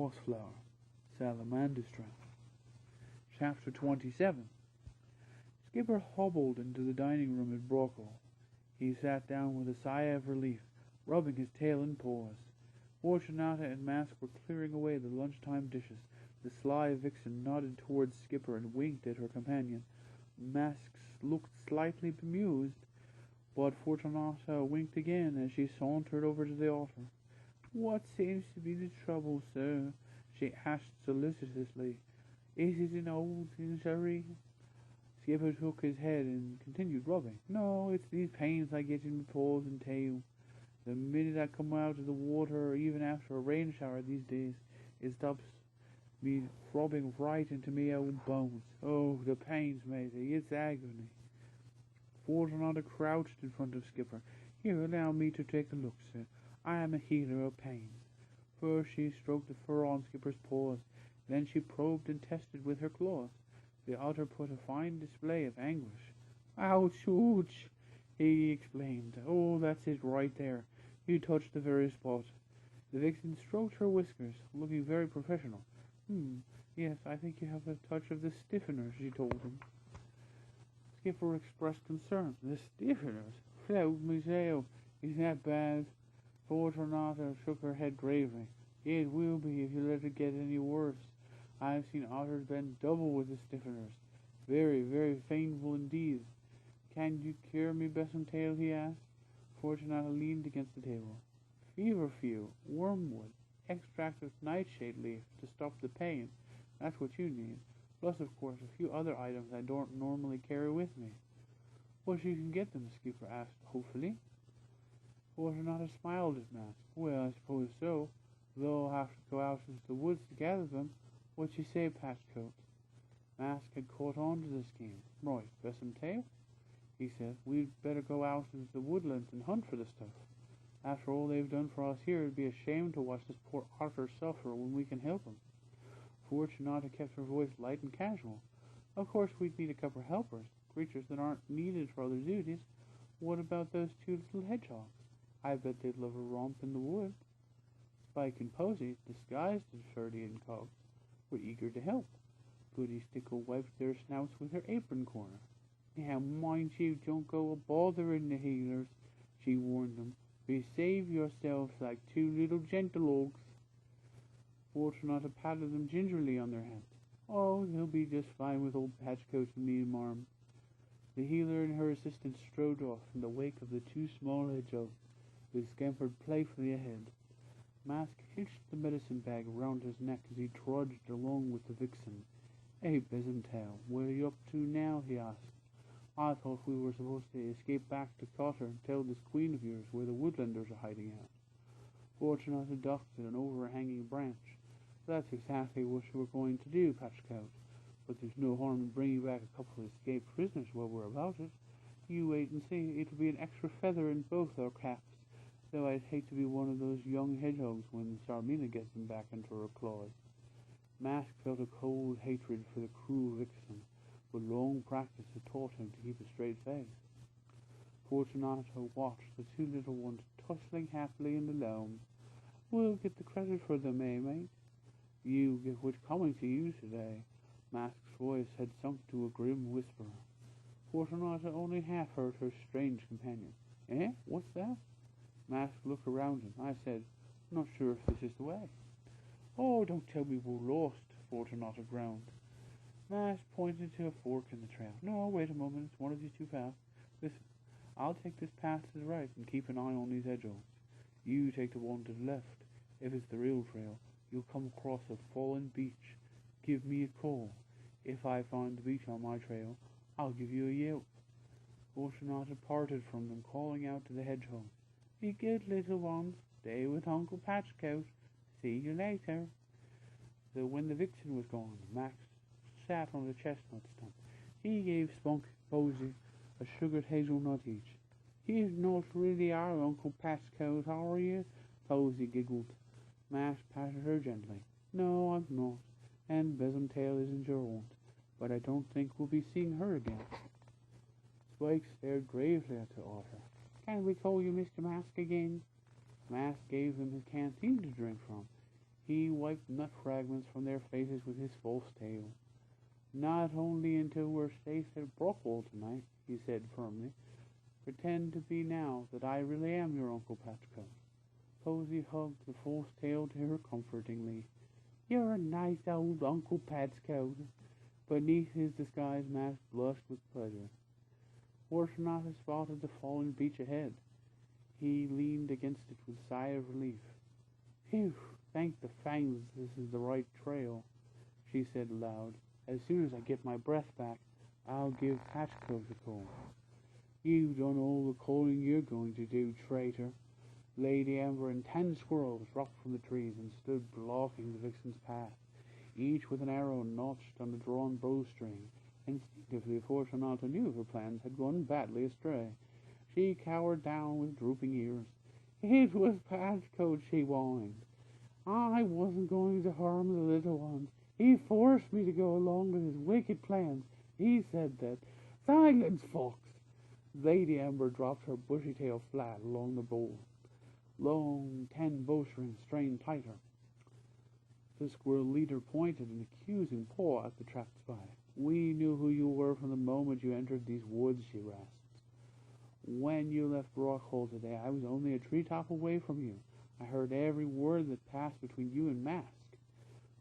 Mossflower, Salamander's Trap. Chapter 27. Skipper hobbled into the dining room at Brockle. He sat down with a sigh of relief, rubbing his tail and paws. Fortunata and Mask were clearing away the lunchtime dishes. The sly vixen nodded towards Skipper and winked at her companion. Mask looked slightly bemused, but Fortunata winked again as she sauntered over to the altar. "What seems to be the trouble, sir?" she asked solicitously. "Is it an old injury?" Skipper shook his head and continued rubbing. "No, it's these pains I get in my paws and tail. The minute I come out of the water, or even after a rain shower these days, it stops me throbbing right into me old bones. Oh, the pains, matey, it's agony." Fortunata crouched in front of Skipper. "Here, allow me to take a look, sir. I am a healer of pains." First she stroked the fur on Skipper's paws, then she probed and tested with her claws. The otter put a fine display of anguish. "Ouch, ouch!" he exclaimed. "Oh, that's it right there. You touched the very spot." The vixen stroked her whiskers, looking very professional. Yes, I think you have a touch of the stiffener," she told him. Skipper expressed concern. "The stiffeners? Float me sail. Is that bad?" Fortunata shook her head gravely. "It will be if you let it get any worse. I've seen otters bend double with the stiffeners. Very, very painful indeed." "Can you cure me, Bessamtail?" he asked. Fortunata leaned against the table. "Feverfew, wormwood, extract of nightshade leaf to stop the pain. That's what you need. Plus, of course, a few other items I don't normally carry with me." "But you can get them?" Skipper asked hopefully. Fortunata smiled at Mask. "Well, I suppose so, though I'll have to go out into the woods to gather them. What you say, Patchcoat?" Mask had caught on to the scheme. "Right, Bessamtail," he said, "we'd better go out into the woodlands and hunt for the stuff. After all they've done for us here, it'd be a shame to watch this poor otter suffer when we can help him." Fortunata kept her voice light and casual. "Of course we'd need a couple of helpers, creatures that aren't needed for other duties. What about those two little hedgehogs? I bet they'd love a romp in the woods." Spike and Posy, disguised as Ferdy and Cogs, were eager to help. Goody Stickle wiped their snouts with her apron corner. "Now mind you don't go a-bothering the healers," she warned them. "Behave yourselves like two little gentleogs." Fortunata patted them gingerly on their heads. "Oh, they'll be just fine with old Patchcoat and me, marm." The healer and her assistant strode off in the wake of the two small hedgehogs, who scampered playfully ahead. Mask hitched the medicine bag around his neck as he trudged along with the vixen. "Hey, Bessamtail, what are you up to now?" he asked. "I thought we were supposed to escape back to Cotter and tell this queen of yours where the woodlanders are hiding out." Fortunata ducked at an overhanging branch. "That's exactly what we were going to do, Patchcoat. But there's no harm in bringing back a couple of escaped prisoners while we're about it. You wait and see. It'll be an extra feather in both our caps. Though I'd hate to be one of those young hedgehogs when Sarmina gets them back into her claws." Mask felt a cold hatred for the cruel vixen, but long practice had taught him to keep a straight face. Fortunata watched the two little ones tussling happily in the loam. "We'll get the credit for them, eh, mate?" "You get what's coming to you today." Mask's voice had sunk to a grim whisper. Fortunata only half heard her strange companion. "Eh? What's that?" Mask looked around him. "I said, not sure if this is the way." "Oh, don't tell me we're lost," Fortunata groaned. Mask pointed to a fork in the trail. "No, wait a moment, it's one of these two paths. Listen, I'll take this path to the right and keep an eye on these hedgehogs. You take the one to the left. If it's the real trail, you'll come across a fallen beech. Give me a call. If I find the beech on my trail, I'll give you a yelp." Fortunata parted from them, calling out to the hedgehogs, "Be good, little ones. Stay with Uncle Patchcoat. See you later." So when the vixen was gone, Max sat on a chestnut stump. He gave Spunk and Posy a sugared hazelnut each. "You're not really our Uncle Patchcoat, are you?" Posy giggled. Max patted her gently. "No, I'm not, and Bessamtail isn't your aunt, but I don't think we'll be seeing her again." Spike stared gravely at the otter. "Can we call you Mr. Mask again?" Mask gave him his canteen to drink from. He wiped nut fragments from their faces with his false tail. "Not only until we're safe at Brockwall tonight," he said firmly. "Pretend to be now that I really am your Uncle Patchcoat." Posy hugged the false tail to her comfortingly. "You're a nice old Uncle Patchcoat." Beneath his disguised mask blushed with pleasure. Fortunatus spotted the falling beach ahead. He leaned against it with a sigh of relief. "Phew, thank the fangs this is the right trail," she said aloud. "As soon as I get my breath back, I'll give Patchcoat a call." "You've done all the calling you're going to do, traitor." Lady Amber and 10 squirrels dropped from the trees and stood blocking the vixen's path, each with an arrow notched on a drawn bowstring. Instinctively, Fortunata knew her plans had gone badly astray. She cowered down with drooping ears. "It was Patchcoat," she whined. "I wasn't going to harm the little ones. He forced me to go along with his wicked plans. He said that—" "Silence, fox!" Lady Amber dropped her bushy tail flat along the bowl. Long 10 bowstrings strained tighter. The squirrel leader pointed an accusing paw at the trapped spy. "We knew who you were from the moment you entered these woods," she rasped. "When you left Brockwall today, I was only a treetop away from you. I heard every word that passed between you and Mask."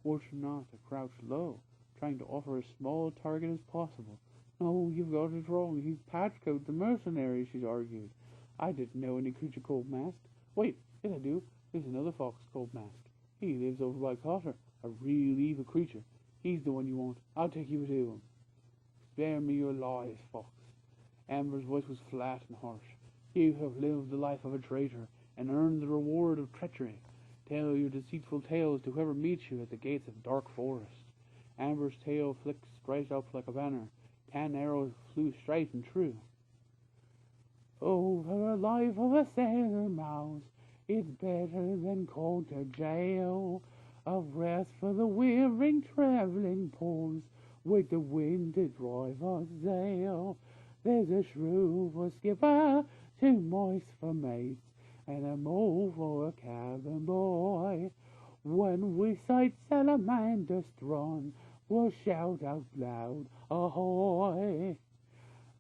Fortunata crouched low, trying to offer as small a target as possible. "No, you've got it wrong. He's Patchcoat the mercenary," she argued. "I didn't know any creature called Mask. Wait, yes I do. There's another fox called Mask. He lives over by Cotter, a real evil creature. He's the one you want. I'll take you to him." "Spare me your lies, fox." Amber's voice was flat and harsh. "You have lived the life of a traitor, and earned the reward of treachery. Tell your deceitful tales to whoever meets you at the gates of Dark Forest." Amber's tail flicked straight up like a banner. 10 arrows flew straight and true. "Over a life of a sailor mouse, it's better than counter jail. Of rest for the weary traveling pulls, with the wind to drive our sail. There's a shrew for skipper, 2 mice for mates, and a mole for a cabin boy. When we sight Salamander strong, we'll shout out loud, ahoy!"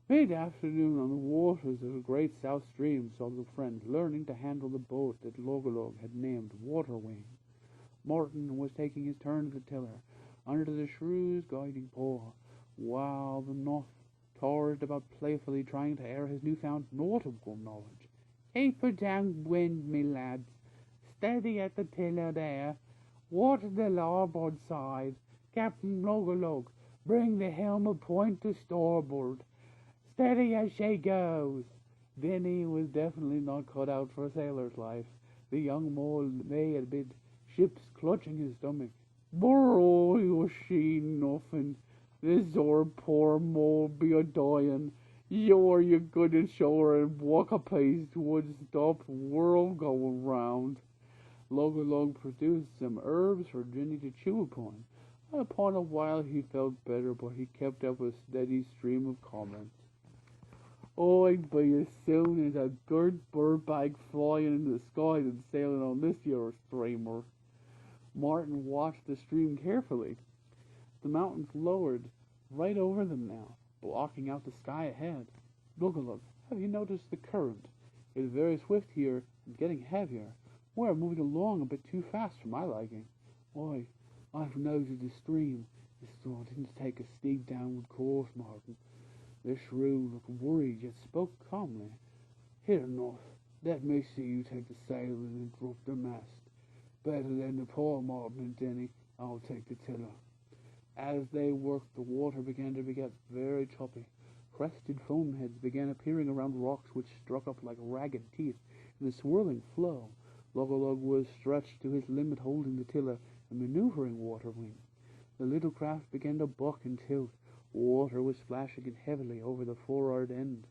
Mid-afternoon on the waters of a great South Stream saw the friend learning to handle the boat that Logolog had named Waterwing. Martin was taking his turn at the tiller, under the shrew's guiding paw, while the North towered about playfully trying to air his newfound nautical knowledge. "Keep her downwind, me lads. Steady at the tiller there. Water the larboard side. Captain Logolog, bring the helm a point to starboard. Steady as she goes." Denny was definitely not cut out for a sailor's life. The young mole lay amid ships, clutching his stomach. "Boy, was she nothing. This our poor mole be a dying. You're you good and sure and walk a pace towards stop world going round." Logolog produced some herbs for Jenny to chew upon. Upon a while he felt better, but he kept up a steady stream of comments. "I'd be as soon as a good bird bag flying in the sky than sailing on this here steamer." Martin watched the stream carefully. The mountains lowered right over them now, blocking out the sky ahead. "Look, have you noticed the current? It's very swift here and getting heavier. We're moving along a bit too fast for my liking." "Why, I've noted the stream. It's starting to take a steep downward course, Martin." The shrew looked worried, yet spoke calmly. "Here, North, let me see you take the sail and drop the mast. Better than the poor Martin and Denny. I'll take the tiller." As they worked, the water began to get very choppy. Crested foam heads began appearing around rocks which struck up like ragged teeth in the swirling flow. Logolog was stretched to his limit, holding the tiller and maneuvering Waterwing. The little craft began to buck and tilt. Water was splashing it heavily over the forward end.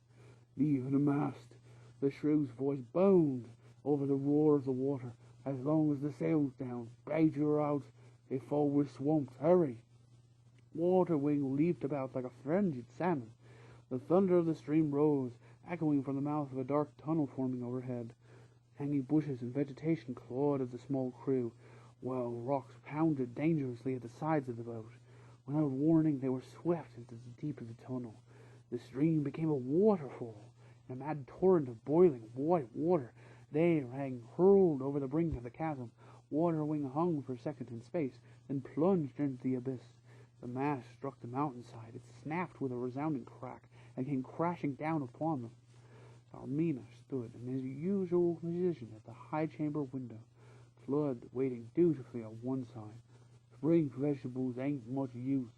"Leave the mast!" The shrew's voice boomed over the roar of the water. "As long as the sail's down, bait her out before we're swamped. Hurry!" Waterwing leaped about like a frenzied salmon. The thunder of the stream rose, echoing from the mouth of a dark tunnel forming overhead. Hanging bushes and vegetation clawed at the small crew. Well, rocks pounded dangerously at the sides of the boat. Without warning, they were swept into the deep of the tunnel. The stream became a waterfall, and a mad torrent of boiling white water. They rang hurled over the brink of the chasm. Water Wing hung for a second in space, then plunged into the abyss. The mast struck the mountainside. It snapped with a resounding crack and came crashing down upon them. Sarmina stood in his usual position at the high chamber window, Flood waiting dutifully on one side. Spring vegetables ain't much use.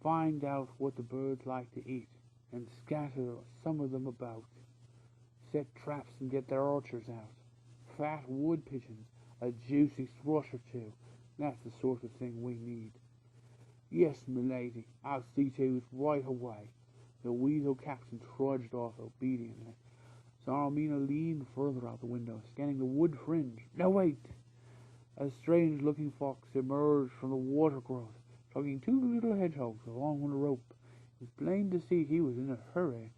Find out what the birds like to eat, and scatter some of them about. Set traps and get their archers out. Fat wood pigeons, a juicy thrush or two. That's the sort of thing we need. Yes, milady, I'll see to it right away. The weasel captain trudged off obediently. Sarmina leaned further out the window, scanning the wood fringe. No, wait! A strange-looking fox emerged from the water growth, tugging two little hedgehogs along with a rope. It was plain to see he was in a hurry.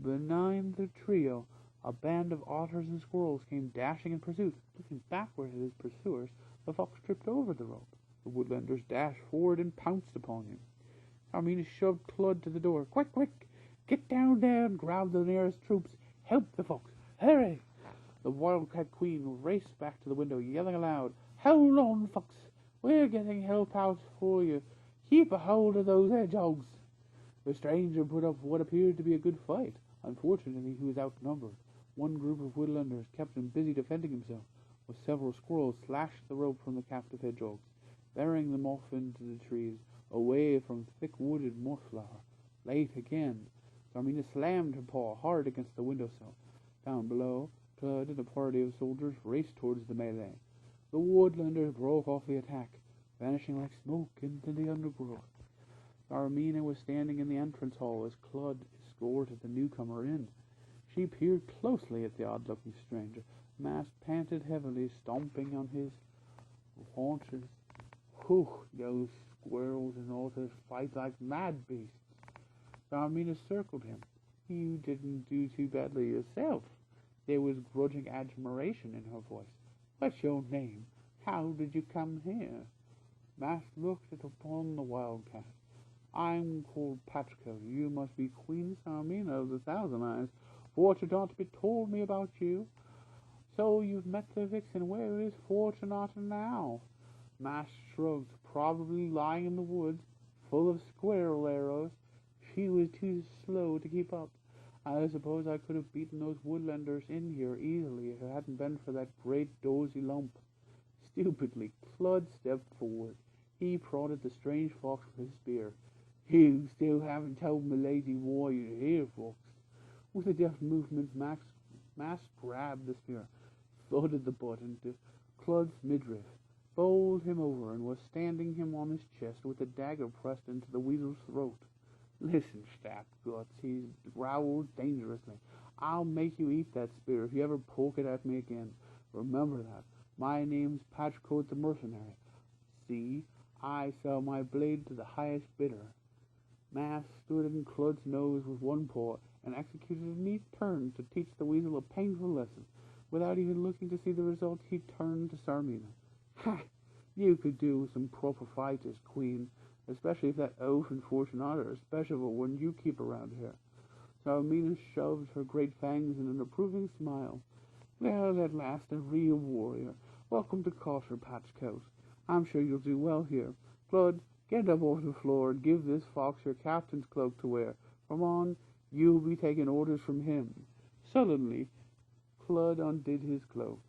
Behind the trio, a band of otters and squirrels came dashing in pursuit. Looking backward at his pursuers, the fox tripped over the rope. The woodlanders dashed forward and pounced upon him. Sarmina shoved Clud to the door. Quick, quick! Get down there and grab the nearest troops. Help the fox! Hurry! The wildcat queen raced back to the window, yelling aloud, Hold on, fox! We're getting help out for you. Keep a hold of those hedgehogs. The stranger put up what appeared to be a good fight. Unfortunately, he was outnumbered. One group of woodlanders kept him busy defending himself, while several squirrels slashed the rope from the captive hedgehogs, bearing them off into the trees, away from thick-wooded mossflower. Late again, Sarmina slammed her paw hard against the windowsill. Down below, Clud and a party of soldiers raced towards the melee. The woodlanders broke off the attack, vanishing like smoke into the undergrowth. Sarmina was standing in the entrance hall as Clud escorted the newcomer in. She peered closely at the odd-looking stranger. Mast panted heavily, stomping on his haunches. Whew, those squirrels and otters fight like mad beasts. Sarmina circled him. You didn't do too badly yourself. There was grudging admiration in her voice. What's your name? How did you come here? Mast looked upon the wildcat. I'm called Patchko. You must be Queen Sarmina of the Thousand Eyes. Fortunata told me about you. So you've met the vixen. Where is Fortunata now? Mast shrugged. Probably lying in the woods, full of squirrel arrows. She was too slow to keep up. I suppose I could have beaten those woodlanders in here easily if it hadn't been for that great dozy lump. Stupidly, Clud stepped forward. He prodded the strange fox with his spear. You still haven't told milady why you're here, fox. With a deft movement, Mast grabbed the spear, thudded the butt into Clud's midriff, bowled him over, and was standing him on his chest with the dagger pressed into the weasel's throat. Listen, Guts, he growled dangerously. I'll make you eat that spear if you ever poke it at me again. Remember that. My name's Patchcoat the Mercenary. See, I sell my blade to the highest bidder. Mast stood in Clud's nose with one paw and executed a neat turn to teach the weasel a painful lesson. Without even looking to see the result, he turned to Sarmina. Ha! You could do with some proper fighters, Queen, especially if that oaf and Fortunata are special one you keep around here. Sarmina shoved her great fangs in an approving smile. Well, at last, a real warrior. Welcome to Cotter, Patchcoat. I'm sure you'll do well here. Clud, get up off the floor and give this fox your captain's cloak to wear. From on, you'll be taking orders from him. Sullenly, Clud undid his cloak,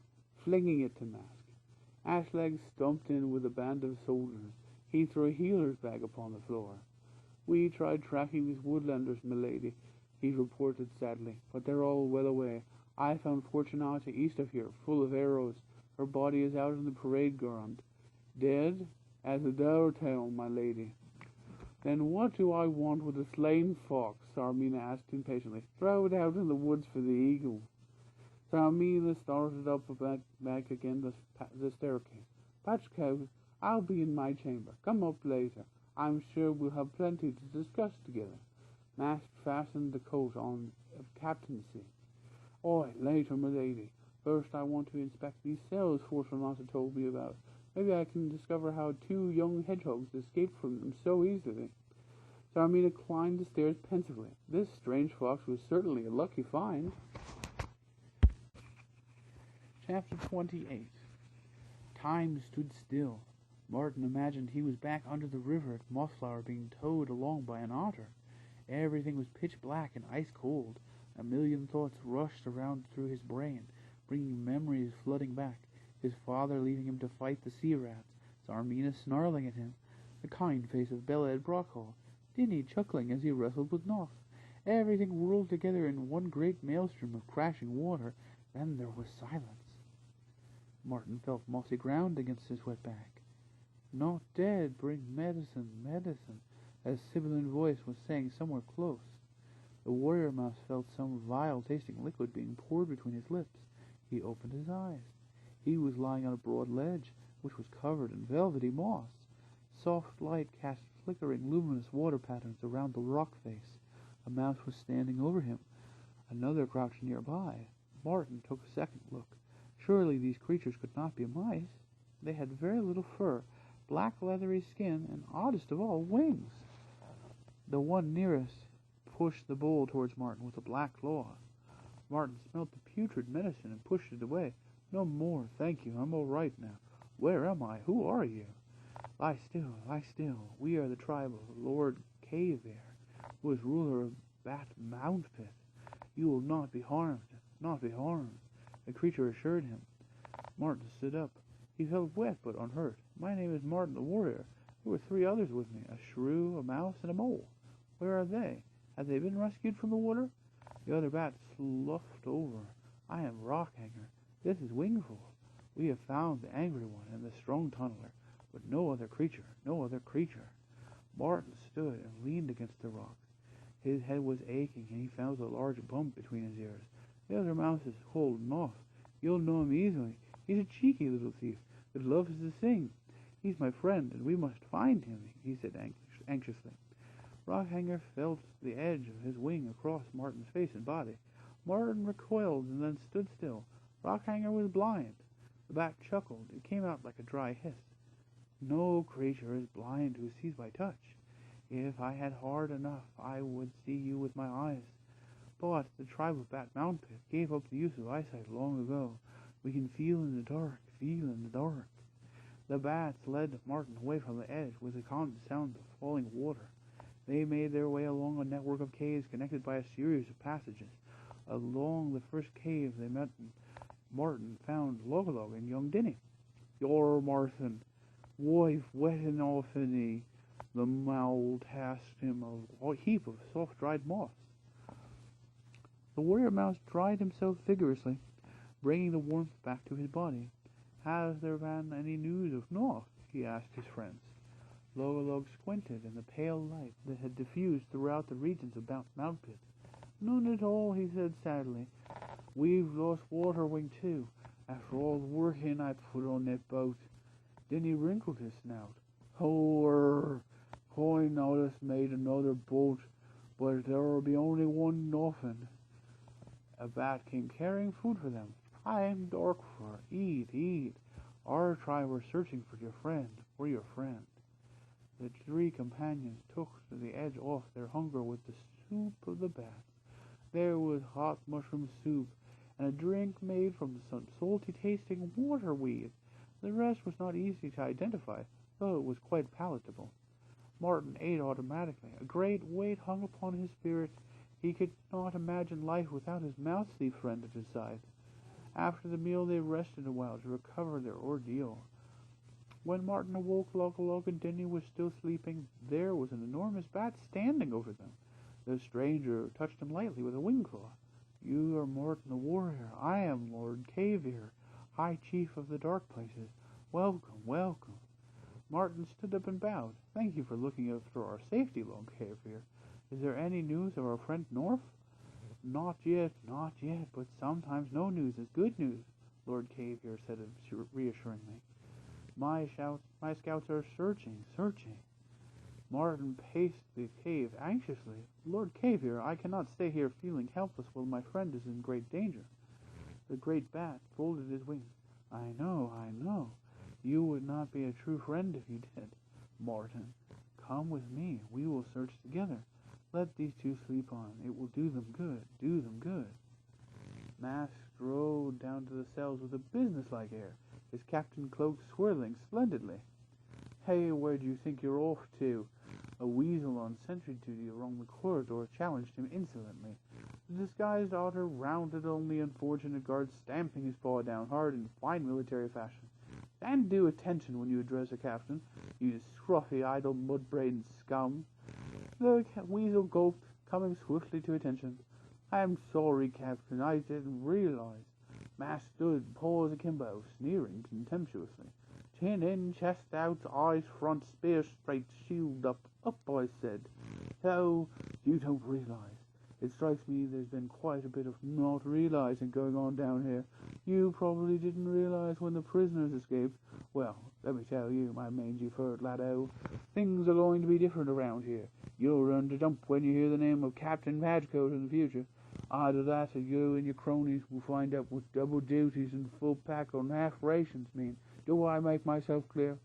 flinging it to Mast. Ashleg stumped in with a band of soldiers. He threw a healer's bag upon the floor. We tried tracking these woodlanders, milady, he reported sadly, but they're all well away. I found Fortunata east of here, full of arrows. Her body is out in the parade ground. Dead? As a dour tale, my lady. Then what do I want with a slain fox? Sarmina asked impatiently. Throw it out in the woods for the eagle. Sarmina started up back again the staircase. Patchcoat, I'll be in my chamber. Come up later. I'm sure we'll have plenty to discuss together. Mast fastened the coat on of captaincy. Oi, later, my lady. First I want to inspect these cells Fortunata told me about. Maybe I can discover how 2 young hedgehogs escaped from them so easily. Taormina climbed the stairs pensively. This strange fox was certainly a lucky find. Chapter 28. Time stood still. Martin imagined he was back under the river at Mossflower being towed along by an otter. Everything was pitch black and ice cold. A million thoughts rushed around through his brain, bringing memories flooding back. His father leaving him to fight the sea rats, Taormina snarling at him, the kind face of Bella at Brockhall, Dinny chuckling as he wrestled with Noff. Everything whirled together in one great maelstrom of crashing water. Then there was silence. Martin felt mossy ground against his wet back. "Not dead, bring medicine, medicine," a sibilant voice was saying somewhere close. The warrior mouse felt some vile-tasting liquid being poured between his lips. He opened his eyes. He was lying on a broad ledge, which was covered in velvety moss. Soft light cast flickering, luminous water patterns around the rock face. A mouse was standing over him. Another crouched nearby. Martin took a second look. Surely these creatures could not be mice. They had very little fur, black leathery skin, and oddest of all, wings. The one nearest pushed the bowl towards Martin with a black claw. Martin smelt the putrid medicine and pushed it away. "No more, thank you. I'm all right now. Where am I? Who are you?" Lie still, lie still. We are the tribe of Lord Kavir, who is ruler of Bat Mound Pit. You will not be harmed, not be harmed," the creature assured him. Martin stood up. He felt wet but unhurt. "My name is Martin the Warrior. There were 3 others with me, a shrew, a mouse, and a mole. Where are they? Have they been rescued from the water?" The other bat sloughed over. "I am Rockhanger. This is Wingfold. We have found the angry one and the strong tunneler, but no other creature, no other creature." Martin stood and leaned against the rocks. His head was aching, and he felt a large bump between his ears. "The other mouse is called Noff. You'll know him easily. He's a cheeky little thief that loves to sing. He's my friend, and we must find him," he said anxiously. Rockhanger felt the edge of his wing across Martin's face and body. Martin recoiled and then stood still. Rockhanger was blind. The bat chuckled. It came out like a dry hiss. "No creature is blind who sees by touch. If I had heart enough, I would see you with my eyes. But the tribe of Bat Mound Pit gave up the use of eyesight long ago. We can feel in the dark, feel in the dark." The bats led Martin away from the edge with the constant sound of falling water. They made their way along a network of caves connected by a series of passages. Along the first cave they met Martin found Logolog and young Dinny. "You're Martin. Wife wetting off in the mould asked him a heap of soft dried moss." The warrior mouse dried himself vigorously, bringing the warmth back to his body. "Has there been any news of Noff?" he asked his friends. Logolog squinted in the pale light that had diffused throughout the regions of Mount Pit. "None at all," he said sadly. "We've lost Waterwing too, after all the working I put on that boat." Then he wrinkled his snout. "Oh, Coin notice made another boat, but there'll be only one nothing." A bat came carrying food for them. "I'm Darkfur. Eat, eat. Our tribe were searching for your friend, The 3 companions took the edge off their hunger with the soup of the bats. There was hot mushroom soup, and a drink made from some salty-tasting water-weed. The rest was not easy to identify, though it was quite palatable. Martin ate automatically. A great weight hung upon his spirit. He could not imagine life without his mouse-thief friend at his side. After the meal they rested a while to recover their ordeal. When Martin awoke, Logolog and Dinny was still sleeping. There was an enormous bat standing over them. The stranger touched him lightly with a wing claw. "You are Martin the Warrior. I am Lord Kavir, High Chief of the Dark Places. Welcome, welcome." Martin stood up and bowed. "Thank you for looking after our safety, Lord Kavir. Is there any news of our friend North?" Not yet, but sometimes no news is good news," Lord Kavir said reassuringly. My scouts are searching. Martin paced the cave anxiously. "Lord Kavir, I cannot stay here feeling helpless while my friend is in great danger." The great bat folded his wings. I know. You would not be a true friend if you did. Martin, come with me. We will search together. Let these two sleep on. It will do them good. Do them good. Mask strode down to the cells with a businesslike air, his captain cloak swirling splendidly. Hey, where do you think you're off to? A weasel on sentry duty along the corridor challenged him insolently. The disguised otter rounded on the unfortunate guard, stamping his paw down hard in fine military fashion. Stand due attention when you address a captain, you scruffy, idle, mud-brained scum. The weasel gulped, coming swiftly to attention. I am sorry, Captain, I didn't realize. Mask stood, paws akimbo, sneering contemptuously. Chin in, chest out, eyes front, spear straight, shield up, I said. So, you don't realize. It strikes me there's been quite a bit of not realizing going on down here. You probably didn't realize when the prisoners escaped. Well, let me tell you, my mangy-furred laddo, things are going to be different around here. You'll run to jump when you hear the name of Captain Badgecoat in the future. Either that or you and your cronies will find out what double duties and full pack on half rations mean. Do I make myself clear?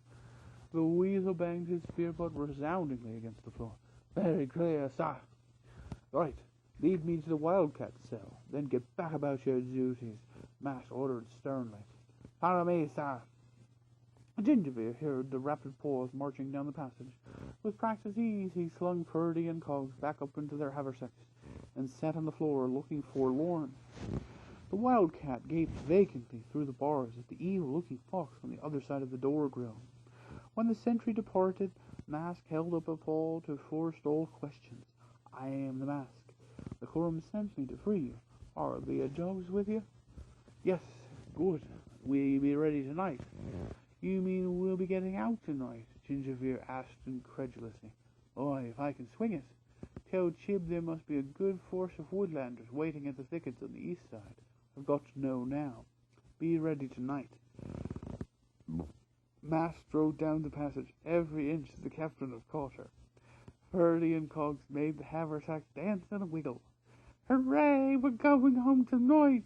The weasel banged his spear butt resoundingly against the floor. Very clear, sir. Right. Lead me to the wildcat cell, then get back about your duties, Mask ordered sternly. Follow me, sir. Gingerbeer heard the rapid paws marching down the passage. With practiced ease, he slung Purdy and Cogs back up into their haversacks and sat on the floor looking forlorn. The wildcat gaped vacantly through the bars at the evil-looking fox on the other side of the door grill. When the sentry departed, Mask held up a paw to forestall questions. I am the Mask. The quorum sent me to free you. Are the dogs with you? Yes, good. We'll be ready tonight. You mean we'll be getting out tonight? Gingerbeer asked incredulously. Why, if I can swing it. Tell Chib there must be a good force of woodlanders waiting at the thickets on the east side. I've got to know now. Be ready tonight. Mask strode down the passage, every inch the captain had caught her. Purdy and Cogs made the haversack dance and wiggle. Hooray, we're going home tonight!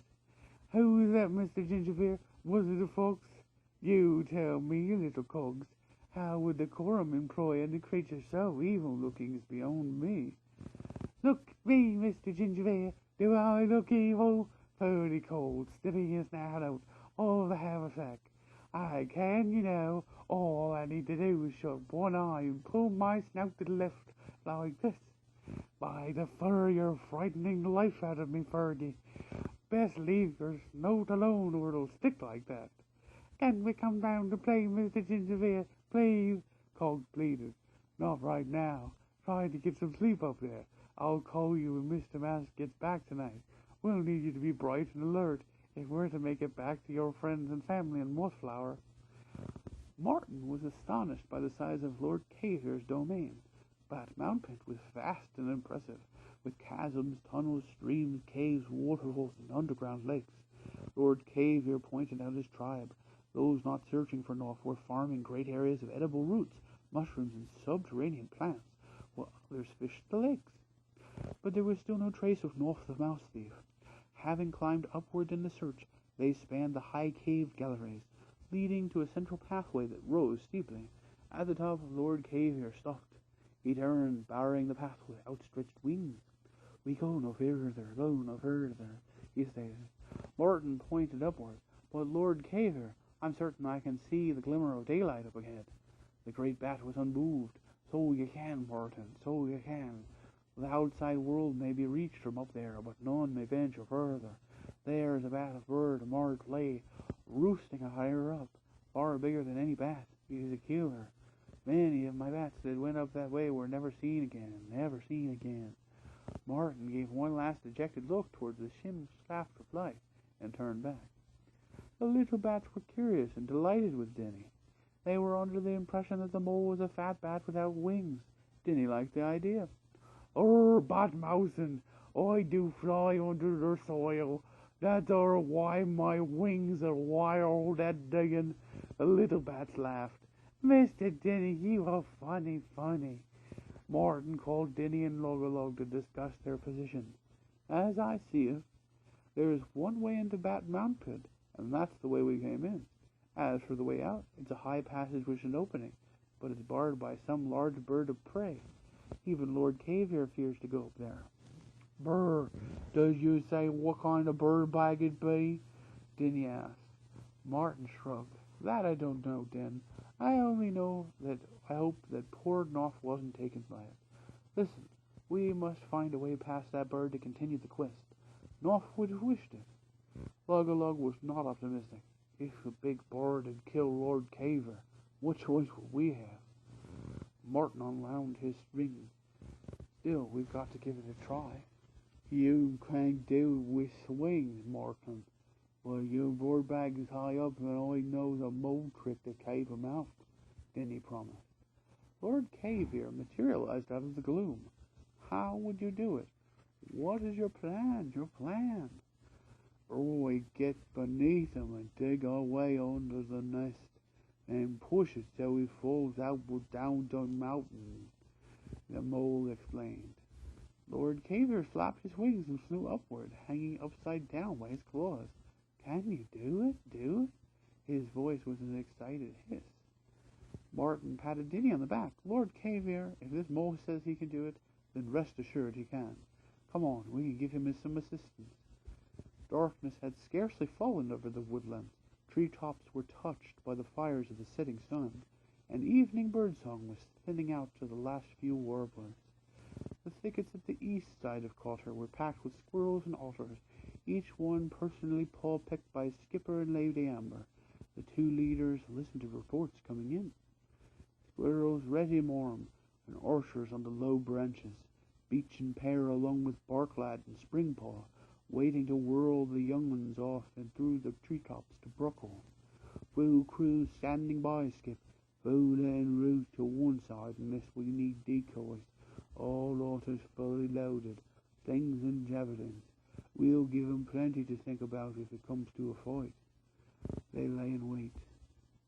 Who is that, Mr. Gingerbeer? Was it a fox? You tell me, little Cogs. How would the quorum employ any creature so evil-looking as beyond me? Look me, Mr. Gingerbeer. Do I look evil? Purdy called, sticking his snout out of the haversack. I can, you know. All I need to do is shut one eye and pull my snout to the left like this. By the fur, you're frightening the life out of me, Fergie. Best leave your snout alone or it'll stick like that. Can we come down to play, Mr. Gingerbeer, please? Cog pleaded. Not right now. Try to get some sleep up there. I'll call you when Mr. Mask gets back tonight. We'll need you to be bright and alert if we're to make it back to your friends and family in Mossflower. Martin was astonished by the size of Lord Caver's domain. Bat Mountain was vast and impressive, with chasms, tunnels, streams, caves, waterfalls, and underground lakes. Lord Caver pointed out his tribe. Those not searching for North were farming great areas of edible roots, mushrooms, and subterranean plants, while others fished the lakes. But there was still no trace of North the Mouse Thief. Having climbed upward in the search, they spanned the high caved galleries, leading to a central pathway that rose steeply. At the top, Lord Caver stopped. He turned, barring the path with outstretched wings. We go no further, he stated. Martin pointed upward. But Lord Caver, I'm certain I can see the glimmer of daylight up ahead. The great bat was unmoved. So you can, Martin, so you can. The outside world may be reached from up there, but none may venture further. There's a bat of bird, a marked lay, roosting higher up, far bigger than any bat. He is a killer. Many of my bats that went up that way were never seen again, never seen again. Martin gave one last dejected look towards the dim shaft of light, and turned back. The little bats were curious and delighted with Denny. They were under the impression that the mole was a fat bat without wings. Denny liked the idea. Bat mousin', I do fly under the soil. That's why my wings are wild at digging. The little bats laughed. Mr. Denny, you are funny. Martin called Denny and Logolog to discuss their positions. As I see it, there is one way into Bat Mountain, and that's the way we came in. As for the way out, it's a high passage with an opening, but it's barred by some large bird of prey. Even Lord Cavier fears to go up there. Brr, does you say what kind of bird bag it be? Denny asked. Martin shrugged. That I don't know, Den. I only know that I hope that poor Noff wasn't taken by it. Listen, we must find a way past that bird to continue the quest. Noff would have wished it. Luggalug was not optimistic. If a big bird had killed Lord Caver, what choice would we have? Martin unwound his string. Still, we've got to give it a try. You can't do it with swings, Martin. Well, your board bag is high up and I know the mole trick to keep him out, Denny promised. Lord Cavier materialized out of the gloom. How would you do it? What is your plan? We get beneath him and dig our way under the nest and push it so he falls outward down the mountain, the mole explained. Lord Cavier flapped his wings and flew upward, hanging upside down by his claws. Can you do it? His voice was an excited hiss. Martin patted Denny on the back. Lord Cavier, if this mole says he can do it, then rest assured he can. Come on, we can give him some assistance. Darkness had scarcely fallen over the woodlands. Treetops were touched by the fires of the setting sun, and evening birdsong was thinning out to the last few warblers. The thickets at the east side of Cotter were packed with squirrels and otters, each one personally paw-picked by Skipper and Lady Amber. The two leaders listened to reports coming in. Squirrels ready warm, and orchers on the low branches, beech and pear along with barklad and springpaw, waiting to whirl the young ones off and through the treetops to Bruckle. Full crews standing by, Skip. Full en route to one side unless we need decoys. All otters fully loaded, slings and javelins. We'll give 'em plenty to think about if it comes to a fight. They lay in wait,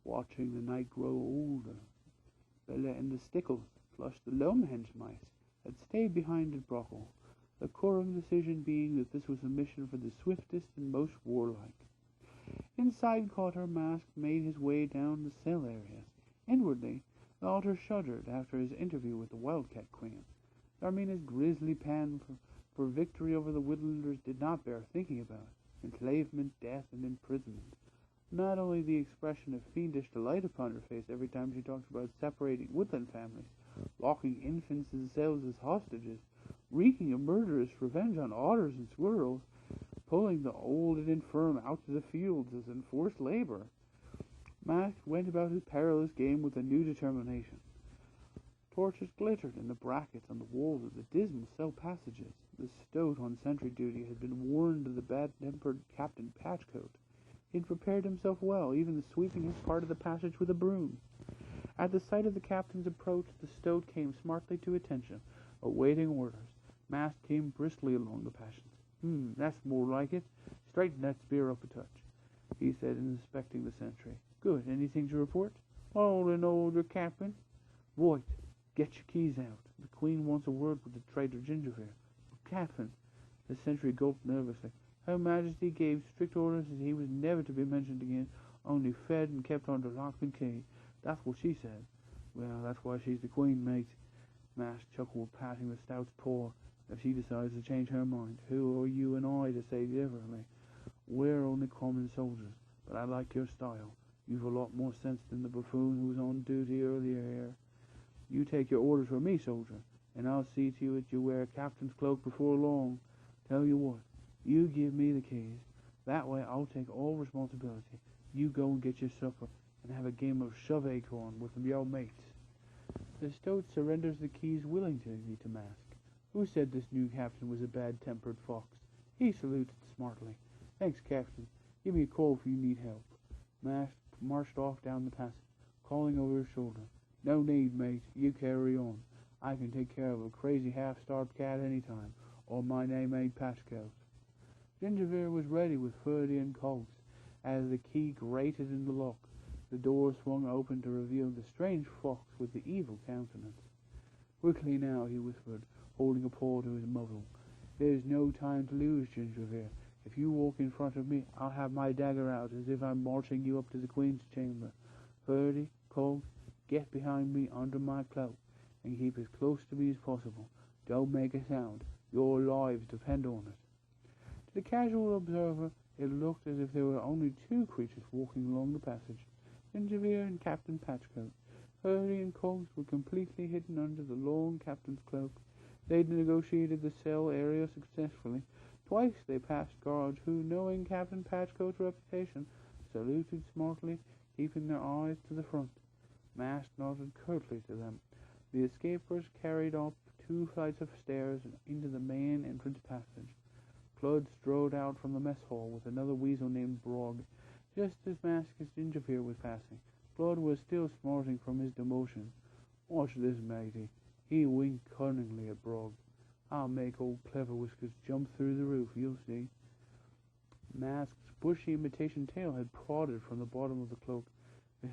watching the night grow older. Bella and the Stickles, plus the Lomhenge mice, had stayed behind at Bruckle, the quorum decision being that this was a mission for the swiftest and most warlike. Inside Cotter, Mask made his way down the cell areas. Inwardly, the otter shuddered after his interview with the Wildcat Queen. Darmina's grisly plan for victory over the Woodlanders did not bear thinking about. Enslavement, death, and imprisonment. Not only the expression of fiendish delight upon her face every time she talked about separating woodland families, locking infants in cells as hostages, wreaking a murderous revenge on otters and squirrels, pulling the old and infirm out to the fields as enforced labor. Mask went about his perilous game with a new determination. Torches glittered in the brackets on the walls of the dismal cell passages. The stoat on sentry duty had been warned of the bad-tempered Captain Patchcoat. He had prepared himself well, even sweeping his part of the passage with a broom. At the sight of the captain's approach, the stoat came smartly to attention, awaiting orders. Mask came briskly along the passage. That's more like it. Straighten that spear up a touch, he said, inspecting the sentry. Good. Anything to report? All in order, Captain. Right. Get your keys out. The Queen wants a word with the traitor Gingerfere. Captain, the sentry gulped nervously. Her Majesty gave strict orders that he was never to be mentioned again, only fed and kept under lock and key. That's what she said. Well, that's why she's the Queen, mate. Mask chuckled, patting the stout's paw. If she decides to change her mind, who are you and I to say differently? We're only common soldiers, but I like your style. You've a lot more sense than the buffoon who was on duty earlier here. You take your orders from me, soldier, and I'll see to you that you wear a captain's cloak before long. Tell you what, you give me the keys. That way I'll take all responsibility. You go and get your supper and have a game of shove acorn with your mates. The stoat surrenders the keys willingly to Mask, who said this new captain was a bad-tempered fox. He saluted smartly. Thanks, Captain. Give me a call if you need help. Mask marched off down the passage, calling over his shoulder. No need, mate. You carry on. I can take care of a crazy half-starved cat any time, or my name ain't Patchcoat. Gingerfere was ready with Ferdy and Cogs. As the key grated in the lock, the door swung open to reveal the strange fox with the evil countenance. Quickly now, he whispered, holding a paw to his muzzle. There's no time to lose, Gingerfere. If you walk in front of me, I'll have my dagger out as if I'm marching you up to the Queen's chamber. Ferdy, Colt, get behind me under my cloak, and keep as close to me as possible. Don't make a sound. Your lives depend on it." To the casual observer, it looked as if there were only two creatures walking along the passage, Gingerbeer and Captain Patchcoat. Ferdy and Colt were completely hidden under the long captain's cloak. They'd negotiated the cell area successfully. Twice they passed guards who, knowing Captain Patchcoat's reputation, saluted smartly, keeping their eyes to the front. Mask nodded curtly to them. The escapers carried up 2 flights of stairs and into the main entrance passage. Cludd strode out from the mess hall with another weasel named Brog, just as Mask and Gingerbeer was passing. Cludd was still smarting from his demotion. "Watch this, matey." He winked cunningly at Brog. "I'll make old Clever Whiskers jump through the roof, you'll see." Mask's bushy imitation tail had prodded from the bottom of the cloak,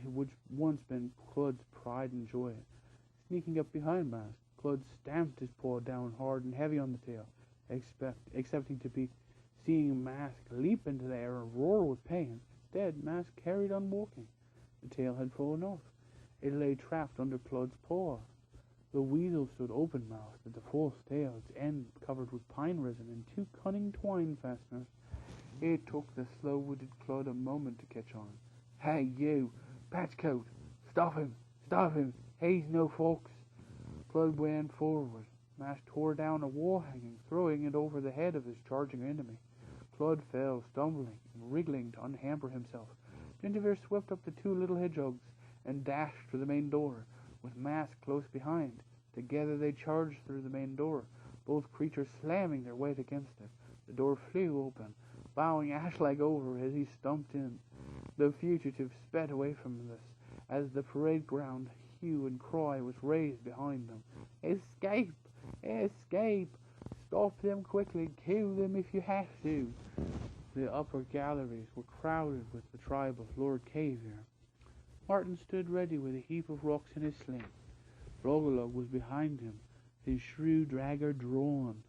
which once been Cludd's pride and joy. Sneaking up behind Mask, Cludd stamped his paw down hard and heavy on the tail, expecting to be seeing Mask leap into the air and roar with pain. Instead, Mask carried on walking. The tail had fallen off. It lay trapped under Cludd's paw. The weasel stood open-mouthed at the false tail, its end covered with pine resin and 2 cunning twine fasteners. It took the slow-witted Cludd a moment to catch on. "Hey, you! Patchcoat! Stop him! Stop him! He's no fox!" Cludd ran forward. Mask tore down a wall hanging, throwing it over the head of his charging enemy. Cludd fell, stumbling and wriggling to unhamper himself. Gingerbeer swept up the 2 little hedgehogs and dashed for the main door, with Mask close behind. Together they charged through the main door, both creatures slamming their weight against it. The door flew open, bowing Ashlag over as he stumped in. The fugitive sped away from this, as the parade ground hue and cry was raised behind them. "Escape! Escape! Stop them quickly! Kill them if you have to!" The upper galleries were crowded with the tribe of Lord Cavier. Martin stood ready with a heap of rocks in his sling. Rogalog was behind him, his shrewd dagger drawn.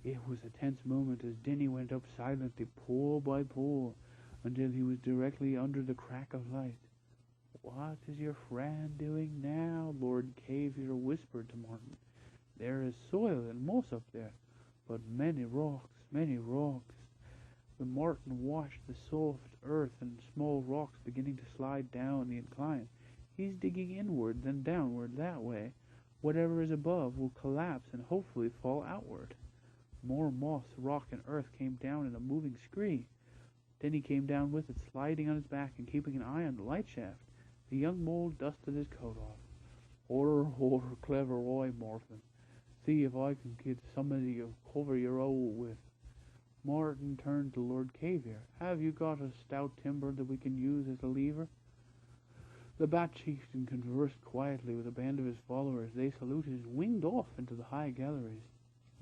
It was a tense moment as Denny went up silently, paw by paw, until he was directly under the crack of light. "What is your friend doing now?" Lord Cavier whispered to Martin. "There is soil and moss up there, but many rocks, many rocks." When Martin watched the soft earth and small rocks beginning to slide down the incline, "He's digging inward, then downward, that way. Whatever is above will collapse and hopefully fall outward." More moss, rock, and earth came down in a moving scree. Then he came down with it, sliding on his back and keeping an eye on the light shaft. The young mole dusted his coat off. Horror, clever eye, Martin. See if I can get somebody to cover your hole with." Martin turned to Lord Cavier. "Have you got a stout timber that we can use as a lever?" The Bat Chieftain conversed quietly with a band of his followers. They saluted and winged off into the high galleries.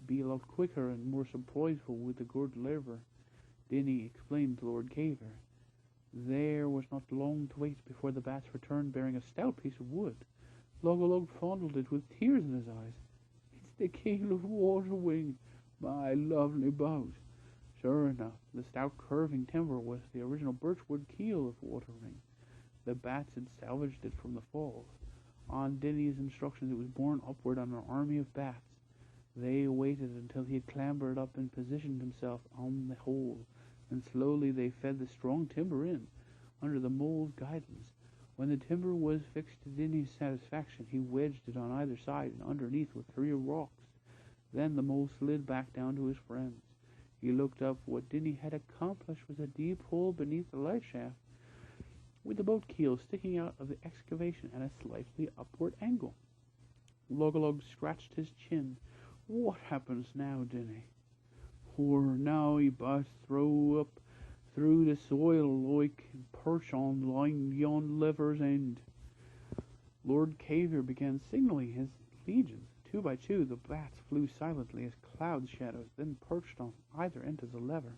Be a lot quicker and more surpriseful with the good lever, Denny explained to Lord Cavier. There was not long to wait before the bats returned bearing a stout piece of wood. Logolog fondled it with tears in his eyes. "It's the keel of Waterwing, my lovely boat." Sure enough, the stout curving timber was the original birchwood keel of Waterwing. The bats had salvaged it from the falls. On Denny's instructions, it was borne upward on an army of bats. They waited until he had clambered up and positioned himself on the hole, and slowly they fed the strong timber in, under the mole's guidance. When the timber was fixed to Denny's satisfaction, he wedged it on either side and underneath with 3 rocks. Then the mole slid back down to his friends. He looked up. What Denny had accomplished was a deep hole beneath the light shaft, with the boat keel sticking out of the excavation at a slightly upward angle. Logolog scratched his chin. "What happens now, Denny?" "For now he bats throw up through the soil like and perch on yon lever's end." Lord Cavier began signaling his legions. 2 by 2 the bats flew silently as cloud shadows, then perched on either end of the lever.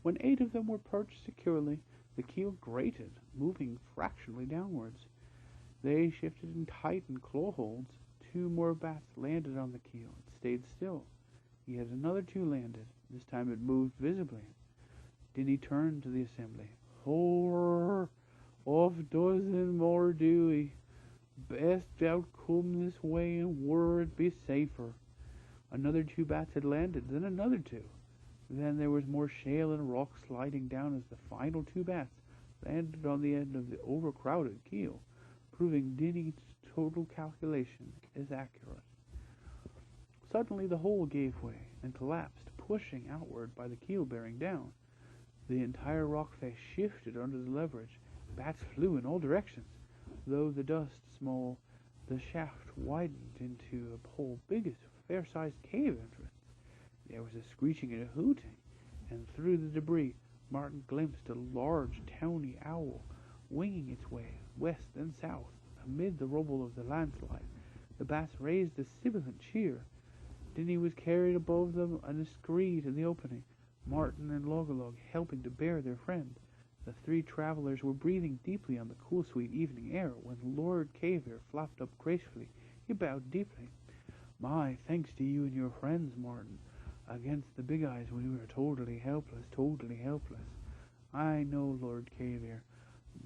When 8 of them were perched securely, the keel grated, moving fractionally downwards. They shifted and tightened claw holds. 2 more bats landed on the keel and stayed still. Yet another two landed. This time it moved visibly. Dinny turned to the assembly. Horror! Off dozen more Dewey. Best out come this way and where it be safer. Another two bats had landed, then another two. Then there was more shale and rock sliding down as the final two bats landed on the end of the overcrowded keel, proving Dinny's total calculation is accurate. Suddenly the hole gave way and collapsed, pushing outward by the keel bearing down. The entire rock face shifted under the leverage. Bats flew in all directions. Though the dust small, the shaft widened into a hole big as a fair-sized cave entrance. There was a screeching and a hooting, and through the debris Martin glimpsed a large tawny owl winging its way west and south amid the rubble of the landslide. The bats raised a sibilant cheer. Dinny was carried above them and screed in the opening, Martin and Logolog helping to bear their friend. The three travellers were breathing deeply on the cool, sweet evening air when Lord Caver flapped up gracefully. He bowed deeply. My thanks to you and your friends, Martin. Against the big eyes we were totally helpless, totally helpless. I know, Lord Caver.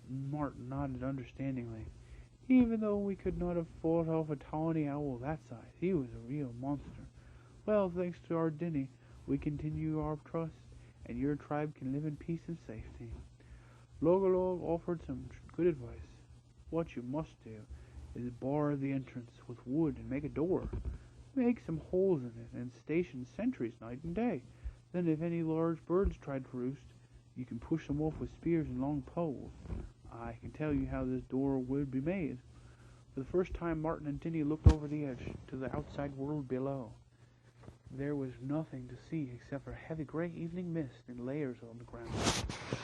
Martin nodded understandingly. Even though we could not have fought off a tawny owl that size, he was a real monster. Well, thanks to our Dinny, we continue our trust, and your tribe can live in peace and safety. Logolog offered some good advice. What you must do is bar the entrance with wood and make a door. Make some holes in it and station sentries night and day. Then if any large birds tried to roost, you can push them off with spears and long poles. I can tell you how this door would be made. For the first time, Martin and Dinny looked over the edge to the outside world below. There was nothing to see except for heavy gray evening mist in layers on the ground.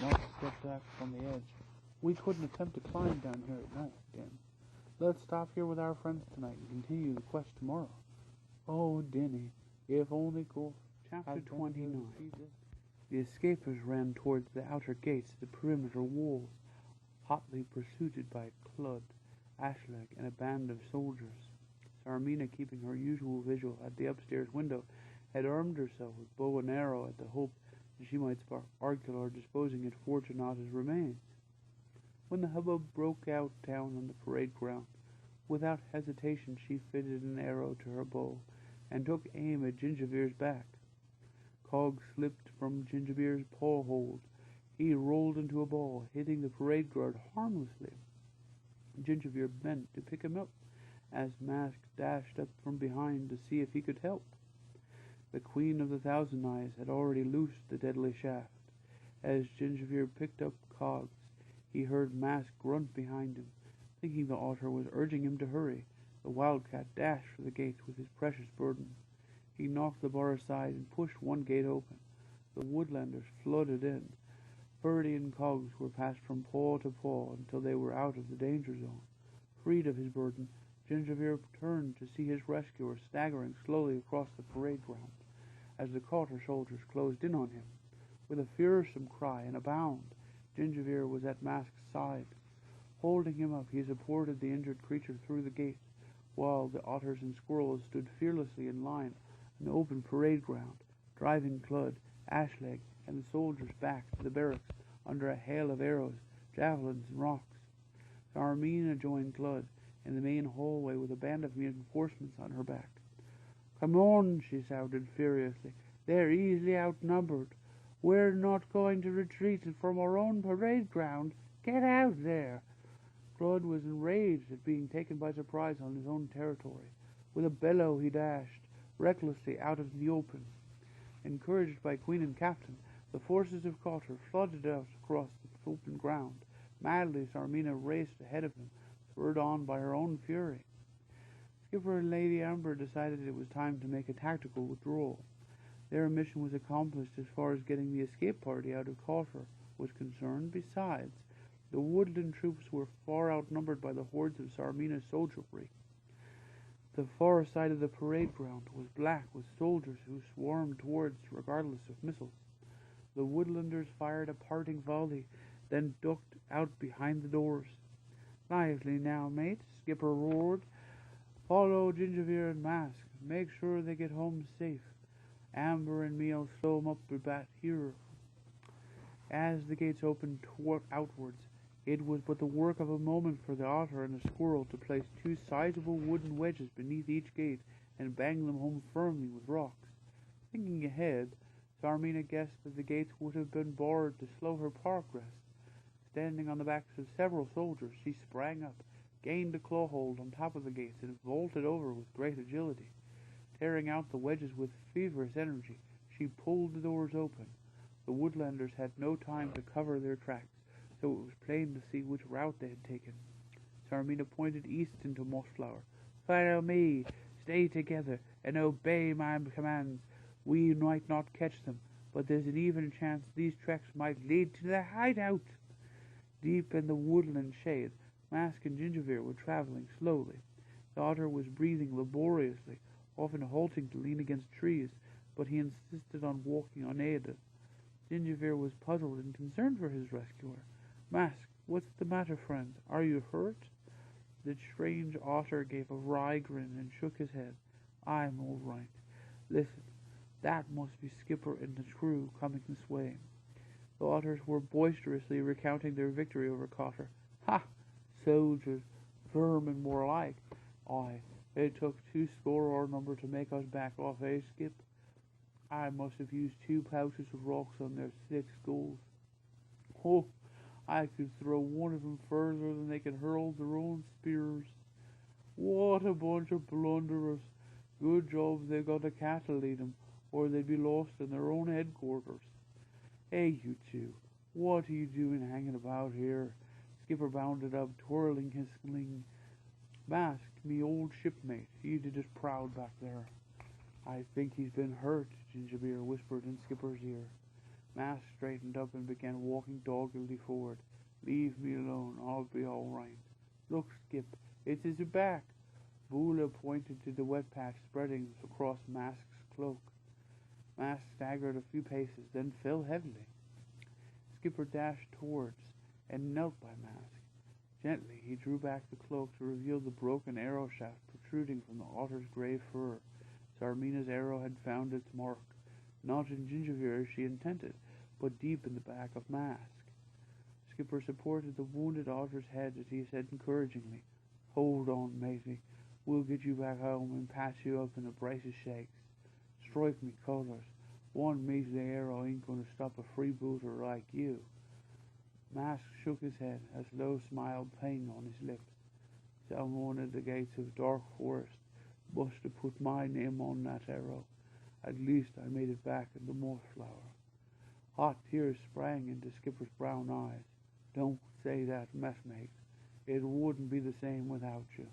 Martin stepped back from the edge. We couldn't attempt to climb down here at night, again. Let's stop here with our friends tonight and continue the quest tomorrow. Oh, Dinny, if only go. Chapter 29. The escapers ran towards the outer gates of the perimeter walls, hotly pursued by Clud, Ashleg, and a band of soldiers. Sarmina, keeping her usual vigil at the upstairs window, had armed herself with bow and arrow at the hope that she might spare Argular disposing of Fortunata's remains. When the hubbub broke out down on the parade ground, without hesitation she fitted an arrow to her bow and took aim at Gingerbeer's back. Cog slipped from Gingerbeer's paw hold. He rolled into a ball, hitting the parade guard harmlessly. Gingerbeer bent to pick him up, as Mask dashed up from behind to see if he could help. The Queen of the Thousand Eyes had already loosed the deadly shaft. As Gingerbeer picked up Cogs, he heard Mask grunt behind him. Thinking the otter was urging him to hurry, the wildcat dashed for the gates with his precious burden. He knocked the bar aside and pushed one gate open. The woodlanders flooded in. Birdie and Cogs were passed from paw to paw until they were out of the danger zone. Freed of his burden, Gingerbeer turned to see his rescuer staggering slowly across the parade ground as the Cotter soldiers closed in on him. With a fearsome cry and a bound, Gingerbeer was at Mask's side. Holding him up, he supported the injured creature through the gate, while the otters and squirrels stood fearlessly in line on the open parade ground, driving Clud, Ashleg, and the soldiers back to the barracks under a hail of arrows, javelins, and rocks. Sarmina joined Clud in the main hallway with a band of reinforcements on her back. "Come on," she shouted furiously. "They're easily outnumbered. We're not going to retreat from our own parade ground. Get out there!" Claude was enraged at being taken by surprise on his own territory. With a bellow he dashed recklessly out of the open. Encouraged by Queen and Captain, the forces of Cotter flooded out across the open ground. Madly, Sarmina raced ahead of him, spurred on by her own fury. Skipper and Lady Amber decided it was time to make a tactical withdrawal. Their mission was accomplished as far as getting the escape party out of Cotter was concerned. Besides, the woodland troops were far outnumbered by the hordes of Sarmina's soldiery. The far side of the parade ground was black with soldiers who swarmed towards regardless of missiles. The woodlanders fired a parting volley, then ducked out behind the doors. "Lively now, mates," Skipper roared. "Follow Gingerbeer and Mask. Make sure they get home safe. Amber and me'll slow 'em up a bit here." As the gates opened outwards, it was but the work of a moment for the otter and the squirrel to place two sizable wooden wedges beneath each gate and bang them home firmly with rocks. Thinking ahead, Zarmina guessed that the gates would have been barred to slow her progress. Standing on the backs of several soldiers, she sprang up, gained a claw hold on top of the gates, and vaulted over with great agility. Tearing out the wedges with feverish energy, she pulled the doors open. The woodlanders had no time to cover their tracks, so it was plain to see which route they had taken. Zarmina pointed east into Mossflower. "Follow me, stay together, and obey my commands. We might not catch them, but there's an even chance these tracks might lead to their hideout." Deep in the woodland shade, Mask and Gingerbeer were traveling slowly. The otter was breathing laboriously, often halting to lean against trees, but he insisted on walking unaided. Gingerbeer was puzzled and concerned for his rescuer. "Mask, what's the matter, friend? Are you hurt?" The strange otter gave a wry grin and shook his head. "I'm all right. Listen, that must be Skipper and the crew coming this way." The otters were boisterously recounting their victory over Cotter. "Ha! Soldiers, vermin more like. Aye, it took 20 our number to make us back off, eh, Skip? I must have used 2 pouches of rocks on their thick skulls. Oh, I could throw one of them further than they could hurl their own spears. What a bunch of blunderers. Good job they got a cattle lead 'em, or they'd be lost in their own headquarters. Hey, you two, what are you doing hanging about here?" Skipper bounded up, twirling his sling. "Mask, me old shipmate, he did us proud back there." "I think he's been hurt," Gingerbeer whispered in Skipper's ear. Mask straightened up and began walking doggedly forward. "Leave me alone, I'll be all right. Look, Skip, it's his back." Boola pointed to the wet patch spreading across Mask's cloak. Mask staggered a few paces, then fell heavily. Skipper dashed towards and knelt by Mask. Gently he drew back the cloak to reveal the broken arrow shaft protruding from the otter's grey fur. Zarmina's arrow had found its mark, not in Gingerbeer as she intended, but deep in the back of Mask. Skipper supported the wounded otter's head as he said encouragingly, "Hold on, matey. We'll get you back home and patch you up in a brace of shakes. Strike me colours. One measly arrow ain't going to stop a freebooter like you." Mask shook his head, a slow smile playing on his lips. "Someone at the gates of Dark Forest must have put my name on that arrow. At least I made it back into Mossflower." Hot tears sprang into Skipper's brown eyes. "Don't say that, messmate. It wouldn't be the same without you."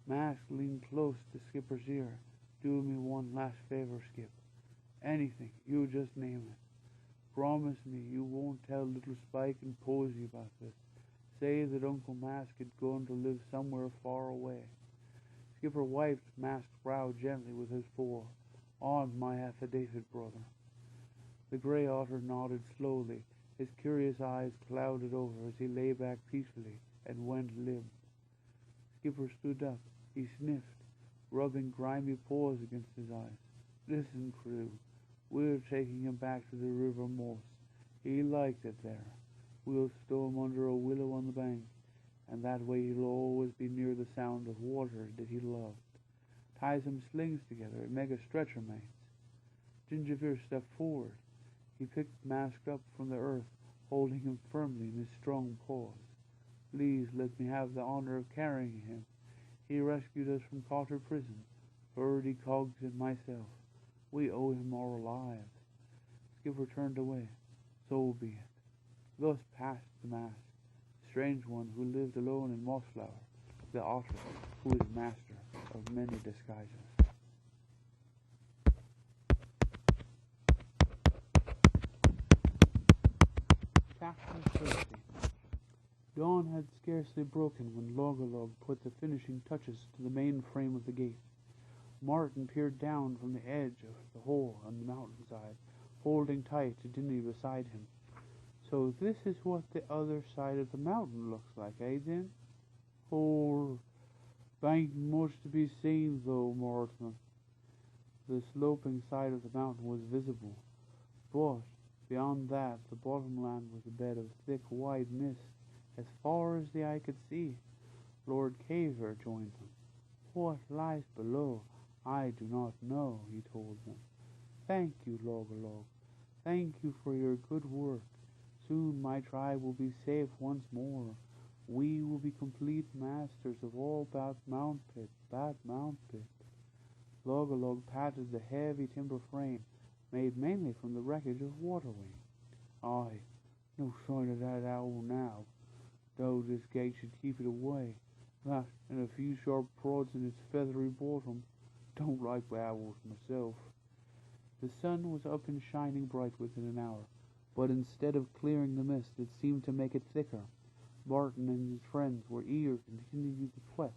Mask leaned close to Skipper's ear. "Do me one last favor, Skip. Anything, you just name it. Promise me you won't tell little Spike and Posy about this. Say that Uncle Mask had gone to live somewhere far away." Skipper wiped Mask's brow gently with his paw. "On my affidavit, brother." The grey otter nodded slowly. His curious eyes clouded over as he lay back peacefully and went limp. Skipper stood up. He sniffed, rubbing grimy paws against his eyes. "Listen, crew, we're taking him back to the River Moss. He liked it there. We'll stow him under a willow on the bank, and that way he'll always be near the sound of water that he loved. Tie some slings together and make a stretcher, mates." Gingerbeer stepped forward. He picked Mask up from the earth, holding him firmly in his strong paws. "Please let me have the honor of carrying him. He rescued us from Cotter Prison, Birdie, Cogs, and myself. We owe him our lives." Skipper turned away. "So be it." Thus passed the Mask, the strange one who lived alone in Mossflower, the otter who is master of many disguises. Chapter 30. Dawn had scarcely broken when Logolog put the finishing touches to the main frame of the gate. Martin peered down from the edge of the hole on the mountainside, holding tight to Dinny beside him. "So this is what the other side of the mountain looks like, eh, Din?" "Oh, bain't much to be seen, though, Martin." The sloping side of the mountain was visible, but beyond that the bottomland was a bed of thick white mist as far as the eye could see. Lord Caver joined them. "What lies below, I do not know," he told them. "Thank you, Log-a-Log. Thank you for your good work. Soon my tribe will be safe once more. We will be complete masters of all Bat Mount Pit. Log-a-Log patted the heavy timber frame, made mainly from the wreckage of Waterwing. "Aye, no sign of that owl now, though this gate should keep it away. That, and a few sharp prods in its feathery bottom. Don't like owls myself." The sun was up and shining bright within an hour, but instead of clearing the mist, it seemed to make it thicker. Martin and his friends were eager to continue the quest.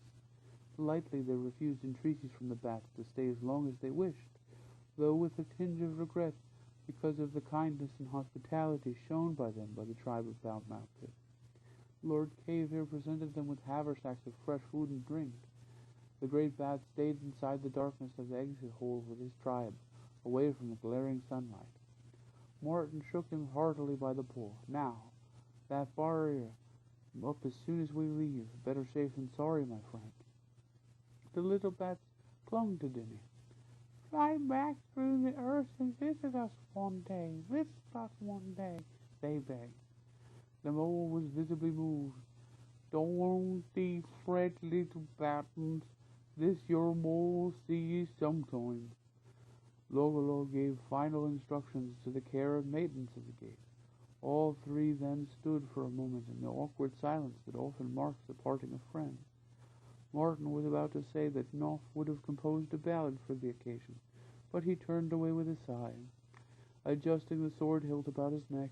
Politely they refused entreaties from the bats to stay as long as they wished, though with a tinge of regret because of the kindness and hospitality shown by them by the tribe of Balmouth. Lord Caver presented them with haversacks of fresh food and drink. The great bat stayed inside the darkness of the exit hole with his tribe, away from the glaring sunlight. Martin shook him heartily by the paw. "Now, that barrier up as soon as we leave. Better safe than sorry, my friend." The little bats clung to Dinny. "Fly back through the earth and visit us one day. Visit us one day," they begged. The mole was visibly moved. "Don't thee fret, little battens. This your mole see ye sometime." Log-a-Log gave final instructions to the care and maintenance of the gate. All three then stood for a moment in the awkward silence that often marks the parting of friends. Martin was about to say that Knopf would have composed a ballad for the occasion, but he turned away with a sigh. Adjusting the sword hilt about his neck,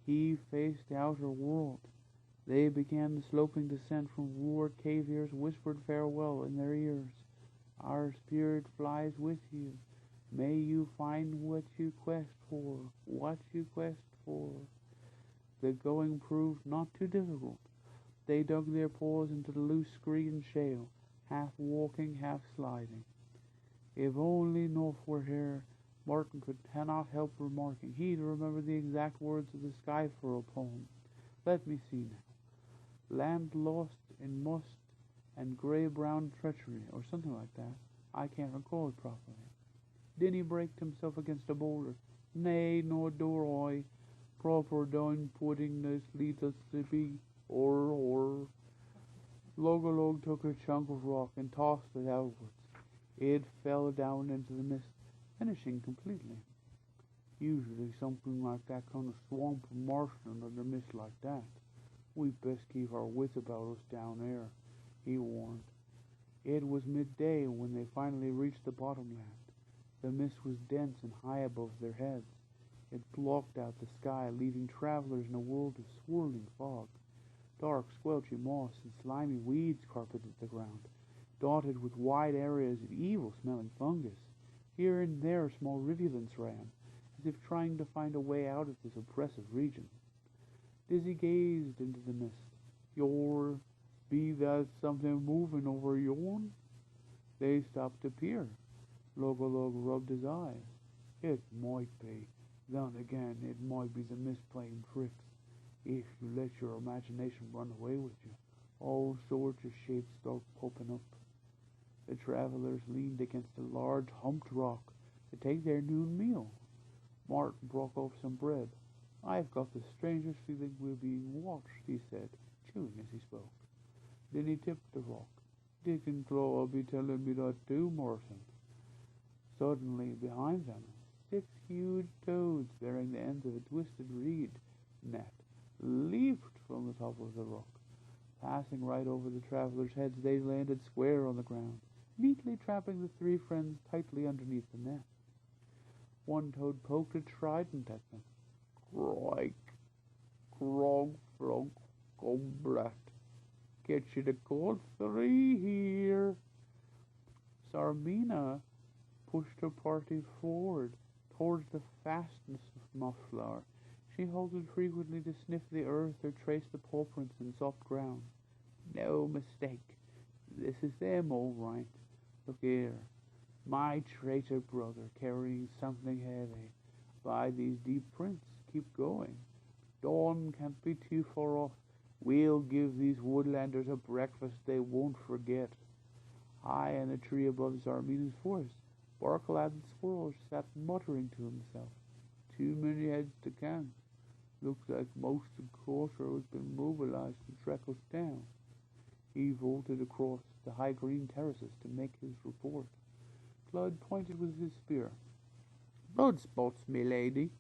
he faced the outer world. They began the sloping descent from Lord Caver's whispered farewell in their ears. "Our spirit flies with you. May you find what you quest for. The going proved not too difficult. They dug their paws into the loose scree and shale, half walking, half sliding. If only Knopf were here, Martin cannot help remarking. He'd remember the exact words of the Skyfurl poem. Let me see now. "Land lost in must and grey-brown treachery," or something like that. I can't recall it properly. Dinny braked himself against a boulder. "Nay, nor do I. Proper down pudding this leads us to be, or." Log-a-Log took a chunk of rock and tossed it outwards. It fell down into the mist, finishing completely. "Usually something like that kind of swamp or marshland under mist like that. We'd best keep our wits about us down there," he warned. It was midday when they finally reached the bottomland. The mist was dense and high above their heads. It blocked out the sky, leaving travelers in a world of swirling fog. Dark, squelchy moss and slimy weeds carpeted the ground, dotted with wide areas of evil-smelling fungus. Here and there small rivulets ran, as if trying to find a way out of this oppressive region. Dizzy gazed into the mist. "Be that something moving over yon?" They stopped to peer. Log-a-Log rubbed his eyes. "It might be. Then again, it might be the mist playing tricks. If you let your imagination run away with you, all sorts of shapes start popping up." The travelers leaned against a large humped rock to take their noon meal. Martin broke off some bread. "I've got the strangest feeling we're being watched," he said, chewing as he spoke. Then he tipped the rock. "Dick and Claw will be telling me that too, Martin." Suddenly, behind them, 6 huge toads bearing the ends of a twisted reed net leaped from the top of the rock. Passing right over the travelers' heads, they landed square on the ground, neatly trapping the 3 friends tightly underneath the net. One toad poked a trident at them. "Crike, Grog, Frog, Gombrat, get you the cold 3 here." Sarmina pushed her party forward towards the fastness of Mossflower. She halted frequently to sniff the earth or trace the paw prints in soft ground. "No mistake. This is them, all right. Look here. My traitor brother, carrying something heavy. By these deep prints, keep going. Dawn can't be too far off. We'll give these woodlanders a breakfast they won't forget. High in a tree above Zarmina's forest, Barklad the squirrel sat muttering to himself. Too many heads to count. Looks like most of the quarter has been mobilized to track us down. He vaulted across the high green terraces to make his report. Flood pointed with his spear. Blood spots, me lady.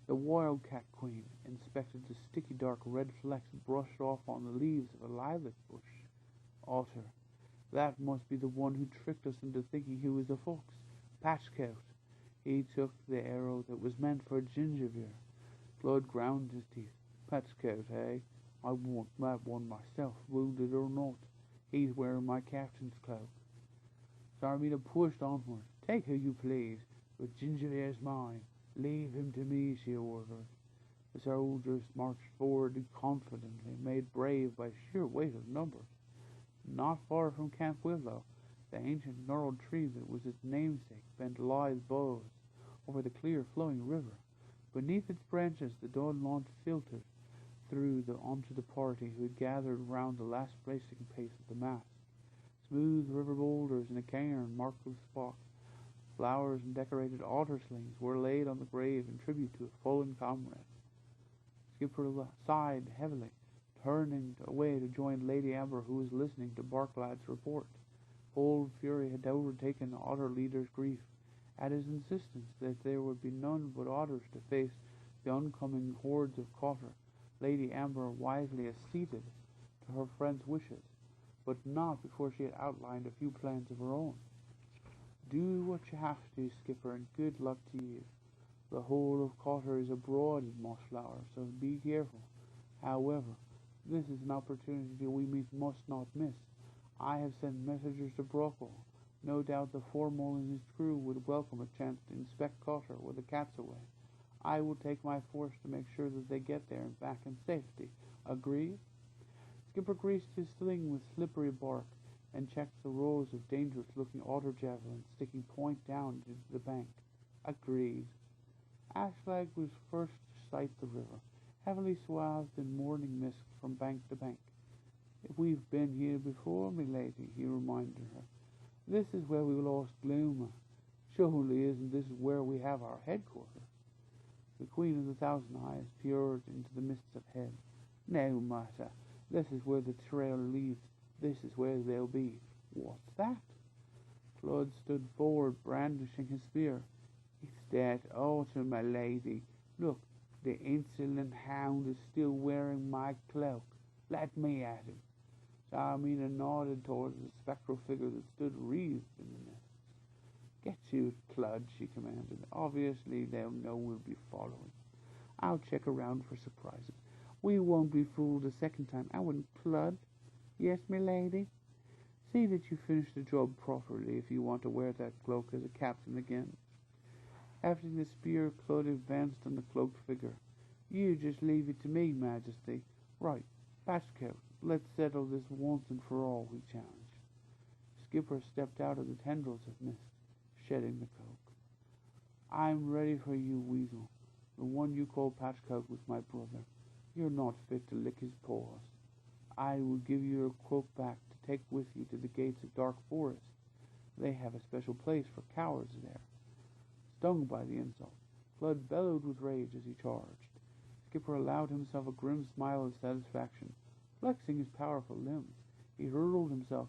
The wildcat queen inspected the sticky dark red flecks brushed off on the leaves of a lilac bush. Otter. That must be the one who tricked us into thinking he was a fox. Patchcoat. He took the arrow that was meant for Gingerbeer. Flood ground his teeth. Patchcoat, eh? I want that one myself, wounded or not. He's wearing my captain's cloak. Zarmina pushed onward. Take who you please, but Gingerbeer's mine. Leave him to me, she ordered. The soldiers marched forward confidently, made brave by sheer weight of numbers. Not far from Camp Willow, the ancient gnarled tree that was its namesake bent lithe boughs over the clear flowing river. Beneath its branches the dawn launch filtered through onto the party who had gathered round the last bracing pace of the mast. Smooth river boulders in a cairn marked the spot. Flowers and decorated otter slings were laid on the grave in tribute to a fallen comrade. Skipper sighed heavily, turning away to join Lady Amber, who was listening to Barklad's report. Old fury had overtaken the otter leader's grief at his insistence that there would be none but otters to face the oncoming hordes of Cotter. Lady Amber wisely acceded to her friend's wishes, but not before she had outlined a few plans of her own. Do what you have to, Skipper, and good luck to you. The whole of Cotter is abroad in Mossflower, so be careful. However, this is an opportunity we must not miss. I have sent messengers to Brockle. No doubt the Foremole and his crew would welcome a chance to inspect Cotter with the cats away. I will take my force to make sure that they get there and back in safety. Agreed? Skipper greased his sling with slippery bark and checked the rows of dangerous-looking otter javelins sticking point down into the bank. Agreed. Ashlag was first to sight the river, heavily swathed in morning mist from bank to bank. If we've been here before, my lady, he reminded her. This is where we lost Gloomer. Surely isn't this where we have our headquarters? The Queen of the Thousand Eyes peered into the mists ahead. No matter. This is where the trail leads. This is where they'll be. What's that? Flood stood forward, brandishing his spear. It's that otter, my lady. Look, the insolent hound is still wearing my cloak. Let me at him. Zarmina nodded towards the spectral figure that stood wreathed in the mist. Get to it, Clud, she commanded. Obviously, they'll know we'll be following. I'll check around for surprises. We won't be fooled a second time, wouldn't Clud? Yes, my lady? See that you finish the job properly if you want to wear that cloak as a captain again. After the spear, Clud advanced on the cloaked figure. You just leave it to me, Majesty. Right, Patchcoat, let's settle this once and for all, he challenged. Skipper stepped out of the tendrils of mist, shedding the cloak. I'm ready for you, Weasel. The one you call Patchcoat was my brother. You're not fit to lick his paws. I will give you your cloak back to take with you to the gates of Dark Forest. They have a special place for cowards there. Stung by the insult, Flood bellowed with rage as he charged. Skipper allowed himself a grim smile of satisfaction. Flexing his powerful limbs, he hurled himself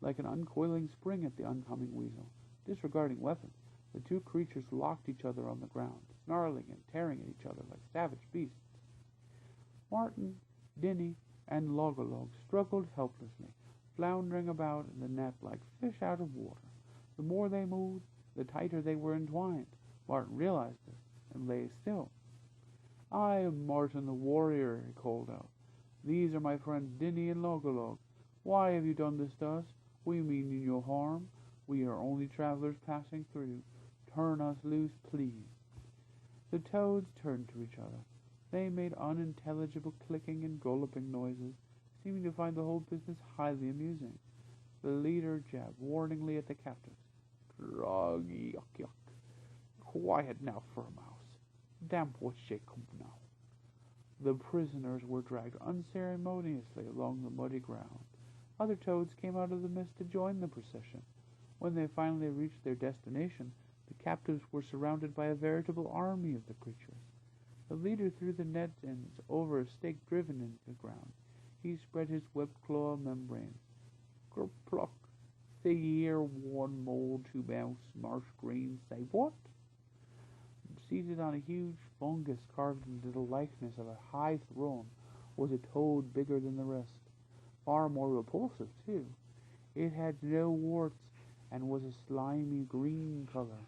like an uncoiling spring at the oncoming weasel. Disregarding weapons, the two creatures locked each other on the ground, snarling and tearing at each other like savage beasts. Martin, Dinny, and Logolog struggled helplessly, floundering about in the net like fish out of water. The more they moved, the tighter they were entwined. Martin realized this and lay still. I am Martin the warrior, he called out. These are my friends Dinny and Logolog. Why have you done this to us? We mean you no harm. We are only travelers passing through. Turn us loose, please. The toads turned to each other. They made unintelligible clicking and gulping noises, seeming to find the whole business highly amusing. The leader jabbed warningly at the captives. Grog, yuck, yuck. Quiet now, fur mouse. Damp what shake come now. The prisoners were dragged unceremoniously along the muddy ground. Other toads came out of the mist to join the procession. When they finally reached their destination, the captives were surrounded by a veritable army of the creatures. The leader threw the net ends over a stake driven into the ground. He spread his webbed claw membrane. Kerpluck, say here, one mole, two mouse, marsh green, say what? Seated on a huge fungus carved into the likeness of a high throne was a toad bigger than the rest, far more repulsive too. It had no warts and was a slimy green color.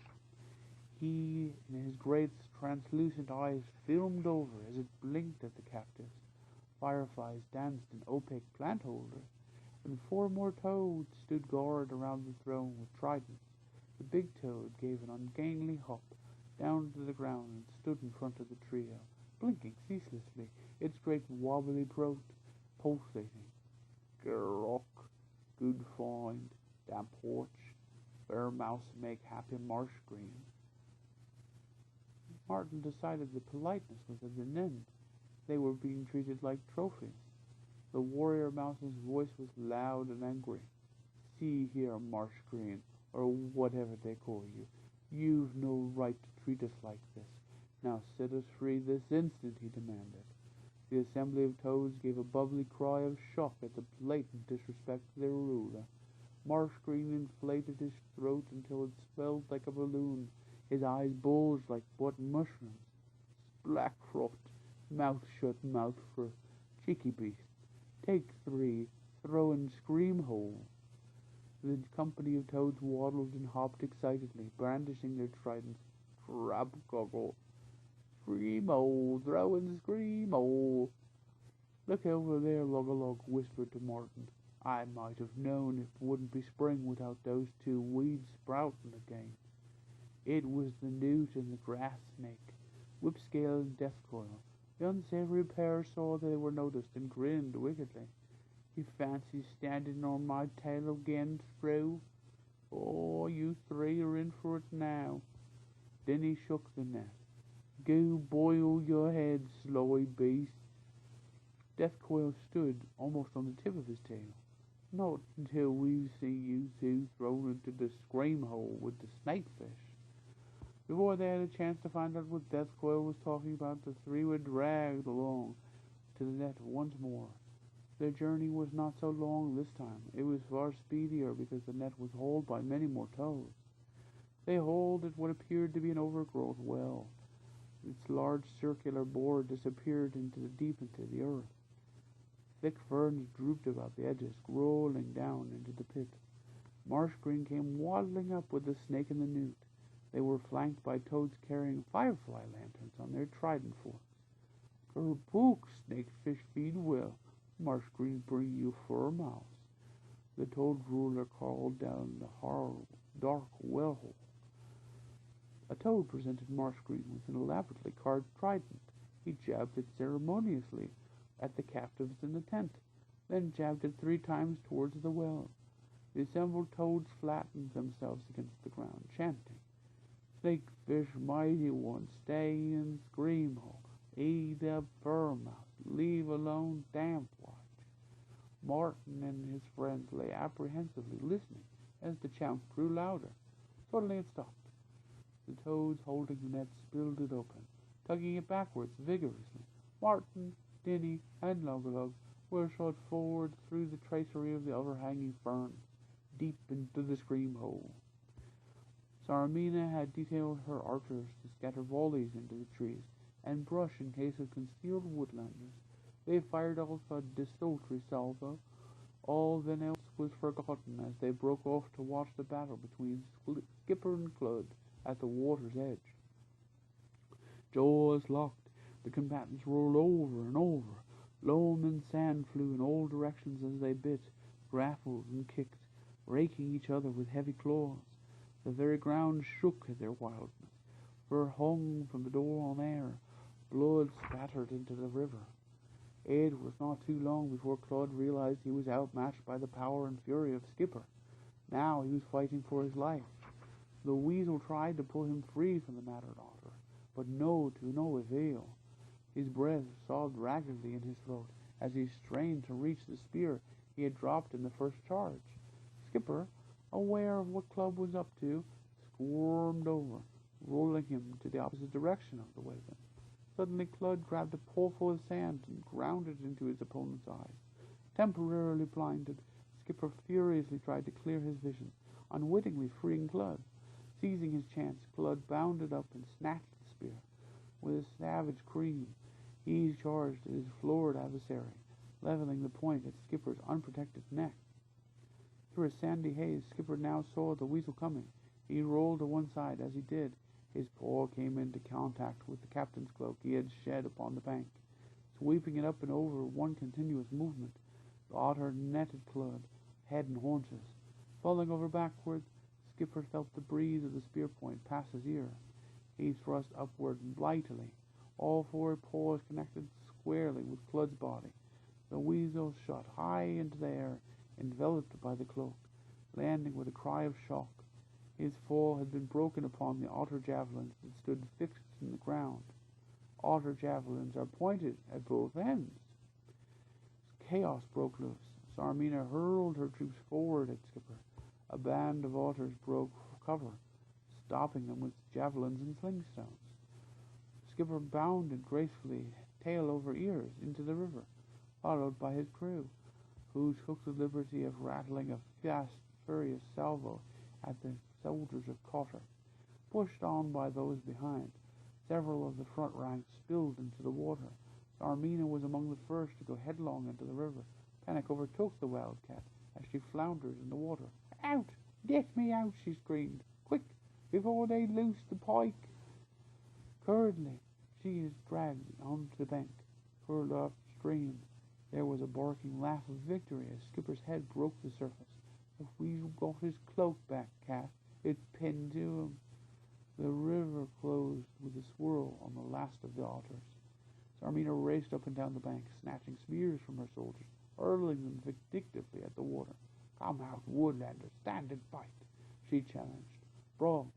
He and his great translucent eyes filmed over as it blinked at the captives. Fireflies danced in opaque plant holders, and 4 more toads stood guard around the throne with tridents. The big toad gave an ungainly hop down to the ground and stood in front of the trio, blinking ceaselessly, its great wobbly throat pulsating. Grok, good find, damp porch, fair mouse make happy marsh green. Martin decided the politeness was at an end. They were being treated like trophies. The warrior mouse's voice was loud and angry. See here, marsh green, or whatever they call you. You've no right to treat us like this. Now set us free this instant, he demanded. The assembly of toads gave a bubbly cry of shock at the blatant disrespect to their ruler. Marsh green inflated his throat until it swelled like a balloon. His eyes bulged like button mushrooms. Blackthroat, mouth shut, mouth for cheeky beast. Take 3, throw in scream hole. The company of toads waddled and hopped excitedly, brandishing their tridents. Crab goggle. Scream-o, throw in scream-o. Look over there, Log-a-Log whispered to Martin. I might have known it wouldn't be spring without those 2 weeds sprouting again. It was the newt and the grass snake, Whipscale and Deathcoil. The unsavory pair saw they were noticed and grinned wickedly. You fancy standing on my tail again, Fro? Oh, you 3 are in for it now. Then he shook the net. Go boil your head, slowy beast. Deathcoil stood almost on the tip of his tail. Not until we see you 2 thrown into the scream hole with the snakefish. Before they had a chance to find out what Deathcoil was talking about, the 3 were dragged along to the net once more. Their journey was not so long this time. It was far speedier because the net was hauled by many more toads. They hauled at what appeared to be an overgrown well. Its large circular bore disappeared deep into the earth. Thick ferns drooped about the edges, rolling down into the pit. Marsh green came waddling up with the snake and the newt. They were flanked by toads carrying firefly lanterns on their trident forks. Kerbook, snakefish feed well. Marsh green bring you fur mouse. The toad ruler called down the hard, dark well hole. A toad presented Marsh green with an elaborately carved trident. He jabbed it ceremoniously at the captives in the tent, then jabbed it 3 times towards the well. The assembled toads flattened themselves against the ground, chanting, Snakefish, mighty one, stay in scream hole. Eat up fur mouse, leave alone damp watch. Martin and his friends lay apprehensively listening as the chant grew louder. Suddenly it stopped. The toads holding the net spilled it open, tugging it backwards vigorously. Martin, Dinny, and Log-a-Log were shot forward through the tracery of the overhanging ferns, deep into the scream hole. Saramina had detailed her archers to scatter volleys into the trees and brush in case of concealed woodlanders. They fired off a desultory salvo. All then else was forgotten as they broke off to watch the battle between Skipper and Clud at the water's edge. Jaws locked, the combatants rolled over and over. Loam and sand flew in all directions as they bit, grappled, and kicked, raking each other with heavy claws. The very ground shook at their wildness. Fur hung from the door on air. Blood spattered into the river. It was not too long before Claude realized he was outmatched by the power and fury of Skipper. Now he was fighting for his life. The weasel tried to pull him free from the matted otter, but to no avail. His breath sobbed raggedly in his throat as he strained to reach the spear he had dropped in the first charge. Skipper, aware of what Club was up to, squirmed over, rolling him to the opposite direction of the weapon. Suddenly Clud grabbed a pailful of sand and ground it into his opponent's eyes. Temporarily blinded, Skipper furiously tried to clear his vision, unwittingly freeing Clud. Seizing his chance, Clud bounded up and snatched the spear. With a savage scream, he charged at his floored adversary, leveling the point at Skipper's unprotected neck. Through a sandy haze, Skipper now saw the weasel coming. He rolled to one side as he did. His paw came into contact with the captain's cloak he had shed upon the bank. Sweeping it up and over one continuous movement, the otter netted Clud, head and haunches. Falling over backward, Skipper felt the breeze of the spear point pass his ear. He thrust upward lightly, all four paws connected squarely with Clud's body. The weasel shot high into the air, enveloped by the cloak, landing with a cry of shock. His fall had been broken upon the otter javelins that stood fixed in the ground. Otter javelins are pointed at both ends. Chaos broke loose. Sarmina hurled her troops forward at Skipper. A band of otters broke cover, stopping them with javelins and slingstones. Skipper bounded gracefully, tail over ears, into the river, followed by his crew, who took the liberty of rattling a fast, furious salvo at the soldiers of Cotter. Pushed on by those behind, several of the front ranks spilled into the water. Sarmina was among the first to go headlong into the river. Panic overtook the wildcat as she floundered in the water. "Out! Get me out!" she screamed. "Quick, before they loose the pike!" Currently, she is dragged onto the bank, hurled upstream. There was a barking laugh of victory as Skipper's head broke the surface. "The weasel got his cloak back, cat. It's pinned to him." The river closed with a swirl on the last of the otters. Sarmina raced up and down the bank, snatching spears from her soldiers, hurling them vindictively at the water. "Come out, woodlander, stand and fight," she challenged. Brog,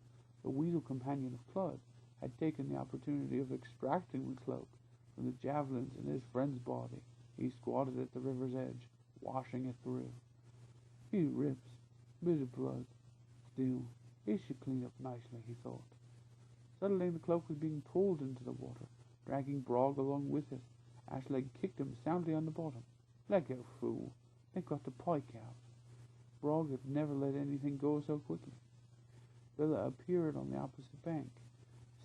the weasel companion of Clud, had taken the opportunity of extracting the cloak from the javelins in his friend's body. He squatted at the river's edge, washing it through. "Few rips, bit of blood. Still, it should clean up nicely," he thought. Suddenly the cloak was being pulled into the water, dragging Brog along with it. Ashleg kicked him soundly on the bottom. "Let go, fool. They've got the pike out." Brog had never let anything go so quickly. Villa appeared on the opposite bank.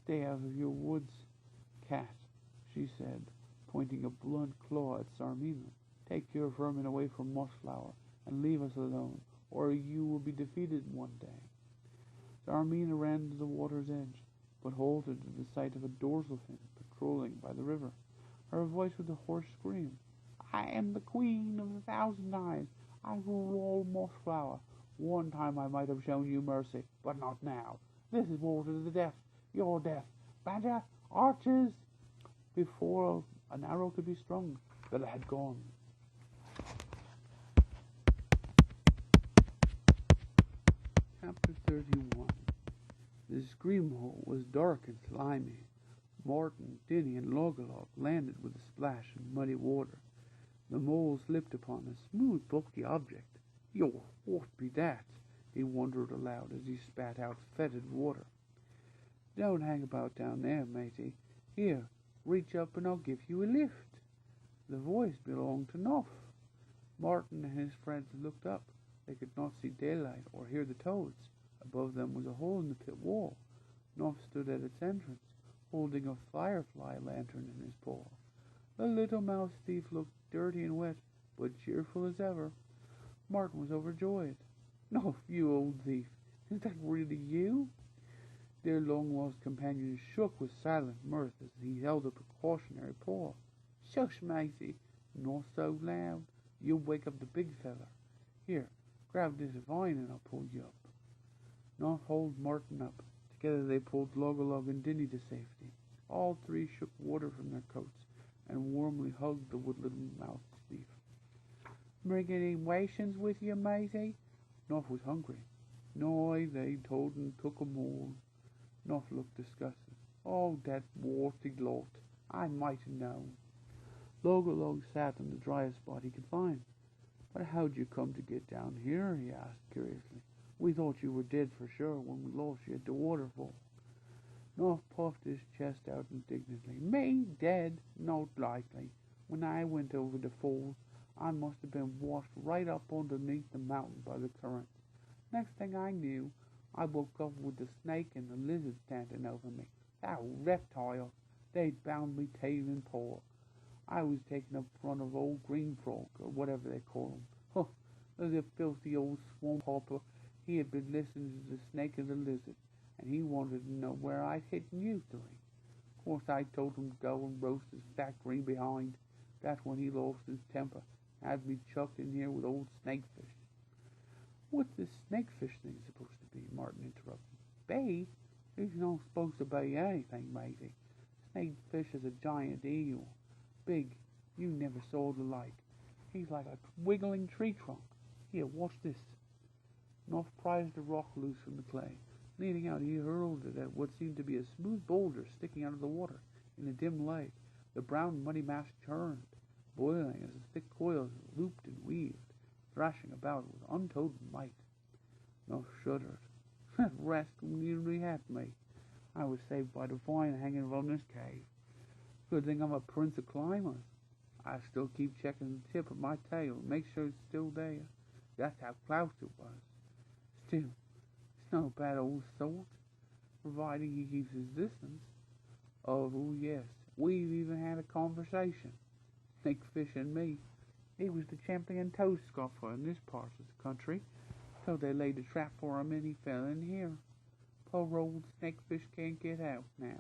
"Stay out of your woods, cat," she said, pointing a blunt claw at Sarmina. "Take your vermin away from Mossflower and leave us alone, or you will be defeated one day." Sarmina ran to the water's edge, but halted at the sight of a dorsal fin patrolling by the river. Her voice was a hoarse scream. "I am the Queen of the Thousand Eyes. I will rule Mossflower. One time I might have shown you mercy, but not now. This is war to the death. Your death. Badger, archers!" Before an arrow could be strung, Bella had gone. Chapter 31. The scream hole was dark and slimy. Martin, Dinny, and Logolog landed with a splash in muddy water. The mole slipped upon a smooth, bulky object. "Yo, what be that?" he wondered aloud as he spat out fetid water. "Don't hang about down there, matey. Here, reach up and I'll give you a lift." The voice belonged to Noff. Martin and his friends looked up. They could not see daylight or hear the toads. Above them was a hole in the pit wall. Noff stood at its entrance, holding a firefly lantern in his paw. The little mouse thief looked dirty and wet, but cheerful as ever. Martin was overjoyed. "Noff, you old thief, is that really you?" Their long-lost companion shook with silent mirth as he held up a cautionary paw. "Shush, matey, not so loud. You'll wake up the big feller. Here, grab this vine and I'll pull you up." Noff hauled Martin up. Together they pulled Logolog and Dinny to safety. All three shook water from their coats and warmly hugged the woodland mouse thief. "Bring any rations with you, matey?" Noff was hungry. No, they told and took 'em all. Nuff looked disgusted. Oh, that warty lot. I might have known. Logolog sat on the driest spot he could find. But how'd you come to get down here? He asked curiously. We thought you were dead for sure when we lost you at the waterfall. Nuff puffed his chest out indignantly. Me dead? Not likely. When I went over the falls, I must have been washed right up underneath the mountain by the current. Next thing I knew, I woke up with the snake and the lizard standing over me. That reptile! They'd bound me tail and paw. I was taken up front of old Green Frog, or whatever they call him. Huh! The filthy old swamp hopper. He had been listening to the snake and the lizard, and he wanted to know where I'd hidden you three. Of course, I told him to go and roast his fat green behind. That's when he lost his temper, and had me chucked in here with old snakefish. What's this snakefish thing supposed to be? Martin interrupted. Bait? He's not supposed to be anything, matey. Snakefish is a giant eel. Big. You never saw the like. He's like a wiggling tree trunk. Here, watch this. Nuff prized a rock loose from the clay. Leaning out, he hurled it at what seemed to be a smooth boulder sticking out of the water in a dim light. The brown muddy mass churned, boiling as the thick coils looped and weaved, thrashing about with untold might. Nuff shuddered. That rascal nearly had me. I was saved by the vine hanging from this cave. Good thing I'm a prince of climbers. I still keep checking the tip of my tail to make sure it's still there. That's how close it was. Still, it's no bad old sort, providing he keeps his distance. Oh, yes, we've even had a conversation. Snakefish and me. He was the champion toe scuffer in this part of the country, so they laid a trap for him and he fell in here. Poor old snakefish can't get out now.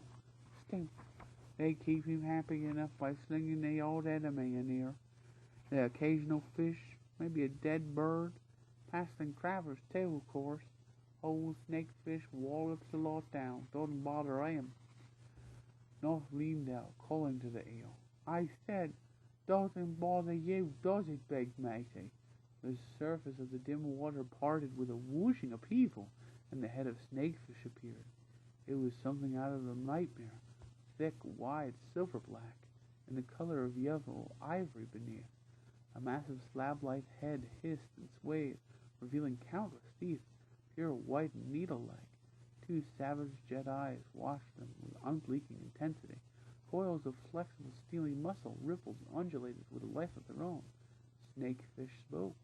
Still, they keep him happy enough by slinging the odd enemy in here. The occasional fish, maybe a dead bird, passing crabber's tail, of course. Old snakefish wallops the lot down, doesn't bother him. Nuff leaned out, calling to the eel. I said, doesn't bother you, does it, big matey? The surface of the dim water parted with a whooshing upheaval, and the head of snakefish appeared. It was something out of a nightmare, thick, wide, silver black, and the color of yellow ivory beneath. A massive slab-like head hissed and swayed, revealing countless teeth, pure white and needle-like. Two savage jet eyes watched them with unblinking intensity. Coils of flexible, steely muscle rippled and undulated with a life of their own. Snakefish spoke.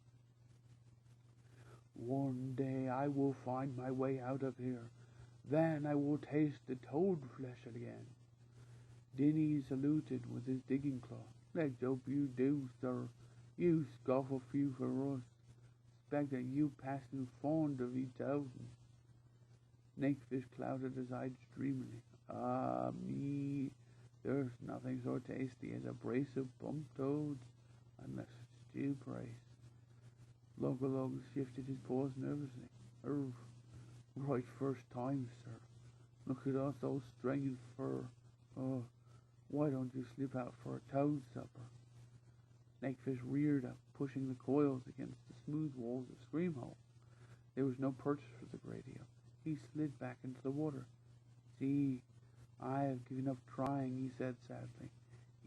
One day I will find my way out of here. Then I will taste the toad flesh again. Dinny saluted with his digging claw. Let's hope you do, sir. You scoff a few for us. Expect that you passing fond of each thousand. Snakefish clouded his eyes dreamily. Ah, me, there's nothing so tasty as a brace of bump toads, unless it's stew brace. Logolog shifted his paws nervously. Right first time, sir. Look at us all stringing fur. Oh, why don't you slip out for a toad supper? Snakefish reared up, pushing the coils against the smooth walls of Scream Hole. There was no purchase for the great eel. He slid back into the water. See, I have given up trying, he said sadly.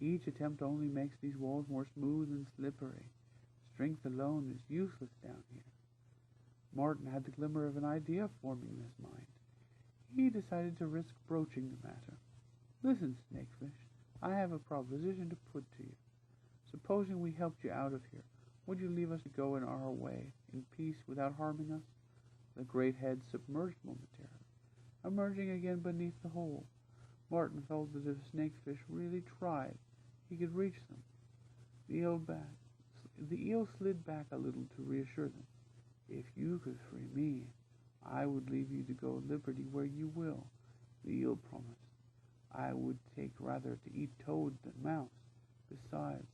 Each attempt only makes these walls more smooth and slippery. Strength alone is useless down here. Martin had the glimmer of an idea forming in his mind. He decided to risk broaching the matter. Listen, Snakefish, I have a proposition to put to you. Supposing we helped you out of here, would you leave us to go in our way, in peace, without harming us? The great head submerged momentarily, emerging again beneath the hole. Martin felt that if Snakefish really tried, he could reach them. The eel slid back a little to reassure them. If you could free me, I would leave you to go at liberty where you will, the eel promised. I would take rather to eat toad than mouse. Besides,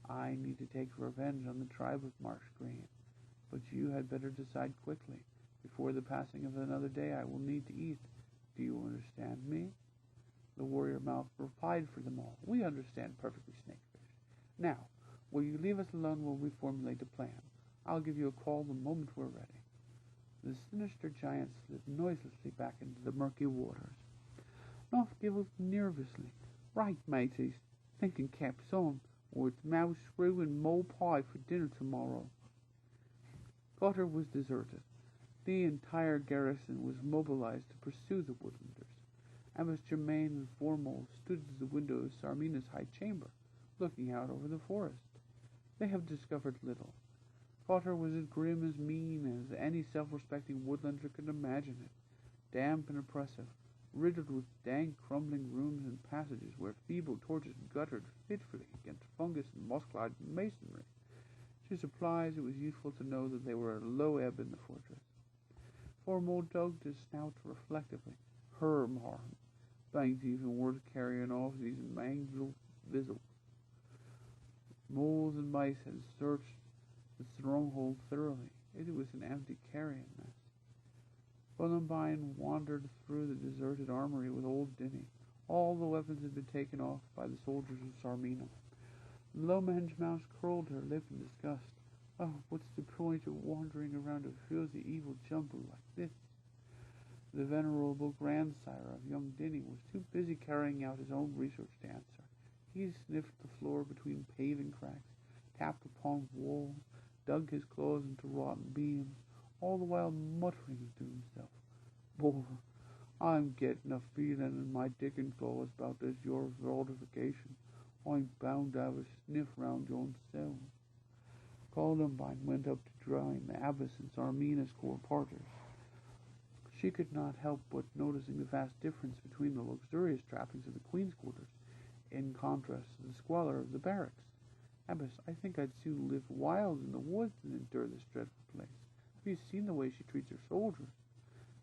I need to take revenge on the tribe of Marsh Green. But you had better decide quickly. Before the passing of another day I will need to eat. Do you understand me? The warrior mouth replied for them all. We understand perfectly, Snakefish. Now, will you leave us alone while we formulate a plan? I'll give you a call the moment we're ready. The sinister giant slid noiselessly back into the murky waters. Nuff giggled nervously. Right, mateys, thinking caps on, or it's mouse screw and mole pie for dinner tomorrow. Cotter was deserted. The entire garrison was mobilized to pursue the woodlanders. Abbess Germain and Formal stood at the window of Sarmina's high chamber, looking out over the forest. They have discovered little. Cotter was as grim as mean as any self-respecting woodlander could imagine it, damp and oppressive, riddled with dank, crumbling rooms and passages where feeble torches guttered fitfully against fungus and moss-clad masonry. To supplies, it was useful to know that they were at a low ebb in the fortress. Formal dug his snout reflectively. Herm harm. Things even worth carrying off these mangled vessels. Moles and mice had searched the stronghold thoroughly. It was an empty carrion nest. Columbine wandered through the deserted armory with old Dinny. All the weapons had been taken off by the soldiers of Sarmina. The low-mange mouse curled her lip in disgust. Oh, what's the point of wandering around a filthy evil jumble like this? The venerable grandsire of young Dinny was too busy carrying out his own research to answer. He sniffed the floor between paving cracks, tapped upon walls, dug his claws into rotten beams, all the while muttering to himself, "Boy, I'm getting a feeling in my digging claws about this your fortification. I'm bound to have a sniff round yon cells." Columbine went up to join the abbess and Sarmina's core parters. She could not help but noticing the vast difference between the luxurious trappings of the Queen's quarters, in contrast to the squalor of the barracks. "Abbess, I think I'd soon live wild in the woods than endure this dreadful place. Have you seen the way she treats her soldiers?"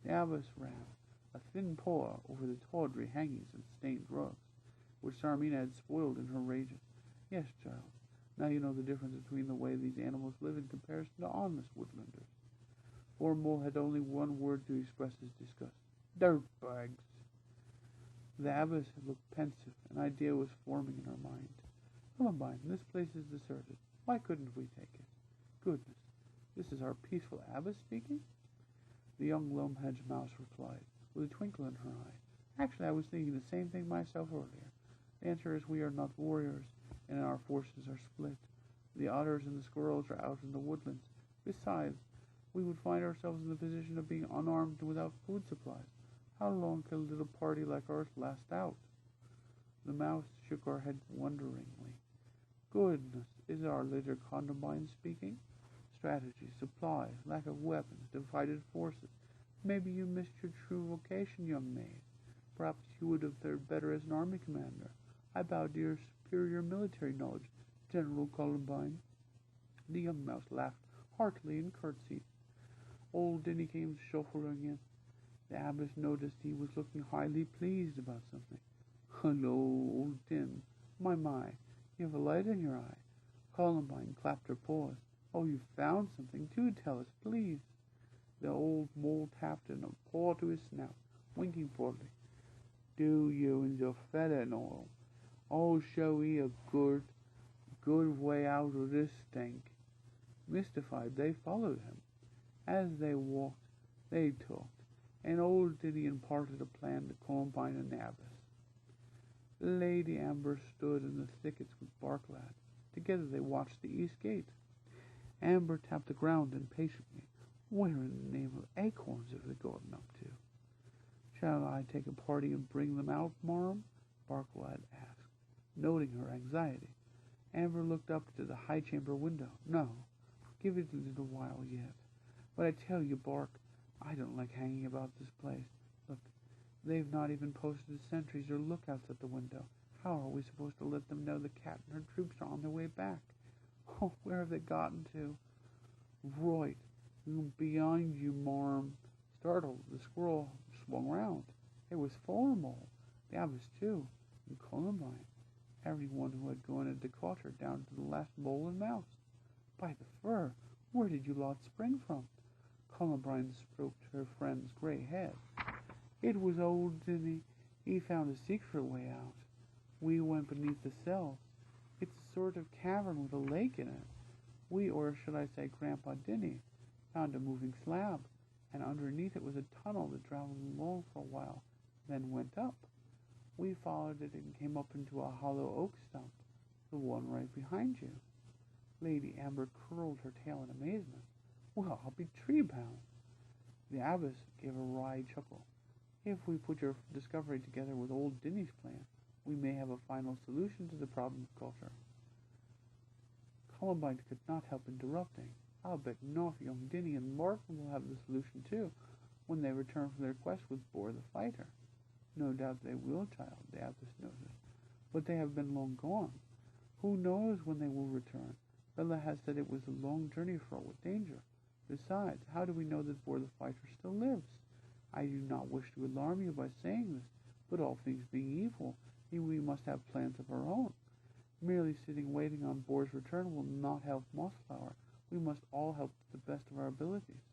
The abbess ran a thin paw over the tawdry hangings and stained rugs, which Sarmina had spoiled in her rages. "Yes, child. Now you know the difference between the way these animals live in comparison to honest woodlanders." Formal had only one word to express his disgust: "Dirtbags." The abbess had looked pensive. An idea was forming in her mind. "Columbine, this place is deserted. Why couldn't we take it?" "Goodness, this is our peaceful abbess speaking?" The young lone-hedge mouse replied, with a twinkle in her eye. "Actually, I was thinking the same thing myself earlier. The answer is we are not warriors, and our forces are split. The otters and the squirrels are out in the woodlands. Besides, we would find ourselves in the position of being unarmed and without food supplies. How long can a little party like ours last out?" The mouse shook her head wonderingly. "Goodness, is our leader Columbine speaking? Strategy, supplies, lack of weapons, divided forces. Maybe you missed your true vocation, young maid. Perhaps you would have fared better as an army commander. I bow to your superior military knowledge, General Columbine." The young mouse laughed heartily and curtsied. Old Dinny came shuffling in. The abbess noticed he was looking highly pleased about something. "Hello, old Din. My, you have a light in your eye." Columbine clapped her paws. "Oh, you found something. Do tell us, please." The old mole tapped in a paw to his snout, winking broadly. "Do you and your fella and all. I'll show ye a good way out of this stink." Mystified, they followed him. As they walked, they talked, and old Dinny imparted a plan to Columbine and the abbess. Lady Amber stood in the thickets with Barklad. Together they watched the east gate. Amber tapped the ground impatiently. "Where in the name of acorns have they gotten up to?" "Shall I take a party and bring them out, marm?" Barklad asked, noting her anxiety. Amber looked up to the high chamber window. "No, give it a little while yet. But I tell you, Bark, I don't like hanging about this place. Look, they've not even posted sentries or lookouts at the window. How are we supposed to let them know the cat and her troops are on their way back? Oh, where have they gotten to?" "Right, behind you, marm." Startled, the squirrel swung round. It was Formal, the abbess too, and Columbine, everyone who had gone into Cotter, down to the last mole and mouse. "By the fur, where did you lot spring from?" Columbine stroked her friend's gray head. "It was old Dinny. He found a secret way out. We went beneath the cells. It's a sort of cavern with a lake in it. We, or should I say Grandpa Dinny, found a moving slab, and underneath it was a tunnel that traveled along for a while, then went up. We followed it and came up into a hollow oak stump, the one right behind you." Lady Amber curled her tail in amazement. "Well, I'll be tree-bound." The abbess gave a wry chuckle. "If we put your discovery together with old Dinny's plan, we may have a final solution to the problem of culture." Columbine could not help interrupting. "I'll bet naughty young Dinny and Martin will have the solution too, when they return from their quest with Boar the Fighter." "No doubt they will, child," the abbess noted, "but they have been long gone. Who knows when they will return? Bella has said it was a long journey fraught with danger. Besides, how do we know that Boar the Fighter still lives? I do not wish to alarm you by saying this, but all things being equal, we must have plans of our own. Merely sitting waiting on Boar's return will not help Mossflower. We must all help to the best of our abilities.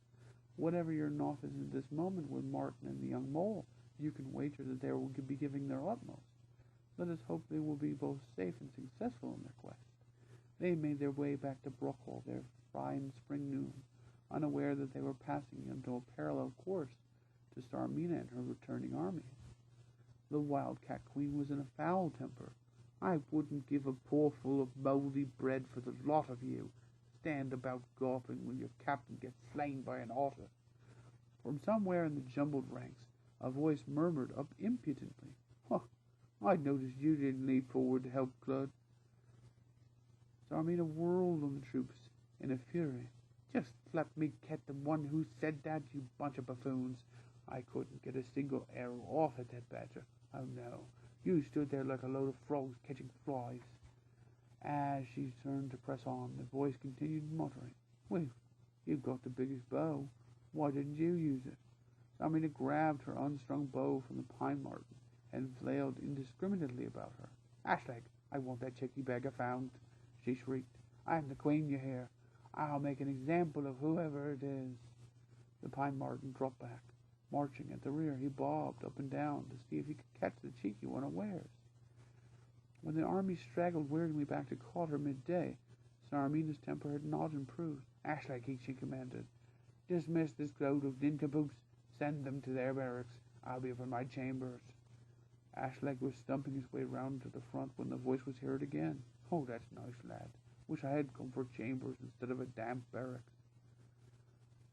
Whatever your knot is at this moment with Martin and the young mole, you can wager that they will be giving their utmost. Let us hope they will be both safe and successful in their quest." They made their way back to Redwall their fine spring noon, unaware that they were passing into a parallel course to Starmina and her returning army. The Wildcat Queen was in a foul temper. "I wouldn't give a pawful of mouldy bread for the lot of you. Stand about gawping when your captain gets slain by an otter." From somewhere in the jumbled ranks, a voice murmured up impudently, "Huh, I noticed you didn't leap forward to help Clud." Starmina whirled on the troops in a fury. "Just let me get the one who said that, you bunch of buffoons. I couldn't get a single arrow off at that badger. Oh no, you stood there like a load of frogs catching flies." As she turned to press on, the voice continued muttering, "Well, you've got the biggest bow. Why didn't you use it?" Starmina grabbed her unstrung bow from the pine marten and flailed indiscriminately about her. "Ashleg, I want that chicky beggar found," she shrieked. "I'm the queen, you hear. I'll make an example of whoever it is." The pine marten dropped back. Marching at the rear, he bobbed up and down to see if he could catch the cheeky one unawares. When the army straggled wearily back to quarter midday, Starmina's temper had not improved. "Ashleg," she commanded, "dismiss this crowd of nincompoops. Send them to their barracks. I'll be up in my chambers." Ashleg was stumping his way round to the front when the voice was heard again. "Oh, that's nice, lad. Wish I had come for chambers instead of a damp barracks."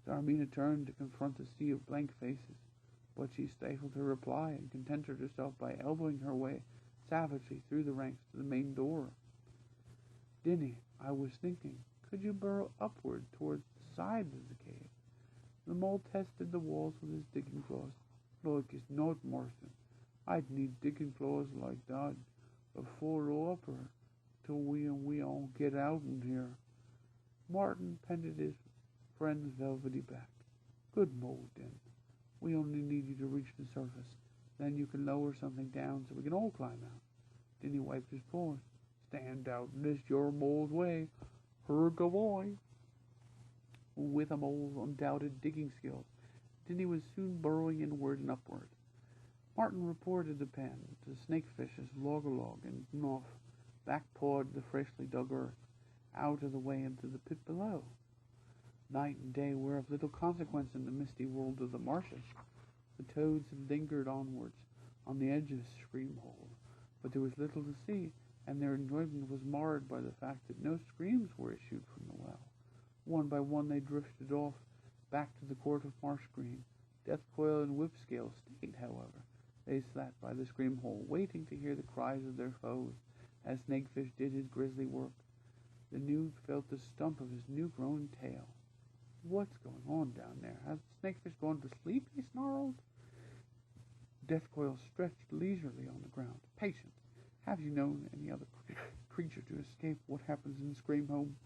Starmina turned to confront the sea of blank faces, but she stifled her reply and contented herself by elbowing her way savagely through the ranks to the main door. "Dinny, I was thinking, could you burrow upward towards the side of the cave?" The mole tested the walls with his digging claws. "Like as not, Marston. I'd need digging claws like that before upper till we all get out in here." Martin petted his friend's velvety back. "Good mole, Din. We only need you to reach the surface. Then you can lower something down so we can all climb out." Dinny wiped his paws. "Stand out in this your mole's way. Her go I." With a mole's undoubted digging skills, Dinny was soon burrowing inward and upward. Martin reported the pen to Snakefish's log-a-log, and Gnoff back-pawed the freshly dug earth out of the way into the pit below. Night and day were of little consequence in the misty world of the marshes. The toads had lingered onwards on the edge of the scream hole, but there was little to see, and their enjoyment was marred by the fact that no screams were issued from the well. One by one they drifted off back to the court of marsh green. Deathcoil and Whipscale stayed, however. They sat by the scream hole, waiting to hear the cries of their foes, as Snakefish did his grisly work. The newt felt the stump of his new-grown tail. "What's going on down there? Has Snakefish gone to sleep?" he snarled. Deathcoil stretched leisurely on the ground. "Patience. Have you known any other creature to escape what happens in Scream Home?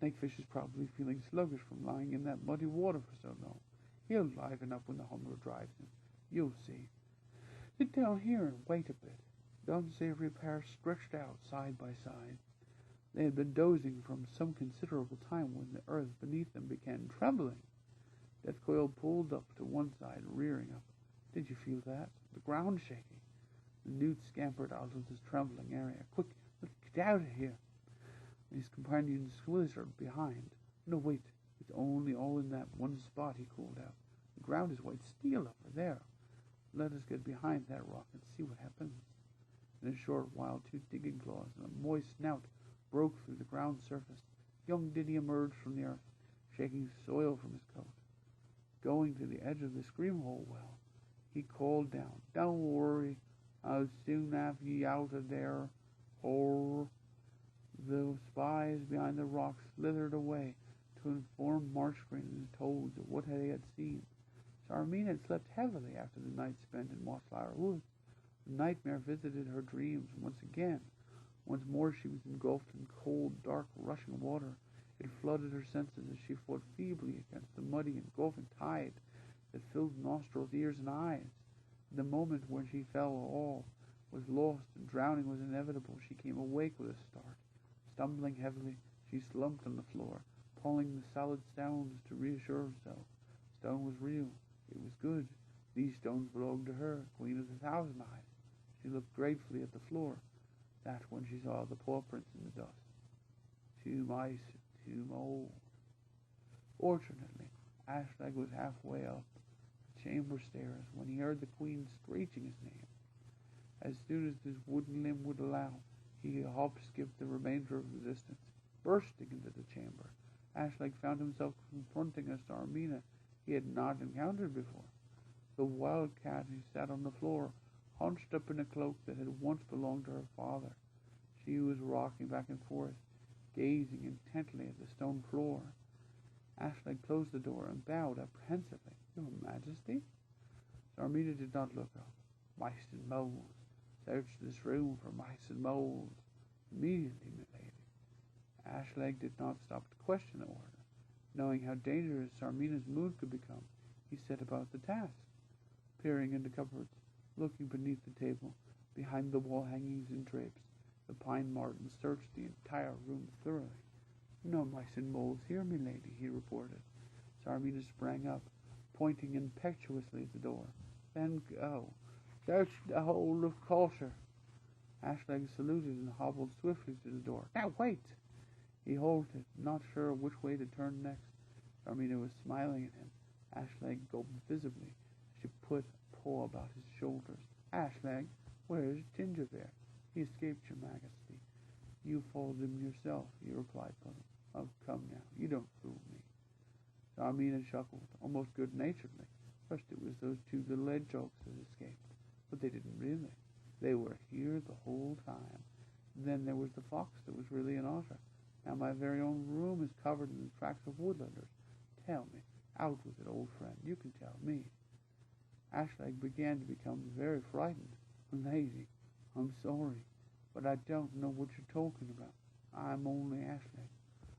Snakefish is probably feeling sluggish from lying in that muddy water for so long. He'll liven up when the hunger drives him. You'll see. Sit down here and wait a bit." The unsavory pair stretched out side by side. They had been dozing from some considerable time when the earth beneath them began trembling. Deathcoil pulled up to one side, rearing up. "Did you feel that? The ground shaking." The newt scampered out of this trembling area. "Quick, let's get out of here." His companions slithered behind. "No, wait. It's only all in that one spot," he called out. The ground is white steel over there. Let us get behind that rock and see what happens. In a short while, 2 digging claws and a moist snout broke through the ground surface. Young Diddy emerged from the earth, shaking soil from his coat. Going to the edge of the scream-hole well, he called down, "Don't worry, I'll soon have ye out of there, or..." The spies behind the rock slithered away to inform Marshgreen and the toads of what they had seen. Sarmina had slept heavily after the night spent in Mossflower Woods. The nightmare visited her dreams once again. Once more she was engulfed in cold, dark, rushing water. It flooded her senses as she fought feebly against the muddy, engulfing tide that filled nostrils, ears, and eyes. The moment when she fell, all was lost and drowning was inevitable. She came awake with a start. Stumbling heavily, she slumped on the floor, pulling the solid stones to reassure herself. The stone was real. It was good. These stones belonged to her, Queen of the Thousand Eyes. She looked gratefully at the floor. That's when she saw the paw prints in the dust. 2 mice, 2 moles. Fortunately, Ashleg was halfway up the chamber stairs when he heard the Queen screeching his name. As soon as his wooden limb would allow, he hop-skipped the remainder of the distance, bursting into the chamber. Ashleg found himself confronting a Sarmina he had not encountered before. The wildcat who sat on the floor, hunched up in a cloak that had once belonged to her father. She was rocking back and forth, gazing intently at the stone floor. Ashleg closed the door and bowed apprehensively. "Your Majesty?" Sarmina did not look up. "Mice and moles. Search this room for mice and moles. Immediately, milady." Ashleg did not stop to question the order. Knowing how dangerous Sarmina's mood could become, he set about the task. Peering into cupboards, looking beneath the table, behind the wall hangings and drapes, the pine marten searched the entire room thoroughly. "No mice and moles here, milady," he reported. Sarmina sprang up, pointing impetuously at the door. "Then go. Search the whole of Culture." Ashleg saluted and hobbled swiftly to the door. "Now wait!" He halted, not sure which way to turn next. Sarmina was smiling at him. Ashleg gulped visibly. She put a paw about his shoulders. "Ashleg, where is Gingerbear?" "He escaped, Your Majesty." "You followed him yourself," he replied, puzzled. "Oh, come now, you don't fool me." Sarmina chuckled, almost good-naturedly. First it was those 2 little hedgehogs that escaped, but they didn't really. They were here the whole time. Then there was the fox that was really an otter. Now my very own room is covered in the tracks of woodlanders. Tell me, out with it, old friend, you can tell me. Ashleg began to become very frightened. "Lady, I'm sorry, but I don't know what you're talking about. I'm only Ashleg.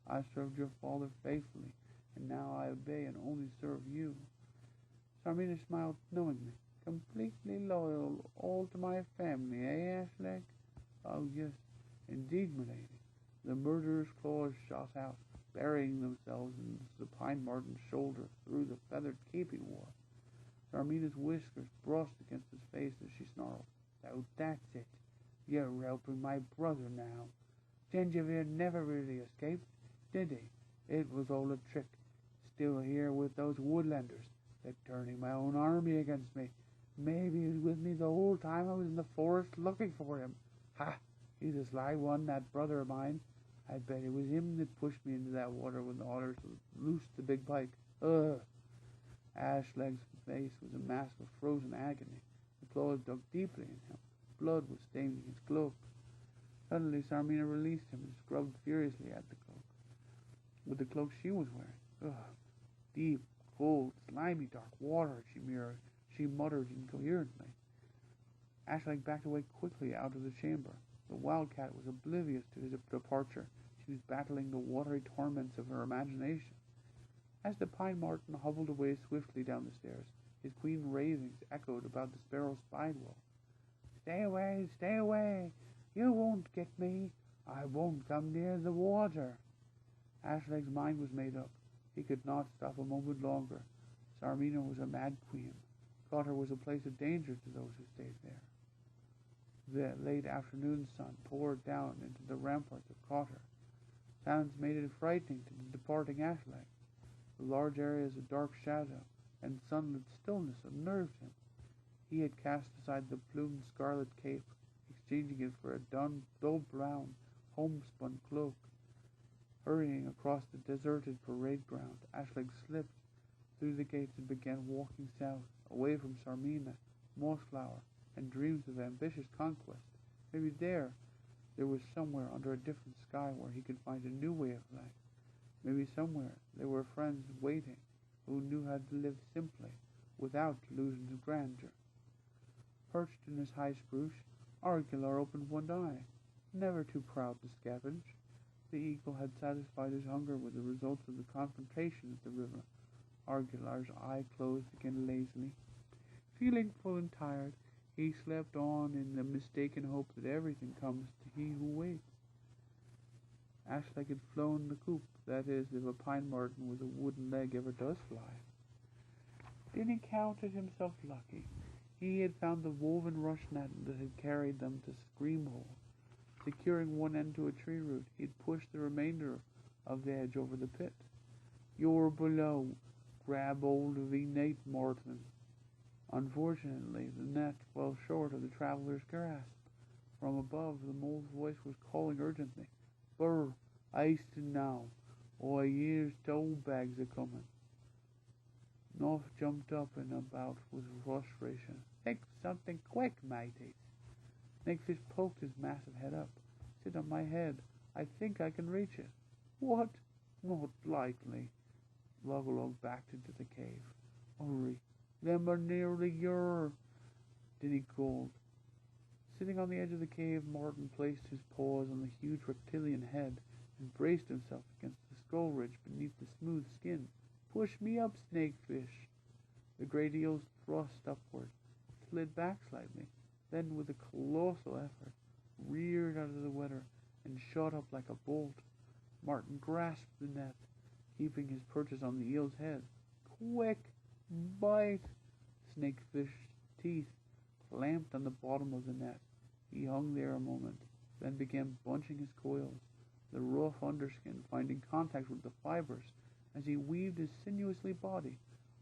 I served your father faithfully, and now I obey and only serve you." Sarmina smiled knowingly. "Completely loyal, all to my family, eh, Ashleg?" "Oh, yes, indeed, milady." The murderer's claws shot out, burying themselves in the pine marten's shoulder through the feathered cape he wore. Sarmina's whiskers brushed against his face as she snarled, "So that's it. You're helping my brother now. Gingerbeard never really escaped, did he? It was all a trick. Still here with those woodlanders. They're turning my own army against me. Maybe he was with me the whole time I was in the forest looking for him. Ha! He's a sly one, that brother of mine. I bet it was him that pushed me into that water when the otters loosed the big pike. Ugh!" Ashleg's face was a mask of frozen agony. The claws dug deeply in him. Blood was staining his cloak. Suddenly Sarmina released him and scrubbed furiously at the cloak. With the cloak she was wearing. Ugh! Deep, cold, slimy, dark water, she muttered incoherently. Ashleg backed away quickly out of the chamber. The wildcat was oblivious to his departure. She was battling the watery torments of her imagination. As the pine marten hobbled away swiftly down the stairs, his queen ravings echoed about the sparrow's spine-wall. Stay away, you won't get me. I won't come near the water." Ashleg's mind was made up. He could not stop a moment longer. Sarmina was a mad queen. Cotter was a place of danger to those who stayed there. The late afternoon sun poured down into the ramparts of Cotter. Sounds made it frightening to the departing Ashleg. The large areas of dark shadow, and sunlit stillness unnerved him. He had cast aside the plumed scarlet cape, exchanging it for a dull brown, homespun cloak. Hurrying across the deserted parade ground, Ashleg slipped through the gates and began walking south, away from Sarmina, Mossflower, and dreams of ambitious conquest. Maybe there was somewhere under a different sky where he could find a new way of life. Maybe somewhere there were friends waiting who knew how to live simply, without delusions of grandeur. Perched in his high spruce, Argilar opened one eye, never too proud to scavenge. The eagle had satisfied his hunger with the results of the confrontation at the river. Argilar's eye closed again lazily. Feeling full and tired, he slept on in the mistaken hope that everything comes to he who waits. Ashleg had flown the coop, that is, if a pine marten with a wooden leg ever does fly. Then he counted himself lucky. He had found the woven rush net that had carried them to Screamhole. Securing one end to a tree root, he had pushed the remainder of the edge over the pit. "You're below. Grab hold of the Nate Martin." Unfortunately, the net fell short of the traveler's grasp. From above, the mole's voice was calling urgently. "Burr, hasten now. I hears toll bags a comin'." North jumped up and about with frustration. "Think something quick, matey." Snakefish poked his massive head up. "Sit on my head. I think I can reach it." "What? Not likely." Logolog backed into the cave. "Hurry. Them are nearly your..." Then he called. Sitting on the edge of the cave, Martin placed his paws on the huge reptilian head and braced himself against the skull ridge beneath the smooth skin. "Push me up, Snakefish." The great eels thrust upward, slid back slightly, then with a colossal effort, reared out of the water and shot up like a bolt. Martin grasped the net, keeping his purchase on the eel's head. "Quick! Bite!" Snakefish's teeth clamped on the bottom of the net. He hung there a moment, then began bunching his coils, the rough underskin finding contact with the fibers as he weaved his sinuously body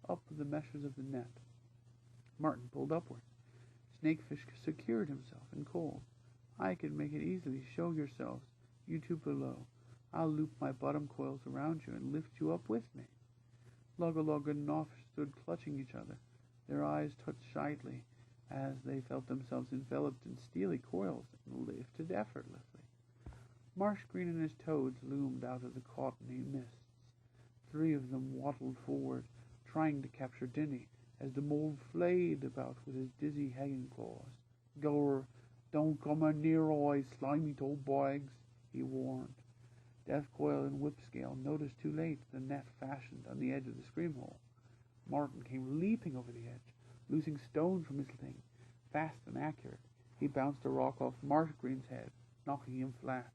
up the meshes of the net. Martin pulled upward. Snakefish secured himself and called. "I can make it easily. Show yourselves, you two below. I'll loop my bottom coils around you and lift you up with me." Logolog and Noff stood clutching each other. Their eyes touched shyly as they felt themselves enveloped in steely coils and lifted effortlessly. Marsh Green and his toads loomed out of the cottony mists. 3 of them waddled forward, trying to capture Dinny, as the mole flayed about with his dizzy hanging claws. "Gor, don't come near I, slimy toe bags," he warned. Deathcoil and Whipscale noticed too late the net fashioned on the edge of the Screamhole. Martin came leaping over the edge, losing stones from his sling. Fast and accurate, he bounced a rock off Marsh Green's head, knocking him flat.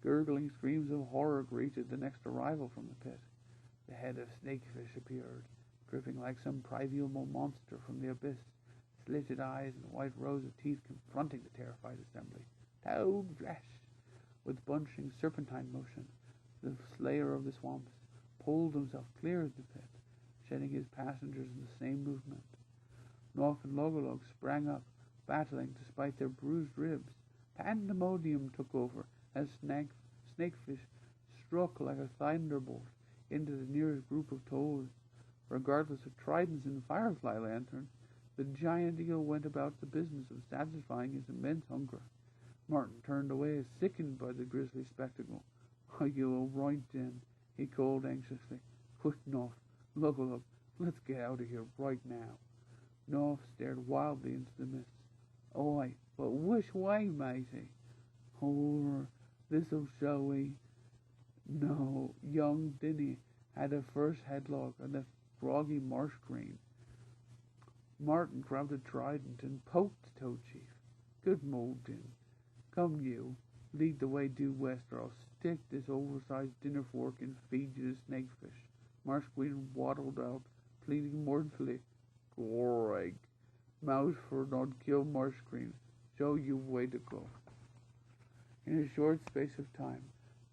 Gurgling screams of horror greeted the next arrival from the pit. The head of Snakefish appeared, dripping like some primeval monster from the abyss, slitted eyes and white rows of teeth confronting the terrified assembly. Toad flesh! With bunching serpentine motion, the slayer of the swamps pulled himself clear of the pit, shedding his passengers in the same movement. North and Logolog sprang up, battling despite their bruised ribs. Pandemonium took over as Snakefish struck like a thunderbolt into the nearest group of toads. Regardless of tridents and firefly lanterns, the giant eel went about the business of satisfying his immense hunger. Martin turned away, sickened by the grisly spectacle. "Are you all right, then?" he called anxiously. "Quick, North. Look, let's get out of here right now." North stared wildly into the mists. "Oi, but which way, matey?" "Oh, this'll show we." No, young Dinny had a first headlock on the groggy Marsh Green. Martin grabbed a trident and poked the Toad Chief. "Good move, Din. Come you, lead the way due west, or I'll stick this oversized dinner fork and feed you to Snakefish." Marsh Green waddled out, pleading mournfully. "Goreg, mouse for not kill Marsh Green. Show you way to go." In a short space of time,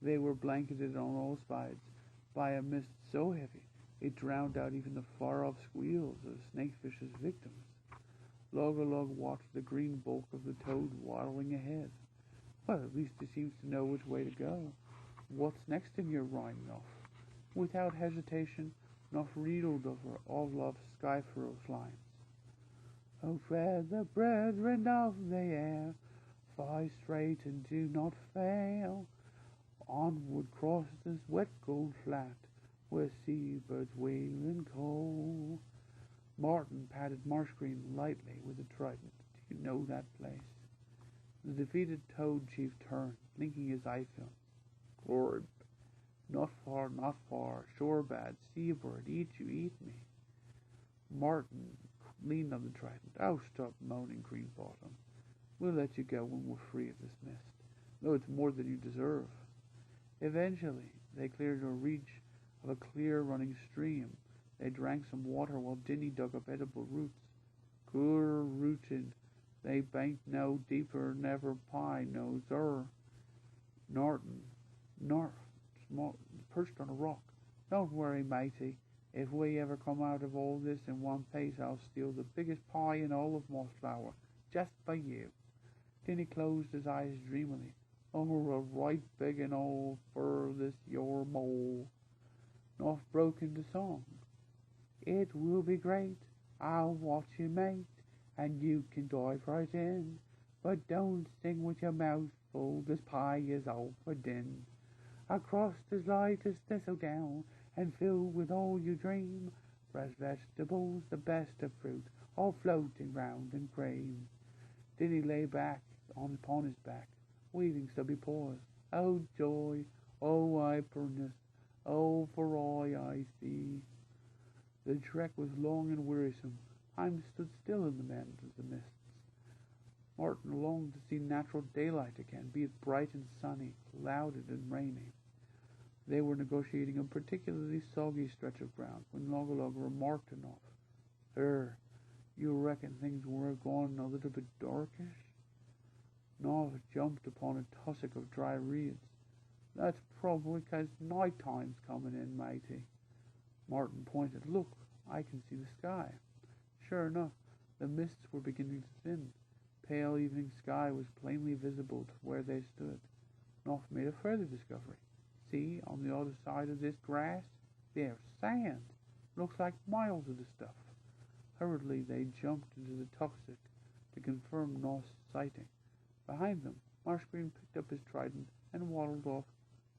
they were blanketed on all sides by a mist so heavy It drowned out even the far-off squeals of Snakefish's victims. Log watched the green bulk of the toad waddling ahead. Well, at least he seems to know which way to go. What's next in your rhyme, Nuff? Without hesitation, Nuff reeled over Olaf's sky-furrow's lines. Oh, tread the brethren of the air, fly straight and do not fail. Onward cross this wet gold flat, where seabirds wail and call. Martin patted Marsh Green lightly with a trident. Do you know that place? The defeated toad chief turned, blinking his eye films. Glory, not far, shore bad, seabird, eat you, eat me. Martin leaned on the trident. Oh, stop moaning, Greenbottom. We'll let you go when we're free of this mist, though it's more than you deserve. Eventually, they cleared a reach of a clear running stream. They drank some water while Dinny dug up edible roots. Cooler rooted, they banked no deeper, never pie, no sir. Norton, perched on a rock. Don't worry, matey. If we ever come out of all this in one piece, I'll steal the biggest pie in all of Mossflower, just for you. Then he closed his eyes dreamily. Oh, a right big and old for this your mole. North broke into song. It will be great, I'll watch you, mate, and you can dive right in. But don't sing with your mouth full, this pie is all for din. Across as light as thistledown, and filled with all you dream, fresh vegetables, the best of fruit, all floating round in cream. Then he lay back upon his back, weaving stubby paws. Oh joy, oh hyperness, oh for all I see. The trek was long and wearisome. Time stood still in the bend of the mists. Martin longed to see natural daylight again, be it bright and sunny, clouded and rainy. They were negotiating a particularly soggy stretch of ground when Log remarked enough. You reckon things were going a little bit darkish? Nov jumped upon a tussock of dry reeds. That's probably 'cause night time's coming in, matey. Martin pointed. Look, I can see the sky. Sure enough, the mists were beginning to thin. Pale evening sky was plainly visible to where they stood. Nov made a further discovery. See, on the other side of this grass, there's sand. Looks like miles of the stuff. Hurriedly, they jumped into the tussock to confirm Nov's sighting. Behind them, Marsh Green picked up his trident and waddled off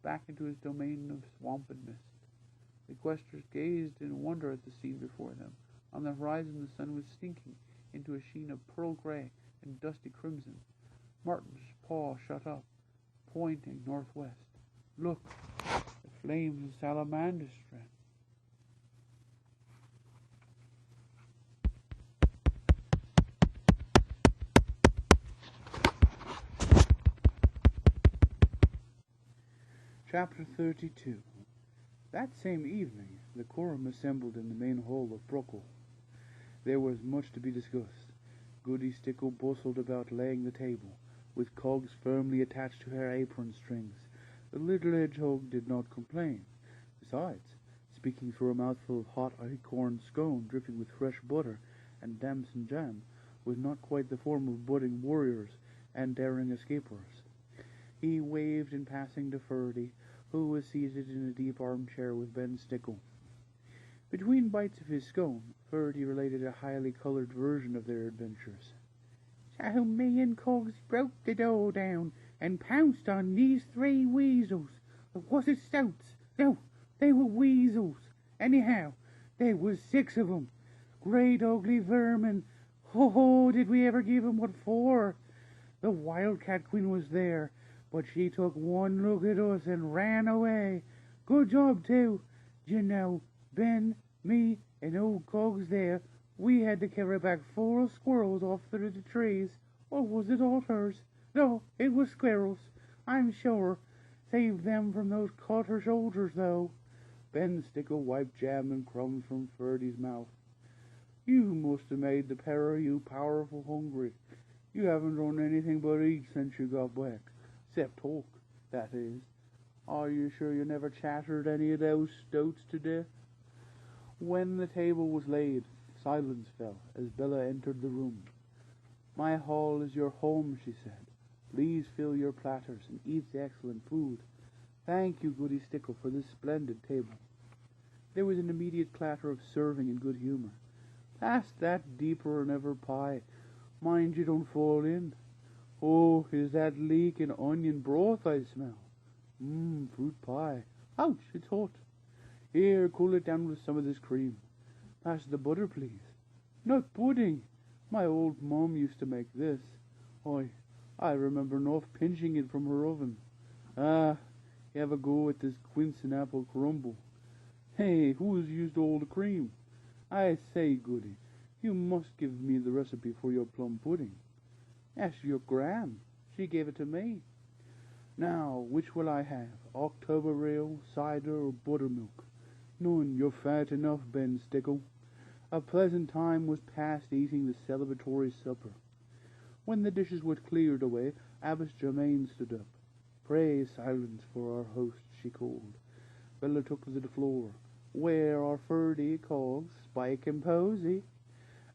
back into his domain of swamp and mist. The questers gazed in wonder at the scene before them. On the horizon, the sun was sinking into a sheen of pearl gray and dusty crimson. Martin's paw shut up, pointing northwest. Look, the flames of Salamander Strand. Chapter 32. That same evening, the quorum assembled in the main hall of Brockle. There was much to be discussed. Goody Stickle bustled about laying the table, with cogs firmly attached to her apron strings. The little hedgehog did not complain. Besides, speaking through a mouthful of hot acorn scone dripping with fresh butter and damson jam, was not quite the form of budding warriors and daring escapers. He waved in passing to Ferdy, who was seated in a deep armchair with Ben Stickle. Between bites of his scone, Ferdy related a highly colored version of their adventures. So me and Cogs broke the door down and pounced on these 3 weasels. Was it stoats? No, they were weasels. Anyhow, there was 6 of 'em. Great ugly vermin. Ho, did we ever give 'em what for? The Wildcat Queen was there, but she took one look at us and ran away. Good job, too. You know, Ben, me, and old Cogs there, we had to carry back 4 squirrels off through the trees. Or was it otters? No, it was squirrels, I'm sure. Saved them from those cutter soldiers, though. Ben Stickle wiped jam and crumbs from Ferdy's mouth. You must have made the pair of you powerful hungry. You haven't done anything but eat since you got back. Except talk, that is. Are you sure you never chattered any of those stoats to death? When the table was laid, silence fell as Bella entered the room. "My hall is your home," she said. "Please fill your platters and eat the excellent food. Thank you, Goody Stickle, for this splendid table." There was an immediate clatter of serving and good humor. "Pass that deeper ever pie. Mind you don't fall in. Oh, is that leek and onion broth I smell? Fruit pie. Ouch, it's hot. Here, cool it down with some of this cream. Pass the butter, please. Nut pudding. My old mum used to make this. I remember enough pinching it from her oven. You have a go at this quince and apple crumble. Hey, who's used all the cream? I say, Goody, you must give me the recipe for your plum pudding. Ask your gran. She gave it to me. Now, which will I have? October ale, cider, or buttermilk? None, you're fat enough, Ben Stickle." A pleasant time was passed eating the celebratory supper. When the dishes were cleared away, Abbess Germain stood up. "Pray silence for our host," she called. Bella took to the floor. "Where are Ferdy, Cogs, Spike, and Posy?"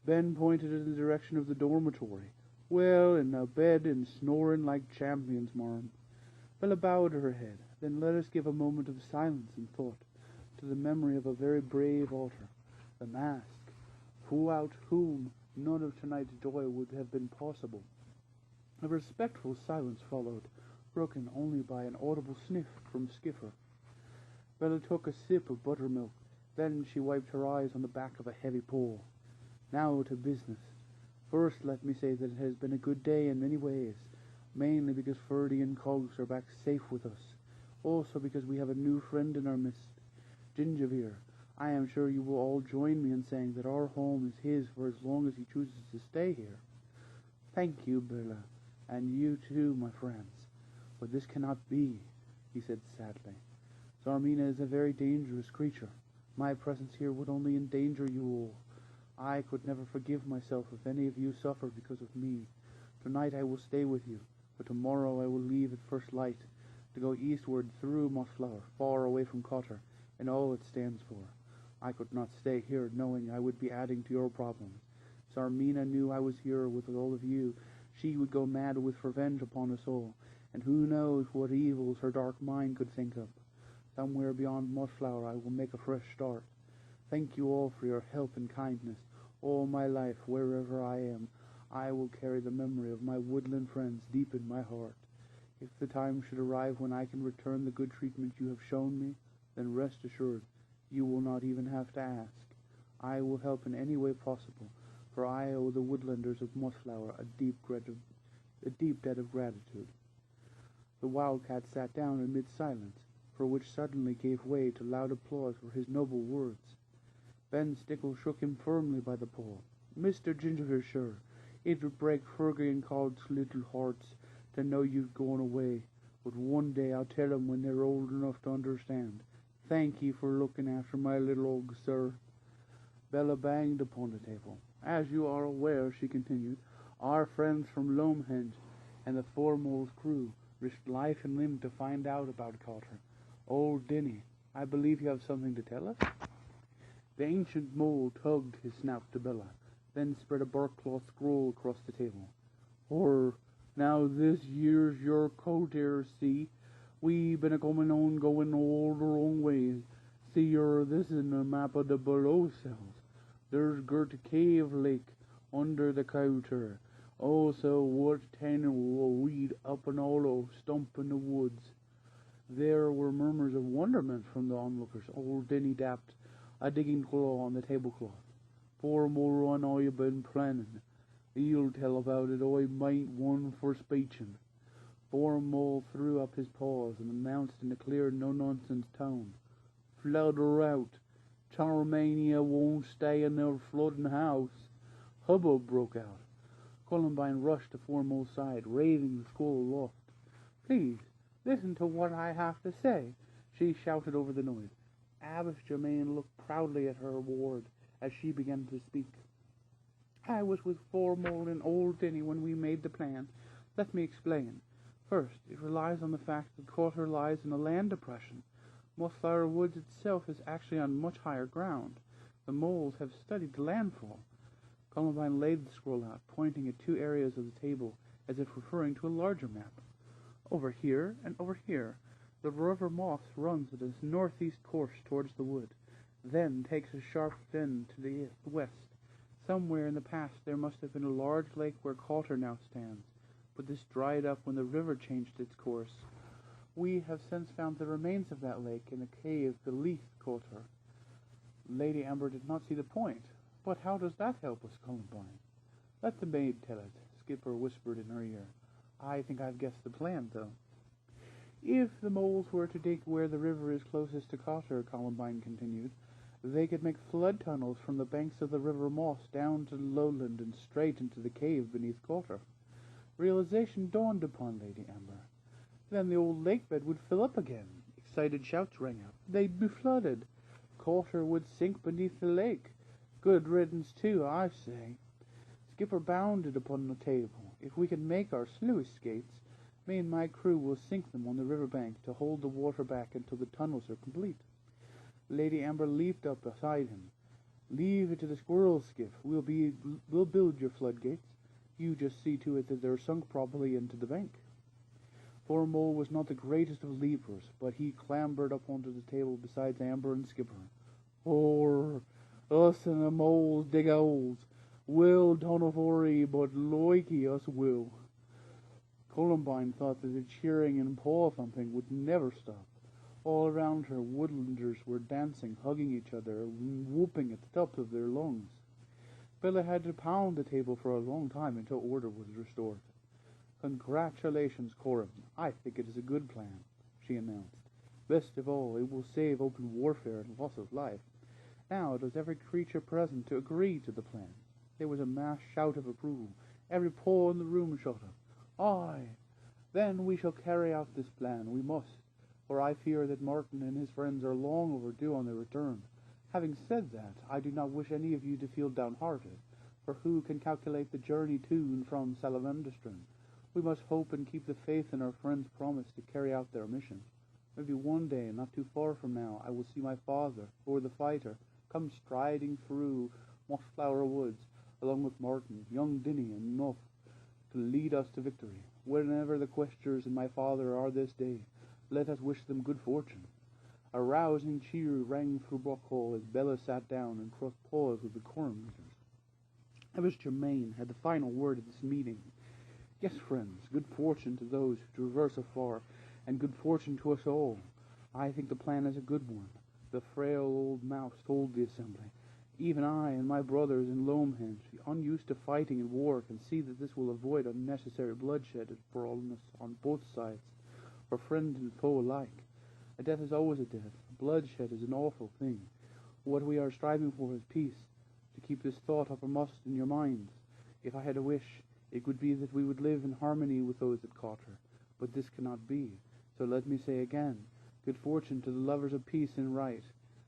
Ben pointed in the direction of the dormitory. "Well, in a bed and snoring like champions, marm." Bella bowed her head. "Then let us give a moment of silence and thought to the memory of a very brave otter, the Mask, without whom none of tonight's joy would have been possible." A respectful silence followed, broken only by an audible sniff from Skipper. Bella took a sip of buttermilk. Then she wiped her eyes on the back of a heavy paw. "Now to business. First, let me say that it has been a good day in many ways, mainly because Ferdy and Cogs are back safe with us. Also because we have a new friend in our midst, Gingerbeer. I am sure you will all join me in saying that our home is his for as long as he chooses to stay here." "Thank you, Bella, and you too, my friends. But this cannot be," he said sadly. "Zarmina is a very dangerous creature. My presence here would only endanger you all. I could never forgive myself if any of you suffer because of me. Tonight I will stay with you, but tomorrow I will leave at first light to go eastward through Mossflower, far away from Cotter and all it stands for. I could not stay here knowing I would be adding to your problems. If Zarmina knew I was here with all of you, she would go mad with revenge upon us all, and who knows what evils her dark mind could think of. Somewhere beyond Mossflower I will make a fresh start. Thank you all for your help and kindness. All my life, wherever I am, I will carry the memory of my woodland friends deep in my heart. If the time should arrive when I can return the good treatment you have shown me, then rest assured, you will not even have to ask. I will help in any way possible, for I owe the woodlanders of Mossflower a deep debt of gratitude." The wildcat sat down amid silence, for which suddenly gave way to loud applause for his noble words. Ben Stickle shook him firmly by the paw. "Mr. Gingerbeer, sure, it would break Fergie and Cod's little hearts to know you'd gone away, but one day I'll tell 'em when they're old enough to understand. Thank ye for looking after my little og, sir." Bella banged upon the table. "As you are aware," she continued, "our friends from Lomehenge and the Foremole's crew risked life and limb to find out about Cotter. Old Dinny, I believe you have something to tell us?" The ancient mole tugged his snout to Bella, then spread a bark cloth scroll across the table. Now this year's your coat here, see? We been a-comin' on going all the wrong ways. See, this is a map of the below cells. There's Gert Cave Lake under the counter. Also, what ten weed up an hollow stump in the woods. There were murmurs of wonderment from the onlookers. Old Denny dapped a digging claw on the tablecloth. "4 more run I been planning. He'll tell about it. I might one for speechin'." Foremoule threw up his paws and announced in a clear, no-nonsense tone, "Flood her out. Charmania won't stay in their flooding house." Hubbub broke out. Columbine rushed to Foremole's side, raving the scroll aloft. "Please, listen to what I have to say," she shouted over the noise. Abbess Germain looked proudly at her ward as she began to speak. "I was with Foremoule and old Denny when we made the plan. Let me explain. First, it relies on the fact that Cotter lies in a land depression. Mossflower Woods itself is actually on much higher ground. The moles have studied the landfall. Columbine laid the scroll out, pointing at 2 areas of the table, as if referring to a larger map. Over here and over here, the river Moss runs at a northeast course towards the wood, then takes a sharp bend to the west. Somewhere in the past there must have been a large lake where Calder now stands, but this dried up when the river changed its course. We have since found the remains of that lake in a cave beneath Calder. Lady Amber did not see the point. But how does that help us, Columbine? Let the maid tell it, Skipper whispered in her ear. I think I've guessed the plan, though. If the moles were to dig where the river is closest to Calder, Columbine continued, they could make flood tunnels from the banks of the river Moss down to the lowland and straight into the cave beneath Calder. Realization dawned upon Lady Amber. Then the old lake bed would fill up again. Excited shouts rang out. They'd be flooded. Calder would sink beneath the lake. Good riddance, too, I say. Skipper bounded upon the table. If we can make our sluice gates, me and my crew will sink them on the river bank to hold the water back until the tunnels are complete. Lady Amber leaped up beside him. Leave it to the squirrels, Skip. We'll build your floodgates. You just see to it that they're sunk properly into the bank. Poor Mole was not the greatest of leapers, but he clambered up onto the table beside Amber and Skipper. Or us and the moles dig holes. Will don't worry, but likey us will. Columbine thought that the cheering and paw-thumping would never stop. All around her, woodlanders were dancing, hugging each other, and whooping at the top of their lungs. Bella had to pound the table for a long time until order was restored. Congratulations, Coram. I think it is a good plan, she announced. Best of all, it will save open warfare and loss of life. Now does every creature present to agree to the plan? There was a mass shout of approval. Every paw in the room shot up. Aye. Then we shall carry out this plan. We must. For I fear that Martin and his friends are long overdue on their return. Having said that, I do not wish any of you to feel downhearted, for who can calculate the journey to and from Salamanderstrom? We must hope and keep the faith in our friends' promise to carry out their mission. Maybe one day, not too far from now, I will see my father, or the fighter, come striding through Mossflower Woods, along with Martin, young Dinny, and Nuff, to lead us to victory. Whenever the Questors and my father are this day, let us wish them good fortune. A rousing cheer rang through Brockhall as Bella sat down and crossed paws with the quorum leaders. Evis Germain had the final word at this meeting. Yes, friends, good fortune to those who traverse afar, and good fortune to us all. I think the plan is a good one. The frail old mouse told the assembly. Even I and my brothers in Lomehenge, unused to fighting and war, can see that this will avoid unnecessary bloodshed and brawlness on both sides, for friend and foe alike. A death is always a death. Bloodshed is an awful thing. What we are striving for is peace. To keep this thought uppermost in your minds. If I had a wish, it would be that we would live in harmony with those at Calder. But this cannot be. So let me say again, good fortune to the lovers of peace and right.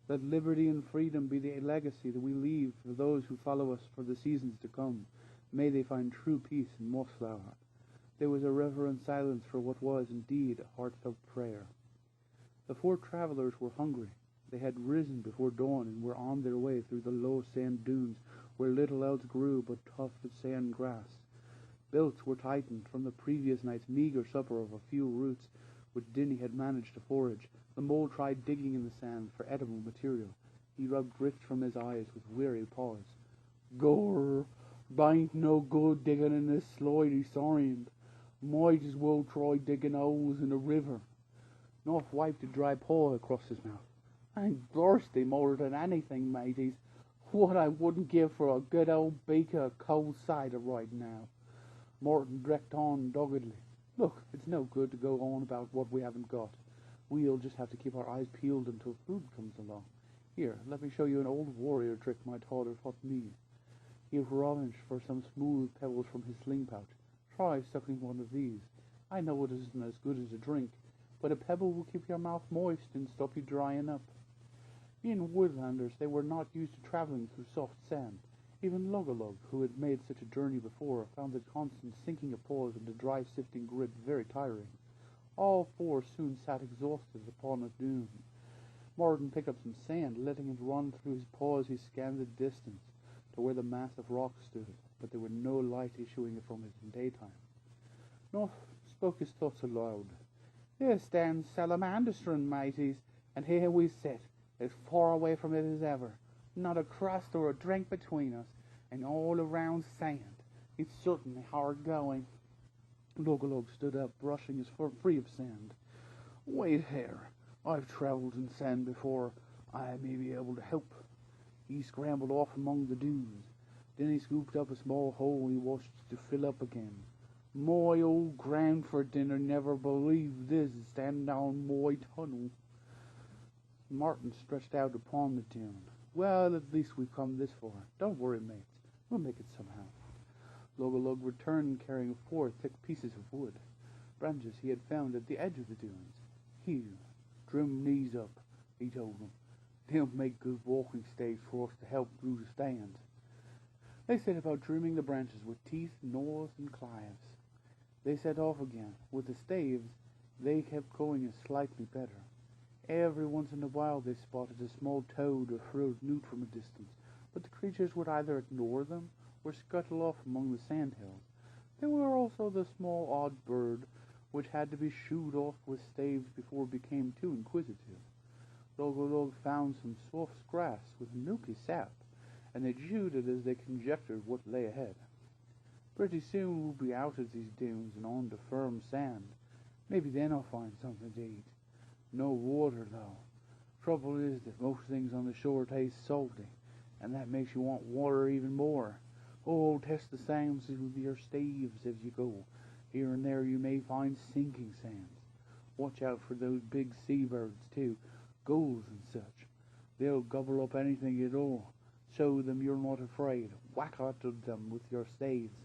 Let liberty and freedom be the legacy that we leave for those who follow us for the seasons to come. May they find true peace in Mossflower. There was a reverent silence for what was indeed a heartfelt prayer. The 4 travelers were hungry. They had risen before dawn and were on their way through the low sand dunes where little else grew but tufted sand grass. Belts were tightened from the previous night's meager supper of a few roots which Dinny had managed to forage. The mole tried digging in the sand for edible material. He rubbed grit from his eyes with weary paws. Gor, bain't no good digging in this slimy sand. Might as well try digging holes in a river. North wiped a dry paw across his mouth. I'm thirsty more than anything, mateys. What I wouldn't give for a good old beaker of cold cider right now. Martin drecked on doggedly. Look, it's no good to go on about what we haven't got. We'll just have to keep our eyes peeled until food comes along. Here, let me show you an old warrior trick my father taught me. He rummaged for some smooth pebbles from his sling pouch. Try sucking one of these. I know it isn't as good as a drink, but a pebble will keep your mouth moist and stop you drying up. Being woodlanders, they were not used to traveling through soft sand. Even Logolog, who had made such a journey before, found the constant sinking of paws into dry, sifting grit very tiring. All 4 soon sat exhausted upon a dune. Martin picked up some sand, letting it run through his paws. He scanned the distance to where the massive rock stood, but there was no light issuing from it in daytime. North spoke his thoughts aloud. Here stands Salamanderstone, mateys, and here we sit, as far away from it as ever. Not a crust or a drink between us, and all around sand. It's certainly hard going. Logolog stood up, brushing his fur free of sand. Wait here. I've travelled in sand before. I may be able to help. He scrambled off among the dunes. Then he scooped up a small hole he watched to fill up again. My old grandfather never believed this, standing down my tunnel. Martin stretched out upon the dune. Well, at least we've come this far. Don't worry, mates. We'll make it somehow. Logolog returned carrying 4 thick pieces of wood, branches he had found at the edge of the dunes. Here, trim these up, he told them. They'll make good walking staves for us to help through the stands. They set about trimming the branches with teeth, gnaws, and clives. They set off again. With the staves, they kept going slightly better. Every once in a while they spotted a small toad or furrowed newt from a distance, but the creatures would either ignore them or scuttle off among the sandhills. There were also the small odd bird, which had to be shooed off with staves before it became too inquisitive. Logolog found some soft grass with milky sap, and they chewed it as they conjectured what lay ahead. Pretty soon we'll be out of these dunes and on to firm sand. Maybe then I'll find something to eat. No water, though. Trouble is that most things on the shore taste salty, and that makes you want water even more. Oh, test the sands with your staves as you go. Here and there you may find sinking sands. Watch out for those big seabirds, too, gulls and such. They'll gobble up anything at all. Show them you're not afraid. Whack at them with your staves.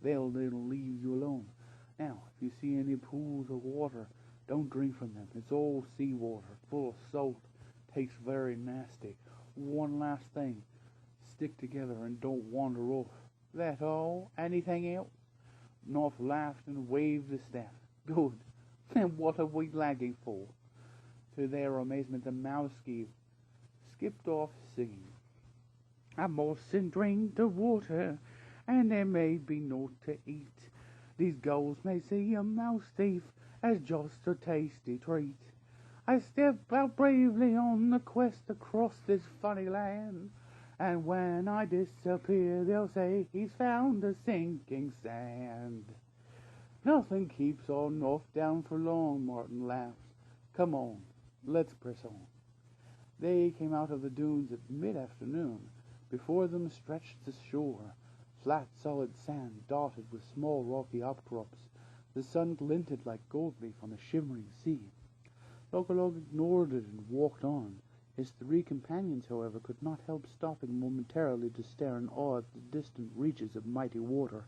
They'll leave you alone. Now, if you see any pools of water, don't drink from them. It's all seawater, full of salt. Tastes very nasty. One last thing. Stick together and don't wander off. That all? Anything else? North laughed and waved the staff. Good. Then what are we lagging for? To their amazement, the mouse skipped off singing. I mustn't drink the water, and there may be naught to eat. These gulls may see a mouse thief as just a tasty treat. I step out bravely on the quest across this funny land, and when I disappear, they'll say he's found the sinking sand. Nothing keeps our North down for long, Martin laughed. Come on, let's press on. They came out of the dunes at mid-afternoon. Before them stretched the shore, flat, solid sand dotted with small rocky outcrops. The sun glinted like gold leaf on a shimmering sea. Logolog ignored it and walked on. His 3 companions, however, could not help stopping momentarily to stare in awe at the distant reaches of mighty water.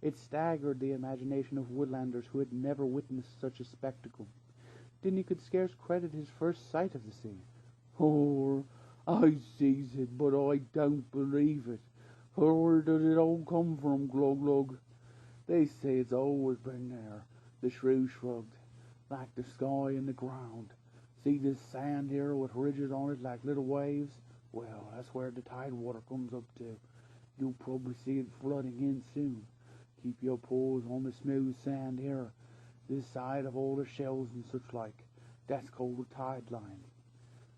It staggered the imagination of woodlanders who had never witnessed such a spectacle. Dinny could scarce credit his first sight of the sea. "Oh, I sees it, but I don't believe it. Where did it all come from, Glog-Log?" "They say it's always been there," the shrew shrugged, "like the sky and the ground. See this sand here with ridges on it like little waves? Well, that's where the tide water comes up to. You'll probably see it flooding in soon. Keep your paws on the smooth sand here, this side of all the shells and such like. That's called the tide line."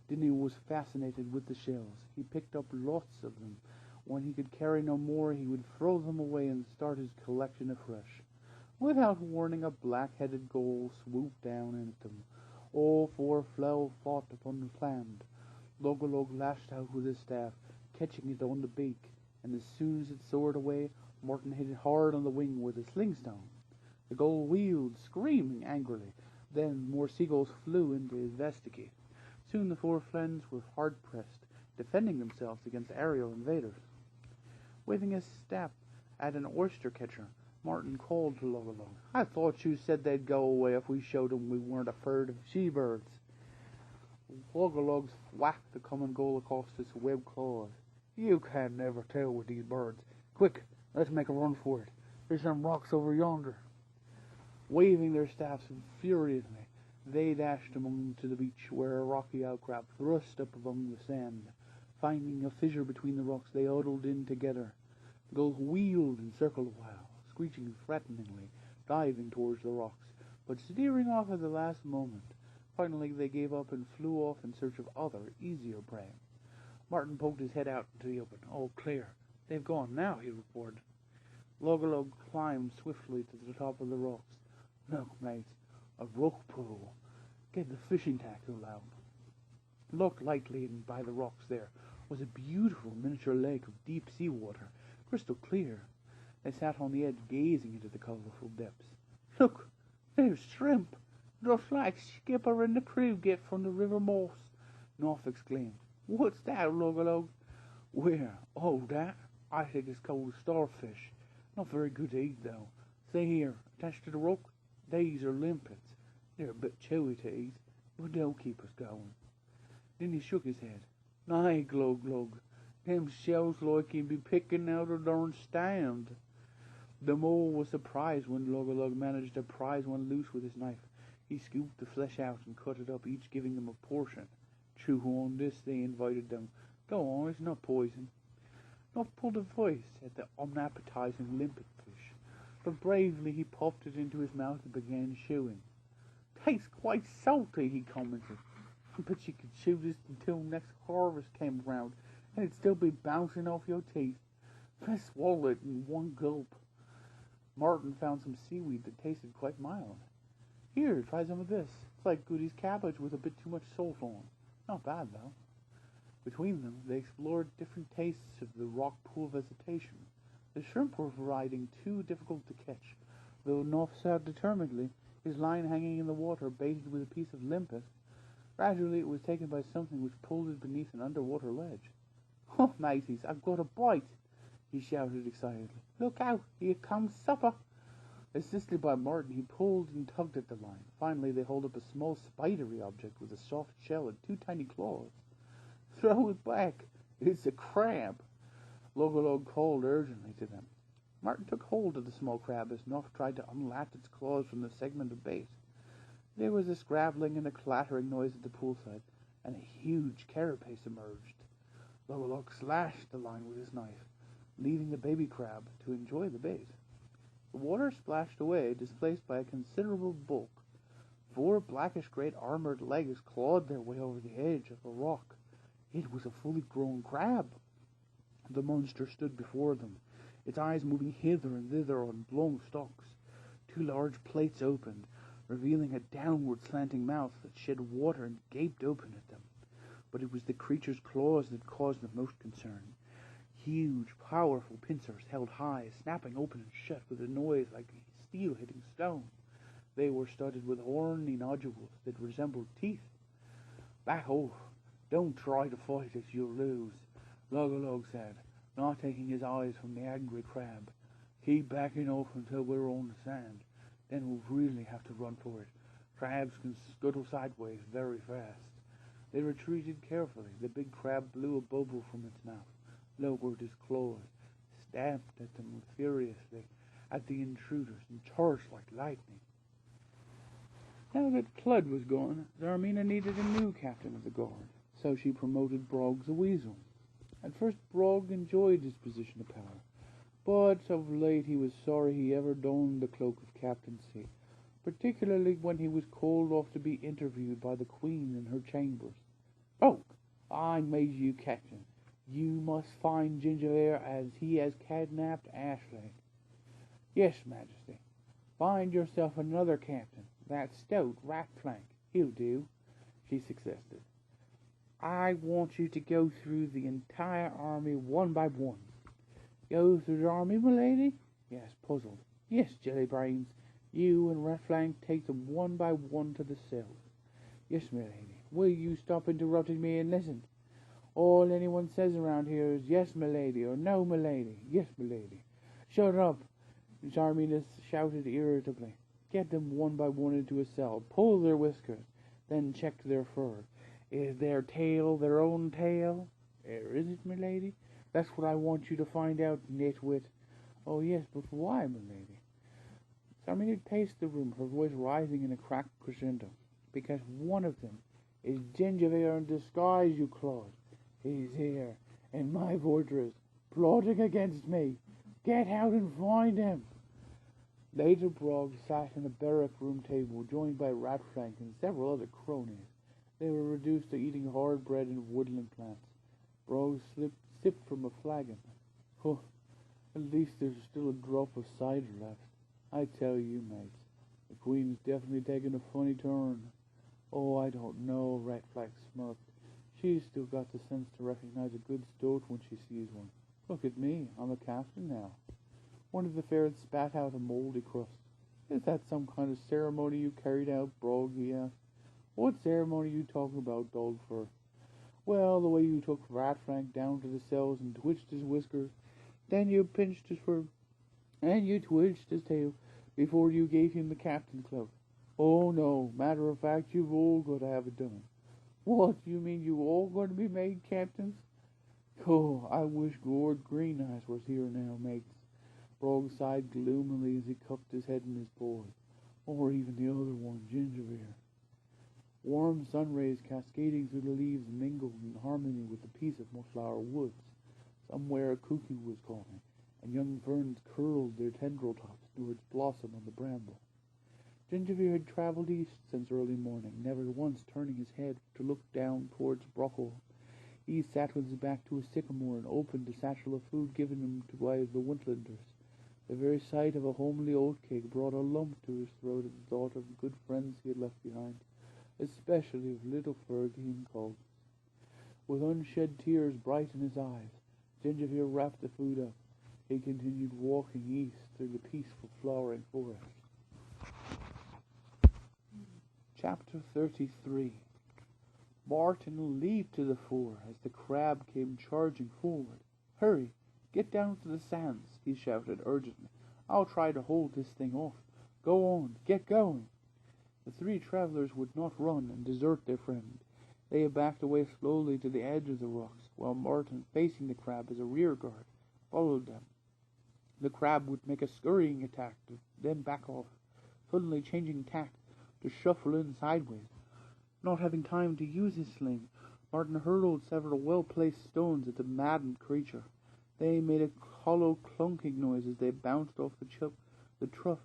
Dinny was fascinated with the shells. He picked up lots of them. When he could carry no more, he would throw them away and start his collection afresh. Without warning, a black-headed gull swooped down at them. All 4 fought upon the land. Logolog lashed out with his staff, catching it on the beak, and as soon as it soared away, Martin hit it hard on the wing with a slingstone. The gull wheeled, screaming angrily. Then more seagulls flew in to investigate. Soon the 4 friends were hard-pressed, defending themselves against aerial invaders. Waving his staff at an oyster-catcher, Martin called to Logolog. "I thought you said they'd go away if we showed them we weren't afraid of seabirds." Logolog whacked the common gull across his webbed claws. "You can never tell with these birds. Quick, let's make a run for it. There's some rocks over yonder." Waving their staffs furiously, They dashed among to the beach, where a rocky outcrop thrust up among the sand. Finding a fissure between the rocks, they huddled in together. The gulls wheeled and circled a while, screeching threateningly, diving towards the rocks, but steering off at the last moment. Finally, they gave up and flew off in search of other, easier prey. Martin poked his head out into the open. "All clear. They've gone now," he reported. Logolog climbed swiftly to the top of the rocks. "Look, mates, a rock pool. Get the fishing tackle out." Looked lightly in by the rocks there was a beautiful miniature lake of deep sea water, crystal clear. They sat on the edge gazing into the colourful depths. "Look, there's shrimp, just like Skipper and the crew get from the River Moss," North exclaimed. "What's that, Logolog?" "Where? Oh, that? I think it's called starfish. Not very good to eat, though. See here, attached to the rock, these are limpets. They're a bit chewy to eat, but they'll keep us going." Then he shook his head. "Nay, Glog, them shells like he'd be picking out a darn stand." The mole was surprised when Logolog managed to prise one loose with his knife. He scooped the flesh out and cut it up, each giving them a portion. "Chew on this," they invited them. "Go on, it's not poison." Not pulled a voice at the unappetizing limpet fish, but bravely he popped it into his mouth and began chewing. "Tastes quite salty," he commented. "I bet you could chew this until next harvest came around, and it'd still be bouncing off your teeth. Let's swallow it in one gulp." Martin found some seaweed that tasted quite mild. "Here, try some of this. It's like Goody's cabbage with a bit too much salt on. Not bad, though." Between them, they explored different tastes of the rock pool vegetation. The shrimp were riding too difficult to catch, though North sat determinedly, his line hanging in the water, baited with a piece of limpet. Gradually it was taken by something which pulled it beneath an underwater ledge. "Oh, mateys, I've got a bite!" he shouted excitedly. "Look out, here comes supper!" Assisted by Martin, he pulled and tugged at the line. Finally, they hauled up a small spidery object with a soft shell and two tiny claws. "Throw it back! It's a crab!" Logolog called urgently to them. Martin took hold of the small crab as Nuff tried to unlatch its claws from the segment of bait. There was a scrabbling and a clattering noise at the poolside, and a huge carapace emerged. Logolog slashed the line with his knife, leaving the baby crab to enjoy the bait. The water splashed away, displaced by a considerable bulk. 4 blackish-grey armored legs clawed their way over the edge of the rock. It was a fully grown crab. The monster stood before them, its eyes moving hither and thither on long stalks. 2 large plates opened, revealing a downward slanting mouth that shed water and gaped open at them. But it was the creature's claws that caused the most concern. Huge, powerful pincers held high, snapping open and shut with a noise like steel hitting stone. They were studded with horny nodules that resembled teeth. "Back off! Don't try to fight us, you'll lose," Logolog said, not taking his eyes from the angry crab. "Keep backing off until we're on the sand. Then we'll really have to run for it. Crabs can scuttle sideways very fast." They retreated carefully. The big crab blew a bubble from its mouth, lowered his claws, stamped at them furiously, at the intruders, and charged like lightning. Now that Cludd was gone, Zarmina needed a new captain of the guard, so she promoted Brog the weasel. At first Brog enjoyed his position of power, but of late he was sorry he ever donned the cloak of captaincy, particularly when he was called off to be interviewed by the Queen in her chambers. "Brog, I made you captain. You must find Ginger as he has kidnapped Ashley." "Yes, Majesty." "Find yourself another captain, that stout Ratflank. He'll do," she suggested. "I want you to go through the entire army one by one." "Go through the army, m'lady?" "Yes, puzzled." "Yes, Jellybrains. You and Ratflank take them one by one to the cells." "Yes, m'lady." "Will you stop interrupting me and listen? All anyone says around here is 'Yes, m'lady,' or 'No, m'lady.'" "Yes, m'lady." "Shut up!" Zarmina shouted irritably. "Get them one by one into a cell. Pull their whiskers. Then check their fur. Is their tail their own tail?" "Is it, m'lady?" "That's what I want you to find out, nitwit." "Oh, yes, but why, m'lady?" Zarmina paced the room, her voice rising in a cracked crescendo. because one of them is Gingerbeer in disguise, you clod. He's here, in my fortress, plotting against me. Get out and find him. Later, Brog sat in a barrack room table, joined by Ratfrank and several other cronies. They were reduced to eating hard bread and woodland plants. Brog sipped from a flagon. Oh, at least there's still a drop of cider left. I tell you, mates, the Queen's definitely taken a funny turn. Oh, I don't know, Ratfrank smirked. She's still got the sense to recognize a good stoat when she sees one. Look at me, I'm a captain now. One of the ferrets spat out a mouldy crust. Is that some kind of ceremony you carried out, Brog? He asked. What ceremony you talking about, Dogfur? Well, the way you took Ratfrank down to the cells and twitched his whiskers, then you pinched his fur, and you twitched his tail before you gave him the captain cloak. Oh no, matter of fact, you've all got to have it done. What, you mean you all going to be made captains? Oh, I wish Gord Greeneyes was here now, mates. Brog sighed gloomily as he cupped his head in his paws. Or even the other one, Gingerbeer. Warm sun rays cascading through the leaves mingled in harmony with the peace of Mossflower woods. Somewhere a cuckoo was calling, and young ferns curled their tendril tops towards blossom on the bramble. Gingerbeer had travelled east since early morning, never once turning his head to look down towards Brockle. He sat with his back to a sycamore and opened a satchel of food given him by the Wintlanders. The very sight of a homely oatcake brought a lump to his throat at the thought of the good friends he had left behind, especially of little Fergie and Colt. With unshed tears bright in his eyes, Gingerbeer wrapped the food up. He continued walking east through the peaceful flowering forest. Chapter 33. Martin leaped to the fore as the crab came charging forward. Hurry, get down to the sands, he shouted urgently. I'll try to hold this thing off. Go on, get going. The three travelers would not run and desert their friend. They backed away slowly to the edge of the rocks, while Martin, facing the crab as a rear guard, followed them. The crab would make a scurrying attack, then back off, suddenly changing tack to shuffle in sideways. Not having time to use his sling, Martin hurled several well-placed stones at the maddened creature. They made a hollow clunking noise as they bounced off the tough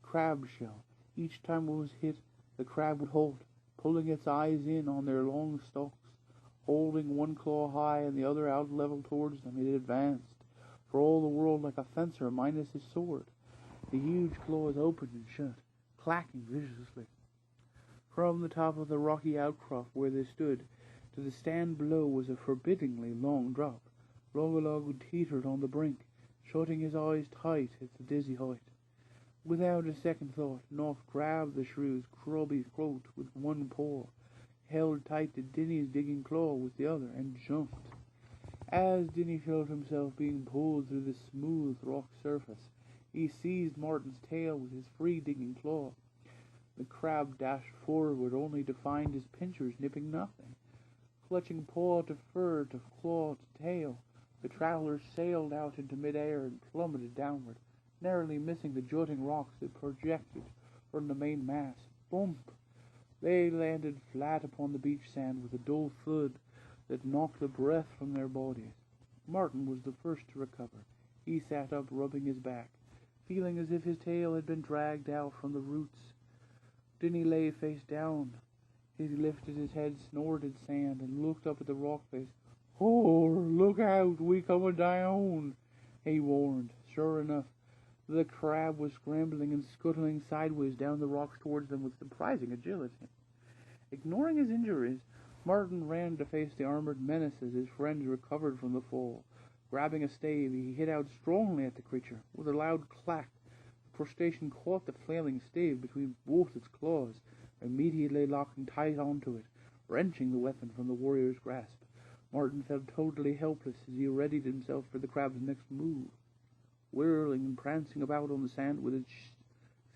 crab shell. Each time it was hit, the crab would hold, pulling its eyes in on their long stalks. Holding one claw high and the other out level towards them, it advanced, for all the world like a fencer minus his sword. The huge claws opened and shut, clacking viciously. From the top of the rocky outcrop where they stood to the stand below was a forbiddingly long drop. Logolog teetered on the brink, shutting his eyes tight at the dizzy height. Without a second thought, North grabbed the shrew's grubby throat with one paw, held tight to Dinny's digging claw with the other, and jumped. As Dinny felt himself being pulled through the smooth rock surface, he seized Martin's tail with his free digging claw. The crab dashed forward only to find his pincers nipping nothing. Clutching paw to fur to claw to tail, the travelers sailed out into mid-air and plummeted downward, narrowly missing the jutting rocks that projected from the main mass. Bump! They landed flat upon the beach sand with a dull thud that knocked the breath from their bodies. Martin was the first to recover. He sat up, rubbing his back, feeling as if his tail had been dragged out from the roots. Dinny lay face down. He lifted his head, snorted sand, and looked up at the rock face. "Oh, look out, we coming down," he warned. Sure enough, the crab was scrambling and scuttling sideways down the rocks towards them with surprising agility. Ignoring his injuries, Martin ran to face the armored menace as his friends recovered from the fall. Grabbing a stave, he hit out strongly at the creature. With a loud clack, the crustacean caught the flailing stave between both its claws, immediately locking tight onto it, wrenching the weapon from the warrior's grasp. Martin felt totally helpless as he readied himself for the crab's next move. Whirling and prancing about on the sand with its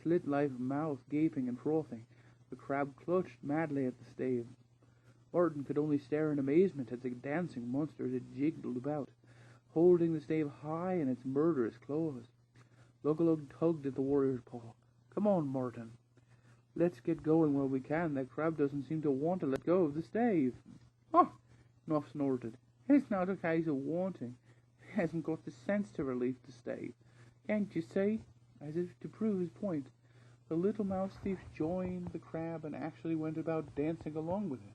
slit-like mouth gaping and frothing, the crab clutched madly at the stave. Martin could only stare in amazement at the dancing monster as it jiggled about, holding the stave high in its murderous claws. Luggalug tugged at the warrior's paw. "Come on, Martin." Let's get going while we can. That crab doesn't seem to want to let go of the stave. Oh, Nuff snorted. It's not a case of wanting. He hasn't got the sense to release the stave. Can't you see? As if to prove his point, the little mouse thief joined the crab and actually went about dancing along with it.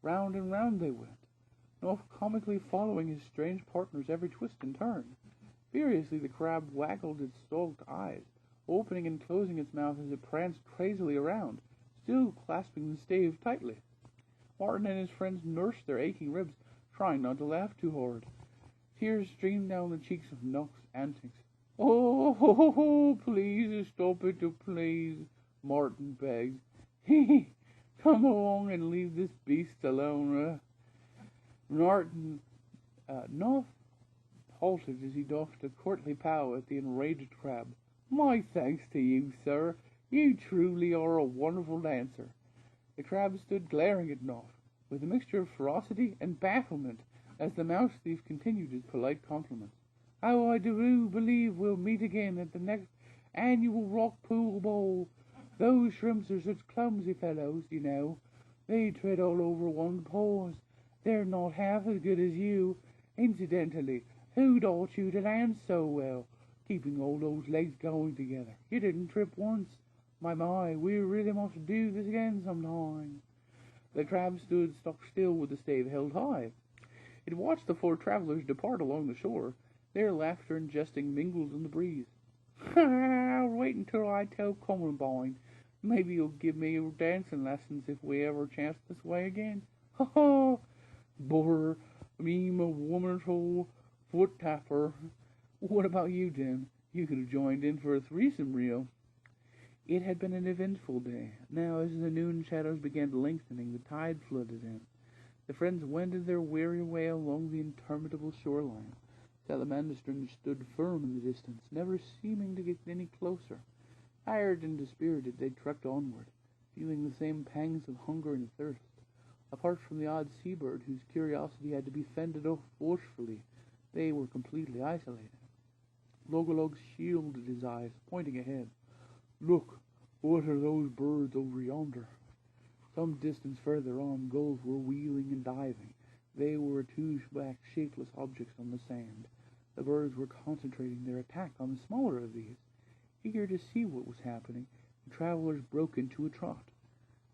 Round and round they went, Nuff comically following his strange partner's every twist and turn. Furiously the crab waggled its stalked eyes, opening and closing its mouth as it pranced crazily around, still clasping the stave tightly. Martin and his friends nursed their aching ribs, trying not to laugh too hard. Tears streamed down the cheeks of Nuff's antics. Oh, please stop it, please, Martin begged. Come along and leave this beast alone. Nuff halted as he doffed a courtly bow at the enraged crab. My thanks to you, sir. You truly are a wonderful dancer. The crab stood glaring at Nuff, with a mixture of ferocity and bafflement, as the mouse thief continued his polite compliments. How I do believe we'll meet again at the next annual rock pool ball. Those shrimps are such clumsy fellows, you know. They tread all over one's paws. They're not half as good as you. Incidentally, who taught you to dance so well, keeping all those legs going together? You didn't trip once. My, we really must do this again sometime. The crab stood stock still with the stave held high. It watched the four travelers depart along the shore. Their laughter and jesting mingled in the breeze. I'll wait until I tell Columbine. Maybe you'll give me dancing lessons if we ever chance this way again. Ha ha! Bother, I'm a wonderful foot tapper. What about you, Jim? You could have joined in for a threesome reel. It had been an eventful day. Now, as the noon shadows began lengthening, the tide flooded in. The friends wended their weary way along the interminable shoreline. Salamanders stood firm in the distance, never seeming to get any closer. Tired and dispirited, they trekked onward, feeling the same pangs of hunger and thirst. Apart from the odd seabird, whose curiosity had to be fended off forcefully, they were completely isolated. Logolog shielded his eyes, pointing ahead. Look, what are those birds over yonder? Some distance further on, gulls were wheeling and diving. They were two black, shapeless objects on the sand. The birds were concentrating their attack on the smaller of these. Eager to see what was happening, the travelers broke into a trot.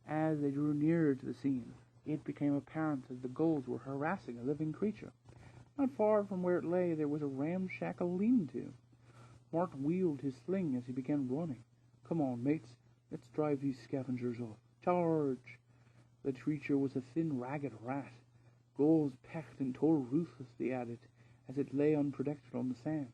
As they drew nearer to the scene, it became apparent that the gulls were harassing a living creature. Not far from where it lay, there was a ramshackle lean-to. Martin wheeled his sling as he began running. Come on, mates, let's drive these scavengers off. Charge! The creature was a thin, ragged rat. Gulls pecked and tore ruthlessly at it as it lay unprotected on the sand.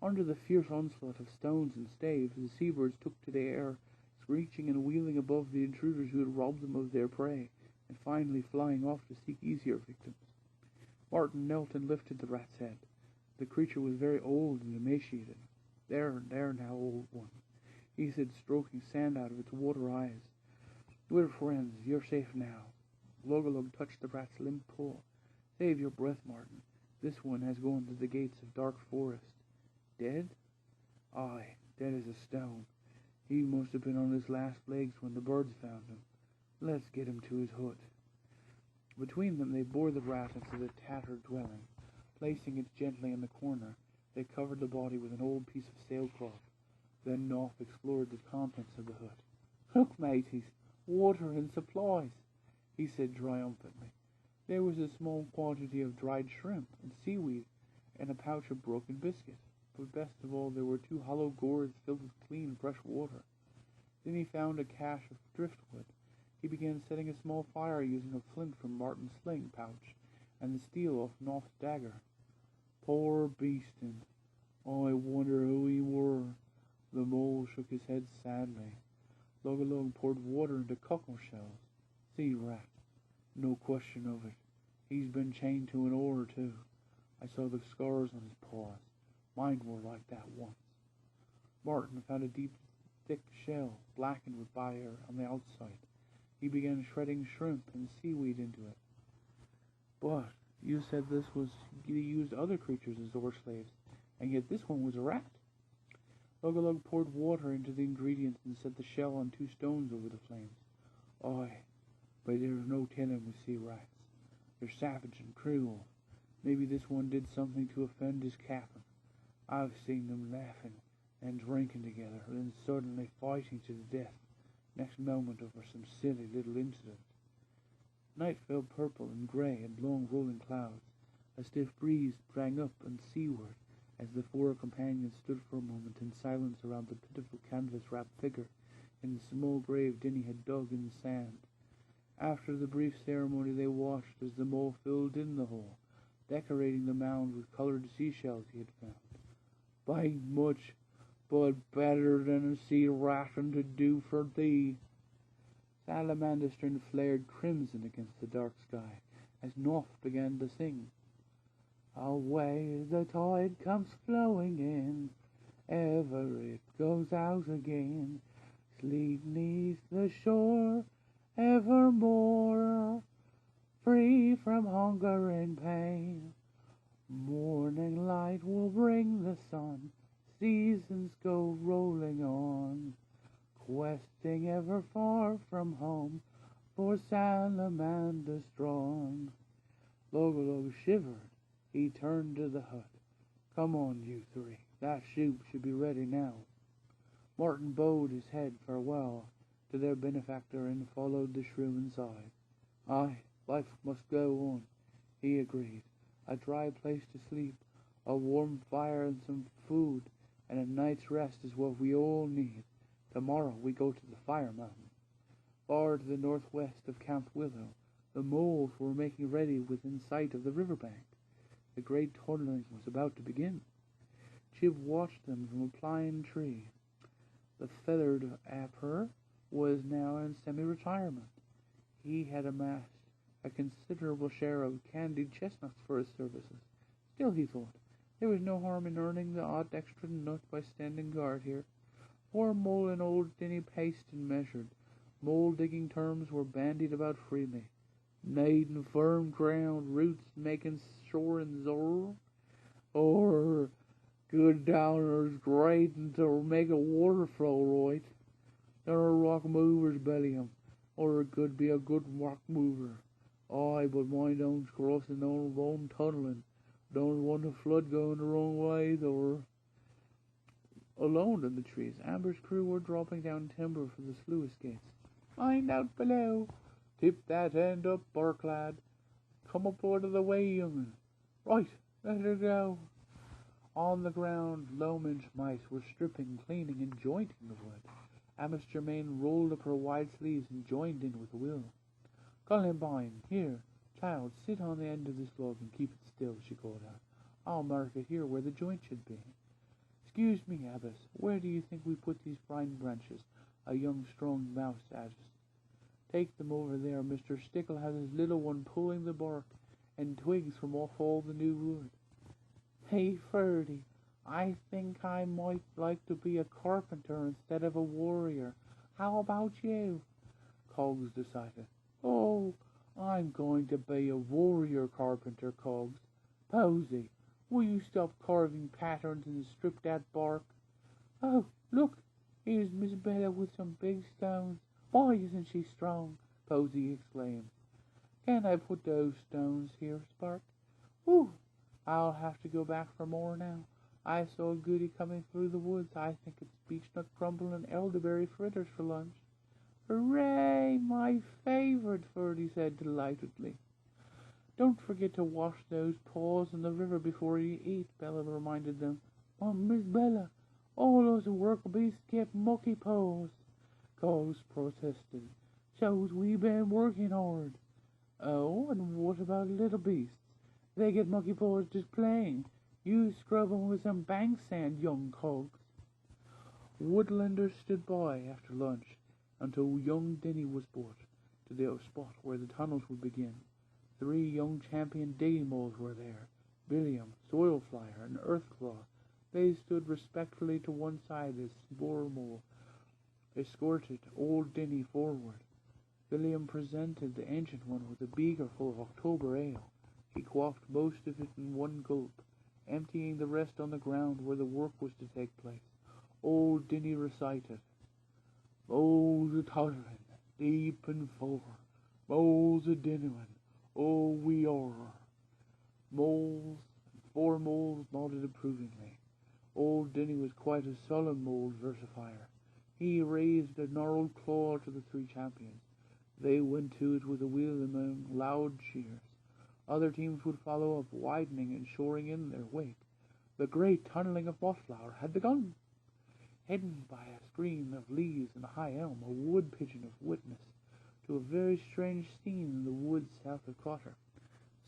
Under the fierce onslaught of stones and staves, the seabirds took to the air, screeching and wheeling above the intruders who had robbed them of their prey, and finally flying off to seek easier victims. Martin knelt and lifted the rat's head. The creature was very old and emaciated. There now, old one, he said, stroking sand out of its water eyes. We're friends. You're safe now. Logolog touched the rat's limp paw. Save your breath, Martin. This one has gone to the gates of dark forest. Dead? Aye, dead as a stone. He must have been on his last legs when the birds found him. Let's get him to his hut. Between them they bore the rat into the tattered dwelling. Placing it gently in the corner, they covered the body with an old piece of sailcloth. Then Nuff explored the contents of the hut. Look, mateys, water and supplies, he said triumphantly. There was a small quantity of dried shrimp and seaweed, and a pouch of broken biscuit. But best of all, there were 2 hollow gourds filled with clean, fresh water. Then he found a cache of driftwood. He began setting a small fire using a flint from Martin's sling pouch and the steel off Nuff's dagger. Poor beastin'. I wonder who he were. The mole shook his head sadly. Logolog poured water into cockle shells. Sea rat. No question of it. He's been chained to an oar, too. I saw the scars on his paws. Mine were like that once. Martin found a deep, thick shell, blackened with fire on the outside. He began shredding shrimp and seaweed into it. But you said you used other creatures as oar slaves, and yet this one was a rat. Lug poured water into the ingredients and set the shell on 2 stones over the flames. Aye, but there's no telling with sea rats. They're savage and cruel. Maybe this one did something to offend his captain. I've seen them laughing and drinking together, then suddenly fighting to the death, next moment over some silly little incident. Night fell purple and grey and long rolling clouds. A stiff breeze sprang up and seaward as the 4 companions stood for a moment in silence around the pitiful canvas-wrapped figure in the small grave Denny had dug in the sand. After the brief ceremony they watched as the mole filled in the hole, decorating the mound with coloured seashells he had found. "By much, but better than a sea ratting to do for thee." Salamander string flared crimson against the dark sky as North began to sing. Away the tide comes flowing in, ever it goes out again. Sleep neath the shore, evermore, free from hunger and pain. Morning light will bring the sun, seasons go rolling on, questing ever far from home for salamanders strong. Log shivered. He turned to the hut. "Come on, you 3. That soup should be ready now." Martin bowed his head farewell to their benefactor and followed the shrew inside. "Aye, life must go on," he agreed. "A dry place to sleep, a warm fire and some food, and a night's rest is what we all need. Tomorrow we go to the Fire Mountain." Far to the northwest of Camp Willow, the moles were making ready within sight of the river bank. The great tunneling was about to begin. Chib watched them from a pine tree. The feathered emperor was now in semi-retirement. He had amassed a considerable share of candied chestnuts for his services. Still, he thought, there was no harm in earning the odd extra nut by standing guard here. Poor Mole and old Denny paced and measured. Mole-digging terms were bandied about freely. Needing firm ground, roots making shore and zor, or good downers grading to make a water flow right. There are rock movers, Bellingham, or it could be a good rock mover. Aye, but mine don't crossing on wrong tunneling. Don't want a flood going the wrong way, or... Alone in the trees, Amber's crew were dropping down timber for the sluice gates. "Mind out below. Tip that end up, bark lad. Come up out of the way, young'un. Right, let her go." On the ground, low-mange mice were stripping, cleaning, and jointing the wood. Amice Germain rolled up her wide sleeves and joined in with a will. "Columbine, here, child, sit on the end of this log and keep it still," she called out. "I'll mark it here where the joint should be." "Excuse me, Abbess, where do you think we put these pine branches?" a young, strong mouse asked. "Take them over there. Mr. Stickle has his little one pulling the bark and twigs from off all the new wood." "Hey, Ferdy, I think I might like to be a carpenter instead of a warrior. How about you?" Cogs decided. "Oh, I'm going to be a warrior carpenter, Cogs. Posy, will you stop carving patterns and strip that bark? Oh, look, here's Miss Bella with some big stones. Why isn't she strong?" Posy exclaimed. "Can I put those stones here, Spark? Whew, I'll have to go back for more now. I saw a goody coming through the woods. I think it's beechnut crumble and elderberry fritters for lunch." "Hooray, my favorite," Ferdy said delightedly. "Don't forget to wash those paws in the river before you eat," Bella reminded them. "Miss Bella, all those work beasts get mucky paws," Cogs protested. "Shows we been working hard." "Oh, and what about little beasts? They get mucky paws just playing. You scrub 'em with some bank sand, young Cogs." Woodlanders stood by after lunch until young Denny was brought to the spot where the tunnels would begin. 3 young champion digging moles were there, Billiam, Soilflyer, and Earthclaw. They stood respectfully to one side as Spore Mole escorted old Denny forward. Billiam presented the ancient one with a beaker full of October ale. He quaffed most of it in one gulp, emptying the rest on the ground where the work was to take place. Old Dinny recited, Moles a toddling, deep and full, moles a dinnerman, oh we are. Moles, 4 moles nodded approvingly. Old Dinny was quite a sullen mole versifier. He raised a gnarled claw to the 3 champions. They went to it with a wheel among loud cheers. Other teams would follow up, widening and shoring in their wake. The great tunneling of Mossflower had begun. Hidden by a screen of leaves and a high elm, a wood pigeon of witness to a very strange scene in the woods south of Cotter.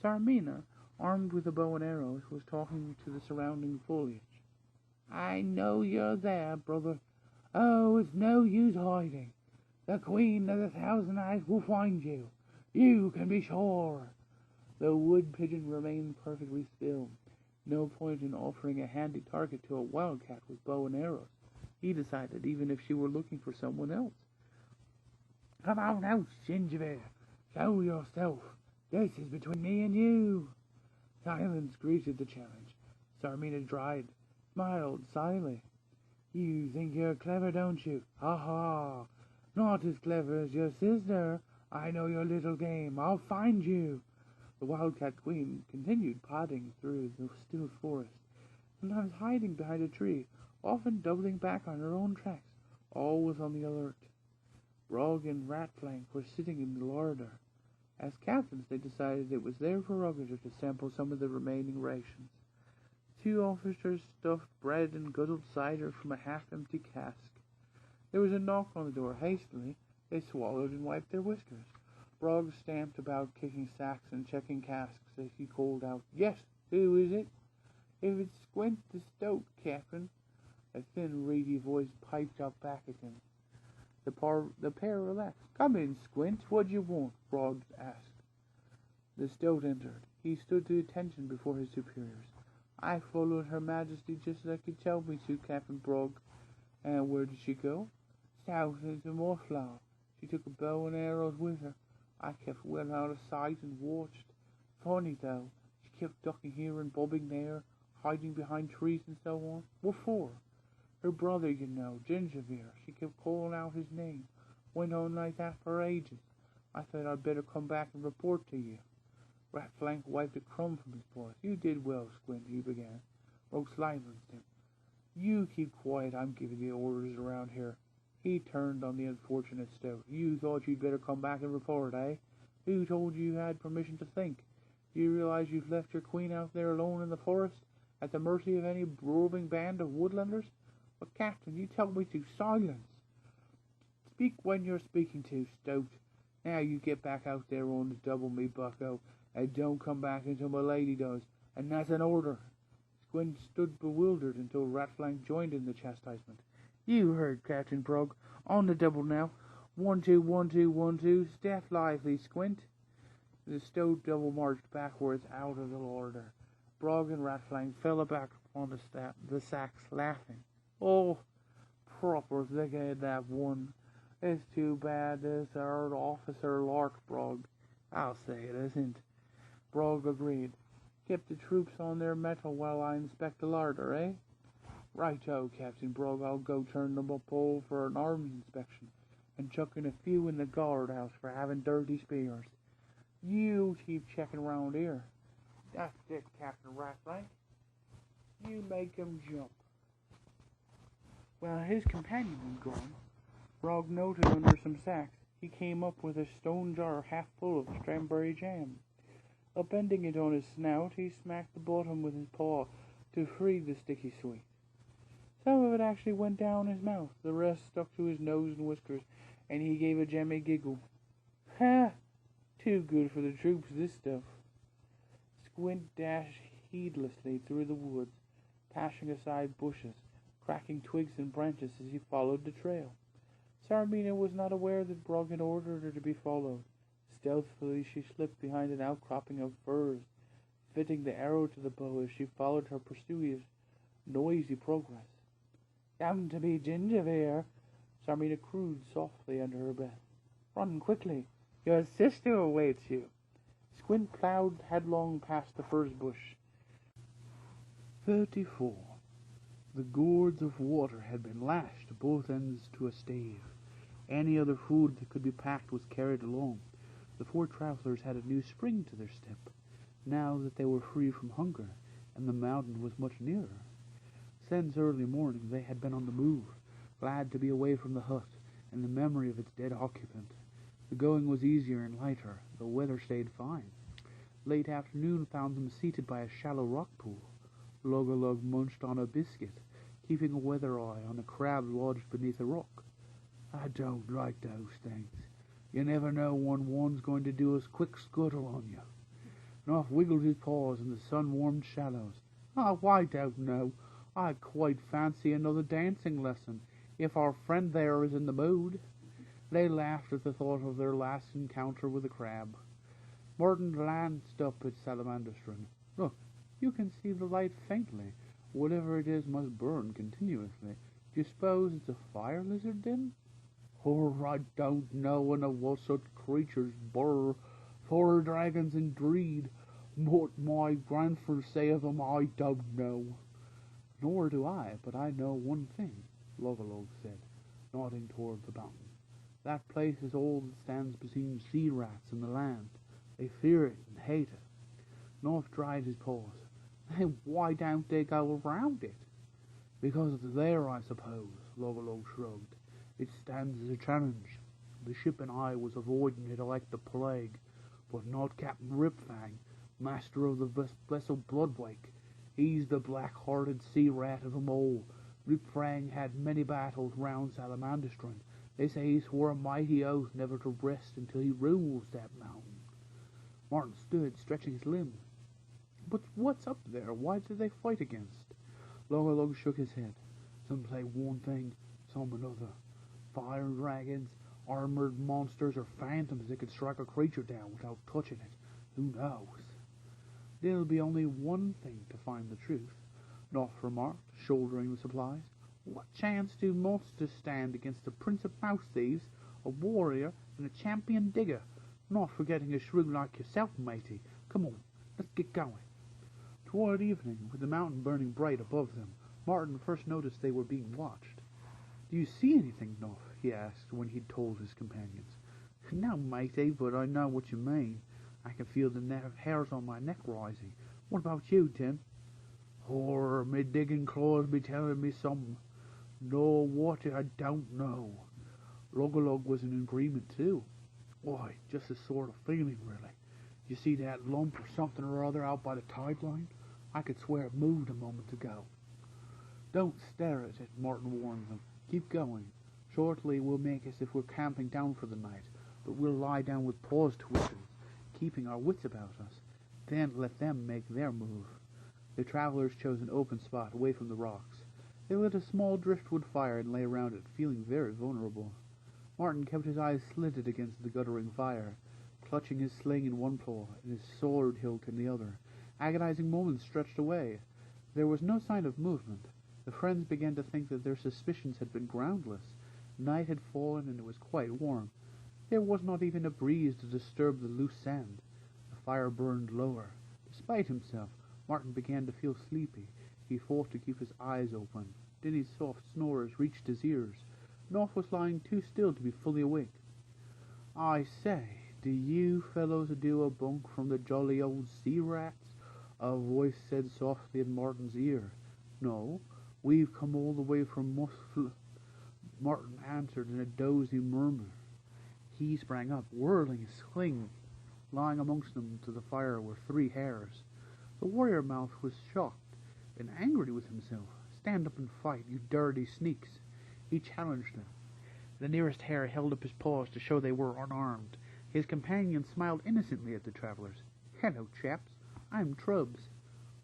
Sarmina, armed with a bow and arrows, was talking to the surrounding foliage. I know you're there, brother. Oh, it's no use hiding. The Queen of the 1,000 Eyes will find you. You can be sure. The wood pigeon remained perfectly still. No point in offering a handy target to a wildcat with bow and arrows, he decided, even if she were looking for someone else. Come on out, Gingerbear. Show yourself. This is between me and you. Silence greeted the challenge. Sarmina dried, smiled slyly. You think you're clever, don't you? Ha ha. Not as clever as your sister. I know your little game. I'll find you. The wildcat queen continued plodding through the still forest, sometimes hiding behind a tree, often doubling back on her own tracks, always on the alert. Brog and Ratflank were sitting in the larder. As captains, they decided it was their prerogative to sample some of the remaining rations. 2 officers stuffed bread and guzzled cider from a half-empty cask. There was a knock on the door. Hastily, they swallowed and wiped their whiskers. Brog stamped about, kicking sacks and checking casks as he called out, Yes, who is it? If it's Squint the Stoat, Captain. A thin, reedy voice piped up back at him. The pair relaxed. Come in, Squint. What do you want? Brog asked. The Stoat entered. He stood to attention before his superiors. I followed Her Majesty just as I could tell me to, Captain Brog. And where did she go? South into Mossflower. She took a bow and arrows with her. I kept well out of sight and watched. Funny, though, she kept ducking here and bobbing there, hiding behind trees and so on. What for? Her brother, you know, Gingerbear. She kept calling out his name. Went on like that for ages. I thought I'd better come back and report to you. Ratflank wiped a crumb from his paws. You did well, Squint, he began. Rogue silenced him. You keep quiet. I'm giving the orders around here. He turned on the unfortunate Stoat. You thought you'd better come back and report, eh? Who told you had permission to think? Do you realize you've left your queen out there alone in the forest, at the mercy of any roving band of woodlanders? But, Captain, you tell me to silence. Speak when you're speaking to, Stoat. Now you get back out there on the double, me bucko, and don't come back until my lady does, and that's an order. Squint stood bewildered until Ratflank joined in the chastisement. You heard, Captain Brog. On the double now. 1, 2, 1, 2, 1, 2. Step lively, Squint. The Stoat double marched backwards out of the larder. Brog and Ratflank fell back upon the sacks, laughing. Oh, proper thick-head that one. It's too bad this our officer larked, Brog. I'll say it isn't. Brog agreed. Kept the troops on their mettle while I inspect the larder, eh? Righto, Captain Brog. I'll go turn them up all for an arms inspection, and chuck in a few in the guardhouse for having dirty spears. You keep checking round here. That's it, Captain Ratflank. You make 'em jump. While his companion was gone, Brog noted under some sacks he came up with a stone jar half full of cranberry jam. Upending it on his snout, he smacked the bottom with his paw to free the sticky sweet. Some of it actually went down his mouth, the rest stuck to his nose and whiskers, and he gave a jammy giggle. Ha! Too good for the troops, this stuff. Squint dashed heedlessly through the woods, pashing aside bushes, cracking twigs and branches as he followed the trail. Sarmina was not aware that Brog had ordered her to be followed. Stealthily she slipped behind an outcropping of firs, fitting the arrow to the bow as she followed her pursuer's noisy progress. Come to me, Gingerbear, Sarmina cooed softly under her breath. Run quickly, your sister awaits you. Squint ploughed headlong past the furze bush. 34. The gourds of water had been lashed at both ends to a stave. Any other food that could be packed was carried along. The four travelers had a new spring to their step, now that they were free from hunger, and the mountain was much nearer. Since early morning they had been on the move, glad to be away from the hut and the memory of its dead occupant. The going was easier and lighter, the weather stayed fine. Late afternoon found them seated by a shallow rock pool. Log munched on a biscuit, keeping a weather eye on a crab lodged beneath a rock. I don't like those things. You never know when one's going to do a quick scuttle on you. Knopf wiggled his paws in the sun-warmed shallows. Oh, I don't know. I quite fancy another dancing lesson, if our friend there is in the mood. They laughed at the thought of their last encounter with a crab. Martin glanced up at Salamandastron. Look, you can see the light faintly. Whatever it is must burn continuously. Do you suppose it's a fire lizard, then? Oh, I don't know, and of what such creatures burr. For dragons indeed. What my grandfather say of them, I don't know. Nor do I, but I know one thing, Log said, nodding toward the mountain. That place is all that stands between sea rats and the land. They fear it and hate it. North dried his paws. Then why don't they go around it? Because it's there, I suppose, Log shrugged. It stands as a challenge. The ship and I was avoiding it like the plague, but not Captain Ripfang, master of the vessel Bloodwake. He's the black-hearted sea rat of them all. Ripfang had many battles round Salamandastron. They say he swore a mighty oath never to rest until he rules that mountain. Martin stood, stretching his limbs. But what's up there? Why did they fight against? Log shook his head. Some say one thing, some another. Fire dragons, armored monsters, or phantoms that could strike a creature down without touching it. Who knows? There'll be only one thing to find the truth, Knopf remarked, shouldering the supplies. What chance do monsters stand against a prince of mouse thieves, a warrior, and a champion digger? Not forgetting a shrew like yourself, matey. Come on, let's get going. Toward evening, with the mountain burning bright above them, Martin first noticed they were being watched. Do you see anything, Knopf? He asked when he'd told his companions. No, matey, but I know what you mean. I can feel the hairs on my neck rising. What about you, Tim? Horror, me digging claws be telling me something. No, what I don't know. Log was in agreement too. Why, just a sort of feeling, really. You see that lump or something or other out by the tide line? I could swear it moved a moment ago. Don't stare at it, Martin warned them. Keep going. Shortly we'll make as if we're camping down for the night, but we'll lie down with paws twitching, keeping our wits about us. Then let them make their move. The travelers chose an open spot away from the rocks. They lit a small driftwood fire and lay around it, feeling very vulnerable. Martin kept his eyes slitted against the guttering fire, clutching his sling in one paw and his sword hilt in the other. Agonizing moments stretched away. There was no sign of movement. The friends began to think that their suspicions had been groundless. Night had fallen and it was quite warm. There was not even a breeze to disturb the loose sand. The fire burned lower. Despite himself, Martin began to feel sleepy. He fought to keep his eyes open. Denny's soft snores reached his ears. Knopf was lying too still to be fully awake. I say, do you fellows do a bunk from the jolly old sea rats? A voice said softly in Martin's ear. No, we've come all the way from Mossflower. Martin answered in a dozy murmur. He sprang up, whirling his sling. Lying amongst them to the fire were 3 hares. The warrior mouth was shocked and angry with himself. Stand up and fight, you dirty sneaks. He challenged them. The nearest hare held up his paws to show they were unarmed. His companion smiled innocently at the travelers. Hello, chaps. I'm Trubbs.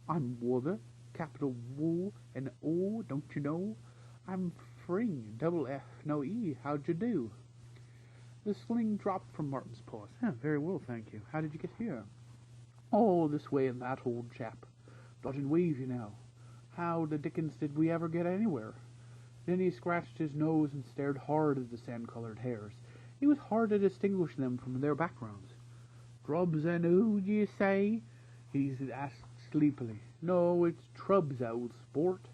I'm Wother, capital W and O, don't you know? I'm Fring, double F, no E. How'd you do? The sling dropped from Martin's paws. Very well, thank you. How did you get here? Oh, this way and that, old chap. Dodge and weave, you know. How the dickens did we ever get anywhere? Then he scratched his nose and stared hard at the sand-colored hares. It was hard to distinguish them from their backgrounds. Trubbs and who, do you say? He asked sleepily. No, it's Trubbs, old sport.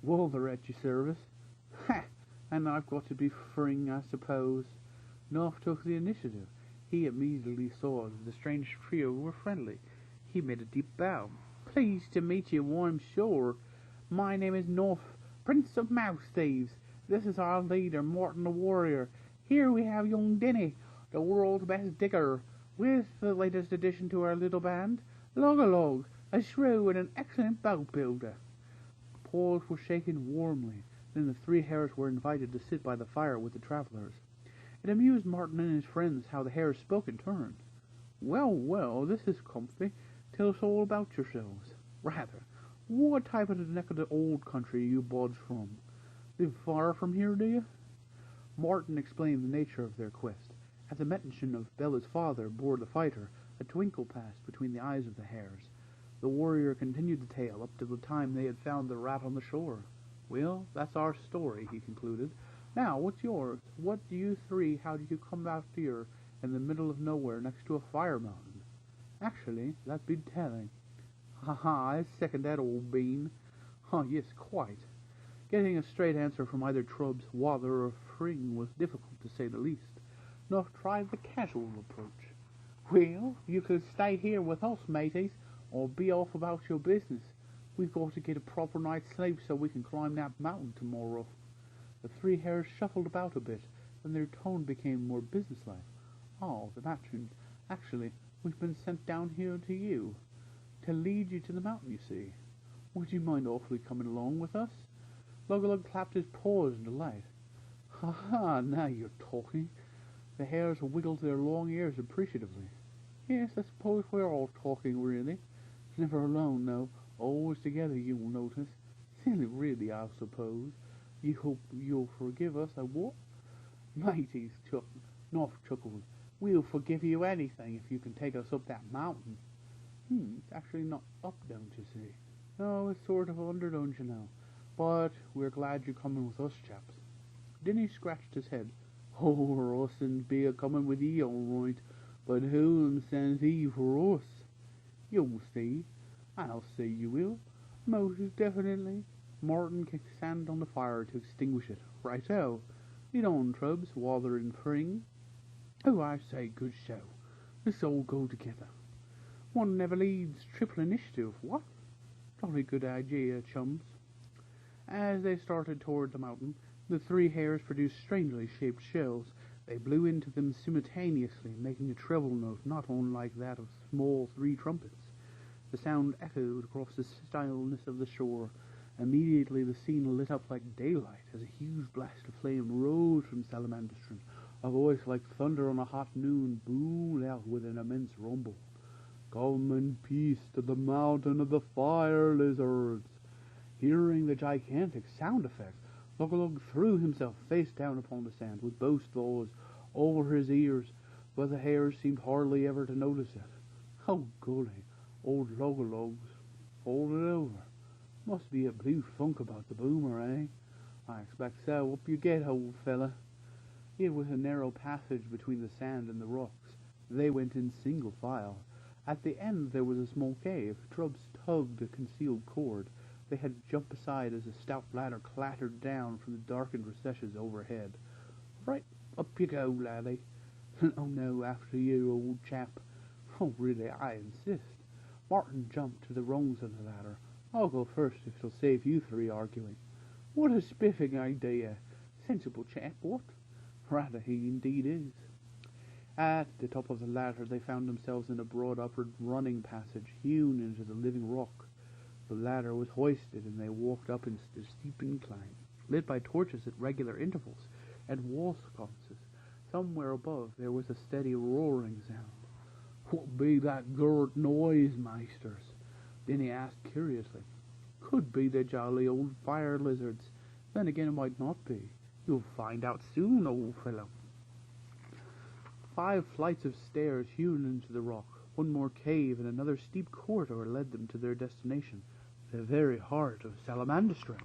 Well, they're at your service. Ha! And I've got to be fring, I suppose. North took the initiative. He immediately saw that the strange trio were friendly. He made a deep bow. Pleased to meet you, I'm sure. My name is North, Prince of Mouse Thieves. This is our leader, Morton the Warrior. Here we have young Denny, the world's best digger, with the latest addition to our little band, Log, a shrew and an excellent boat builder. Paws were shaken warmly. Then the three hares were invited to sit by the fire with the travellers. It amused Martin and his friends how the hares spoke in turn. Well, this is comfy. Tell us all about yourselves. Rather, what type of the neck of the old country you bods from? Live far from here, do you? Martin explained the nature of their quest. At the mention of Bella's father aboard the fighter, a twinkle passed between the eyes of the hares. The warrior continued the tale up to the time they had found the rat on the shore. Well, that's our story, he concluded. Now, what's yours? What do you three, how did you come out here in the middle of nowhere next to a fire mountain? Actually, that'd be telling. I second that, old bean. Yes, quite. Getting a straight answer from either Trubbs, Wather, or Fring was difficult to say the least. Not tried the casual approach. Well, you could stay here with us, mateys, or be off about your business. We've got to get a proper night's sleep so we can climb that mountain tomorrow. The three hares shuffled about a bit, then their tone became more businesslike. Oh, the matron. Actually, we've been sent down here to you. To lead you to the mountain, you see. Would you mind awfully coming along with us? Log clapped his paws in delight. Ha, now you're talking. The hares wiggled their long ears appreciatively. Yes, I suppose we're all talking, really. Never alone, though. Always together, you'll notice. Silly, really, I suppose. You hope you'll forgive us, I what? Mateys, North chuckled. We'll forgive you anything if you can take us up that mountain. It's actually not up, don't you see? No, it's sort of under, don't you know? But we're glad you're coming with us, chaps. Denny scratched his head. Oh, us and be a-coming with ye, all right. But who sends he for us? You'll see. I'll say you will. Most definitely. Martin kicked sand on the fire to extinguish it. Righto. Lead on, Trubbs, Wather and Fring. Oh, I say, good show. Let's all go together. One never leads triple initiative, what? Jolly good idea, chums. As they started toward the mountain, the three hares produced strangely shaped shells. They blew into them simultaneously, making a treble note not unlike that of small three trumpets. The sound echoed across the stillness of the shore. Immediately the scene lit up like daylight as a huge blast of flame rose from Salamanderstrom. A voice like thunder on a hot noon boomed out with an immense rumble. Come in peace to the mountain of the fire lizards. Hearing the gigantic sound effect, Log threw himself face down upon the sand with both claws over his ears, but the hares seemed hardly ever to notice it. Oh, golly, old Log's folded over. Must be a blue funk about the boomer, eh? I expect so. Up you get, old fella. It was a narrow passage between the sand and the rocks. They went in single file. At the end there was a small cave. Trubbs tugged a concealed cord. They had to jump aside as a stout ladder clattered down from the darkened recesses overhead. Right, up you go, laddie. Oh no, after you, old chap. Oh, really, I insist. Martin jumped to the rungs of the ladder. I'll go first if it'll save you three arguing. What a spiffing idea. Sensible chap, what? Rather, he indeed is. At the top of the ladder they found themselves in a broad upward running passage hewn into the living rock. The ladder was hoisted, and they walked up in a steep incline, lit by torches at regular intervals, and wall sconces. Somewhere above there was a steady roaring sound. What be that gurt noise, meisters? Denny asked curiously. Could be the jolly old fire lizards. Then again it might not be. You'll find out soon, old fellow. 5 flights of stairs hewn into the rock, one more cave, and another steep corridor led them to their destination, the very heart of Salamanderstrom.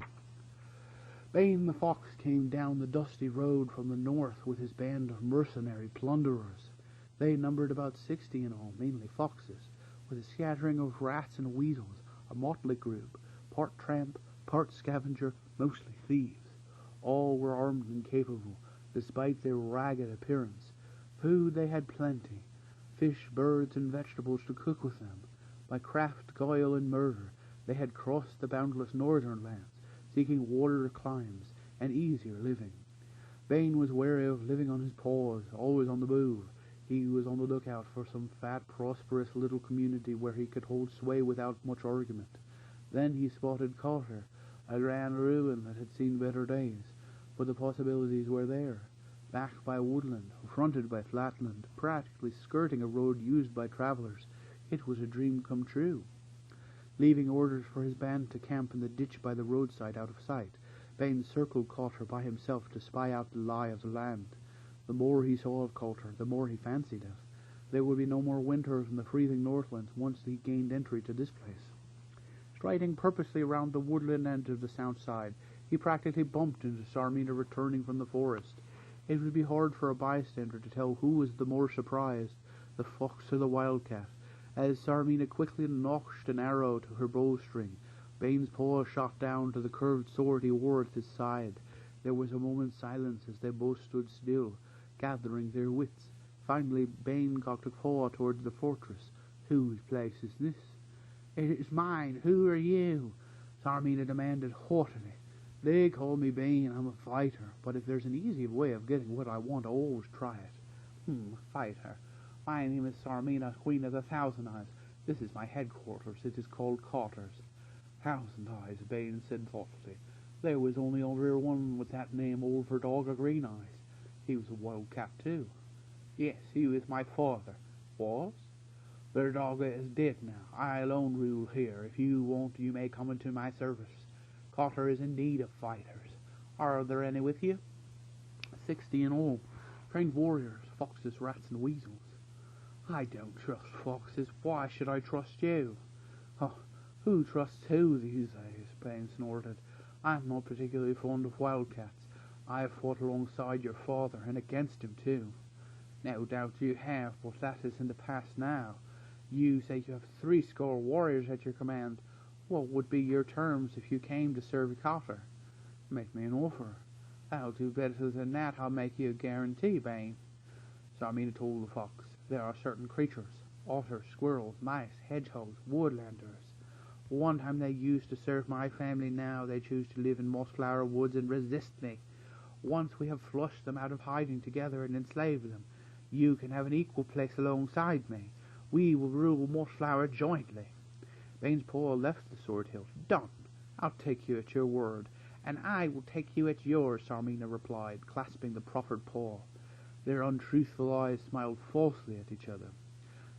Bane the fox came down the dusty road from the north with his band of mercenary plunderers. They numbered about 60 in all, mainly foxes, with a scattering of rats and weasels, a motley group, part tramp, part scavenger, mostly thieves. All were armed and capable, despite their ragged appearance. Food they had plenty, fish, birds, and vegetables to cook with them. By craft, guile, and murder, they had crossed the boundless northern lands, seeking water climes and easier living. Bane was wary of living on his paws, always on the move. He was on the lookout for some fat, prosperous little community where he could hold sway without much argument. Then he spotted Cotter, a grand ruin that had seen better days, but the possibilities were there. Backed by woodland, fronted by flatland, practically skirting a road used by travellers, it was a dream come true. Leaving orders for his band to camp in the ditch by the roadside out of sight, Bane circled Cotter by himself to spy out the lie of the land. The more he saw of Cotter, the more he fancied it. There would be no more winters in the freezing northlands once he gained entry to this place. Striding purposely around the woodland end of the south side, he practically bumped into Sarmina returning from the forest. It would be hard for a bystander to tell who was the more surprised, the fox or the wildcat, as Sarmina quickly notched an arrow to her bowstring. Bane's paw shot down to the curved sword he wore at his side. There was a moment's silence as they both stood still, gathering their wits. Finally, Bane cocked a paw towards the fortress. Whose place is this? It is mine. Who are you? Sarmina demanded haughtily. They call me Bane. I'm a fighter, but if there's an easy way of getting what I want, I'll always try it. Fighter. My name is Sarmina, Queen of the Thousand Eyes. This is my headquarters. It is called Cotter's. Thousand Eyes, Bane said thoughtfully. There was only ever one with that name over Dog of Green Eyes. He was a wildcat too. Yes, he was my father. Was? Their dog is dead now. I alone rule here. If you want, you may come into my service. Cotter is indeed of fighters. Are there any with you? 60 in all. Trained warriors, foxes, rats, and weasels. I don't trust foxes. Why should I trust you? Oh, who trusts who these days? Bane snorted. I'm not particularly fond of wildcats. I have fought alongside your father, and against him too. No doubt you have, but that is in the past now. You say you have 60 warriors at your command. What would be your terms if you came to serve Cotter? Make me an offer. I'll do better than that. I'll make you a guarantee, Bane. Sarmina told the fox. There are certain creatures, otters, squirrels, mice, hedgehogs, woodlanders. One time they used to serve my family, now they choose to live in Mossflower woods and resist me. Once we have flushed them out of hiding together and enslaved them, you can have an equal place alongside me. We will rule Mossflower jointly. Bane's paw left the sword hilt. Done. I'll take you at your word. And I will take you at yours, Sarmina replied, clasping the proffered paw. Their untruthful eyes smiled falsely at each other.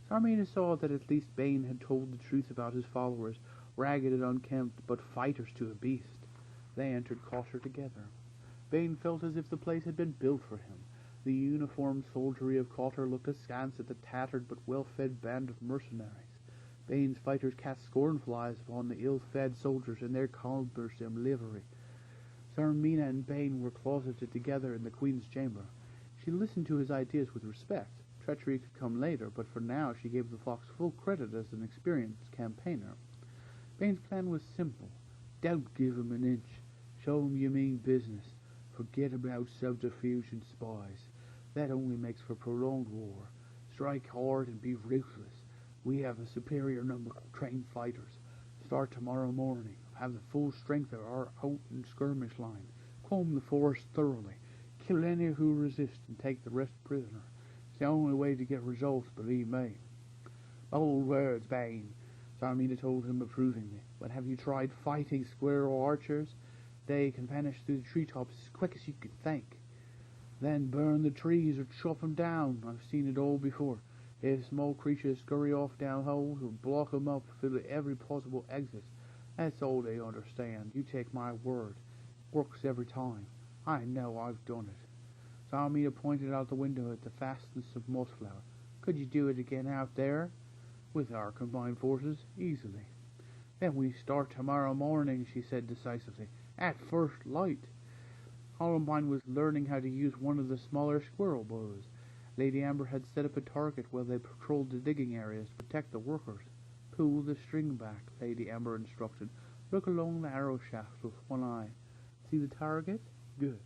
Sarmina saw that at least Bane had told the truth about his followers, ragged and unkempt, but fighters to a beast. They entered Cotter together. Bane felt as if the place had been built for him. The uniformed soldiery of Cotter looked askance at the tattered but well-fed band of mercenaries. Bane's fighters cast scornful eyes upon the ill-fed soldiers in their cumbersome livery. Sarmina and Bane were closeted together in the Queen's chamber. She listened to his ideas with respect. Treachery could come later, but for now she gave the fox full credit as an experienced campaigner. Bane's plan was simple. Don't give him an inch. Show him you mean business. Forget about subterfuge and spies. That only makes for prolonged war. Strike hard and be ruthless. We have a superior number of trained fighters. Start tomorrow morning. Have the full strength of our out and skirmish line. Comb the forest thoroughly. Kill any who resist and take the rest prisoner. It's the only way to get results, believe me. Bold words, Bane, Sarmina told him approvingly. But have you tried fighting squirrel archers? They can vanish through the treetops as quick as you can think. Then burn the trees or chop them down. I've seen it all before. If small creatures scurry off down holes or block them up, fill every possible exit. That's all they understand. You take my word. Works every time. I know I've done it. Sarmina pointed out the window at the fastness of Mossflower. Could you do it again out there? With our combined forces, easily. Then we start tomorrow morning, she said decisively. At first light. Columbine was learning how to use one of the smaller squirrel bows. Lady Amber had set up a target while they patrolled the digging areas to protect the workers. Pull the string back, Lady Amber instructed. Look along the arrow shaft with one eye. See the target? Good.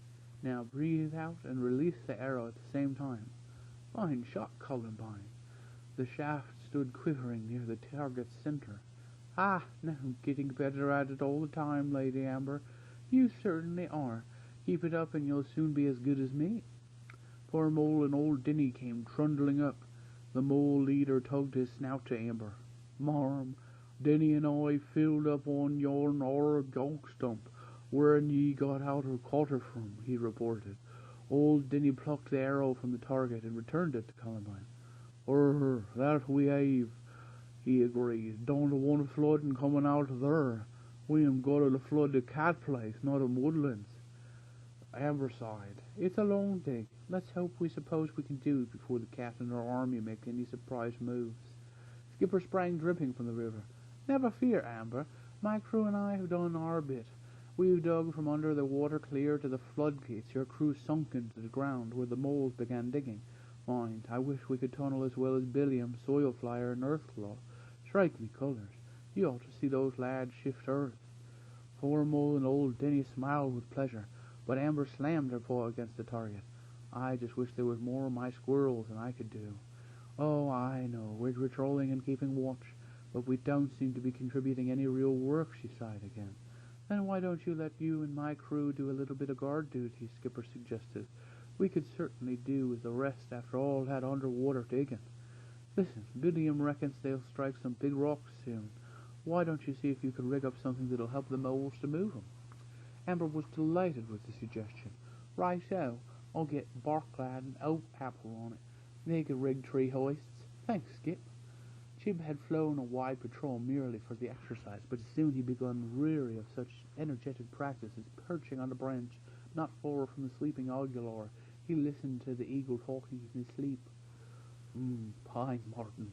Now breathe out and release the arrow at the same time. Fine shot, Columbine. The shaft stood quivering near the target's center. Ah, now getting better at it all the time, Lady Amber. You certainly are. Keep it up and you'll soon be as good as me. Poor Mole and old Dinny came trundling up. The mole leader tugged his snout to Amber. Marm, Dinny and I filled up on yon or gonk stump, wherein ye got out her quarter from, he reported. Old Dinny plucked the arrow from the target and returned it to Columbine. That we have, he agreed. Don't want flooding coming out of there. We am going to flood the cat place, not the woodlands. Amber sighed. It's a long dig. Let's hope we suppose we can do it before the cat and her army make any surprise moves. Skipper sprang dripping from the river. Never fear, Amber. My crew and I have done our bit. We've dug from under the water clear to the floodgates your crew sunk into the ground where the moles began digging. Mind, I wish we could tunnel as well as Billiam, Soil Flyer, and Earthclaw. Strike me colours. You ought to see those lads shift earth. Poor Mole and old Denny smiled with pleasure, but Amber slammed her paw against the target. I just wish there was more of my squirrels than I could do. Oh, I know, we're patrolling and keeping watch, but we don't seem to be contributing any real work, she sighed again. Then why don't you let you and my crew do a little bit of guard duty, Skipper suggested. We could certainly do with the rest after all that underwater digging. Listen, Billiam reckons they'll strike some big rocks soon. Why don't you see if you can rig up something that'll help the moles to move 'em? Amber was delighted with the suggestion. Right-so, I'll get bark-clad and oak apple on it. They could rig tree hoists. Thanks, Skip. Chib had flown a wide patrol merely for the exercise, but soon he began weary of such energetic practice as perching on a branch not far from the sleeping Aguilar. He listened to the eagle talking in his sleep. Pine marten.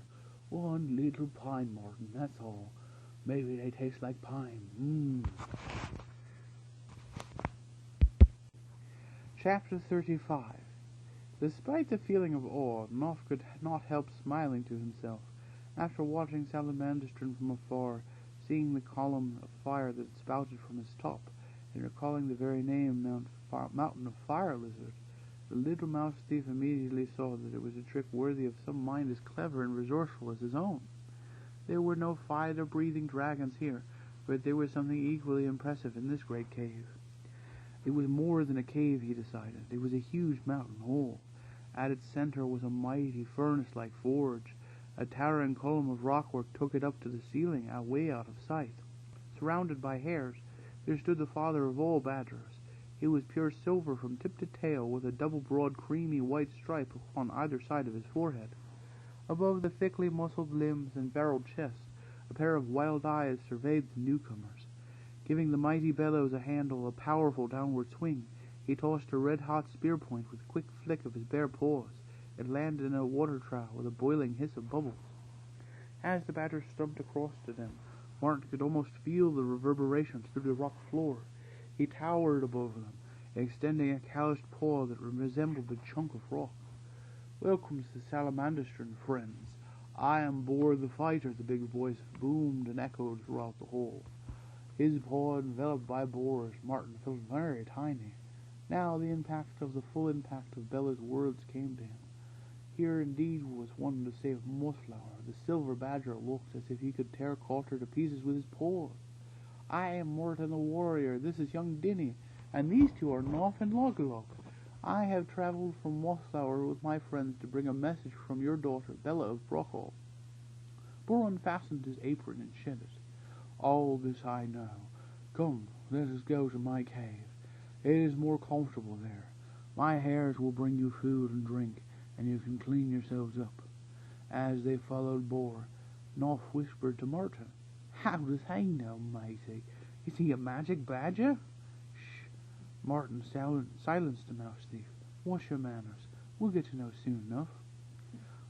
One little pine marten, that's all. Maybe they taste like pine. Chapter 35. Despite the feeling of awe, Knopf could not help smiling to himself. After watching Salamandestron from afar, seeing the column of fire that spouted from his top, and recalling the very name Mountain of Fire Lizard, the little mouse thief immediately saw that it was a trick worthy of some mind as clever and resourceful as his own. There were no fire-breathing dragons here, but there was something equally impressive in this great cave. It was more than a cave, he decided. It was a huge mountain hole. At its center was a mighty furnace-like forge. A towering column of rockwork took it up to the ceiling, way out of sight. Surrounded by hares, there stood the father of all badgers. He was pure silver from tip to tail, with a double broad creamy white stripe upon either side of his forehead. Above the thickly muscled limbs and barreled chest, a pair of wild eyes surveyed the newcomers. Giving the mighty bellows a handle, a powerful downward swing, he tossed a red-hot spear point with a quick flick of his bare paws. It landed in a water trough with a boiling hiss of bubbles. As the badger stumped across to them, Martin could almost feel the reverberations through the rock floor. He towered above them, extending a calloused paw that resembled a chunk of rock. "Welcome to Salamandestron, friends. I am Boar the Fighter," the big voice boomed and echoed throughout the hall. His paw enveloped by Boar's, Martin felt very tiny. Now the full impact of Bella's words came to him. Here indeed was one to save Mossflower. The silver badger looked as if he could tear Coulter to pieces with his paws. "I am Morton the warrior. This is young Dinny, and these two are Knopf and Loglock. I have traveled from Mossflower with my friends to bring a message from your daughter, Bella of Brockall." Boar unfastened his apron and shed it. "All this I know. Come, let us go to my cave. It is more comfortable there. My hares will bring you food and drink, and you can clean yourselves up." As they followed Boar, Knopf whispered to Martin, "How does he know, matey? Is he a magic badger?" "Shh!" Martin silenced the mouse thief. "Wash your manners. We'll get to know soon enough."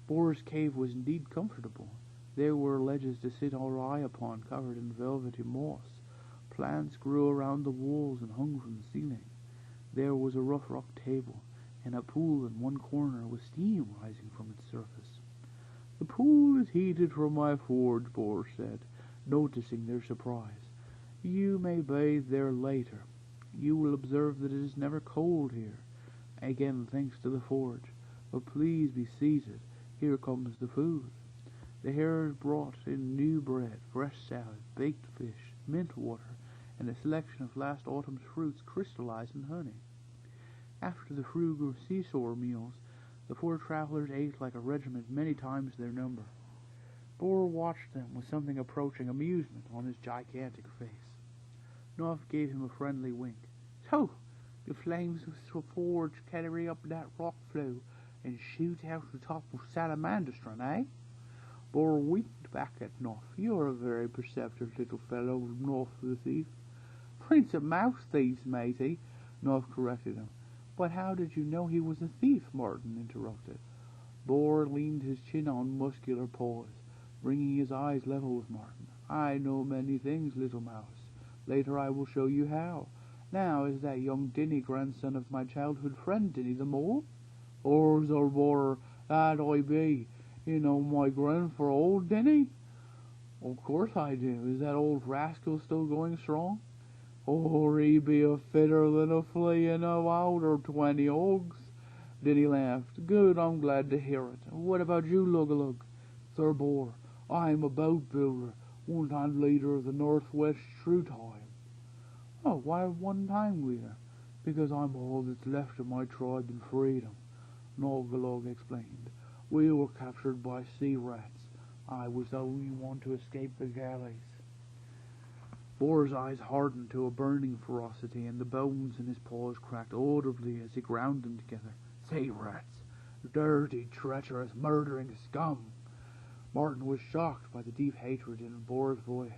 Boar's cave was indeed comfortable. There were ledges to sit or lie upon, covered in velvety moss. Plants grew around the walls and hung from the ceiling. There was a rough rock table, and a pool in one corner with steam rising from its surface. "The pool is heated from my forge," Boar said, noticing their surprise. You may bathe there later. You will observe that it is never cold here. Again, thanks to the forge. But please be seated. Here comes the food. The hares brought in new bread, fresh salad, baked fish, mint water, and a selection of last autumn's fruits crystallized in honey. After the frugal seesaw meals, the four travelers ate like a regiment many times their number. Bor watched them with something approaching amusement on his gigantic face. Knopf gave him a friendly wink. So, the flames of the forge carry up that rock flow and shoot out the top of Salamanderstrand, eh? Bor winked back at Knopf. You're a very perceptive little fellow, Knopf the thief. Prince of mouse thieves, matey, Knopf corrected him. But how did you know he was a thief? Martin interrupted. Bor leaned his chin on muscular paws, bringing his eyes level with Martin. I know many things, little mouse. Later I will show you how. Now, is that young Dinny grandson of my childhood friend, Dinny the Mole? Or, Bor, that I be. You know my grandfather, old Dinny? Of course I do. Is that old rascal still going strong? Or he be a fitter than a flea in a wilder 20 hogs. Dinny laughed. Good, I'm glad to hear it. What about you, Lug-a-Lug? Sir Bor, I'm a boat builder, one-time leader of the Northwest Shrew Time. Oh, why one-time leader? Because I'm all that's left of my tribe in freedom, Lug-a-Lug explained. We were captured by sea rats. I was the only one to escape the galleys. Bor's eyes hardened to a burning ferocity, and the bones in his paws cracked audibly as he ground them together. Sea rats! Dirty, treacherous, murdering scum! Martin was shocked by the deep hatred in Bor's voice.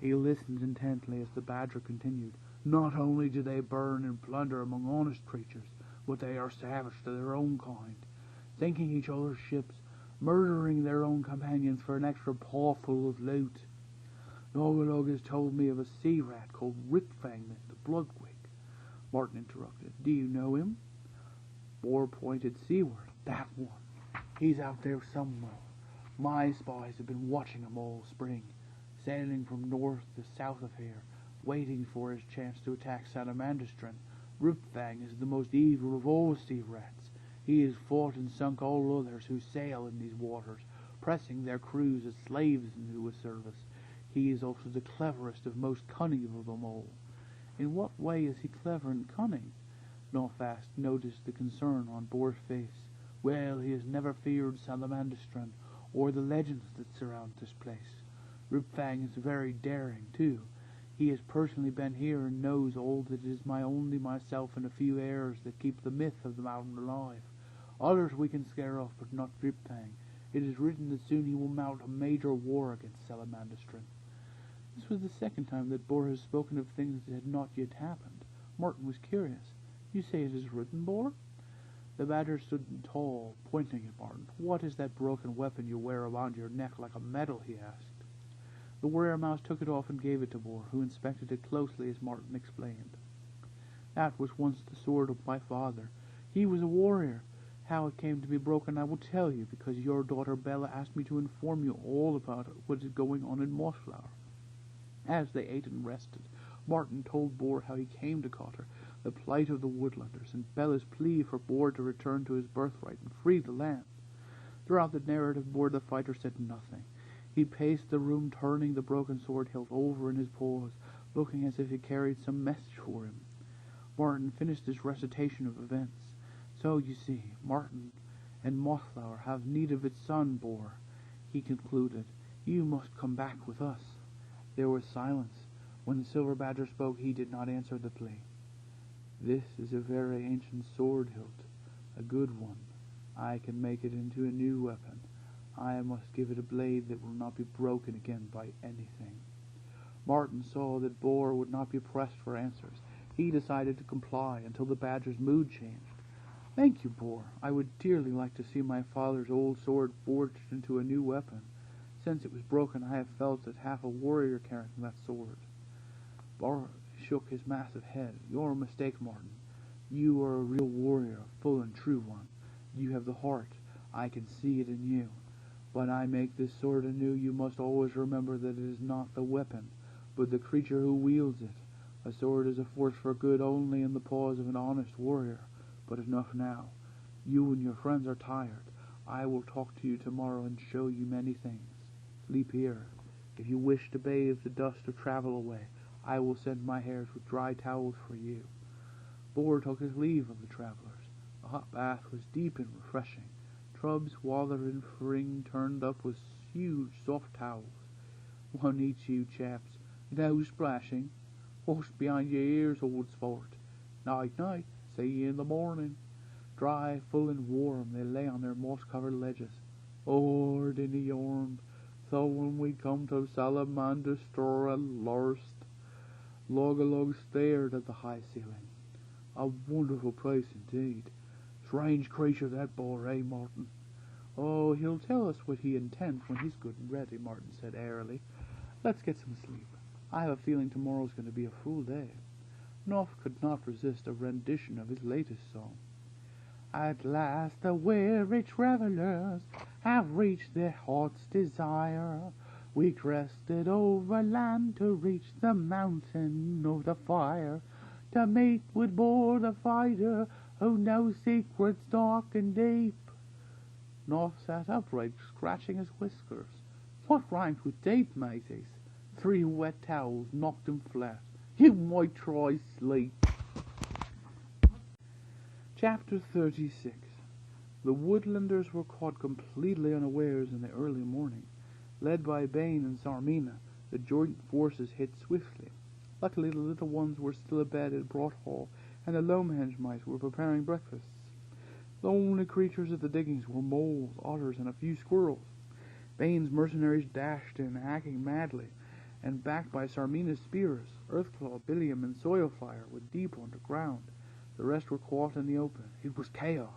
He listened intently as the badger continued. Not only do they burn and plunder among honest creatures, but they are savage to their own kind, sinking each other's ships, murdering their own companions for an extra pawful of loot. Lug-a-Lug has told me of a sea rat called Ripfang the Bloodwig. Martin interrupted. Do you know him? Bor pointed seaward. That one. He's out there somewhere. My spies have been watching him all spring, sailing from north to south of here, waiting for his chance to attack Salamanderstrand. Ripfang is the most evil of all sea rats. He has fought and sunk all others who sail in these waters, pressing their crews as slaves into his service. He is also the cleverest of most cunning of them all. In what way is he clever and cunning? Knopf asked, noticed the concern on Bor's face. Well, he has never feared Salamanderstrand, or the legends that surround this place. Ripfang is very daring, too. He has personally been here and knows all that it is only myself and a few heirs that keep the myth of the mountain alive. Others we can scare off, but not Ripfang. It is written that soon he will mount a major war against Salamanderstrand. This was the second time that Bor had spoken of things that had not yet happened. Martin was curious. You say it is written, Bor? The badger stood tall, pointing at Martin. What is that broken weapon you wear around your neck like a medal? He asked. The warrior mouse took it off and gave it to Bor, who inspected it closely as Martin explained. That was once the sword of my father. He was a warrior. How it came to be broken I will tell you, because your daughter Bella asked me to inform you all about what is going on in Mossflower. As they ate and rested, Martin told Bor how he came to Cotter, the plight of the woodlanders, and Bella's plea for Bor to return to his birthright and free the land. Throughout the narrative, Bor the fighter said nothing. He paced the room, turning the broken sword hilt over in his paws, looking as if it carried some message for him. Martin finished his recitation of events. So, you see, Martin and Mossflower have need of its son, Bor. He concluded, you must come back with us. There was silence. When the silver badger spoke, he did not answer the plea. This is a very ancient sword hilt, a good one. I can make it into a new weapon. I must give it a blade that will not be broken again by anything. Martin saw that Bor would not be pressed for answers. He decided to comply until the badger's mood changed. Thank you, Bor. I would dearly like to see my father's old sword forged into a new weapon. Since it was broken, I have felt as half a warrior carrying that sword. Bor shook his massive head. You're a mistake, Martin. You are a real warrior, a full and true one. You have the heart. I can see it in you. When I make this sword anew, you must always remember that it is not the weapon, but the creature who wields it. A sword is a force for good only in the paws of an honest warrior. But enough now. You and your friends are tired. I will talk to you tomorrow and show you many things. Sleep here. If you wish to bathe the dust of travel away, I will send my hares with dry towels for you. Bor took his leave of the travelers. The hot bath was deep and refreshing. Trubs, Waller, and Fring turned up with huge soft towels. One each, you chaps. No splashing. Wash behind your ears, old sport. Night, night. See you in the morning. Dry, full, and warm, they lay on their moss-covered ledges. Ord in the yarn. So when we come to Salamander store at last, Log stared at the high ceiling. A wonderful place indeed. Strange creature that boy, eh, Martin? Oh, he'll tell us what he intends when he's good and ready, Martin said airily. Let's get some sleep. I have a feeling tomorrow's going to be a full day. Knopf could not resist a rendition of his latest song. At last the weary travelers have reached their heart's desire. We crested over land to reach the mountain of the fire, to meet with Bor the fighter, who knows secrets dark and deep. Knopf sat upright, scratching his whiskers. What rhymes with deep, mateys? 3 wet towels knocked him flat. You might try sleep. Chapter 36. The woodlanders were caught completely unawares in the early morning. Led by Bain and Sarmina, the joint forces hit swiftly. Luckily, the little ones were still abed at Broad Hall, and the Lomehenge mice were preparing breakfasts. The only creatures at the diggings were moles, otters, and a few squirrels. Bain's mercenaries dashed in, hacking madly, and backed by Sarmina's spears, Earthclaw, Billiam, and Soilfire were deep underground. The rest were caught in the open. It was chaos.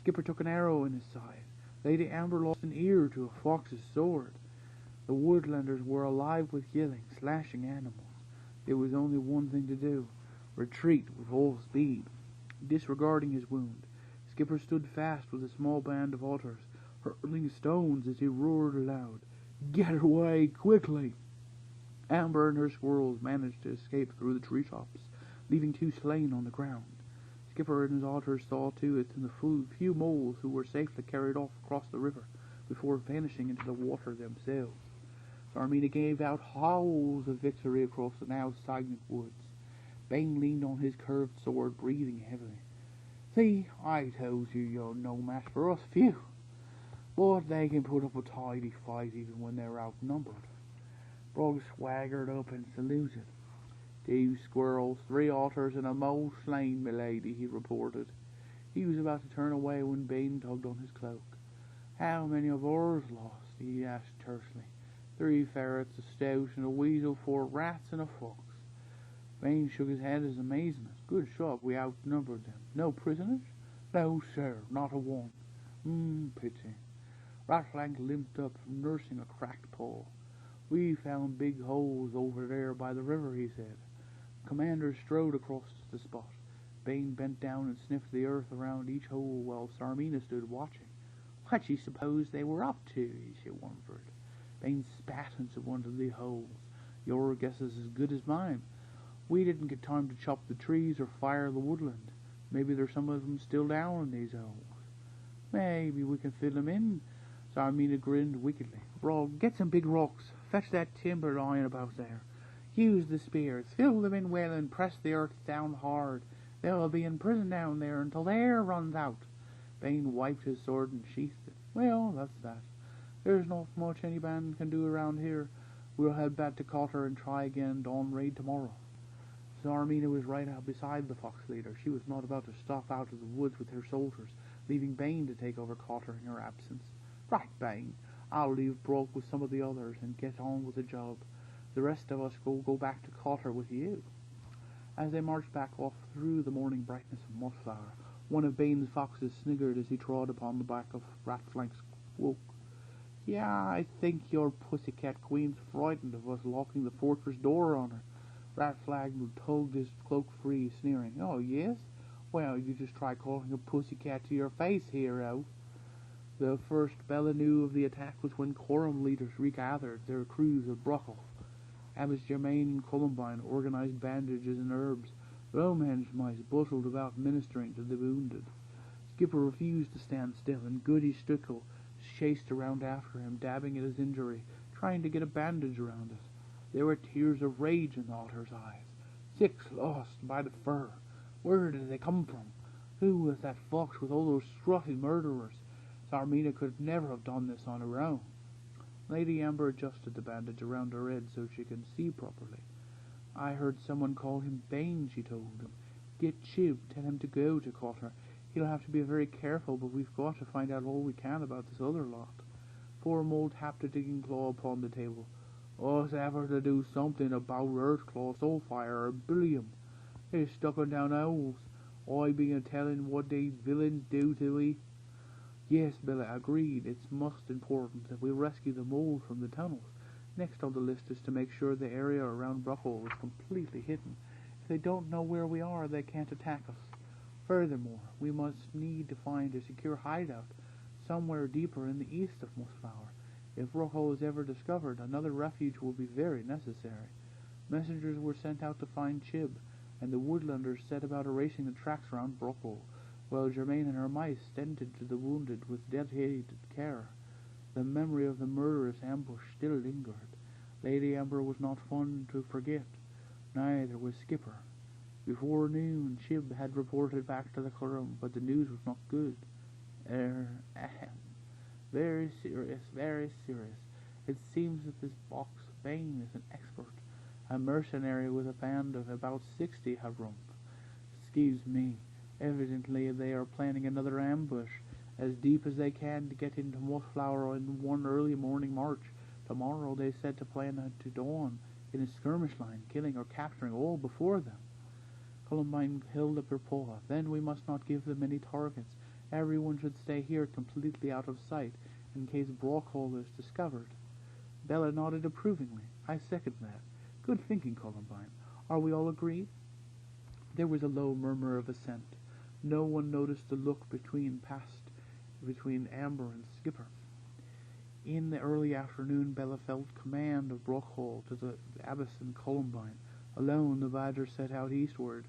Skipper took an arrow in his side. Lady Amber lost an ear to a fox's sword. The woodlanders were alive with yelling, slashing animals. There was only one thing to do: retreat with all speed. Disregarding his wound, Skipper stood fast with a small band of otters, hurling stones as he roared aloud, "Get away, quickly!" Amber and her squirrels managed to escape through the treetops, leaving 2 slain on the ground. Skipper and his otters saw to it and the few moles who were safely carried off across the river before vanishing into the water themselves. Sarmina gave out howls of victory across the now stagnant woods. Bain leaned on his curved sword, breathing heavily. "See, I told you you're no match for us, phew! But they can put up a tidy fight even when they're outnumbered." Brog swaggered up and saluted. "2 squirrels, 3 otters, and a mole slain, milady," he reported. He was about to turn away when Bain tugged on his cloak. "How many of ours lost?" he asked tersely. 3 ferrets, a stoat, and a weasel, 4 rats, and a fox. Bain shook his head in amazement. "Good shot, we outnumbered them. No prisoners?" "No, sir, not a one." Pity." Ratflank limped up from nursing a cracked paw. "We found big holes over there by the river," he said. Commander strode across the spot. Bain bent down and sniffed the earth around each hole while Sarmina stood watching. What d'ye suppose they were up to, she wondered. Bain spat into one of the holes. "Your guess is as good as mine. We didn't get time to chop the trees or fire the woodland. Maybe there's some of them still down in these holes." "Maybe we can fill them in." Sarmina grinned wickedly. "Brog, get some big rocks. Fetch that timber lying about there. Use the spears. Fill them in well and press the earth down hard. They'll be in prison down there until the air runs out." Bain wiped his sword and sheathed it. "Well, that's that. There's not much any band can do around here. We'll head back to Cotter and try again dawn raid tomorrow." Sarmina was right out beside the fox leader. She was not about to stop out of the woods with her soldiers, leaving Bain to take over Cotter in her absence. "Right, Bain. I'll leave Brog with some of the others and get on with the job. The rest of us go back to Cotter with you." As they marched back off through the morning brightness of Mossflower, one of Bain's foxes sniggered as he trod upon the back of Ratflank's cloak. "Yeah, I think your pussycat queen's frightened of us locking the fortress door on her." Ratflank tugged his cloak free, sneering. "Oh, yes? Well, you just try calling a pussycat to your face, hero." The first Bella knew of the attack was when quorum leaders regathered their crews of Brockle. Abbots Germain and Columbine organized bandages and herbs. Romance mice bustled about ministering to the wounded. Skipper refused to stand still, and Goody Strickle chased around after him, dabbing at his injury, trying to get a bandage around it. There were tears of rage in the otter's eyes. 6 lost by the fur. Where did they come from? Who was that fox with all those scruffy murderers? Zarmina could never have done this on her own. Lady Amber adjusted the bandage around her head so she could see properly. I heard someone call him Bane, she told him. Get Chib, tell him to go to Cotter. He'll have to be very careful, but we've got to find out all we can about this other lot. Poor Mole tapped a digging claw upon the table. Us ever to do something about Earthclaw Soulfire or Billiam. They're stucking down owls. I been a-telling what they villains do to we. Yes, Bella agreed. It's most important that we rescue the mole from the tunnels. Next on the list is to make sure the area around Bruckle is completely hidden. If they don't know where we are, they can't attack us. Furthermore, we must need to find a secure hideout somewhere deeper in the east of Mossflower. If Bruckle is ever discovered, another refuge will be very necessary. Messengers were sent out to find Chib, and the woodlanders set about erasing the tracks around Bruckle, while Germain and her mice tended to the wounded with dedicated care. The memory of the murderous ambush still lingered. Lady Amber was not fun to forget. Neither was Skipper. Before noon, Chib had reported back to the Currum, but the news was not good. Very serious, very serious. It seems that this box Bane is an expert. A mercenary with a band of about 60 have run. Excuse me. Evidently they are planning another ambush, as deep as they can to get into Mossflower in one early morning march. Tomorrow they said to plan to dawn in a skirmish line, killing or capturing all before them. Columbine held up her paw. Then we must not give them any targets. Everyone should stay here completely out of sight, in case Brockhole is discovered. Bella nodded approvingly. I second that. Good thinking, Columbine. Are we all agreed? There was a low murmur of assent. No one noticed the look between Amber and Skipper. In the early afternoon, Bella felt command of Brockhole to the Abbess and Columbine. Alone, the Badger set out eastward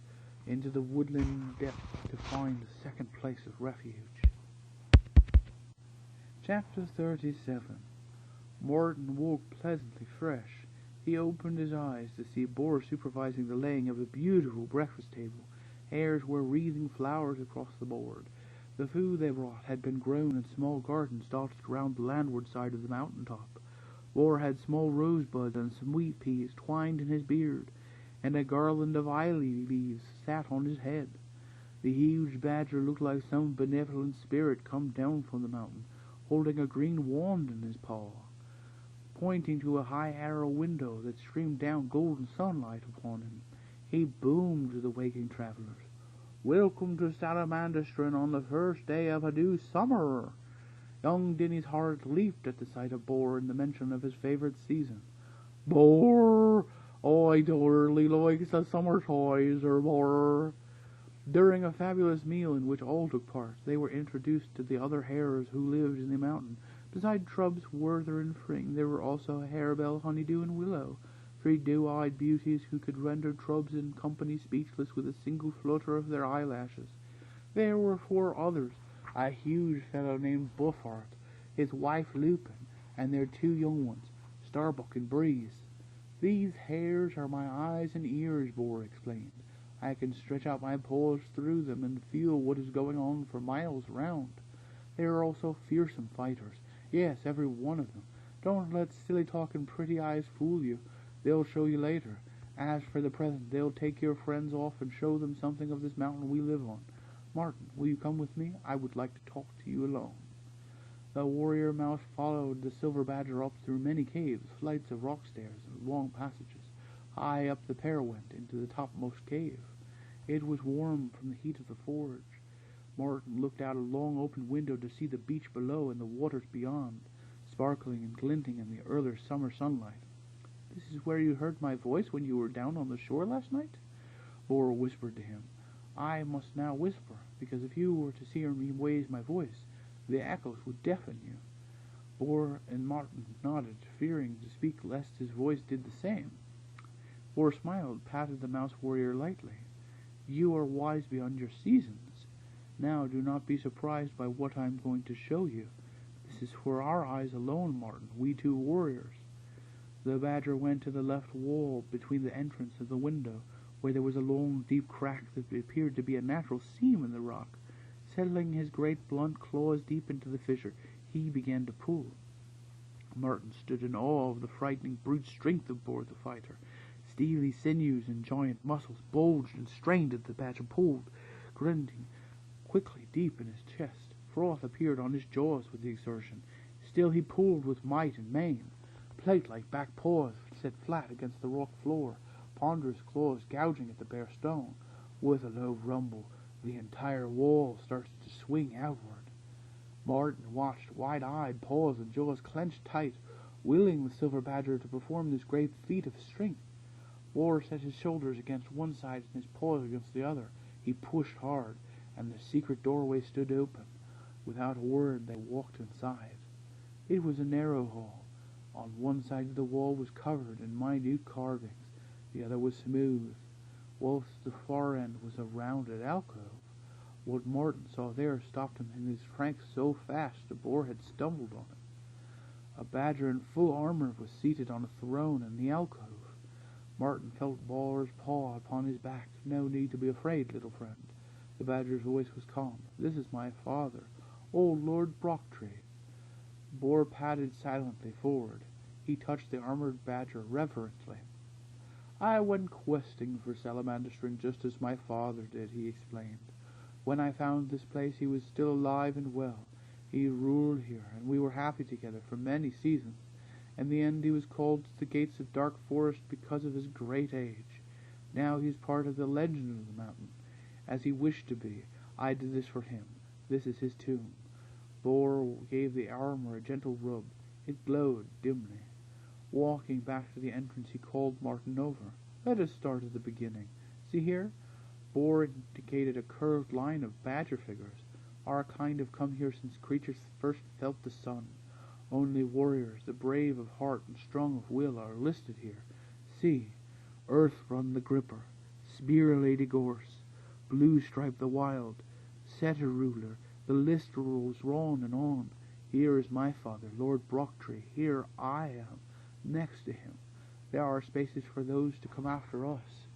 into the woodland depths to find a second place of refuge. Chapter 37. Morton woke pleasantly fresh. He opened his eyes to see Boar supervising the laying of a beautiful breakfast table. Hares were wreathing flowers across the board. The food they brought had been grown in small gardens dotted around the landward side of the mountain top. Boar had small rosebuds and sweet peas twined in his beard, and a garland of ivy leaves sat on his head. The huge badger looked like some benevolent spirit come down from the mountain, holding a green wand in his paw. Pointing to a high arrow window that streamed down golden sunlight upon him, he boomed to the waking travelers. Welcome to Salamandastron on the first day of a new summer. Young Denny's heart leaped at the sight of Boar and the mention of his favorite season. Boar, I thoroughly likes the summer toys, Boar. During a fabulous meal in which all took part, they were introduced to the other hares who lived in the mountain. Beside Trubs, Werther, and Fring, there were also Harebell, Honeydew, and Willow, 3 doe-eyed beauties who could render Trubs and company speechless with a single flutter of their eyelashes. There were 4 others, a huge fellow named Buffart, his wife Lupin, and their 2 young ones, Starbuck and Breeze. These hares are my eyes and ears, Boar explained. I can stretch out my paws through them and feel what is going on for miles round. They are also fearsome fighters. Yes, every one of them. Don't let silly talk and pretty eyes fool you. They'll show you later. As for the present, they'll take your friends off and show them something of this mountain we live on. Martin, will you come with me? I would like to talk to you alone. The warrior mouse followed the silver badger up through many caves, flights of rock stairs, and long passages. High up the pair went into the topmost cave. It was warm from the heat of the forge. Martin looked out a long open window to see the beach below and the waters beyond, sparkling and glinting in the early summer sunlight. This is where you heard my voice when you were down on the shore last night? Boar whispered to him. I must now whisper, because if you were to hear me raise my voice, the echoes would deafen you. Boar and Martin nodded, fearing to speak lest his voice did the same. Bor smiled, patted the mouse warrior lightly. "You are wise beyond your seasons. Now do not be surprised by what I am going to show you. This is for our eyes alone, Martin, we two warriors." The badger went to the left wall between the entrance and the window, where there was a long, deep crack that appeared to be a natural seam in the rock. Settling his great blunt claws deep into the fissure, he began to pull. Martin stood in awe of the frightening brute strength of Bor the fighter. Steely sinews and giant muscles bulged and strained as the badger pulled, grinding quickly deep in his chest. Froth appeared on his jaws with the exertion. Still he pulled with might and main. Plate-like back paws set flat against the rock floor, ponderous claws gouging at the bare stone. With a low rumble, the entire wall started to swing outward. Martin watched, wide-eyed, paws and jaws clenched tight, willing the silver badger to perform this great feat of strength. Bor set his shoulders against one side and his paws against the other. He pushed hard, and the secret doorway stood open. Without a word, they walked inside. It was a narrow hall. On one side of the wall was covered in minute carvings, the other was smooth, whilst the far end was a rounded alcove. What Martin saw there stopped him in his tracks so fast the Bor had stumbled on it. A badger in full armor was seated on a throne in the alcove. Martin felt Bor's paw upon his back. "No need to be afraid, little friend." The badger's voice was calm. "This is my father, old Lord Brocktree." Bor padded silently forward. He touched the armored badger reverently. "I went questing for Salamandestrin just as my father did," he explained. "When I found this place he was still alive and well. He ruled here, and we were happy together for many seasons. In the end he was called to the gates of Dark Forest because of his great age. Now he is part of the legend of the mountain. As he wished to be, I did this for him. This is his tomb." Bor gave the armor a gentle rub. It glowed dimly. Walking back to the entrance, he called Martin over. "Let us start at the beginning. See here?" Bor indicated a curved line of badger figures. "Our kind have come here since creatures first felt the sun. Only warriors, the brave of heart and strong of will, are listed here. See, Earth run the Gripper, Spear Lady Gorse, Blue Stripe the Wild, Setter Ruler. The list rolls on and on. Here is my father, Lord Brocktree. Here I am, next to him. There are spaces for those to come after us.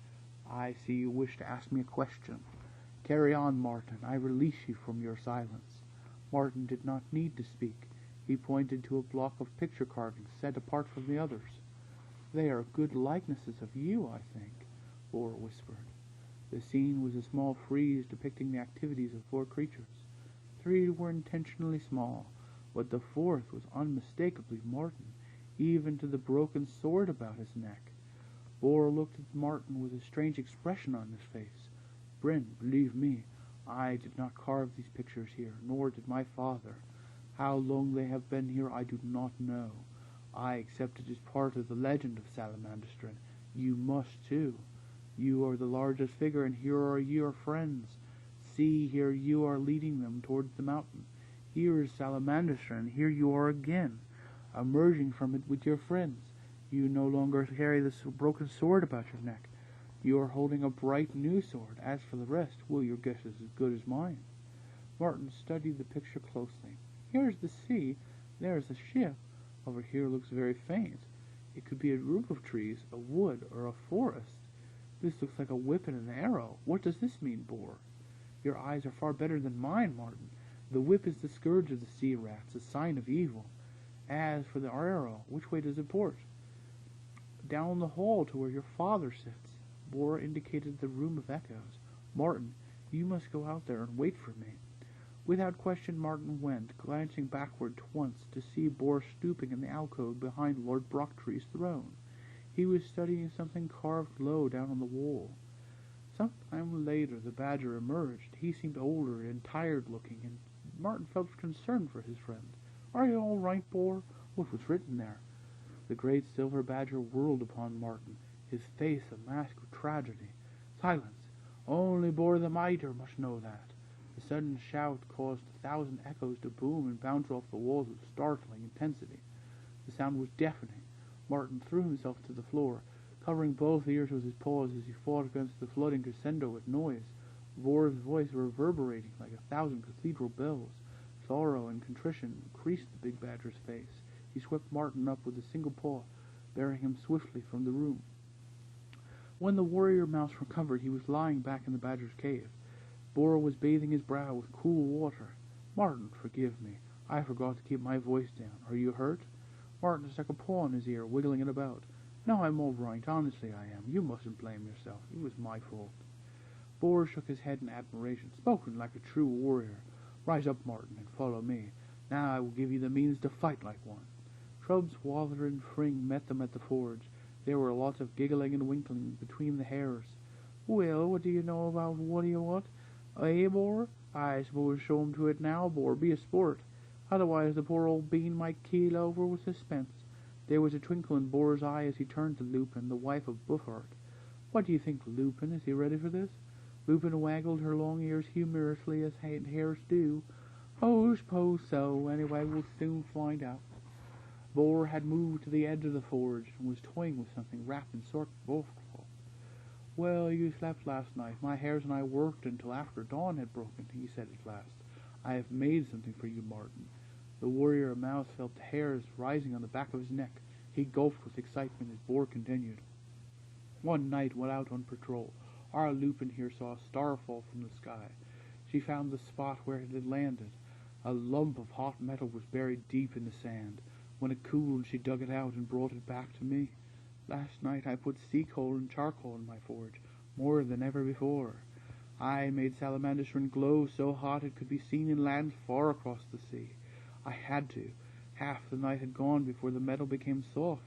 I see you wish to ask me a question. Carry on, Martin. I release you from your silence." Martin did not need to speak. He pointed to a block of picture carvings set apart from the others. "They are good likenesses of you, I think," Bor whispered. The scene was a small frieze depicting the activities of 4 creatures. 3 were intentionally small, but the 4th was unmistakably Martin, even to the broken sword about his neck. Bor looked at Martin with a strange expression on his face. "Bryn, believe me, I did not carve these pictures here, nor did my father. How long they have been here I do not know. I accept it as part of the legend of Salamandestrin. You must too. You are the largest figure, and here are your friends. See, here you are leading them towards the mountain. Here is Salamandestrin, and here you are again, emerging from it with your friends. You no longer carry this broken sword about your neck. You are holding a bright new sword. As for the rest, well, your guess is as good as mine." Martin studied the picture closely. "Here is the sea. There is a ship. Over here looks very faint. It could be a group of trees, a wood, or a forest. This looks like a whip and an arrow. What does this mean, Bor?" "Your eyes are far better than mine, Martin. The whip is the scourge of the sea rats, a sign of evil. As for the arrow, which way does it port?" "Down the hall to where your father sits." Bor indicated the room of echoes. "Martin, you must go out there and wait for me." Without question, Martin went, glancing backward once to see Bor stooping in the alcove behind Lord Brocktree's throne. He was studying something carved low down on the wall. Some time later the badger emerged. He seemed older and tired-looking, and Martin felt concerned for his friend. "Are you all right, Bor? What was written there?" The great silver badger whirled upon Martin, his face a mask of tragedy. "Silence! Only Bor the Mitre must know that." The sudden shout caused 1,000 echoes to boom and bounce off the walls with startling intensity. The sound was deafening. Martin threw himself to the floor. covering both ears with his paws as he fought against the flooding crescendo with noise. Vor's voice reverberating like 1,000 cathedral bells. Sorrow and contrition creased the big badger's face. He swept Martin up with a single paw, bearing him swiftly from the room. When the warrior mouse recovered, he was lying back in the badger's cave. Bor was bathing his brow with cool water. "Martin, forgive me. I forgot to keep my voice down. Are you hurt?" Martin stuck a paw in his ear, wiggling it about. "No, I'm all right. Honestly, I am. You mustn't blame yourself. It was my fault." Bor shook his head in admiration. "Spoken like a true warrior. Rise up, Martin, and follow me. Now I will give you the means to fight like one." Shrubs, Waller, and Fring met them at the forge. There were lots of giggling and winkling between the hares. "Well, what do you know about what do you want? Eh, Bor? I suppose show 'em to it now, Bor. Be a sport. Otherwise the poor old bean might keel over with suspense." There was a twinkle in Bor's eye as he turned to Lupin, the wife of Buffart. "What do you think, Lupin? Is he ready for this?" Lupin waggled her long ears humorously as hares do. "Oh, suppose so. Anyway, we'll soon find out." Bor had moved to the edge of the forge and was toying with something wrapped in sort of oilcloth. "Well, you slept last night. My hares and I worked until after dawn had broken," he said at last. "I have made something for you, Martin." The warrior mouse felt the hairs rising on the back of his neck. He gulped with excitement as Bor continued. "One night, while out on patrol, our Lupin here saw a star fall from the sky. She found the spot where it had landed. A lump of hot metal was buried deep in the sand. When it cooled, she dug it out and brought it back to me. Last night I put sea coal and charcoal in my forge, more than ever before. I made salamandrine glow so hot it could be seen in lands far across the sea. I had to. Half the night had gone before the metal became soft.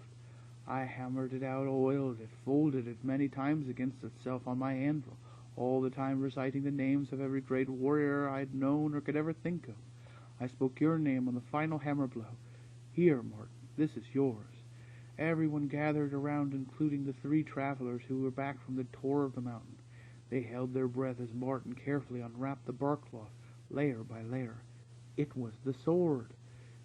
I hammered it out, oiled it, folded it many times against itself on my anvil, all the time reciting the names of every great warrior I'd known or could ever think of. I spoke your name on the final hammer blow. Here, Martin, this is yours." Everyone gathered around, including the 3 travelers who were back from the tour of the mountain. They held their breath as Martin carefully unwrapped the bark cloth, layer by layer. It was the sword.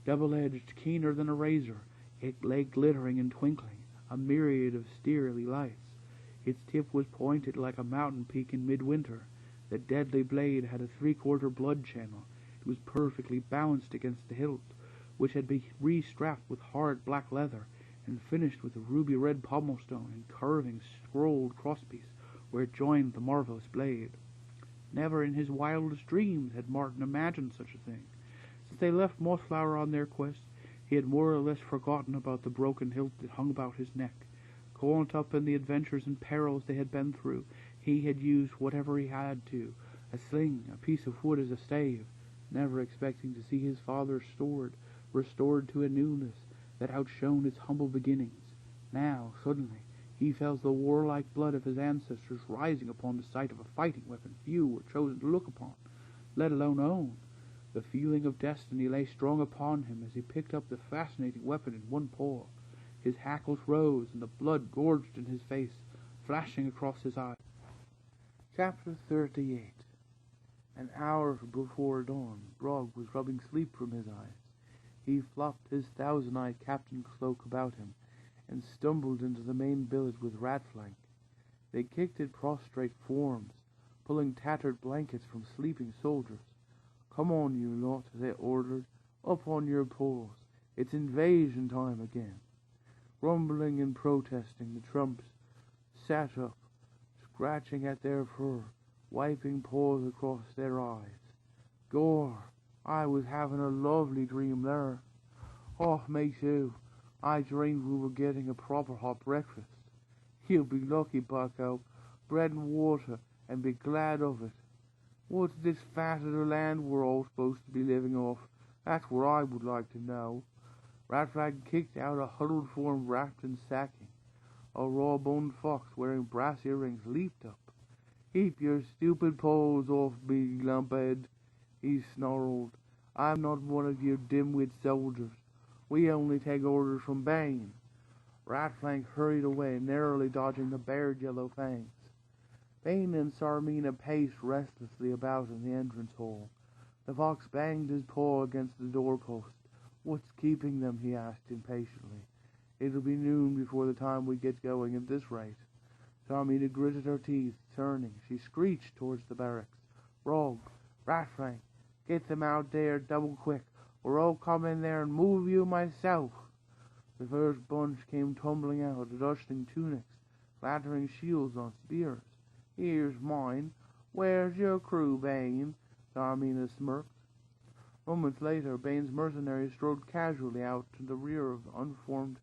Double-edged, keener than a razor, it lay glittering and twinkling, a myriad of steely lights. Its tip was pointed like a mountain peak in midwinter. The deadly blade had a 3/4 blood channel. It was perfectly balanced against the hilt, which had been re-strapped with hard black leather, and finished with a ruby-red pommelstone and curving scrolled crosspiece where it joined the marvelous blade. Never in his wildest dreams had Martin imagined such a thing. Since they left Mossflower on their quest, he had more or less forgotten about the broken hilt that hung about his neck. Caught up in the adventures and perils they had been through, he had used whatever he had to, a sling, a piece of wood as a stave, never expecting to see his father's sword restored to a newness that outshone its humble beginnings. Now, suddenly, he felt the warlike blood of his ancestors rising upon the sight of a fighting weapon few were chosen to look upon, let alone own. The feeling of destiny lay strong upon him as he picked up the fascinating weapon in one paw. His hackles rose, and the blood gorged in his face, flashing across his eyes. Chapter 38. An hour before dawn, Brog was rubbing sleep from his eyes. He flopped his 1,000-eyed captain cloak about him, and stumbled into the main billet with Ratflank. They kicked at prostrate forms, pulling tattered blankets from sleeping soldiers. "Come on, you lot," they ordered. "Up on your paws. It's invasion time again." Grumbling and protesting, the trumps sat up, scratching at their fur, wiping paws across their eyes. "Gore, I was having a lovely dream there." "Oh, me too. I dreamed we were getting a proper hot breakfast." "You'll be lucky, bucko. Bread and water, and be glad of it." "What's this fat of the land we're all supposed to be living off? That's what I would like to know." Ratflag kicked out a huddled form wrapped in sacking. A raw-boned fox wearing brass earrings leaped up. "Keep your stupid paws off me, lumphead," he snarled. "I'm not one of your dim-wit soldiers. We only take orders from Bane." Ratflank hurried away, narrowly dodging the bared yellow fangs. Bane and Sarmina paced restlessly about in the entrance hall. The fox banged his paw against the doorpost. "What's keeping them?" he asked impatiently. It'll be noon before the time we get going at this rate. Sarmina gritted her teeth, turning. She screeched towards the barracks. Rogue, Ratfang, get them out there double quick, or I'll come in there and move you myself. The first bunch came tumbling out, dusting tunics, clattering shields on spears. Here's mine. Where's your crew, Bane? Sarmina smirked. Moments later, Bane's mercenaries strode casually out to the rear of the unformed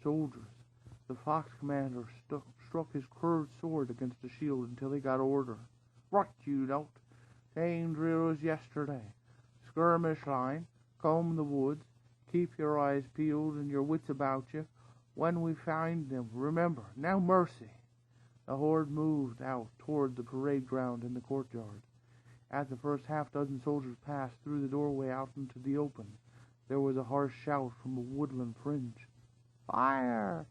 soldiers. The fox commander struck his curved sword against the shield until he got order. Right, you don't. Same drill as yesterday. Skirmish line, comb the woods, keep your eyes peeled and your wits about you. When we find them, remember, now mercy. The horde moved out toward the parade ground in the courtyard. As the first half-dozen soldiers passed through the doorway out into the open, there was a harsh shout from a woodland fringe. Fire!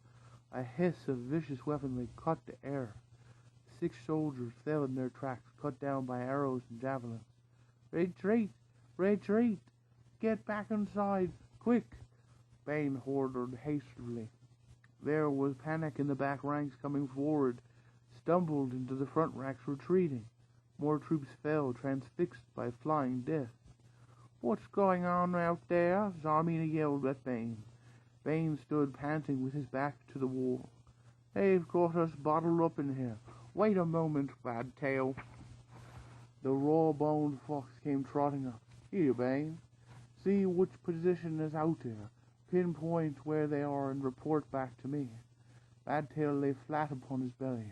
A hiss of vicious weaponry cut the air. 6 soldiers fell in their tracks, cut down by arrows and javelins. Retreat! Retreat! Get back inside! Quick! Bane ordered hastily. There was panic in the back ranks coming forward, stumbled into the front ranks retreating. More troops fell, transfixed by flying death. What's going on out there? Sarmina yelled at Bane. Bane stood panting with his back to the wall. They've got us bottled up in here. Wait a moment, Badtail. The raw-boned fox came trotting up. Here, Bane. See which position is out there. Pinpoint where they are and report back to me. Badtail lay flat upon his belly.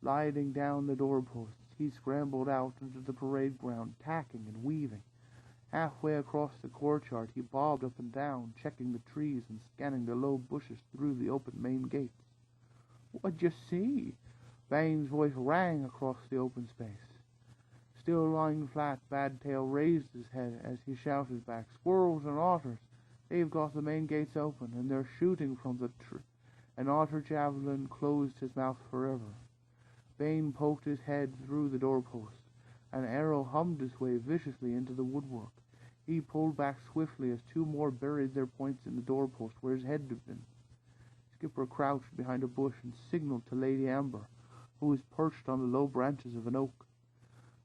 Sliding down the doorposts, he scrambled out into the parade ground, tacking and weaving. Halfway across the courtyard, he bobbed up and down, checking the trees and scanning the low bushes through the open main gates. What'd you see? Bane's voice rang across the open space. Still lying flat, Badtail raised his head as he shouted back, Squirrels and otters! They've got the main gates open, and they're shooting from the tree. An otter javelin closed his mouth forever. Bane poked his head through the doorpost. An arrow hummed its way viciously into the woodwork. He pulled back swiftly as 2 more buried their points in the doorpost where his head had been. Skipper crouched behind a bush and signaled to Lady Amber, who was perched on the low branches of an oak.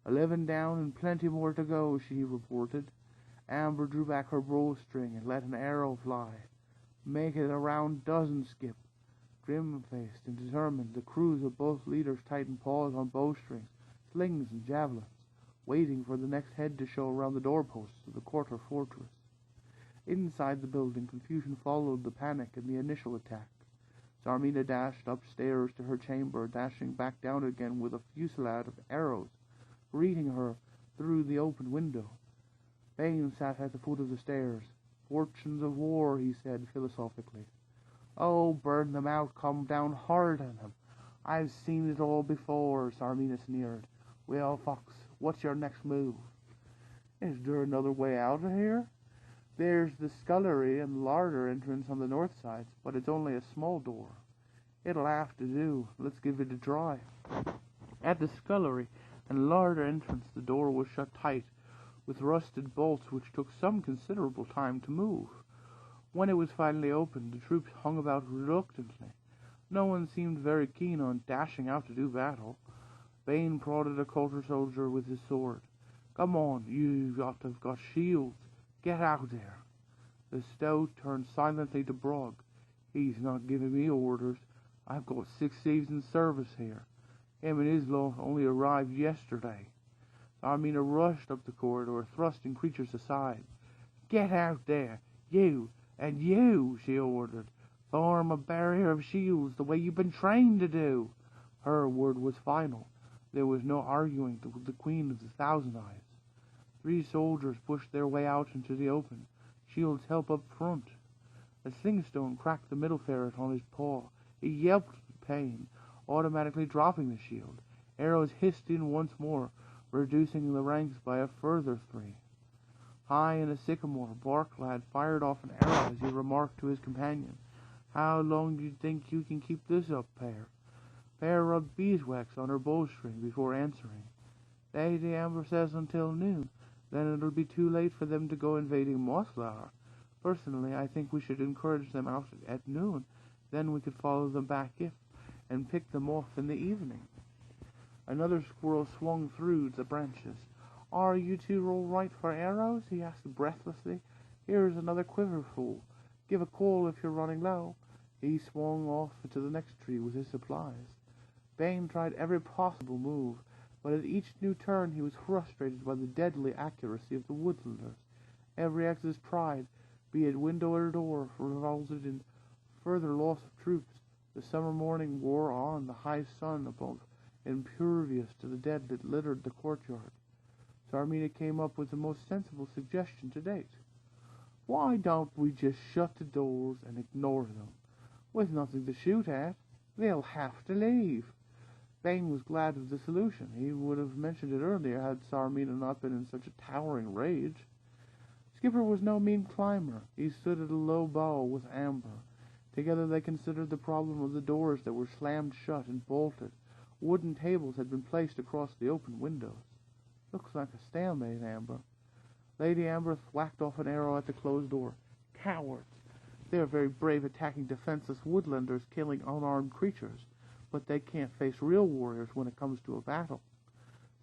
11 down and plenty more to go, she reported. Amber drew back her bowstring and let an arrow fly. Make it a round dozen, Skip. Grim-faced and determined, the crews of both leaders tightened paws on bowstrings, slings, and javelins, waiting for the next head to show around the doorposts of the quarter fortress. Inside the building, confusion followed the panic and the initial attack. Sarmina dashed upstairs to her chamber, dashing back down again with a fusillade of arrows, greeting her through the open window. Bane sat at the foot of the stairs. Fortunes of war, he said philosophically. Oh, burn them out, come down hard on them. I've seen it all before, Sarmina sneered. Well, Fox, what's your next move? Is there another way out of here? There's the scullery and larder entrance on the north side, but it's only a small door. It'll have to do. Let's give it a try. At the scullery and larder entrance, the door was shut tight, with rusted bolts which took some considerable time to move. When it was finally opened, the troops hung about reluctantly. No one seemed very keen on dashing out to do battle. Bane prodded a coulter soldier with his sword. Come on, you ought to have got shields. Get out there. The stout turned silently to Brog. He's not giving me orders. I've got 6 seasons service here. Him and his lot only arrived yesterday. Sarmina rushed up the corridor, thrusting creatures aside. Get out there, you, and you, she ordered. Form a barrier of shields the way you've been trained to do. Her word was final. There was no arguing with the Queen of the Thousand Eyes. 3 soldiers pushed their way out into the open, shields held up front. A slingstone cracked the middle ferret on his paw. He yelped with pain, automatically dropping the shield. Arrows hissed in once more, reducing the ranks by a further 3. High in a sycamore, Barklad fired off an arrow as he remarked to his companion, How long do you think you can keep this up, Pear? Pear rubbed beeswax on her bowstring before answering. Lady Amber says until noon. Then it'll be too late for them to go invading Mossflower. Personally, I think we should encourage them out at noon. Then we could follow them back and pick them off in the evening. Another squirrel swung through the branches. Are you two all right for arrows? He asked breathlessly. Here's another quiverful. Give a call if you're running low. He swung off into the next tree with his supplies. Bane tried every possible move, but at each new turn he was frustrated by the deadly accuracy of the woodlanders. Every ex's tried, be it window or door, resulted in further loss of troops. The summer morning wore on, the high sun above impervious to the dead that littered the courtyard. Zarmina came up with the most sensible suggestion to date. Why don't we just shut the doors and ignore them? With nothing to shoot at, they'll have to leave. Bane was glad of the solution. He would have mentioned it earlier had Zarmina not been in such a towering rage. Skipper was no mean climber. He stood at a low bow with Amber. Together they considered the problem of the doors that were slammed shut and bolted. Wooden tables had been placed across the open windows. Looks like a stalemate, Amber. Lady Amber thwacked off an arrow at the closed door. Cowards! They are very brave attacking defenseless woodlanders, killing unarmed creatures, but they can't face real warriors when it comes to a battle.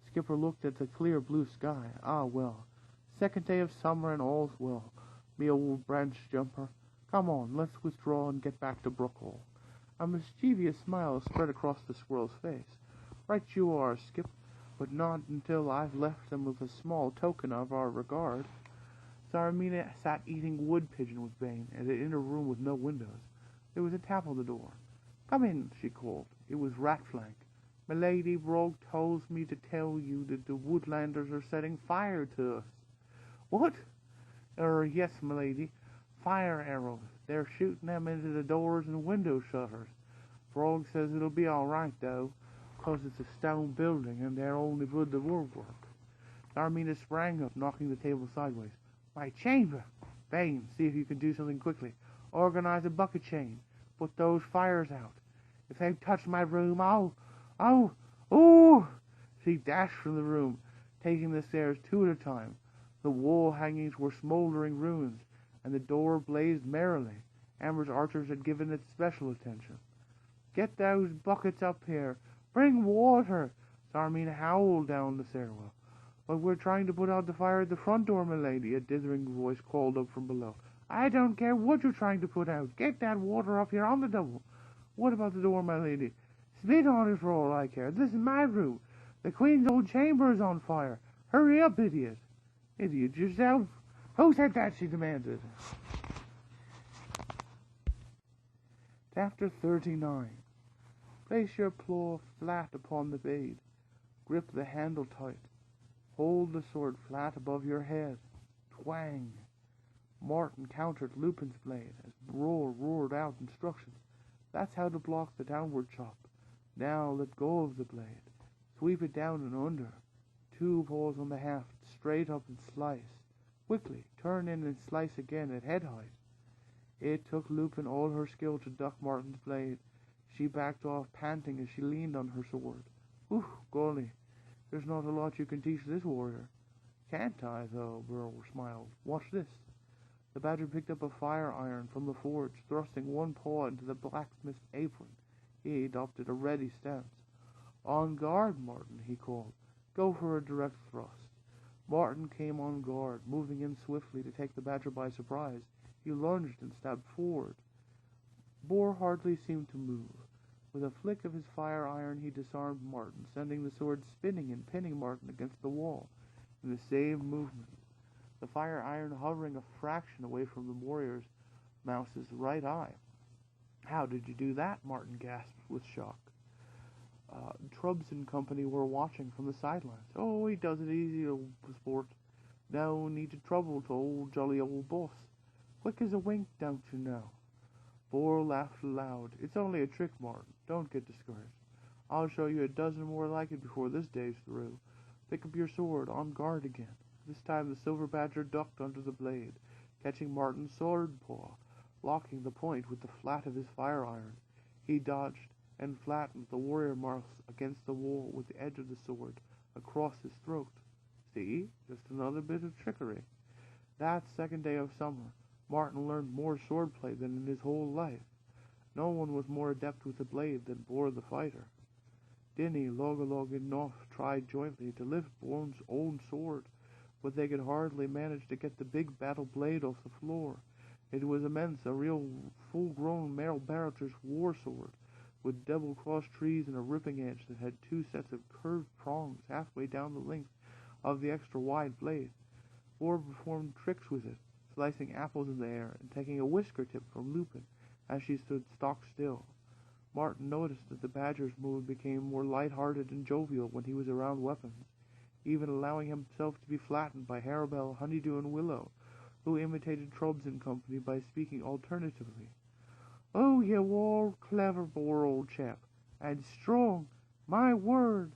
Skipper looked at the clear blue sky. Ah, well. Second day of summer and all's well. Me old branch jumper. Come on, let's withdraw and get back to Brookhall. A mischievous smile spread across the squirrel's face. Right you are, Skip, but not until I've left them with a small token of our regard. Zarmina sat eating wood pigeon with Bane in an inner room with no windows. There was a tap on the door. Come in, she called. It was Ratflank. Milady Brog tells me to tell you that the woodlanders are setting fire to us. What? Yes, milady. Fire arrows. They're shooting them into the doors and window shutters. Brog says it'll be all right, though, 'cause it's a stone building and they're only wood the woodwork. Zarmina sprang up, knocking the table sideways. My chamber! Bane, see if you can do something quickly. Organize a bucket chain. Put those fires out. If they touch my room, oh! She dashed from the room, taking the stairs two at a time. The wall hangings were smoldering ruins, and the door blazed merrily. Amber's archers had given it special attention. Get those buckets up here. Bring water! Zarmina howled down the stairwell. But we're trying to put out the fire at the front door, milady, a dithering voice called up from below. I don't care what you're trying to put out. Get that water up here on the double. What about the door, my lady? Spit on it for all I care. This is my room. The Queen's old chamber is on fire. Hurry up, idiot. Idiot yourself. Who said that? She demanded. Chapter 39. Place your claw flat upon the blade. Grip the handle tight. Hold the sword flat above your head. Twang. Martin countered Lupin's blade as Bror roared out instructions. That's how to block the downward chop. Now let go of the blade. Sweep it down and under. 2 paws on the haft, straight up and slice. Quickly, turn in and slice again at head height. It took Lupin all her skill to duck Martin's blade. She backed off, panting as she leaned on her sword. Whew, golly, there's not a lot you can teach this warrior. Can't I, though? Bror smiled. Watch this. The badger picked up a fire iron from the forge, thrusting one paw into the blacksmith's apron. He adopted a ready stance. On guard, Martin, he called. Go for a direct thrust. Martin came on guard, moving in swiftly to take the badger by surprise. He lunged and stabbed forward. Bror hardly seemed to move. With a flick of his fire iron, he disarmed Martin, sending the sword spinning and pinning Martin against the wall. In the same movement, the fire iron hovering a fraction away from the warrior's mouse's right eye. How did you do that? Martin gasped with shock. Trubbs and company were watching from the sidelines. Oh, he does it easy, old sport. No need to trouble to old jolly old boss. Quick as a wink, don't you know? Bror laughed aloud. It's only a trick, Martin. Don't get discouraged. I'll show you a dozen more like it before this day's through. Pick up your sword, on guard again. This time the silver badger ducked under the blade, catching Martin's sword paw, locking the point with the flat of his fire iron. He dodged and flattened the warrior mouse against the wall with the edge of the sword across his throat. See? Just another bit of trickery. That second day of summer, Martin learned more swordplay than in his whole life. No one was more adept with the blade than Bor the fighter. Dinny, Logolog, and Noff tried jointly to lift Born's own sword, but they could hardly manage to get the big battle blade off the floor. It was immense, a real full-grown male Barrater's war sword, with double-crossed trees and a ripping edge that had two sets of curved prongs halfway down the length of the extra-wide blade. Bor performed tricks with it, slicing apples in the air and taking a whisker tip from Lupin as she stood stock still. Martin noticed that the Badger's mood became more light-hearted and jovial when he was around weapons, even allowing himself to be flattened by Harebell, Honeydew, and Willow, who imitated Trubbs and company by speaking alternatively. "Oh, you are clever, Bor, old chap, and strong. My word,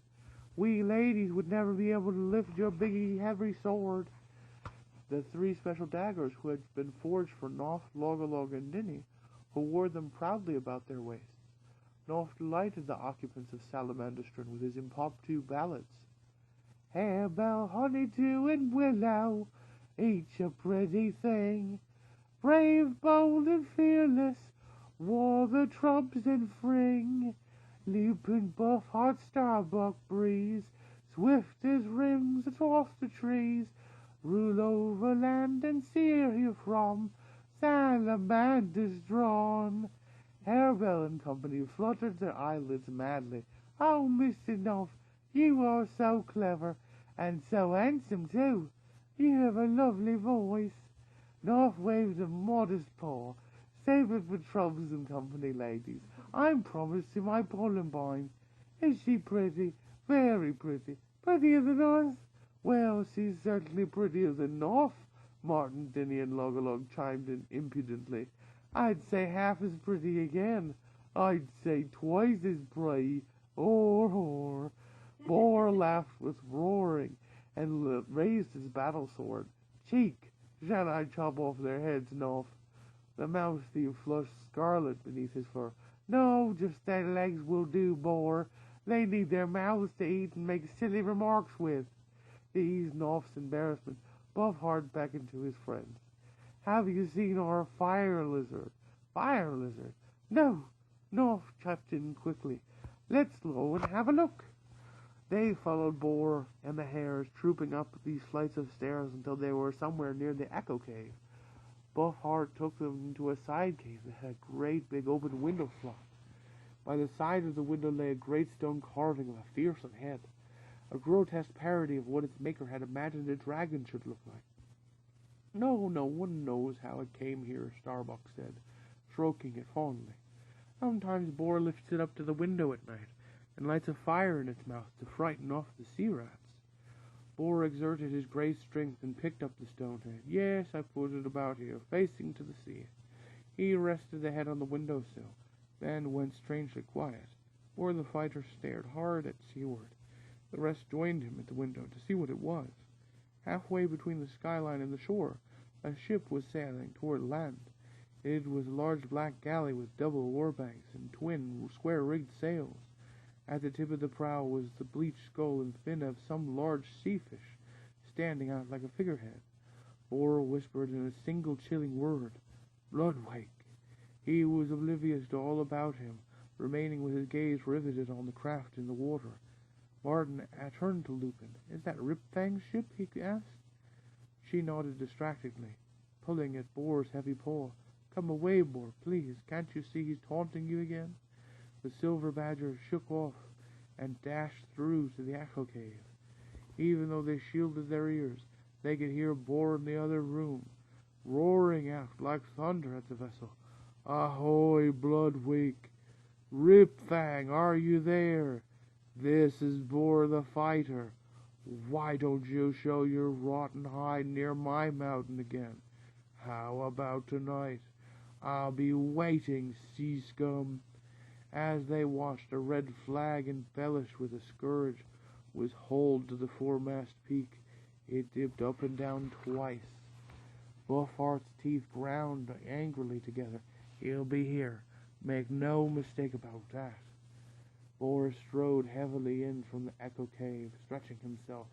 we ladies would never be able to lift your big heavy sword." The three special daggers who had been forged for Noff, Logolog, and Dinny, who wore them proudly about their waists. Noff delighted the occupants of Salamandastron with his impromptu ballads. Harebell, Honeydew, and Willow, each a pretty thing, brave, bold, and fearless, wore the Trubbs and Fring. Lupin, Buffheart, Starbuck, Breeze, swift as rims off the trees, rule over land and seer here from Salamander's drawn. Harebell and company fluttered their eyelids madly. "Oh, Mr. Noff, you are so clever, and so handsome, too. You have a lovely voice." Noff waved a modest paw. "Save it for Trubbs and company, ladies. I'm promised to my Columbine. Is she pretty? Very pretty. Prettier than us?" "Well, she's certainly prettier than Noff," Martin, Dinny, and Logolog chimed in impudently. "I'd say half as pretty again. I'd say twice as pretty. Or. Bor laughed with roaring and raised his battle sword. "Cheek, shall I chop off their heads, Noff?" The mouse thief flushed scarlet beneath his fur. "No, just their legs will do, Bor. They need their mouths to eat and make silly remarks with." To ease Noff's embarrassment, Buffheart beckoned to his friends. "Have you seen our fire lizard?" "Fire lizard? No." Noff chipped in quickly. "Let's go and have a look." They followed Bor and the hares, trooping up these flights of stairs until they were somewhere near the Echo Cave. Buffheart took them into a side cave that had a great big open window slot. By the side of the window lay a great stone carving of a fearsome head, a grotesque parody of what its maker had imagined a dragon should look like. No one knows how it came here," Starbuck said, stroking it fondly. "Sometimes Bor lifts it up to the window at night and lights a fire in its mouth to frighten off the sea rats." Bor exerted his great strength and picked up the stone head. "Yes, I put it about here, facing to the sea." He rested the head on the windowsill, then went strangely quiet. Bor the fighter stared hard at seaward. The rest joined him at the window to see what it was. Halfway between the skyline and the shore, a ship was sailing toward land. It was a large black galley with double oar-banks and twin square-rigged sails. At the tip of the prow was the bleached skull and fin of some large sea-fish, standing out like a figurehead. Bor whispered in a single chilling word, "Bloodwake." He was oblivious to all about him, remaining with his gaze riveted on the craft in the water. Martin turned to Lupin. "Is that Ripfang's ship?" he asked. She nodded distractedly, pulling at Bor's heavy paw. "Come away, Bor, please. Can't you see he's taunting you again?" The silver badger shook off and dashed through to the Echo Cave. Even though they shielded their ears, they could hear Bor in the other room, roaring out like thunder at the vessel. "Ahoy, Bloodwake! Ripfang, are you there? This is Bor the fighter. Why don't you show your rotten hide near my mountain again? How about tonight? I'll be waiting, sea scum." As they watched, a red flag embellished with a scourge was hauled to the foremast peak. It dipped up and down twice. Buffheart's teeth ground angrily together. "He'll be here. Make no mistake about that." Bor strode heavily in from the Echo Cave, stretching himself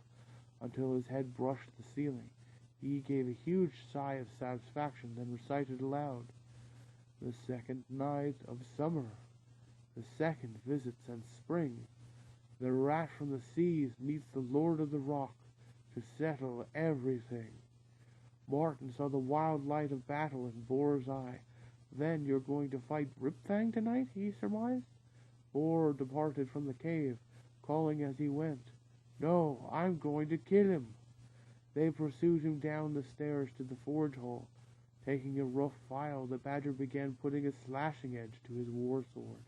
until his head brushed the ceiling. He gave a huge sigh of satisfaction, then recited aloud, "The second night of summer, the second visits and spring, the rat from the seas meets the lord of the rock to settle everything." Martin saw the wild light of battle in Boar's eye. "Then you're going to fight Ripfang tonight?" he surmised. Boar departed from the cave, calling as he went, "No, I'm going to kill him." They pursued him down the stairs to the forge hall. Taking a rough file, the badger began putting a slashing edge to his war sword.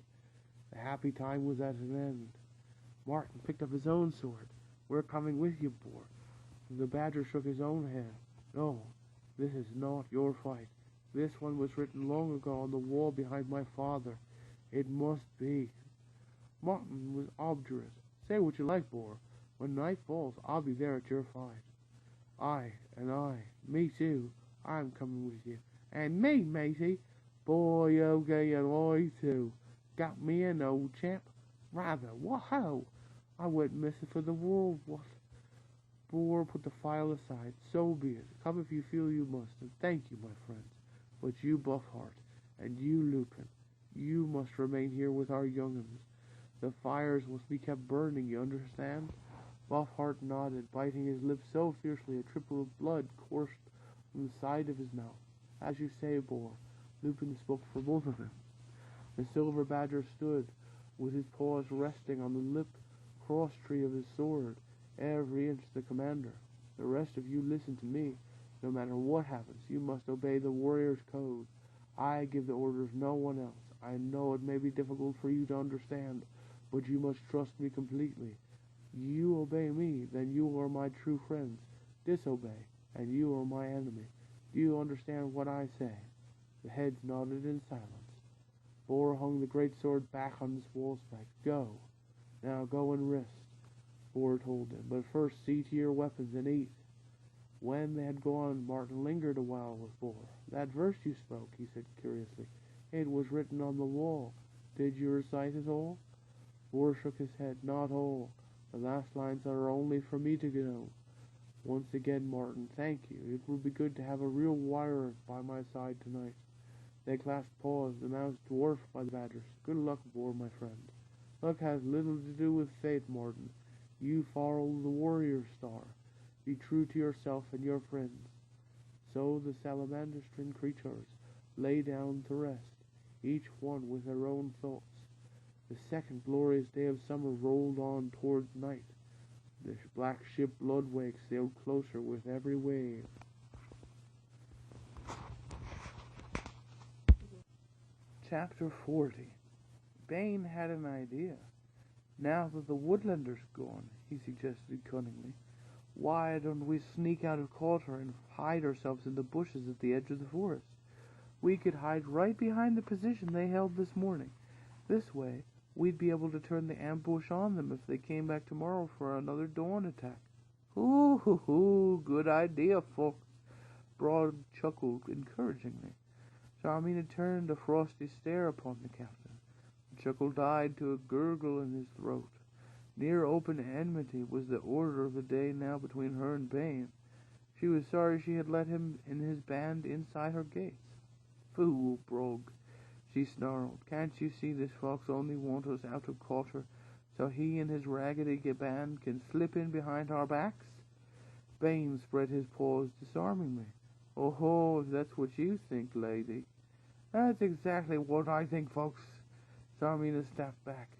The happy time was at an end. Martin picked up his own sword. "We're coming with you, Boar." The badger shook his own head. "No, this is not your fight. This one was written long ago on the wall behind my father. It must be." Martin was obdurate. "Say what you like, Boar. When night falls, I'll be there at your fight." "Aye, and I. Me too. I'm coming with you." "And me, matey." "Boy, okay, and I too. Got me an old chap? Rather, what ho! I wouldn't miss it for the world, what?" Boar put the file aside. "So be it. Come if you feel you must, and thank you, my friends. But you, Buffheart, and you, Lupin, you must remain here with our young'uns. The fires must be kept burning, you understand?" Buffheart nodded, biting his lips so fiercely a trickle of blood coursed from the side of his mouth. "As you say, Boar." Lupin spoke for both of them. The silver badger stood, with his paws resting on the lip cross-tree of his sword, every inch the commander. "The rest of you listen to me. No matter what happens, you must obey the warrior's code. I give the orders, no one else. I know it may be difficult for you to understand, but you must trust me completely. You obey me, then you are my true friends. Disobey, and you are my enemy. Do you understand what I say?" The heads nodded in silence. Boar hung the great sword back on its wall spike. "Go. Now go and rest," Boar told them. "But first see to your weapons and eat." When they had gone, Martin lingered a while with Boar. "That verse you spoke," he said curiously. "It was written on the wall. Did you recite it all?" Boar shook his head. "Not all. The last lines are only for me to know." "Once again, Martin, thank you. It will be good to have a real warrior by my side tonight." They clasped paws, the mouths dwarfed by the badgers. "Good luck, Boar, my friend." "Luck has little to do with fate, Martin. You follow the warrior star. Be true to yourself and your friends." So the salamander-string creatures lay down to rest, each one with their own thoughts. The second glorious day of summer rolled on towards night. The black ship Bloodwake sailed closer with every wave. Chapter 40. Bane had an idea. "Now that the woodlander's gone," he suggested cunningly, "why don't we sneak out of quarter and hide ourselves in the bushes at the edge of the forest? We could hide right behind the position they held this morning. This way, we'd be able to turn the ambush on them if they came back tomorrow for another dawn attack." "Hoo, good idea, folks." Broad chuckled encouragingly. Charmina turned a frosty stare upon the captain. The chuckle died to a gurgle in his throat. Near open enmity was the order of the day now between her and Bane. She was sorry she had let him and his band inside her gates. "Fool, Brog," she snarled. "Can't you see this fox only wants us out of quarter so he and his raggedy band can slip in behind our backs?" Bane spread his paws disarmingly. "Oh, if that's what you think, lady." "That's exactly what I think, folks." Charmina snapped back.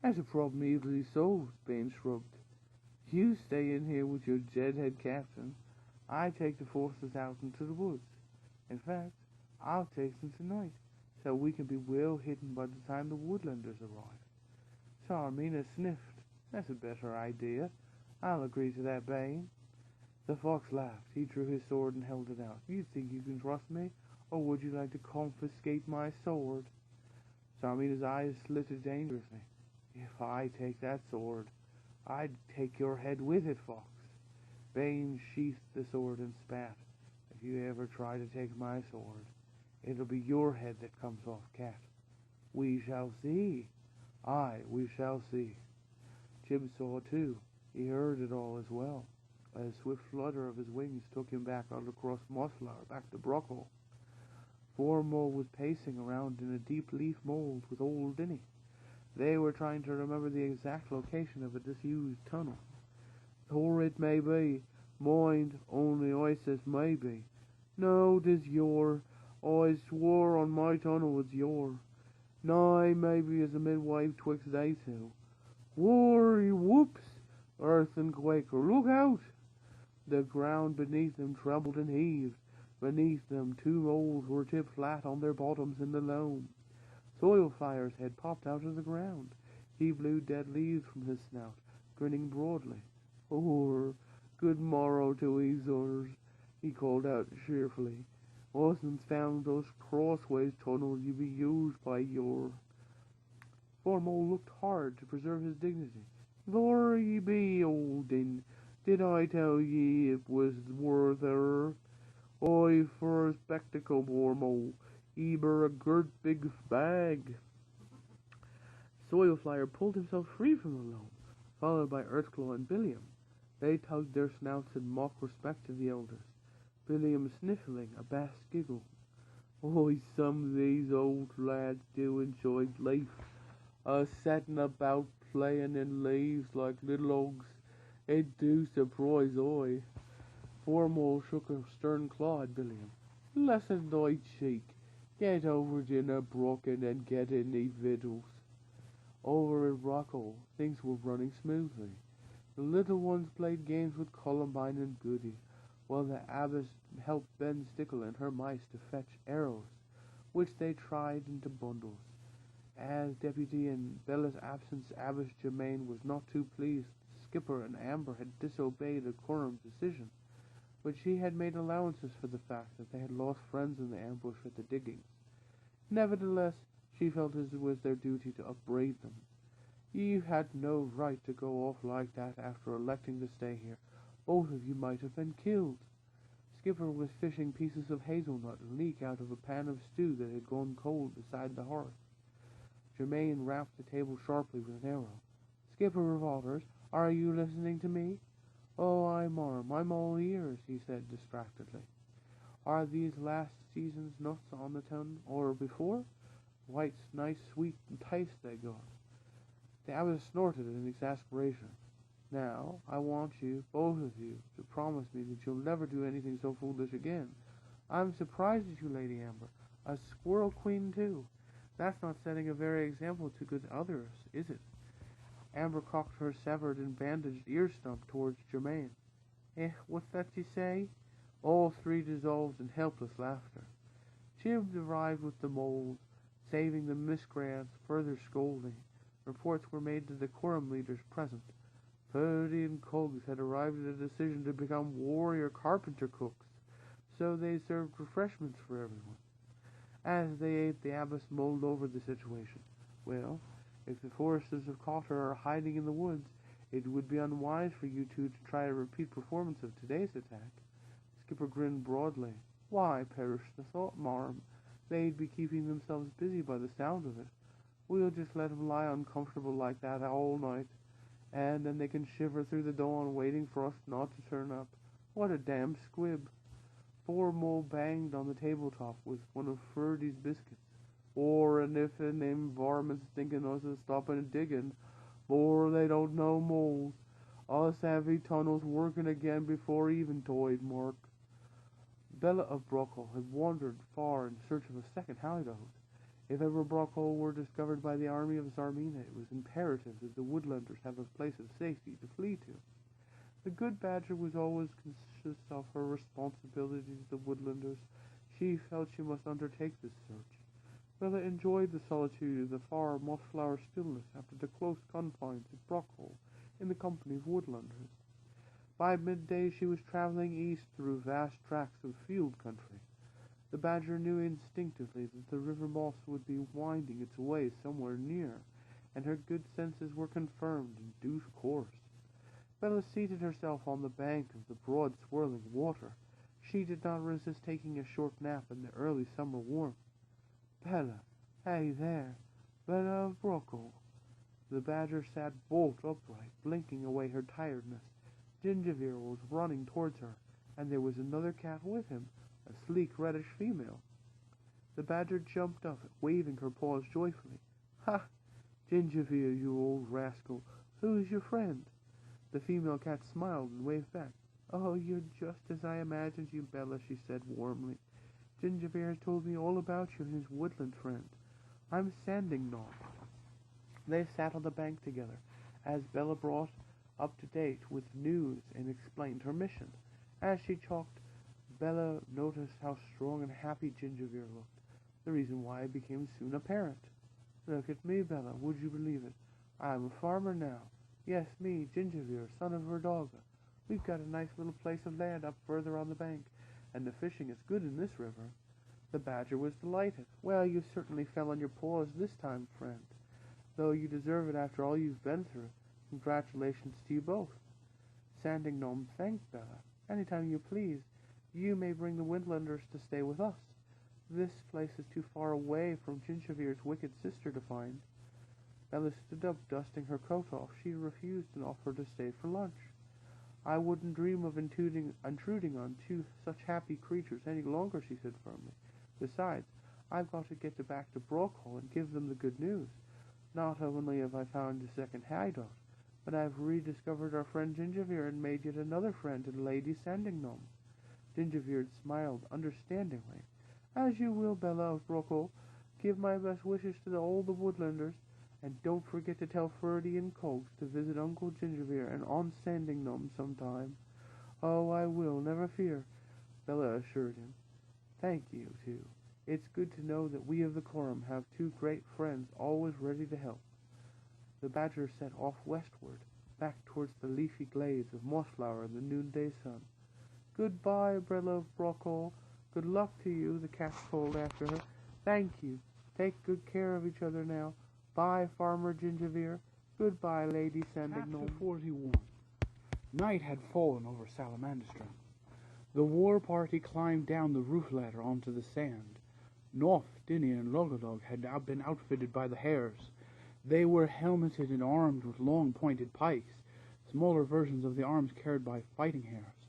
"That's a problem easily solved," Bane shrugged. "You stay in here with your jedhead captain. I take the forces out into the woods. In fact, I'll take them tonight, so we can be well hidden by the time the woodlanders arrive." Charmina sniffed. "That's a better idea. I'll agree to that, Bane." The fox laughed. He drew his sword and held it out. "You think you can trust me, or would you like to confiscate my sword?" Charmina's eyes slitted dangerously. "If I take that sword, I'd take your head with it, fox." Bane sheathed the sword and spat. "If you ever try to take my sword, it'll be your head that comes off, cat." "We shall see." "Aye, we shall see." Jim saw too. He heard it all as well. A swift flutter of his wings took him back out across Mossflower, back to Brockle. Four was pacing around in a deep leaf mold with old Dinny. They were trying to remember the exact location of a disused tunnel. Or it may be. Mind, only I says maybe. No, 'tis your. I swore on my tunnel it's your. Nay, maybe as a midwife twixt they two. Worry, whoops! Earth and Quaker, look out! The ground beneath them trembled and heaved. Beneath them, two moles were tipped flat on their bottoms in the loam. Soilfire's head popped out of the ground. He blew dead leaves from his snout, grinning broadly. Good morrow to Ezors, he called out cheerfully. Wasn't found those crossways tunnels you be used by your. Formal looked hard to preserve his dignity. There ye be, old din. Did I tell ye it was worth her? Oi, for a spectacle, Formal. Eber a girt big bag. Soilflyer pulled himself free from the loam, followed by Earthclaw and Billiam. They tugged their snouts in mock respect to the elders, Billiam sniffling a bass giggle. Oi, some of these old lads do enjoy life, settin' about playin' in leaves like little ogs. It do surprise oi. Formal shook a stern claw at Billiam. Lessen thy cheek. Get over dinner broken and get in the victuals. Over at Rockall, things were running smoothly. The little ones played games with Columbine and Goody, while the abbess helped Ben Stickle and her mice to fetch arrows, which they tried into bundles. As deputy in Bella's absence, Abbess Germain was not too pleased. Skipper and Amber had disobeyed a quorum decision, but she had made allowances for the fact that they had lost friends in the ambush at the diggings. Nevertheless, she felt it was their duty to upbraid them. You had no right to go off like that after electing to stay here. Both of you might have been killed. Skipper was fishing pieces of hazelnut leak out of a pan of stew that had gone cold beside the hearth. Germain rapped the table sharply with an arrow. Skipper Revolvers, are you listening to me? Oh, I'm all ears, he said distractedly. Are these last season's nuts on the tongue, or before? White's nice, sweet taste they got. The abbess snorted in exasperation. Now, I want you, both of you, to promise me that you'll never do anything so foolish again. I'm surprised at you, Lady Amber. A squirrel queen, too. That's not setting a very example to good others, is it? Amber cocked her severed and bandaged ear stump towards Germain. What's that you say? All three dissolved in helpless laughter. Jib arrived with the mold, saving the miscreants further scolding. Reports were made to the quorum leaders present. Purdy and Cogs had arrived at a decision to become warrior carpenter cooks, so they served refreshments for everyone. As they ate, the abbess mulled over the situation. Well, if the foresters of Cotter are hiding in the woods, it would be unwise for you two to try a repeat performance of today's attack. Skipper grinned broadly. Why, perish the thought, marm. They'd be keeping themselves busy by the sound of it. We'll just let 'em lie uncomfortable like that all night, and then they can shiver through the dawn waiting for us not to turn up. What a damn squib. Formal banged on the tabletop with one of Ferdy's biscuits. Or and if them varmints thinking us of stopping digging, or they don't know moles. Us heavy tunnels working again before eventide, Mark. Bella of Brockall had wandered far in search of a second hideout. If ever Brockall were discovered by the army of Zarmina, it was imperative that the woodlanders have a place of safety to flee to. The good Badger was always conscious of her responsibility to the woodlanders. She felt she must undertake this search. Bella enjoyed the solitude of the far Mossflower stillness after the close confines of Brockall in the company of woodlanders. By midday she was traveling east through vast tracts of field country. The Badger knew instinctively that the river Moss would be winding its way somewhere near, and her good senses were confirmed in due course. Bella seated herself on the bank of the broad swirling water. She did not resist taking a short nap in the early summer warmth. Bella, hey there, Bella of Brockall. The Badger sat bolt upright, blinking away her tiredness. Gingerbeer was running towards her, and there was another cat with him, a sleek reddish female. The badger jumped up, waving her paws joyfully. "Ha! Gingerbeer, you old rascal, who's your friend?" The female cat smiled and waved back. "Oh, you're just as I imagined you, Bella," she said warmly. "Gingerbeer has told me all about you and his woodland friend. I'm Sanding Gnome." They sat on the bank together, as Bella brought up to date with news and explained her mission. As she talked, Bella noticed how strong and happy Gingerbeer looked. The reason why became soon apparent. "Look at me, Bella, would you believe it? I'm a farmer now. Yes, me, Gingerbeer, son of Verdoga. We've got a nice little place of land up further on the bank, and the fishing is good in this river." The badger was delighted. "Well, you certainly fell on your paws this time, friend, though you deserve it after all you've been through. Congratulations to you both." Sanding Gnome thanked Bella. "Anytime you please, you may bring the Woodlanders to stay with us. This place is too far away from Gingerbeer's wicked sister to find." Bella stood up, dusting her coat off. She refused and offered to stay for lunch. "I wouldn't dream of intruding on two such happy creatures any longer," she said firmly. "Besides, I've got to get back to Brockhall and give them the good news. Not only have I found a second hideout, but I've rediscovered our friend Gingerbeer and made yet another friend in Lady Sanding Gnome." Gingerbeer smiled understandingly. "As you will, Bella of Brockhall. Give my best wishes to all the Woodlanders, and don't forget to tell Ferdy and Cogs to visit Uncle Gingerbeer and Aunt Sanding Gnome sometime." "Oh, I will, never fear," Bella assured him. "Thank you, too. It's good to know that we of the Quorum have two great friends always ready to help." The badger set off westward, back towards the leafy glades of Mossflower in the noonday sun. "Goodbye, Bella of Brockhall. Good luck to you," the cat called after her. "Thank you. Take good care of each other now. Bye, Farmer Gingerbeer. Goodbye, Lady Sanding Gnome." Chapter 41. Night had fallen over Salamandestra. The war party climbed down the roof ladder onto the sand. Noff, Dinny, and Logolog had now been outfitted by the hares. They were helmeted and armed with long pointed pikes, smaller versions of the arms carried by fighting hares.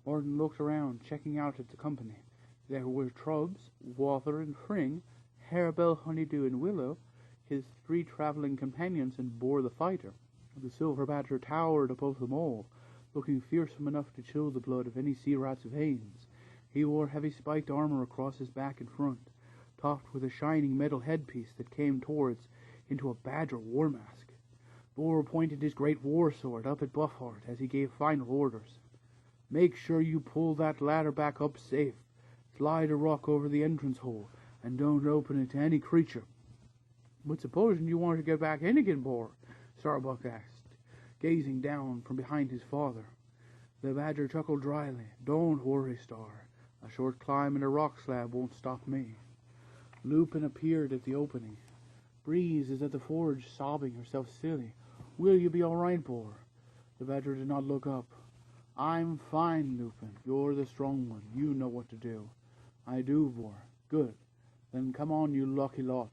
Martin looked around, checking out at the company. There were Trubbs, Wather, and Fring, Harebell, Honeydew, and Willow, his three traveling companions, and Boar the Fighter. The silver badger towered above them all, looking fearsome enough to chill the blood of any sea rat's veins. He wore heavy spiked armor across his back and front, topped with a shining metal headpiece that came towards into a badger war mask. Boar pointed his great war sword up at Buffheart as he gave final orders. "Make sure you pull that ladder back up safe. Slide a rock over the entrance hole, and don't open it to any creature." "But supposing you want to get back in again, Boar?" Starbuck asked, gazing down from behind his father. The badger chuckled dryly. "Don't worry, Star. A short climb and a rock slab won't stop me." Lupin appeared at the opening. "Breeze is at the forge, sobbing herself silly. Will you be all right, Boar?" The badger did not look up. "I'm fine, Lupin. You're the strong one. You know what to do." "I do, Boar." "Good. Then come on, you lucky lot.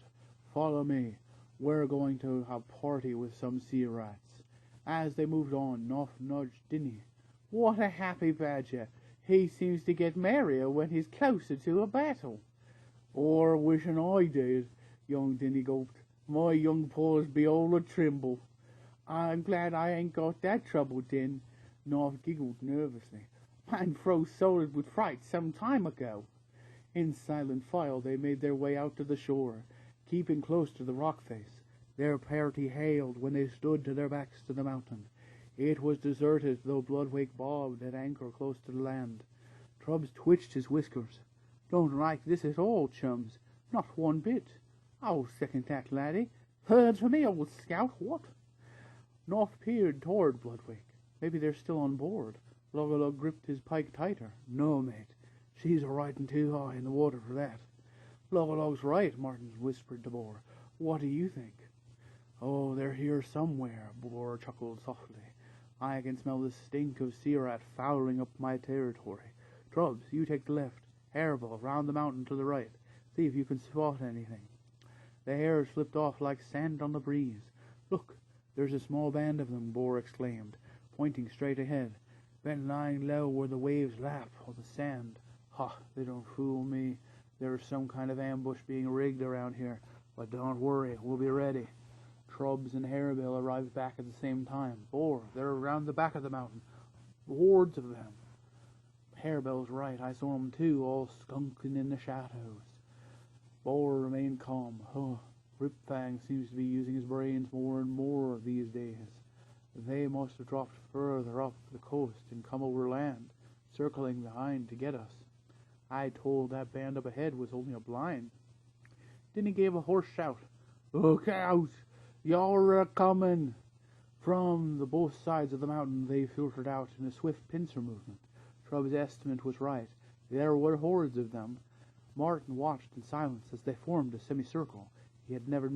Follow me. We're going to have a party with some sea rats." As they moved on, Noff nudged Dinny. "What a happy badger. He seems to get merrier when he's closer to a battle." "Or wishing I did," young Dinny gulped. "My young paws be all a tremble." "I'm glad I ain't got that trouble, Din." Noff giggled nervously. "Mine froze solid with fright some time ago." In silent file they made their way out to the shore, keeping close to the rock face. Their party hailed when they stood to their backs to the mountain. It was deserted, though Bloodwake bobbed at anchor close to the land. Trubbs twitched his whiskers. "Don't like this at all, chums. Not one bit." "I'll second that, laddie. Third for me, old scout, what?" Noff peered toward Bloodwake. Maybe they're still on board. Logolog gripped his pike tighter. "No, mate. She's a-riding too high in the water for that." "Logolog's right," Martin whispered to Boar. "What do you think?" "Oh, they're here somewhere," Boar chuckled softly. "I can smell the stink of sea rat fouling up my territory. Trubbs, you take the left. Harebell, round the mountain to the right. See if you can spot anything." The hares slipped off like sand on the breeze. "Look, there's a small band of them," Boar exclaimed, pointing straight ahead. Been lying low where the waves lap on the sand. Ha, they don't fool me. There's some kind of ambush being rigged around here, but don't worry, we'll be ready. Trubs and Harebell arrived back at the same time. Boar, they're around the back of the mountain. Hordes of them. Harebell's right, I saw them too, all skunking in the shadows. Boar remained calm. Ripfang seems to be using his brains more and more these days. They must have dropped further up the coast and come over land, circling behind to get us. I told that band up ahead was only a blind. Then he gave a hoarse shout. Look out! You're a-comin'! From the both sides of the mountain they filtered out in a swift pincer movement. Trub's estimate was right. There were hordes of them. Martin watched in silence as they formed a semicircle. He had never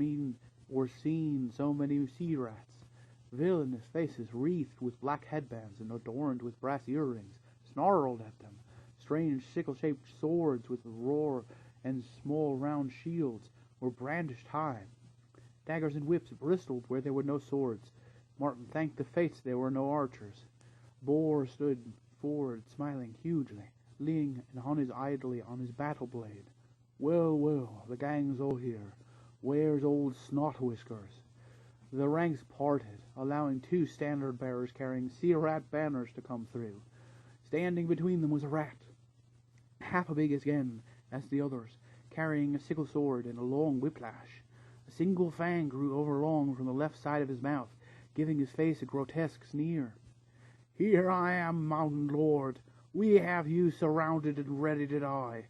seen so many sea rats. Villainous faces wreathed with black headbands and adorned with brass earrings snarled at them. Strange sickle-shaped swords with roar and small round shields were brandished high. Daggers and whips bristled where there were no swords. Martin thanked the fates there were no archers. Boar stood forward, smiling hugely, leaning idly on his battle blade. Well, the gang's all here. Where's old Snot Whiskers? The ranks parted, allowing two standard-bearers carrying sea rat banners to come through. Standing between them was a rat, half as big again as the others, carrying a sickle sword and a long whiplash. A single fang grew overlong from the left side of his mouth, giving his face a grotesque sneer. Here I am, mountain lord. We have you surrounded and ready to die.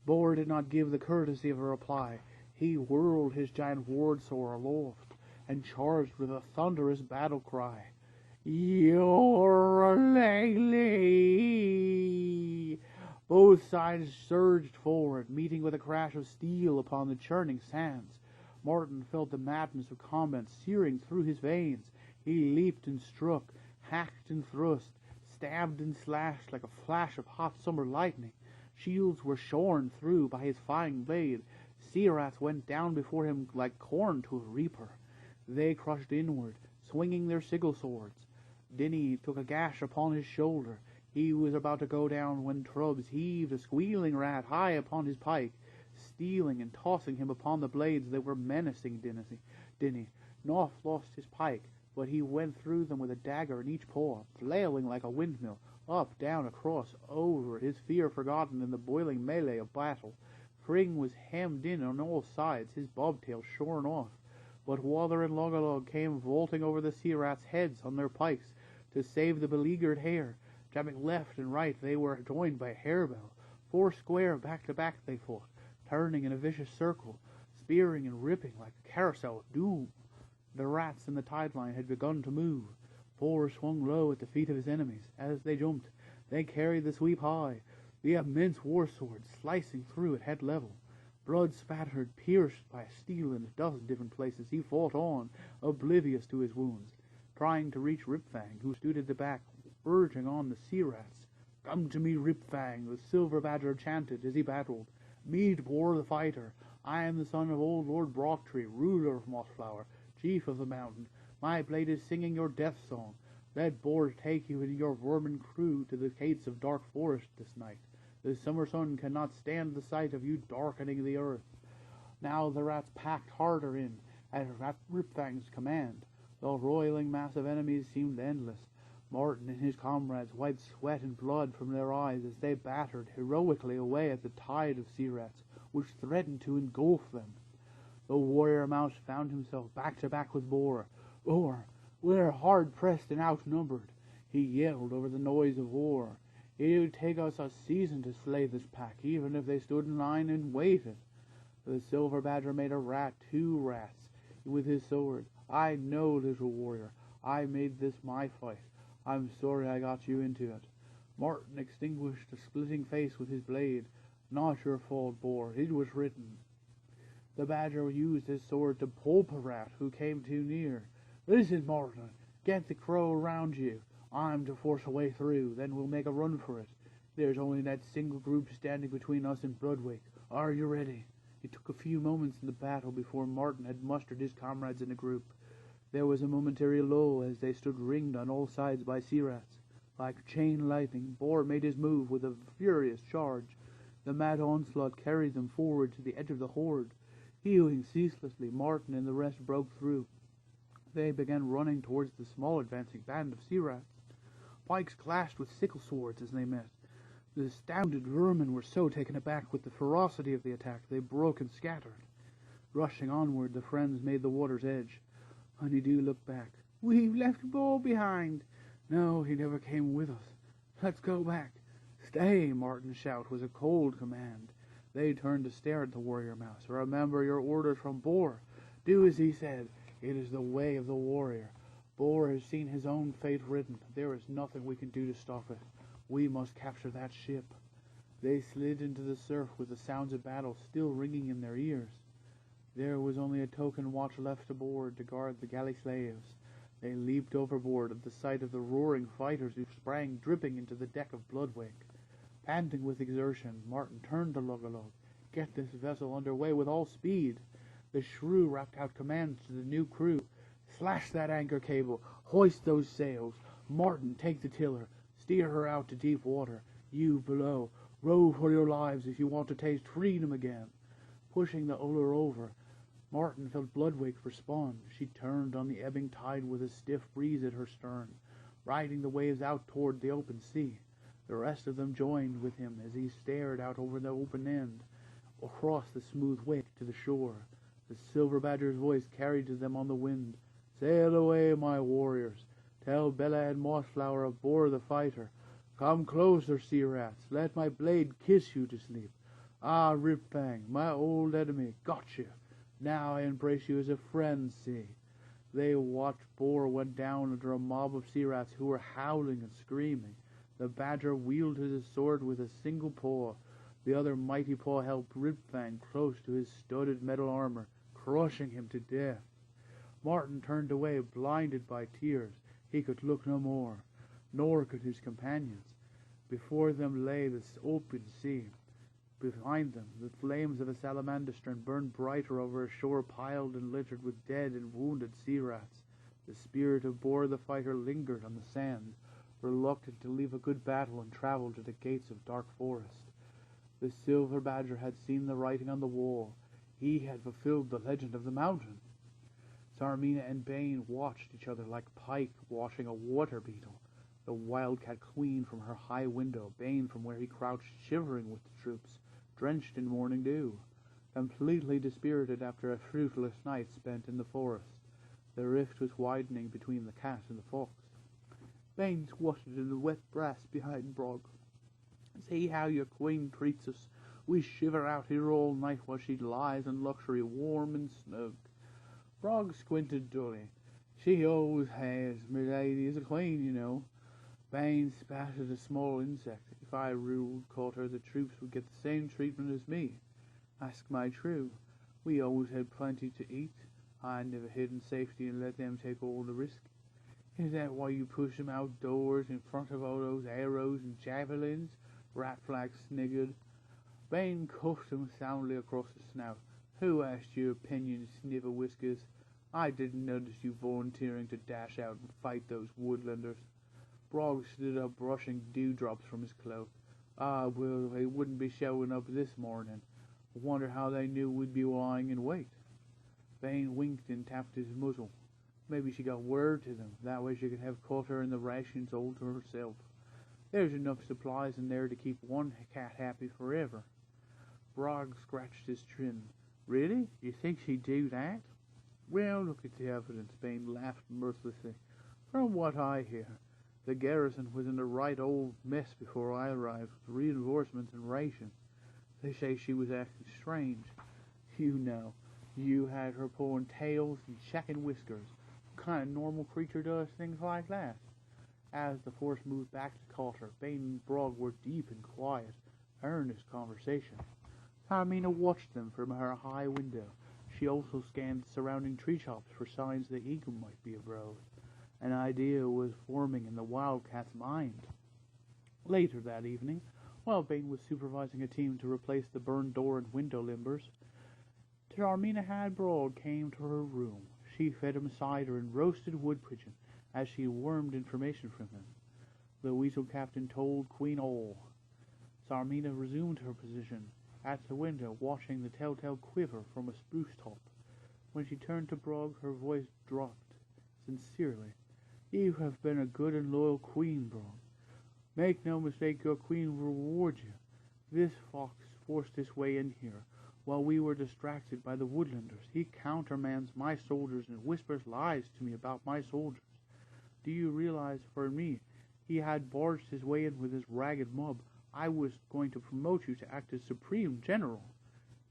Boar did not give the courtesy of a reply. He whirled his giant wardsword aloft and charged with a thunderous battle cry. Yorley! Both sides surged forward, meeting with a crash of steel upon the churning sands. Martin felt the madness of combat searing through his veins. He leaped and struck, hacked and thrust, stabbed and slashed like a flash of hot summer lightning. Shields were shorn through by his flying blade. Sea rats went down before him like corn to a reaper. They crushed inward, swinging their sickle swords. Dinny took a gash upon his shoulder. He was about to go down when Trubs heaved a squealing rat high upon his pike, stealing and tossing him upon the blades that were menacing Dinny. Knopf lost his pike, but he went through them with a dagger in each paw, flailing like a windmill, up, down, across, over, his fear forgotten in the boiling melee of battle. Fring was hemmed in on all sides, his bobtail shorn off. But Wather and Logolog came vaulting over the sea rats' heads on their pikes to save the beleaguered hare. Jabbing left and right, they were joined by Harebell. 4 square back to back they fought, turning in a vicious circle, spearing and ripping like a carousel of doom. The rats in the tide line had begun to move. 4 swung low at the feet of his enemies. As they jumped, they carried the sweep high, the immense war sword slicing through at head level. Blood spattered, pierced by steel in a dozen different places, he fought on, oblivious to his wounds, trying to reach Ripfang, who stood at the back, urging on the sea rats. Come to me, Ripfang, the silver badger chanted as he battled. Meet Boar the fighter. I am the son of old Lord Brocktree, ruler of Mossflower, chief of the mountain. My blade is singing your death song. Let Boar take you and your vermin crew to the gates of dark forest this night. The summer sun cannot stand the sight of you darkening the earth. Now the rats packed harder in, at Ripfang's command. The roiling mass of enemies seemed endless. Martin and his comrades wiped sweat and blood from their eyes as they battered heroically away at the tide of sea rats, which threatened to engulf them. The warrior mouse found himself back to back with Boar. Boar, we're hard-pressed and outnumbered, he yelled over the noise of war. It would take us a season to slay this pack, even if they stood in line and waited. The silver badger made a rat 2 rats with his sword. I know, little warrior, I made this my fight. I'm sorry I got you into it. Martin extinguished a splitting face with his blade. Not your fault, Boar, it was written. The badger used his sword to pulp a rat who came too near. Listen, Martin, get the crow around you. I'm to force a way through, then we'll make a run for it. There's only that single group standing between us and Broadwick. Are you ready? It took a few moments in the battle before Martin had mustered his comrades in a group. There was a momentary lull as they stood ringed on all sides by sea rats. Like chain lightning, Boar made his move with a furious charge. The mad onslaught carried them forward to the edge of the horde. Hewing ceaselessly, Martin and the rest broke through. They began running towards the small advancing band of sea rats. Pikes clashed with sickle swords as they met. The astounded vermin were so taken aback with the ferocity of the attack they broke and scattered. Rushing onward, the friends made the water's edge. Honeydew looked back. "We've left Bull behind." "No, he never came with us." "Let's go back." "Stay!" Martin's shout was a cold command. They turned to stare at the warrior mouse. "Remember your orders from Boar. Do as he said. It is the way of the warrior. Boar has seen his own fate written. There is nothing we can do to stop it. We must capture that ship." They slid into the surf with the sounds of battle still ringing in their ears. There was only a token watch left aboard to guard the galley slaves. They leaped overboard at the sight of the roaring fighters who sprang dripping into the deck of Bloodwake. Panting with exertion, Martin turned to Lug-a-Lug. "Get this vessel under way with all speed." The shrew rapped out commands to the new crew. "Slash that anchor cable. Hoist those sails. Martin, take the tiller. Steer her out to deep water. You below, row for your lives if you want to taste freedom again." Pushing the Uller over, Martin felt Bloodwake respond. She turned on the ebbing tide with a stiff breeze at her stern, riding the waves out toward the open sea. The rest of them joined with him as he stared out over the open end, across the smooth wake to the shore. The Silver Badger's voice carried to them on the wind. "Sail away, my warriors. Tell Bella and Mossflower of Boar the fighter. Come closer, sea rats. Let my blade kiss you to sleep. Ah, Rip-Fang, my old enemy, got you. Now I embrace you as a friend, see." They watched Boar went down under a mob of sea rats who were howling and screaming. The Badger wielded his sword with a single paw. The other mighty paw held Rip-Fang close to his studded metal armor, crushing him to death. Martin turned away, blinded by tears. He could look no more, nor could his companions. Before them lay this open sea. Behind them, the flames of a salamander burned brighter over a shore piled and littered with dead and wounded sea rats. The spirit of Boar the fighter lingered on the sand, reluctant to leave a good battle and travel to the gates of dark forest. The Silver Badger had seen the writing on the wall. He had fulfilled the legend of the mountain. Sarmina and Bane watched each other like pike watching a water beetle. The wildcat queen from her high window, Bane from where he crouched shivering with the troops, drenched in morning dew, completely dispirited after a fruitless night spent in the forest. The rift was widening between the cat and the fox. Bane squatted in the wet grass behind Brog. "See how your queen treats us. We shiver out here all night while she lies in luxury warm and snug." Brog squinted dully. "She always has, milady is a queen, you know." Bane spat at a small insect. "If I ruled Cotter, the troops would get the same treatment as me. Ask my true. We always had plenty to eat. I never hid in safety and let them take all the risk. Is that why you push them outdoors in front of all those arrows and javelins?" Ratflag sniggered. Bane cuffed him soundly across the snout. "Who asked your opinion, Snivver-Whiskers? I didn't notice you volunteering to dash out and fight those woodlanders." Brog stood up, brushing dewdrops from his cloak. "Ah, well, they wouldn't be showing up this morning. I wonder how they knew we'd be lying in wait." Bane winked and tapped his muzzle. "Maybe she got word to them. That way she could have Cotter and the rations all to herself. There's enough supplies in there to keep one cat happy forever." Brog scratched his chin. "Really? You think she'd do that?" "Well, look at the evidence." Bane laughed mirthlessly. "From what I hear, the garrison was in a right old mess before I arrived, with reinforcements and rations. They say she was acting strange. You know, you had her pulling tails and checking whiskers. What kind of normal creature does things like that?" As the force moved back to Cotter, Bane and Brog were deep in quiet, earnest conversation. Carmina watched them from her high window. She also scanned the surrounding tree tops for signs the eagle might be abroad. An idea was forming in the wildcat's mind. Later that evening, while Bane was supervising a team to replace the burned door and window limbers, Tarmina Hadbrod came to her room. She fed him cider and roasted wood pigeon as she wormed information from him. the Weasel Captain told Queen Alll. Sarmina resumed her position at the window, watching the telltale quiver from a spruce top. When she turned to Brog, her voice dropped sincerely. You have been a good and loyal queen, Brog. Make no mistake, your queen will reward you. This fox forced his way in here while we were distracted by the woodlanders. He countermands my soldiers and whispers lies to me about my soldiers. Do you realize, for me, he had barged his way in with his ragged mob. I was going to promote you to act as supreme general.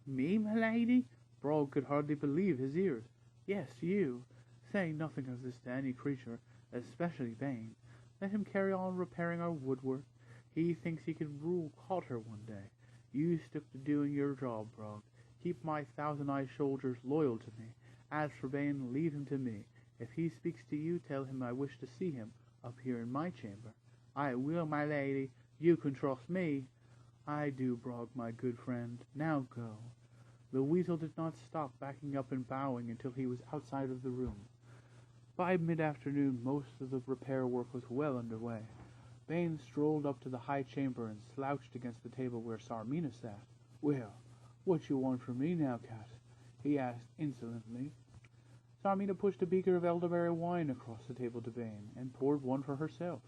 Me, my lady? Brog could hardly believe his ears. Yes, you. Say nothing of this to any creature, especially Bane. Let him carry on repairing our woodwork. He thinks he can rule Cotter one day. You stick to doing your job, Brog. Keep my thousand-eyed soldiers loyal to me. As for Bane, leave him to me. If he speaks to you, tell him I wish to see him up here in my chamber. I will, my lady. You can trust me. I do, Brog, my good friend. Now go. The weasel did not stop backing up and bowing until he was outside of the room. By mid-afternoon, most of the repair work was well underway. Bane strolled up to the high chamber and slouched against the table where Sarmina sat. Well, what you want from me now, cat? He asked insolently. Sarmina pushed a beaker of elderberry wine across the table to Bane and poured one for herself.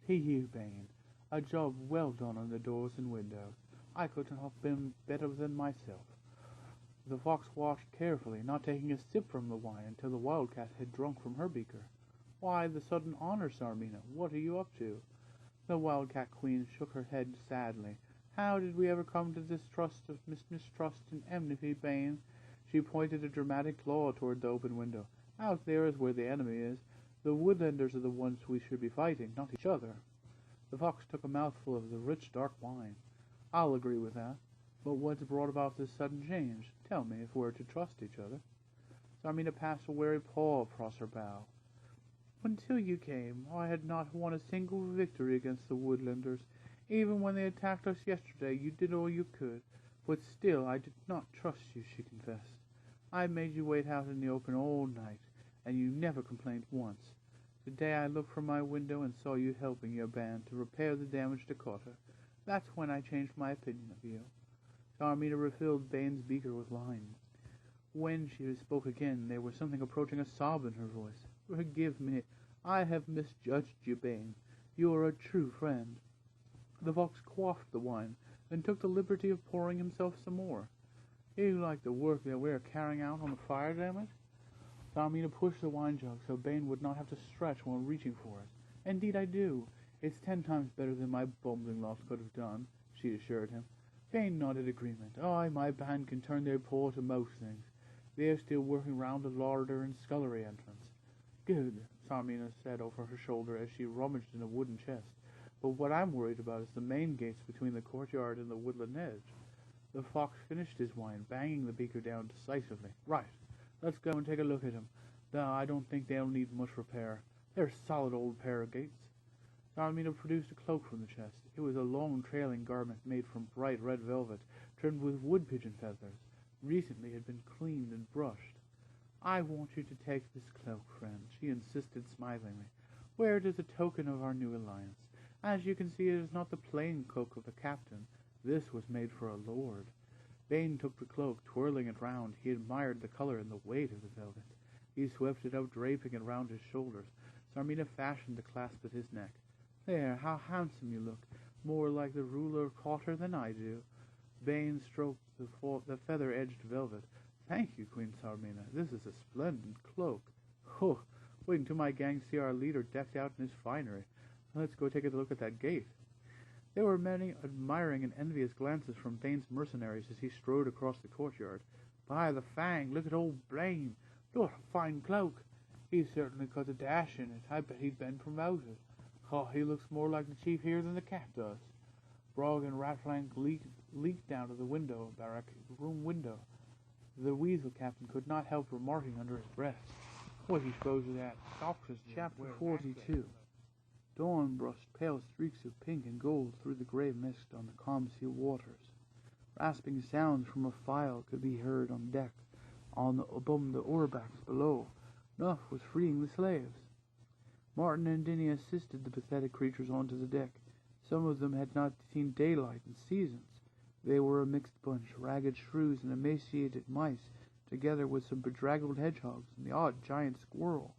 To you, Bane. A job well done on the doors and windows. I couldn't have been better than myself. The fox watched carefully, not taking a sip from the wine until the wildcat had drunk from her beaker. Why the sudden honor, Sarmina? What are you up to? The wildcat queen shook her head sadly. How did we ever come to mistrust and enmity, Bane? She pointed a dramatic claw toward the open window. Out there is where the enemy is. The woodlanders are the ones we should be fighting, not each other. The fox took a mouthful of the rich, dark wine. I'll agree with that. But what's brought about this sudden change? Tell me, if we're to trust each other. Sarmina passed a wary paw across her bow. Until you came, I had not won a single victory against the woodlanders. Even when they attacked us yesterday, you did all you could. But still, I did not trust you, she confessed. I made you wait out in the open all night, and you never complained once. Today I looked from my window and saw you helping your band to repair the damage to Cotter. That's when I changed my opinion of you. Sarmina refilled Bane's beaker with wine. When she spoke again, there was something approaching a sob in her voice. Forgive me. I have misjudged you, Bane. You are a true friend. The fox quaffed the wine, then took the liberty of pouring himself some more. You like the work that we are carrying out on the fire damage? Sarmina pushed the wine jug so Bane would not have to stretch while reaching for it. Indeed I do. It's 10 times better than my bumbling lot could have done, she assured him. Bane nodded agreement. My band can turn their paw to most things. They're still working round the larder and scullery entrance. Good, Sarmina said over her shoulder as she rummaged in a wooden chest. But what I'm worried about is the main gates between the courtyard and the woodland edge. The fox finished his wine, banging the beaker down decisively. Right, let's go and take a look at them. Though I don't think they'll need much repair. They're a solid old pair of gates. Sarmina produced a cloak from the chest. It was a long trailing garment made from bright red velvet, trimmed with wood pigeon feathers. Recently it had been cleaned and brushed. I want you to take this cloak, friend, she insisted smilingly. Wear it as a token of our new alliance. As you can see, it is not the plain cloak of a captain. This was made for a lord. Bane took the cloak, twirling it round. He admired the color and the weight of the velvet. He swept it up, draping it round his shoulders. Sarmina fashioned the clasp at his neck. There, how handsome you look, more like the ruler of Cotter than I do. Bane stroked the feather-edged velvet. Thank you, Queen Sarmina. This is a splendid cloak. Oh, wait until my gang see our leader decked out in his finery. Let's go take a look at that gate. There were many admiring and envious glances from Bane's mercenaries as he strode across the courtyard. By the fang, look at old Blaine. What a fine cloak. He certainly got a dash in it. I bet he'd been promoted. Oh, he looks more like the chief here than the cat does. Brog and Ratflank leaked down to the room window. The weasel captain could not help remarking under his breath, what he supposes that fox is Chapter 42. Dawn brushed pale streaks of pink and gold through the grey mist on the calm sea waters. Rasping sounds from a file could be heard on deck, above the oarbacks below. Nuff was freeing the slaves. Martin and Dinny assisted the pathetic creatures onto the deck. Some of them had not seen daylight in seasons. They were a mixed bunch, ragged shrews and emaciated mice, together with some bedraggled hedgehogs and the odd giant squirrel.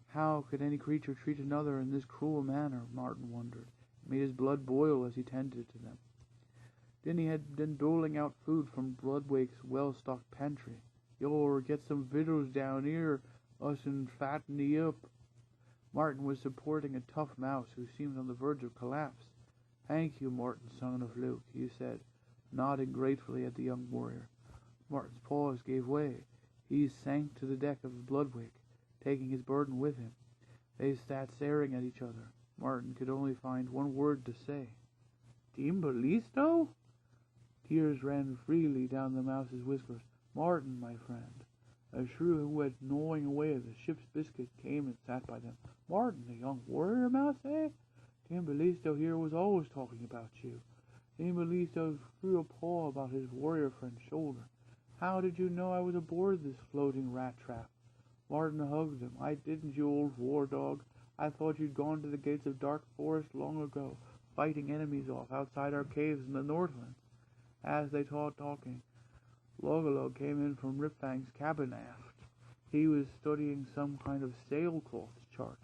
How could any creature treat another in this cruel manner, Martin wondered. It made his blood boil as he tended to them. Dinny had been doling out food from Bloodwake's well-stocked pantry. "You'll get some victuals down here, us'n fatten thee up." Martin was supporting a tough mouse who seemed on the verge of collapse. "Thank you, Martin, son of Luke," he said, nodding gratefully at the young warrior. Martin's paws gave way. He sank to the deck of the Bloodwake, taking his burden with him. They sat staring at each other. Martin could only find one word to say. "Timbalisto?" Tears ran freely down the mouse's whiskers. "Martin, my friend." A shrew who was gnawing away at the ship's biscuit came and sat by them. "Martin, the young warrior mouse, eh? Timbalisto here was always talking about you." Timbalisto threw a paw about his warrior friend's shoulder. "How did you know I was aboard this floating rat trap?" Martin hugged him. "I didn't, you old war dog. I thought you'd gone to the gates of Dark Forest long ago, fighting enemies off outside our caves in the Northlands." As they talking, Logolog came in from Ripfang's cabin aft. He was studying some kind of sailcloth chart.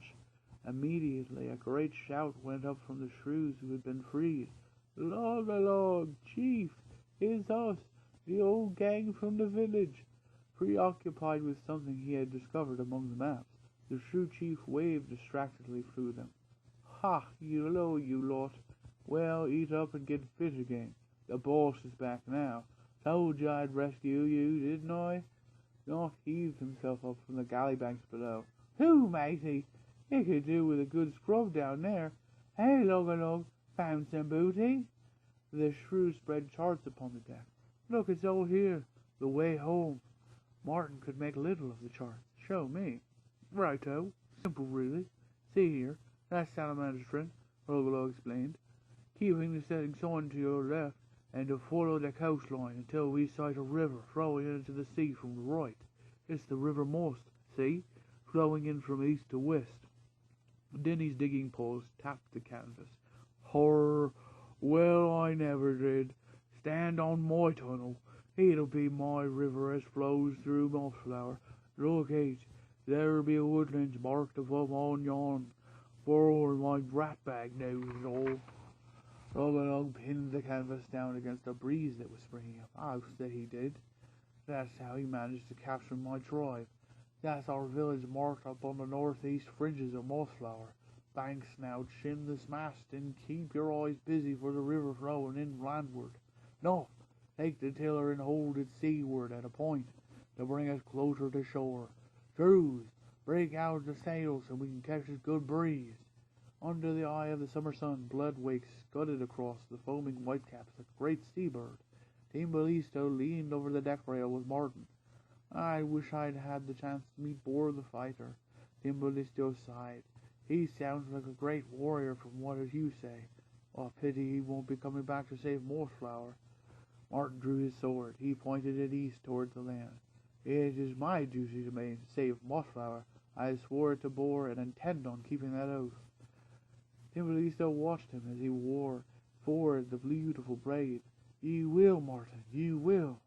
Immediately a great shout went up from the shrews who had been freed. "Logolog, chief, it's us, the old gang from the village." Preoccupied with something he had discovered among the maps, the shrew chief waved distractedly through them. "Ha, hello, you lot. Well, eat up and get fit again. The boss is back now. Told you I'd rescue you, didn't I?" Knopf heaved himself up from the galley banks below. "Who, matey? You could do with a good scrub down there. Hey, Logolog, found some booty?" The shrew spread charts upon the deck. "Look, it's all here. The way home." Martin could make little of the charts. "Show me." "Righto. Simple, really. See here. That's Salamander's trend," Logolog explained. "Keeping the setting sun to your left, and to follow the coastline until we sight a river flowing into the sea from the right. It's the River Moss, see, flowing in from east to west." Dinny's digging paws tapped the canvas. "Horror! Well, I never did. Stand on my tunnel. It'll be my river as flows through Mossflower. Look, there'll be woodlands marked above on yon, for all my rat bag knows it all." Logolog pinned the canvas down against a breeze that was springing up. "I'll say he did. That's how he managed to capture my tribe. That's our village marked up on the northeast fringes of Mossflower. Banks now, trim this mast and keep your eyes busy for the river flowing in landward. No, take the tiller and hold it seaward at a point to bring us closer to shore. Crews, break out the sails so we can catch a good breeze." Under the eye of the summer sun, Bloodwake scudded across the foaming whitecaps like a great seabird. Timbalisto leaned over the deck rail with Martin. "I wish I'd had the chance to meet Bor the fighter." Timbalisto sighed. "He sounds like a great warrior from what you say. A pity he won't be coming back to save Mossflower." Martin drew his sword. He pointed it east towards the land. "It is my duty to save Mossflower. I swore it to Bor and intend on keeping that oath." Timbalisto watched him as he wore forward the beautiful braid. "You will, Martin, you will."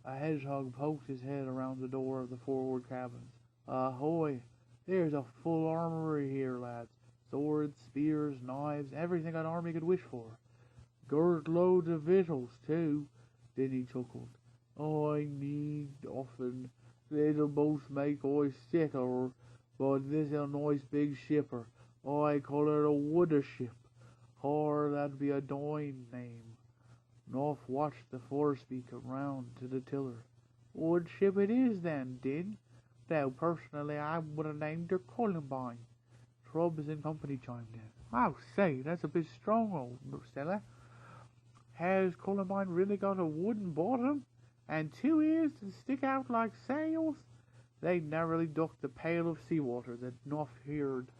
A hedgehog poked his head around the door of the forward cabins. "Ahoy! There's a full armory here, lads. Swords, spears, knives, everything an army could wish for. Girt loads of victuals, too." Dinny chuckled. "I need often. Little boats make I sicker, but this a nice big shipper. I call it a wooder ship. Or that'd be a doin name." Knopf watched the forespeak around to the tiller. "Wood ship it is then, Din. Though personally I would have named her Columbine." Trubbs and company chimed in. "Oh, say, that's a bit strong, old fella. Has Columbine really got a wooden bottom? And 2 ears to stick out like sails?" They narrowly ducked the pail of seawater that Knopf heard.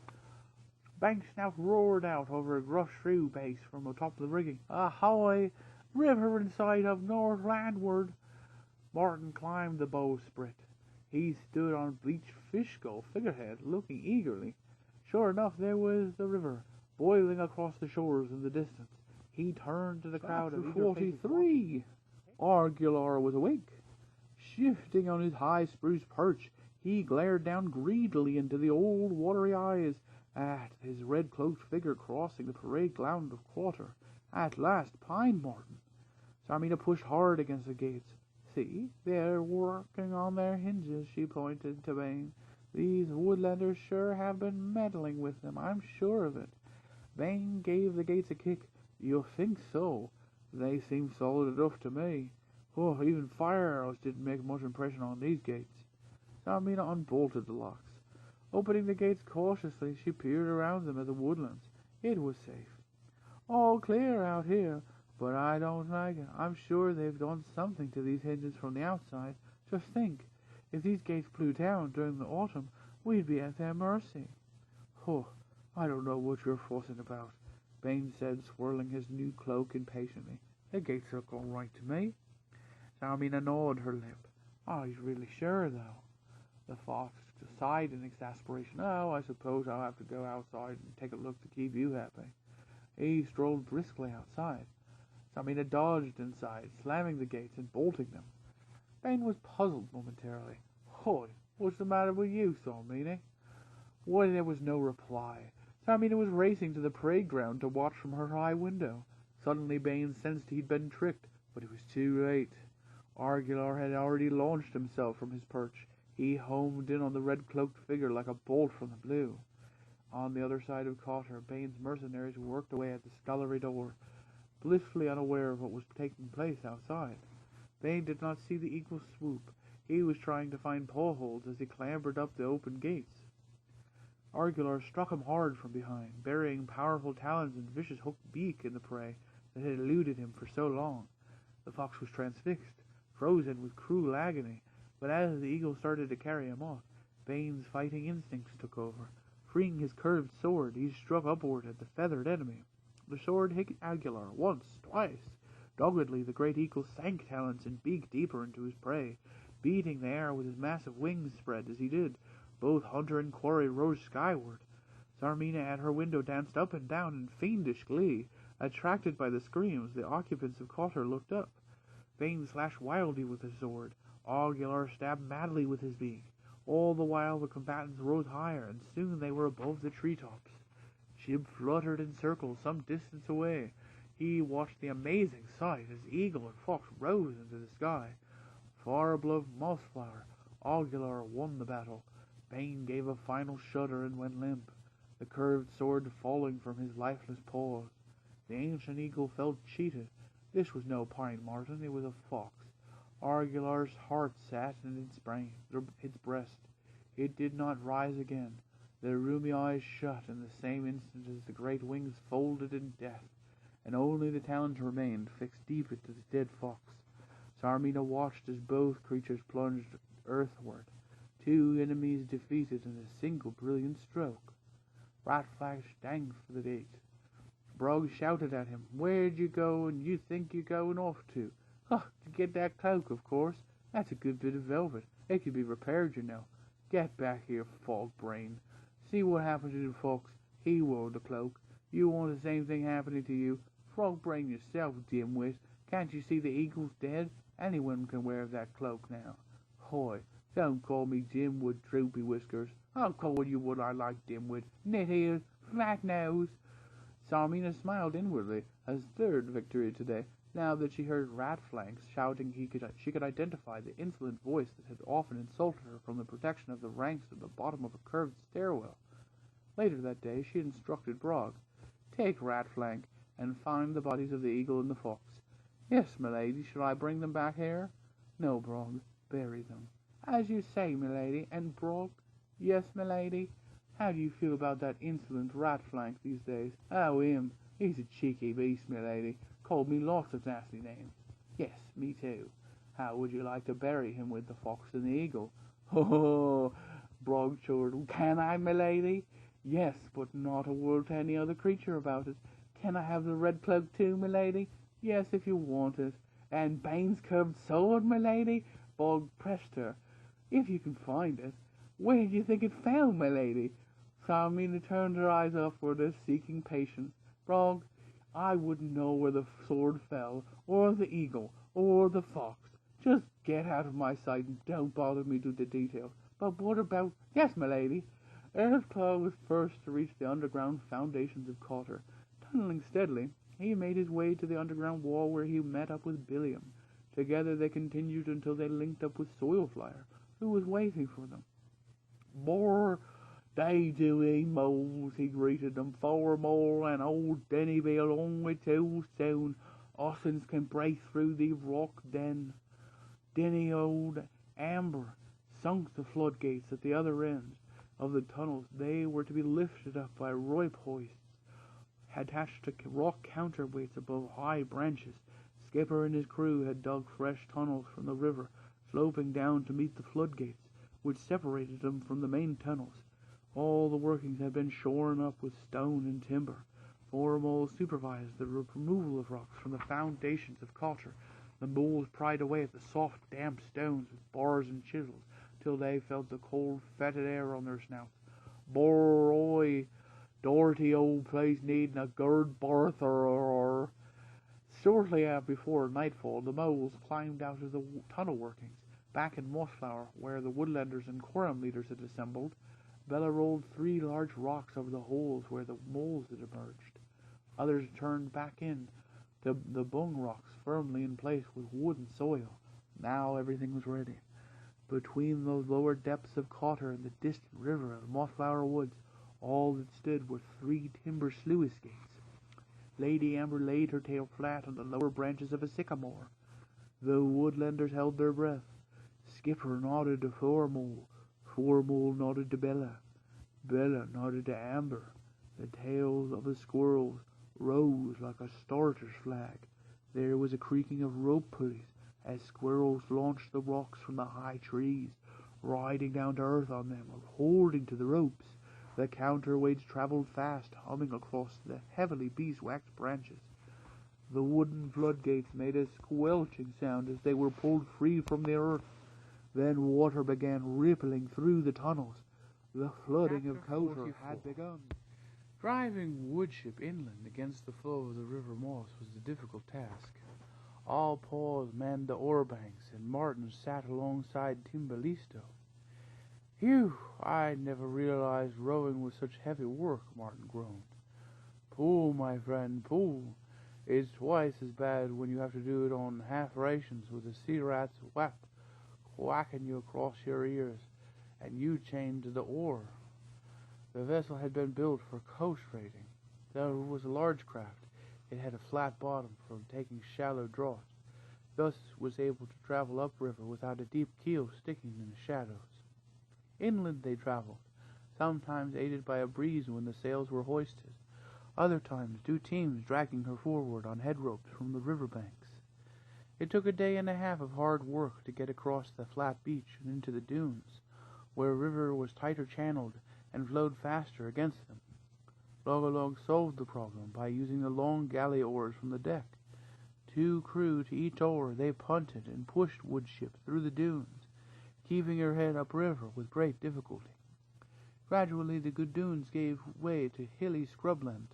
Banks now roared out over a gruff shrew bass from atop the rigging. "Ahoy! River in sight of north landward." Martin climbed the bowsprit. He stood on bleached fish skull figurehead, looking eagerly. Sure enough, there was the river, boiling across the shores in the distance. He turned to the crowd of 43. Argular was awake. Shifting on his high spruce perch, he glared down greedily into the old watery eyes at his red-cloaked figure crossing the parade ground of quarter. At last, Pine Martin. Sarmina pushed hard against the gates. See, they're working on their hinges, she pointed to Bane. These woodlanders sure have been meddling with them, I'm sure of it. Bane gave the gates a kick. You think so? They seem solid enough to me. Oh, even fire arrows didn't make much impression on these gates. Sarmina unbolted the locks. Opening the gates cautiously, she peered around them at the woodlands. It was safe. All clear out here, but I don't like it. I'm sure they've done something to these hinges from the outside. Just think, if these gates blew down during the autumn, we'd be at their mercy. Oh, I don't know what you're fussing about, Bane said, swirling his new cloak impatiently. The gates look all right to me. Sarmina gnawed her lip. Are you really sure, though? The fox sighed in exasperation. Oh, I suppose I'll have to go outside and take a look to keep you happy. He strolled briskly outside. Sarmina dodged inside, slamming the gates and bolting them. Bane was puzzled momentarily. Hoy, what's the matter with you, Sarmina? Well, there was no reply. Sarmina was racing to the parade ground to watch from her high window. Suddenly Bane sensed he'd been tricked, but it was too late. Argular had already launched himself from his perch. He homed in on the red-cloaked figure like a bolt from the blue. On the other side of Cotter, Bane's mercenaries worked away at the scullery door, blissfully unaware of what was taking place outside. Bane did not see the eagle swoop. He was trying to find paw-holds as he clambered up the open gates. Argular struck him hard from behind, burying powerful talons and vicious hooked beak in the prey that had eluded him for so long. The fox was transfixed, frozen with cruel agony, but as the eagle started to carry him off, Bane's fighting instincts took over. Freeing his curved sword, he struck upward at the feathered enemy. The sword hit Aguilar once, twice. Doggedly, the great eagle sank talons and beak deeper into his prey, beating the air with his massive wings spread as he did. Both hunter and quarry rose skyward. Sarmina at her window danced up and down in fiendish glee. Attracted by the screams, the occupants of Cotter looked up. Bane slashed wildly with his sword. Aguilar stabbed madly with his beak. All the while the combatants rose higher, and soon they were above the treetops. Jib fluttered in circles some distance away. He watched the amazing sight as eagle and fox rose into the sky. Far above Mossflower, Aguilar won the battle. Bane gave a final shudder and went limp, the curved sword falling from his lifeless paws. The ancient eagle felt cheated. This was no Pine Martin, it was a fox. Argular's heart sat in its breast. It did not rise again. The rheumy eyes shut in the same instant as the great wings folded in death, and only the talons remained, fixed deep into the dead fox. Sarmina watched as both creatures plunged earthward, two enemies defeated in a single brilliant stroke. Ratflag sprang for the gate. Brog shouted at him, "Where'd you go and you think you're going off to?" "Huh, to get that cloak, of course. That's a good bit of velvet. It can be repaired, you know. Get back here, fog brain. See what happened to the fox. He wore the cloak. You want the same thing happening to you? Frog brain yourself, dimwit. Can't you see the eagle's dead? Anyone can wear that cloak now. Hoy, don't call me dimwit, droopy whiskers. I'll call you what I like, dimwit. Knit ears, flat nose." Sarmina smiled inwardly, a third victory today, now that she heard Ratflanks shouting she could identify the insolent voice that had often insulted her from the protection of the ranks at the bottom of a curved stairwell. Later that day she instructed Brog, "Take Ratflank and find the bodies of the eagle and the fox." "Yes, milady. Shall I bring them back here?" "No, Brog. Bury them." "As you say, milady. And Brog?" "Yes, milady." "How do you feel about that insolent Ratflank these days?" "Oh, him. He's a cheeky beast, milady. Called me lots of nasty names." "Yes, me too. How would you like to bury him with the fox and the eagle?" "Oh," Brog chortled. "Can I, milady?" "Yes, but not a word to any other creature about it." "Can I have the red cloak too, milady?" "Yes, if you want it." "And Bane's curved sword, milady?" Brog pressed her. "If you can find it." "Where do you think it fell, milady?" Salmina turned her eyes upward as seeking patience. Brog, I wouldn't know where the sword fell, or the eagle, or the fox. Just get out of my sight and don't bother me with the details. But what about... Yes, my lady. Earthclaw was first to reach the underground foundations of Cotter. Tunneling steadily, he made his way to the underground wall where he met up with Billiam. Together they continued until they linked up with Soilflyer, who was waiting for them. "More day doing, moles," he greeted them. "4 more, and old Denny be along with you soon. Ossens can break through the rock den." Denny old Amber sunk the floodgates at the other ends of the tunnels. They were to be lifted up by rope hoists attached to rock counterweights above high branches. Skipper and his crew had dug fresh tunnels from the river, sloping down to meet the floodgates, which separated them from the main tunnels. All the workings had been shorn up with stone and timber. Formal supervised the removal of rocks from the foundations of Cotter. The moles pried away at the soft, damp stones with bars and chisels till they felt the cold, fetid air on their snouts. "Boy, dirty old place needing a good barther." Shortly before nightfall, the moles climbed out of the tunnel workings. Back in Mossflower, where the woodlanders and quorum leaders had assembled, Bella rolled 3 large rocks over the holes where the moles had emerged. Others turned back in the bung rocks firmly in place with wood and soil. Now everything was ready. Between the lower depths of Cotter and the distant river of the Mossflower Woods, all that stood were 3 timber sluice gates. Lady Amber laid her tail flat on the lower branches of a sycamore. The woodlanders held their breath. Skipper nodded to Four Mole nodded to Bella nodded to Amber. The tails of the squirrels rose like a starter's flag. There was a creaking of rope pulleys as squirrels launched the rocks from the high trees, riding down to earth on them or holding to the ropes. The counterweights traveled fast, humming across the heavily beeswaxed branches. The wooden floodgates made a squelching sound as they were pulled free from the earth. Then water began rippling through the tunnels. The flooding of Cotter had begun. Driving woodship inland against the flow of the River Moss was a difficult task. All paws manned the oar banks, and Martin sat alongside Timbalisto. "Phew, I never realized rowing was such heavy work," Martin groaned. "Pull, my friend, pull. It's twice as bad when you have to do it on half rations with a sea rat's whacking you across your ears, and you chained to the oar." The vessel had been built for coast trading. Though it was a large craft, it had a flat bottom for taking shallow draughts. Thus it was able to travel upriver without a deep keel sticking in the shadows. Inland they traveled, sometimes aided by a breeze when the sails were hoisted, other times 2 teams dragging her forward on head ropes from the river banks. It took a day and a half of hard work to get across the flat beach and into the dunes, where a river was tighter channeled and flowed faster against them. Logolog solved the problem by using the long galley oars from the deck. 2 crew to each oar, they punted and pushed woodship through the dunes, keeping her head upriver with great difficulty. Gradually the good dunes gave way to hilly scrubland,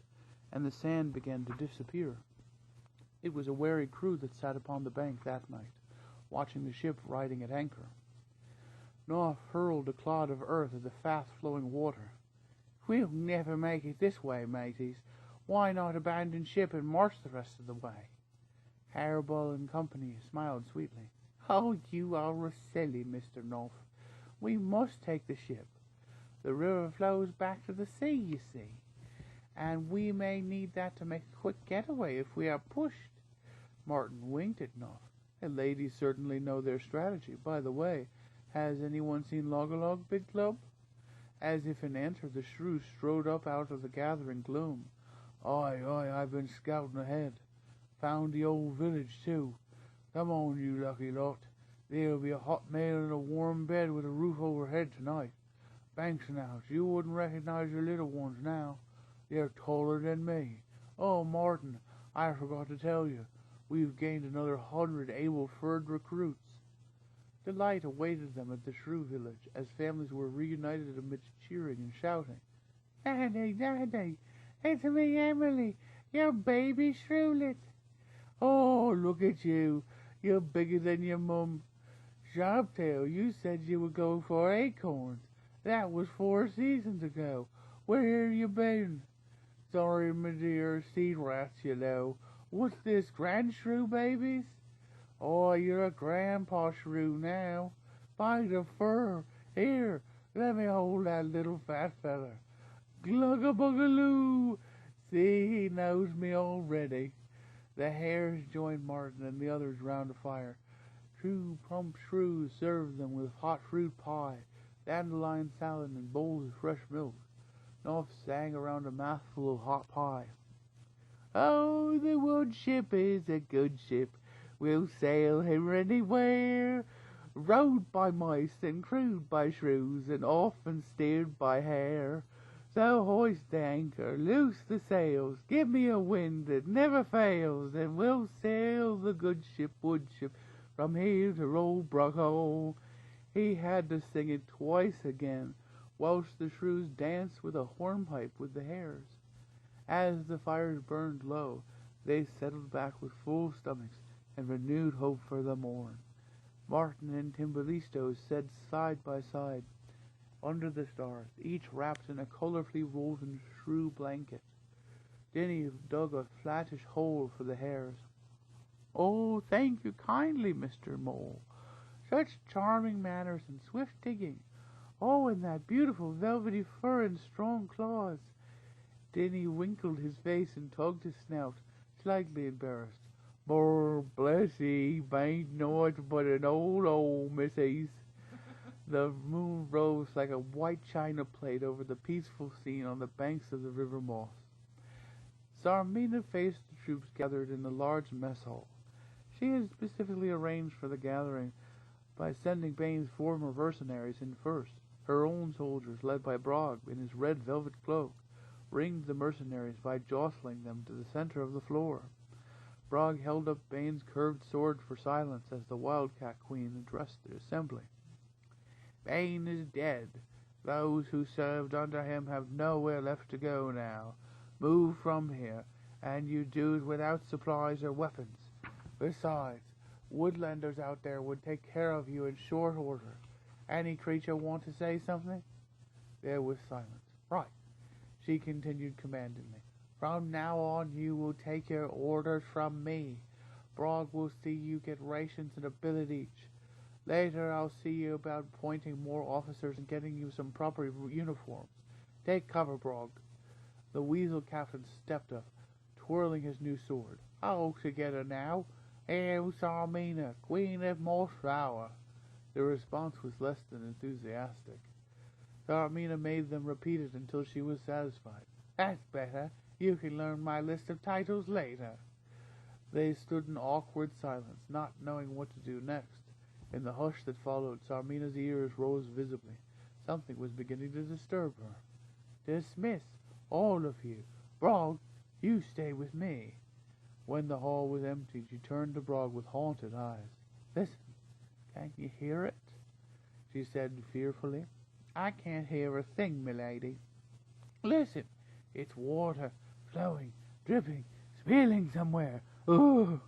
and the sand began to disappear. It was a wary crew that sat upon the bank that night, watching the ship riding at anchor. North hurled a clod of earth at the fast-flowing water. "We'll never make it this way, mateys. Why not abandon ship and march the rest of the way?" Haribo and company smiled sweetly. "Oh, you are silly, Mr. North. We must take the ship. The river flows back to the sea, you see, and we may need that to make a quick getaway if we are pushed." Martin winked at North. "The ladies certainly know their strategy. By the way, has anyone seen Logolog, Big Club?" As if in answer, the shrew strode up out of the gathering gloom. Aye, I've been scouting ahead. Found the old village, too. Come on, you lucky lot. There'll be a hot meal and a warm bed with a roof overhead tonight. Banks and out, you wouldn't recognize your little ones now. They're taller than me. Oh, Martin, I forgot to tell you. We've gained another 100 able-furred recruits. Delight awaited them at the shrew village as families were reunited amidst cheering and shouting. Daddy, Daddy, it's me, Emily, your baby Shrulet. Oh, look at you. You're bigger than your mum. Sharptail, you said you were going for acorns. That was 4 seasons ago. Where you been? Sorry, my dear, seed rats, you know. What's this, grand shrew babies? Oh, you're a grandpa shrew now. By the fur. Here, let me hold that little fat fella. Glugga-buggaloo. See, he knows me already. The hares joined Martin and the others round the fire. Two plump shrews served them with hot fruit pie, dandelion salad, and bowls of fresh milk. North sang around a mouthful of hot pie. Oh, the wood ship is a good ship. We'll sail her anywhere. Rowed by mice and crewed by shrews, and often steered by hare. So hoist the anchor, loose the sails, give me a wind that never fails, and we'll sail the good ship, wood ship, from here to Rollbrook. He had to sing it twice again, whilst the shrews danced with a hornpipe with the hares. As the fires burned low, they settled back with full stomachs and renewed hope for the morn. Martin and Timbulisto sat side by side under the stars, each wrapped in a colorfully woven shrew blanket. Denny dug a flattish hole for the hares. Oh, thank you kindly, Mr. Mole. Such charming manners and swift digging. Oh, and that beautiful velvety fur and strong claws. Denny winkled his face and tugged his snout, slightly embarrassed. Brr, bless ye, bain't naught but an old missus. The moon rose like a white china plate over the peaceful scene on the banks of the river Moss. Sarmina faced the troops gathered in the large mess hall. She had specifically arranged for the gathering by sending Bain's former mercenaries in first. Her own soldiers, led by Brog in his red velvet cloak, ringed the mercenaries by jostling them to the center of the floor. Brog held up Bain's curved sword for silence as the Wildcat Queen addressed the assembly. Bain is dead. Those who served under him have nowhere left to go now. Move from here, and you do it without supplies or weapons. Besides, woodlanders out there would take care of you in short order. Any creature want to say something? There was silence. Right, she continued commandingly. From now on you will take your orders from me. Brog will see you get rations and a billet each. Later I'll see you about appointing more officers and getting you some proper uniforms. Take cover, Brog. The weasel captain stepped up, twirling his new sword. All together now. Hail Sarmina, Queen of Mossflower. The response was less than enthusiastic. Sarmina made them repeat it until she was satisfied. That's better. You can learn my list of titles later. They stood in awkward silence, not knowing what to do next. In the hush that followed, Sarmina's ears rose visibly. Something was beginning to disturb her. Dismiss, all of you. Brog, you stay with me. When the hall was emptied, she turned to Brog with haunted eyes. Listen, can't you hear it? She said fearfully. I can't hear a thing, milady. Listen, it's water, flowing, dripping, spilling somewhere. Ooh!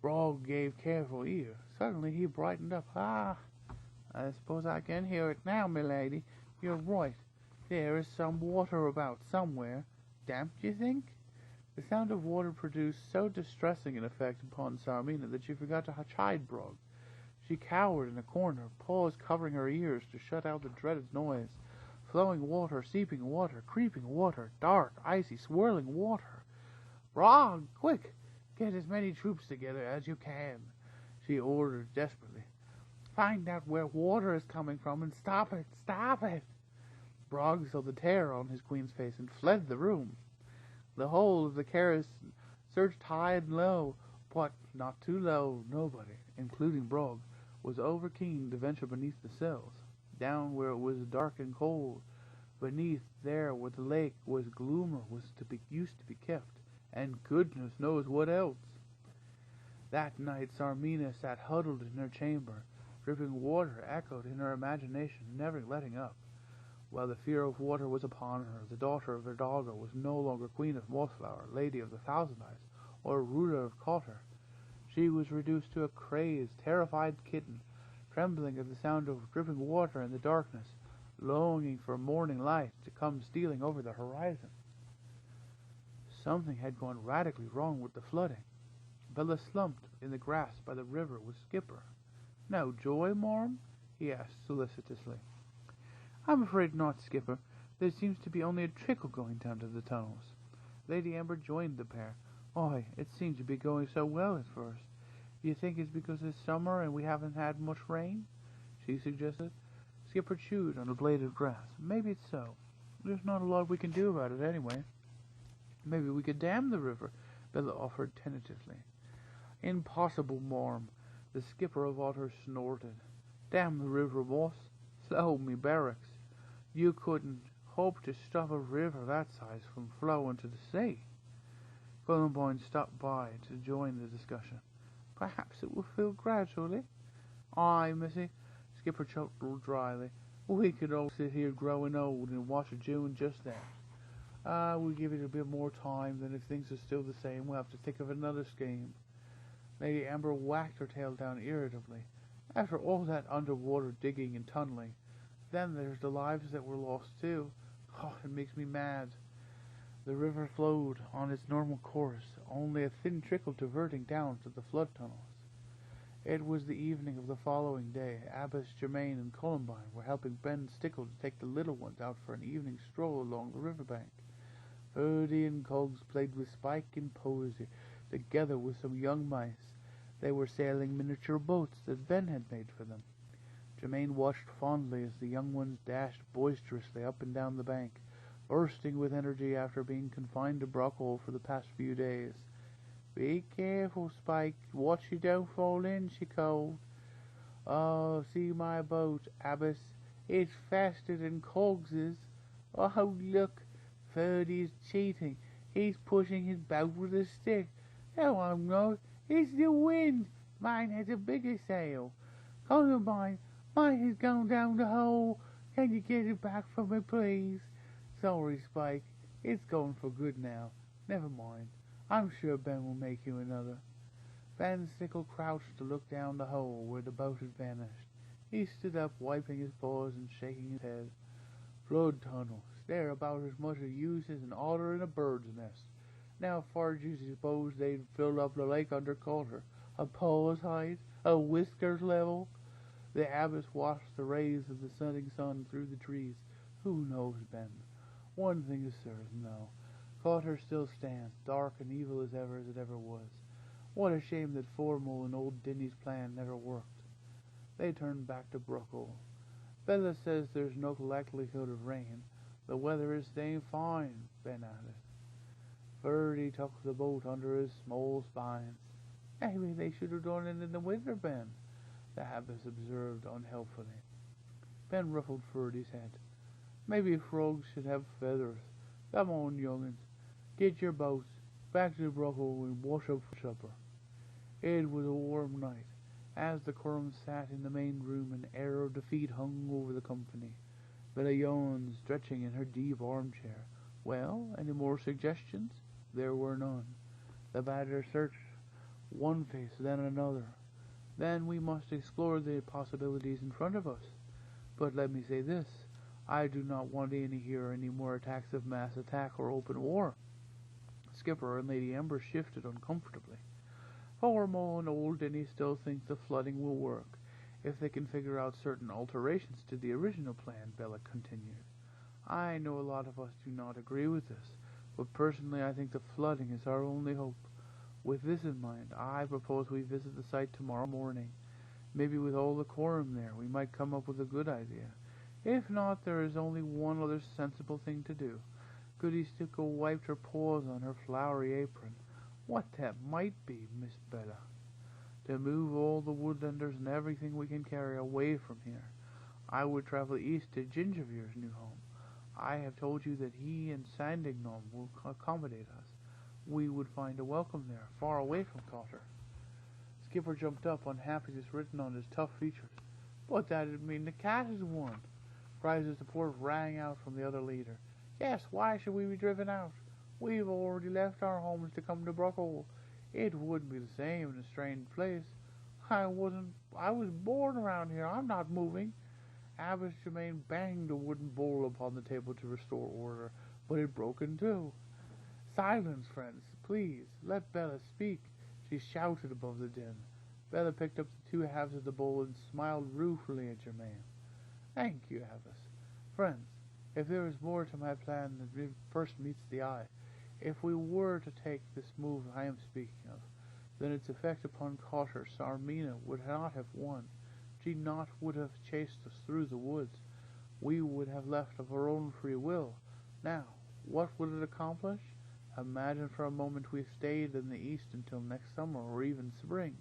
Brog gave careful ear. Suddenly he brightened up. Ah, I suppose I can hear it now, milady. You're right. There is some water about somewhere. Damp, do you think? The sound of water produced so distressing an effect upon Sarmina that she forgot to chide Brog. She cowered in a corner, paws covering her ears to shut out the dreaded noise. Flowing water, seeping water, creeping water, dark, icy, swirling water. Brog, quick! Get as many troops together as you can, she ordered desperately. Find out where water is coming from and stop it! Stop it! Brog saw the terror on his queen's face and fled the room. The whole of the garrison searched high and low, but not too low. Nobody, including Brog, was over keen to venture beneath the cells, down where it was dark and cold. Beneath there where the lake was gloomer used to be kept, and goodness knows what else. That night Sarmina sat huddled in her chamber. Dripping water echoed in her imagination, never letting up. While the fear of water was upon her, the daughter of Hidalgo was no longer Queen of Mossflower, Lady of the Thousand Eyes, or ruler of Cotter. She was reduced to a crazed, terrified kitten, trembling at the sound of dripping water in the darkness, longing for morning light to come stealing over the horizon. Something had gone radically wrong with the flooding. Bella slumped in the grass by the river with Skipper. "No joy, Marm?" he asked solicitously. "I'm afraid not, Skipper. There seems to be only a trickle going down to the tunnels." Lady Amber joined the pair. "Why, it seemed to be going so well at first. Do you think it's because it's summer and we haven't had much rain?" she suggested. Skipper chewed on a blade of grass. "Maybe it's so. There's not a lot we can do about it anyway." "Maybe we could dam the river," Bella offered tentatively. "Impossible, Marm." The skipper of otter snorted. "Dam the river, boss? So me barracks. You couldn't hope to stop a river that size from flowing to the sea." Columbine stopped by to join the discussion. "Perhaps it will fill gradually." "Aye, missy," Skipper chuckled dryly. "We could all sit here growing old and watch a June just that. We'll give it a bit more time, then if things are still the same, we'll have to think of another scheme." Lady Amber whacked her tail down irritably. "After all that underwater digging and tunneling, then there's the lives that were lost too. Oh, it makes me mad." The river flowed on its normal course, only a thin trickle diverting down to the flood tunnels. It was the evening of the following day. Abbess, Germain, and Columbine were helping Ben Stickle to take the little ones out for an evening stroll along the riverbank. Ferdy and Cogs played with Spike and Posy, together with some young mice. They were sailing miniature boats that Ben had made for them. Germain watched fondly as the young ones dashed boisterously up and down the bank, bursting with energy after being confined to Brockhole for the past few days. "Be careful, Spike. Watch you don't fall in," she called. "Oh, see my boat, Abbess. It's faster than Cogs's. Oh, look. Ferdy's cheating. He's pushing his boat with a stick. No, I'm not. It's the wind. Mine has a bigger sail. Columbine, mine has gone down the hole. Can you get it back for me, please?" "Sorry, Spike. It's gone for good now. Never mind. I'm sure Ben will make you another." Van Sickle crouched to look down the hole where the boat had vanished. He stood up, wiping his paws and shaking his head. "Flood tunnels. They're about as much use as an otter in a bird's nest. Now Farges supposed they'd fill up the lake under Cotter. A paw's height, a whisker's level." The abbess watched the rays of the setting sun through the trees. "Who knows, Ben? One thing is certain, though. Cotter still stands, dark and evil as it ever was. What a shame that Formal and old Dinny's plan never worked." They turned back to Brockhole. "Bella says there's no likelihood of rain. The weather is staying fine," Ben added. Ferdy tucked the boat under his small spines. "Maybe they should have done it in the winter, Ben," the abbess observed unhelpfully. Ben ruffled Ferdy's head. "Maybe frogs should have feathers. Come on, young'uns. Get your boats. Back to Brockhole and wash up for supper." It was a warm night. As the Currans sat in the main room, an air of defeat hung over the company. Bella yawned, stretching in her deep armchair. "Well, any more suggestions?" There were none. The Badger searched one face, then another. "Then we must explore the possibilities in front of us. But let me say this. I do not want to hear any more attacks of mass attack or open war." Skipper and Lady Amber shifted uncomfortably. "Formal and old Denny still think the flooding will work, if they can figure out certain alterations to the original plan," Bella continued. "I know a lot of us do not agree with this, but personally I think the flooding is our only hope. With this in mind, I propose we visit the site tomorrow morning. Maybe with all the quorum there, we might come up with a good idea. If not, there is only one other sensible thing to do." Goody Stickle wiped her paws on her flowery apron. "What that might be, Miss Bella?" "To move all the woodlanders and everything we can carry away from here. I would travel east to Gingervere's new home. I have told you that he and Sandygnom will accommodate us. We would find a welcome there, far away from Cotter." Skipper jumped up, unhappiness written on his tough features. "But that'd mean the cat is won." Cries of support rang out from the other leader. Yes, why should we be driven out? We've already left our homes to come to Brockle. It wouldn't be the same in a strange place. I was born around here. I'm not moving. Abbess Germain banged a wooden bowl upon the table to restore order, but it broke in two. Silence, friends, please. Let Bella speak, she shouted above the din. Bella picked up the two halves of the bowl and smiled ruefully at Germain. Thank you, Abbess. Friends, if there is more to my plan than first meets the eye, if we were to take this move I am speaking of, then its effect upon Cotter, Sarmina would not have won. She not would have chased us through the woods. We would have left of our own free will. Now, what would it accomplish? Imagine for a moment we stayed in the east until next summer or even spring.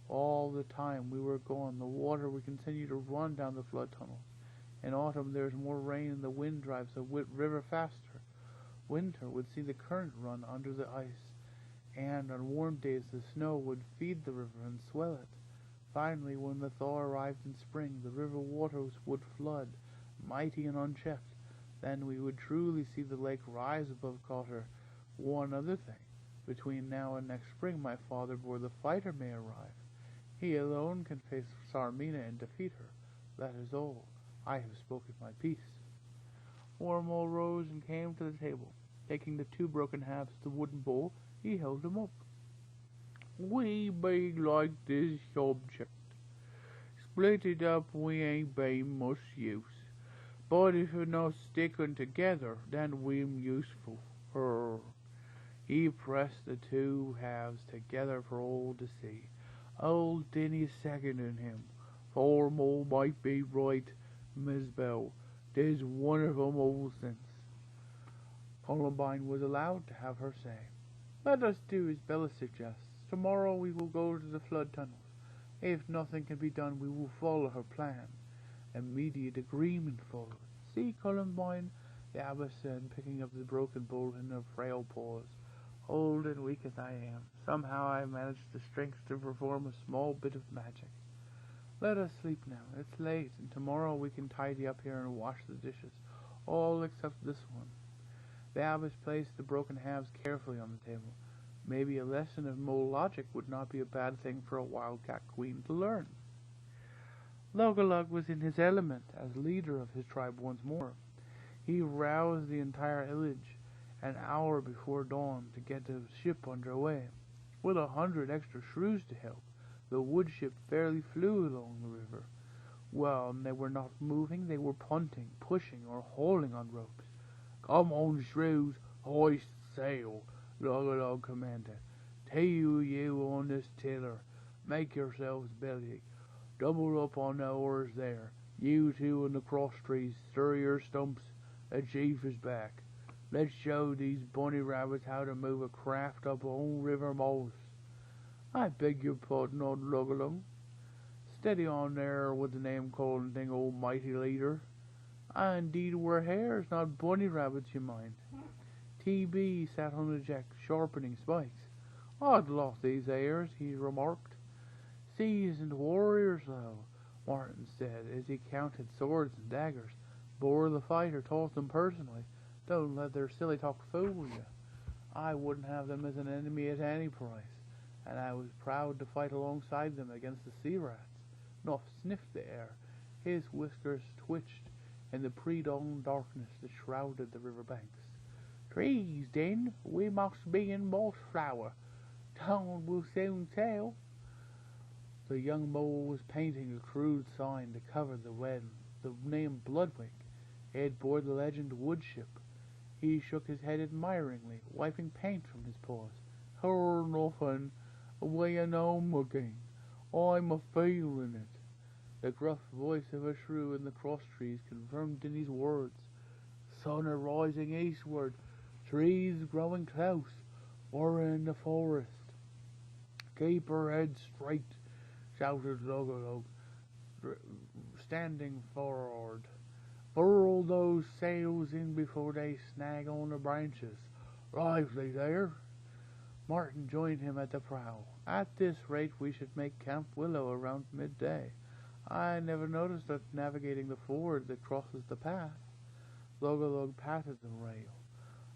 All the time we were gone, the water would continue to run down the flood tunnels. In autumn there is more rain and the wind drives the river faster. Winter would see the current run under the ice, and on warm days the snow would feed the river and swell it. Finally, when the thaw arrived in spring, the river waters would flood, mighty and unchecked. Then we would truly see the lake rise above Cotter. One other thing. Between now and next spring, my father-board the fighter may arrive. He alone can face Sarmina and defeat her. That is all. I have spoken my piece. Wormhole rose and came to the table. Taking the two broken halves of the wooden bowl, he held them up. We be like this object. Split it up, we ain't be much use. But if we're not sticking together, then we'm useful. He pressed the two halves together for all to see. Old Dinny seconded him. Formal might be right, Miss Bell. There's one of 'em old sense. Columbine was allowed to have her say. Let us do as Bella suggests. Tomorrow we will go to the flood tunnels. If nothing can be done, we will follow her plan. Immediate agreement followed. See, Columbine, the abbess said, picking up the broken bowl in her frail paws. Old and weak as I am, somehow I managed the strength to perform a small bit of magic. Let us sleep now. It's late, and tomorrow we can tidy up here and wash the dishes, all except this one. The abbess placed the broken halves carefully on the table. Maybe a lesson of mole logic would not be a bad thing for a wildcat queen to learn. Logolog was in his element as leader of his tribe once more. He roused the entire village an hour before dawn to get the ship under way. With 100 extra shrews to help, the wood ship fairly flew along the river. Well, they were not moving, they were punting, pushing, or hauling on ropes. Come on, shrews, hoist sail, Logolog commanded. Tail you on this tiller. Make yourselves belly. Double up on the oars there. You two in the cross trees, stir your stumps. The chief is back. Let's show these bunny rabbits how to move a craft up on River Moss. I beg your pardon, old Logolog. Steady on there with the name-calling thing, old mighty leader. I indeed were hares, not bunny rabbits, you mind. T.B. sat on the deck, sharpening spikes. Odd lot these hares, he remarked. Seasoned warriors, though, Martin said, as he counted swords and daggers. Bore the fighter taught them personally. Don't let their silly talk fool you. I wouldn't have them as an enemy at any price, and I was proud to fight alongside them against the sea rats. Nuff sniffed the air. His whiskers twitched in the pre-dawn darkness that shrouded the river banks. Trees, then, we must be in Mossflower. Dawn will soon tell. The young mole was painting a crude sign to cover the name Bloodwing. It bore the legend Woodship. He shook his head admiringly, wiping paint from his paws. Her nothing, we know mugging. I'm a-feeling it. The gruff voice of a shrew in the cross trees confirmed Dinny's words. Sun are rising eastward, trees growing close. We're in the forest. Keep her head straight, shouted Logolog, standing forward. Furl those sails in before they snag on the branches. Lively there. Martin joined him at the prow. At this rate we should make Camp Willow around midday. I never noticed that navigating the ford that crosses the path. Log patted the rail.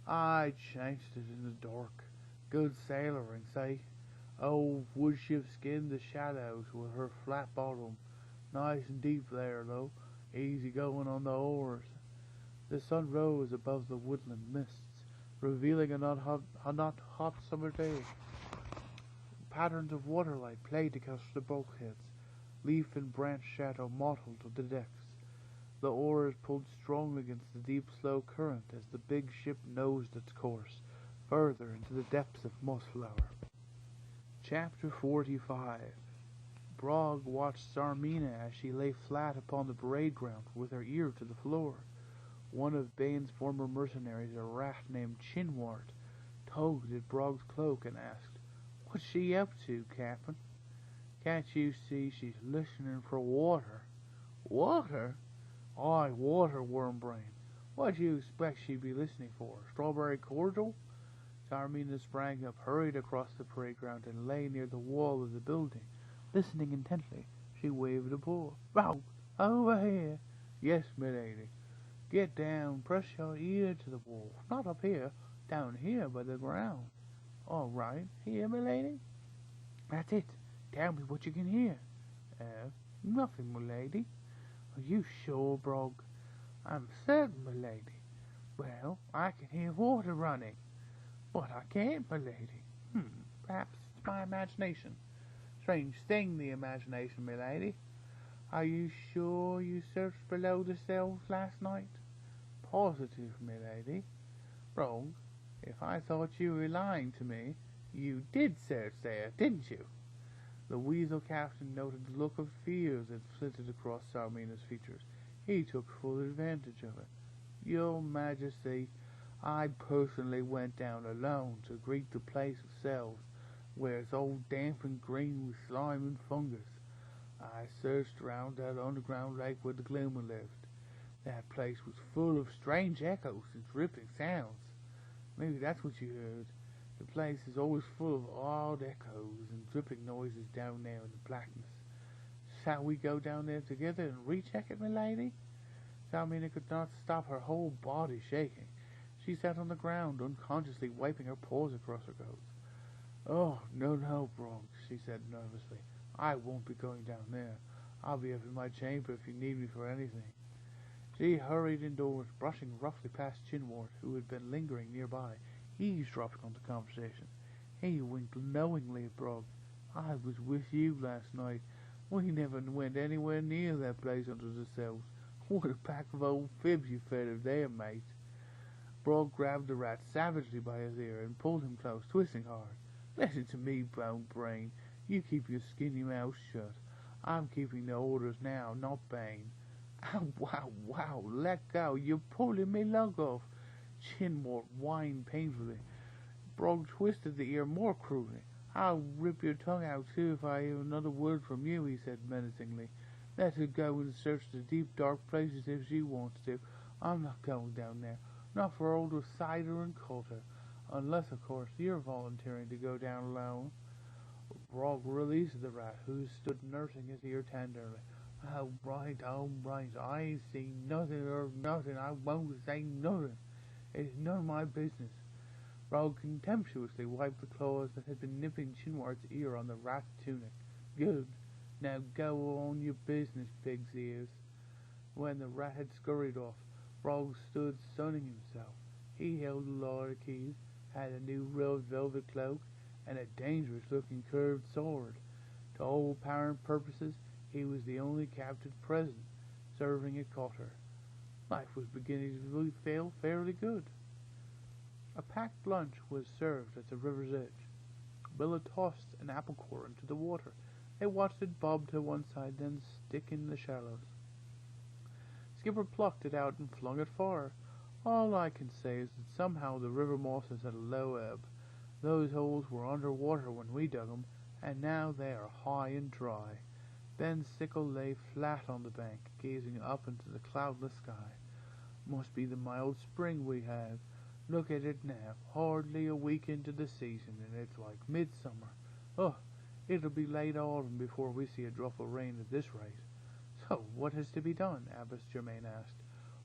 I changed it in the dark. Good sailoring, say. Old woodship skinned the shallows with her flat bottom. Nice and deep there, though. Easy going on the oars. The sun rose above the woodland mists, revealing a not hot summer day. Patterns of waterlight played across the bulkheads. Leaf and branch shadow mottled the decks. The oars pulled strong against the deep, slow current as the big ship nosed its course, further into the depths of Mossflower. Chapter 45. Brog watched Zarmina as she lay flat upon the parade ground with her ear to the floor. One of Bain's former mercenaries, a rat named Chinwart, tugged at Brog's cloak and asked, "What's she up to, Captain?" "Can't you see she's listening for water?" "Water?" "Aye, water, Wormbrain. What do you expect she'd be listening for? Strawberry cordial?" Zarmina sprang up, hurried across the parade ground, and lay near the wall of the building, listening intently. She waved a paw. "Brog, over here." "Yes, milady." "Get down, press your ear to the wall. Not up here, down here by the ground." "All right. Here, milady?" "That's it. Tell me what you can hear." Nothing, milady." "Are you sure, Brog?" "I'm certain, milady." "Well, I can hear water running." "But I can't, milady." Perhaps it's my imagination." "Strange thing, the imagination, milady." "Are you sure you searched below the cells last night?" "Positive, milady." "Brog, if I thought you were lying to me, you did search there, didn't you?" The weasel captain noted the look of fear that flitted across Zarmina's features. He took full advantage of it. "Your Majesty, I personally went down alone to greet the place of cells, where it's all damp and green with slime and fungus. I searched around that underground lake where the Gloomer lived. That place was full of strange echoes and dripping sounds. Maybe that's what you heard. The place is always full of odd echoes and dripping noises down there in the blackness. Shall we go down there together and recheck it, milady?" Zarmina could not stop her whole body shaking. She sat on the ground, unconsciously wiping her paws across her coat. "Oh, no, Brog," she said nervously. "I won't be going down there. I'll be up in my chamber if you need me for anything." She hurried indoors, brushing roughly past Chinwart, who had been lingering nearby, eavesdropping on the conversation. He winked knowingly at Brog. "I was with you last night. We never went anywhere near that place under the cells. What a pack of old fibs you fed her there, mate." Brog grabbed the rat savagely by his ear and pulled him close, twisting hard. "Listen to me, Bone Brain. You keep your skinny mouth shut. I'm keeping the orders now, not Bain." "Ow, wow, let go. You're pulling me lug off." Chinwart whined painfully. Brog twisted the ear more cruelly. "I'll rip your tongue out, too, if I hear another word from you," he said menacingly. "Let her go and search the deep, dark places if she wants to. I'm not going down there. Not for old cider and coulter. Unless, of course, you're volunteering to go down alone." Brog released the rat, who stood nursing his ear tenderly. All right. I ain't seen nothing or nothing. I won't say nothing. It's none of my business." Brog contemptuously wiped the claws that had been nipping Chinwart's ear on the rat's tunic. "Good. Now go on your business, pig's ears." When the rat had scurried off, Brog stood sunning himself. He held a lot of keys, had a new red velvet cloak, and a dangerous-looking curved sword. To all apparent purposes, he was the only captain present, serving at Cotter. Life was beginning to feel fairly good. A packed lunch was served at the river's edge. Billa tossed an apple core into the water. They watched it bob to one side, then stick in the shallows. Skipper plucked it out and flung it far. All I can say is that somehow the river moss is at a low ebb. Those holes were under water when we dug 'em, and now they are high and dry. Ben Sickle lay flat on the bank, gazing up into the cloudless sky. Must be the mild spring we have. Look at it now, hardly a week into the season, and it's like midsummer. Oh, it'll be late autumn before we see a drop of rain at this rate. So, what is to be done? Abbess Germain asked,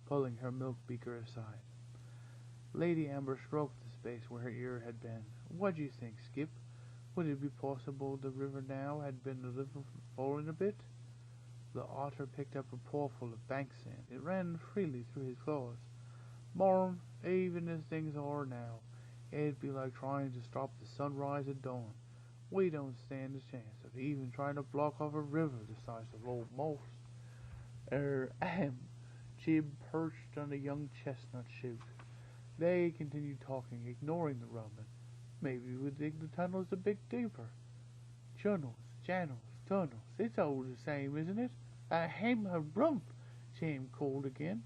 pulling her milk beaker aside. Lady Amber stroked the space where her ear had been. What do you think, Skip? Would it be possible the river now had been a little fallen a bit? The otter picked up a pawful of bank sand. It ran freely through his claws. Marm, even as things are now, it'd be like trying to stop the sunrise at dawn. We don't stand a chance of even trying to block off a river the size of old Moss. Chib perched on a young chestnut shoot. They continued talking, ignoring the rumbling. Maybe we would dig the tunnels a bit deeper. Channels, tunnels, it's all the same, isn't it? A rump, Jim called again.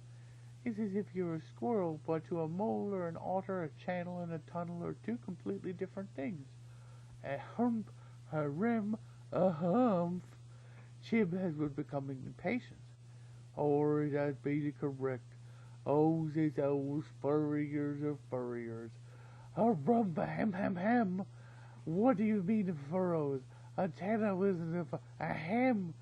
It's as if you're a squirrel, but to a mole or an otter, a channel and a tunnel are two completely different things. A hump, a rim, a humph. Chib was becoming impatient. Or that be the correct. It's old furriers of furriers. A rump, a hem. What do you mean furrows? A channel isn't a hem.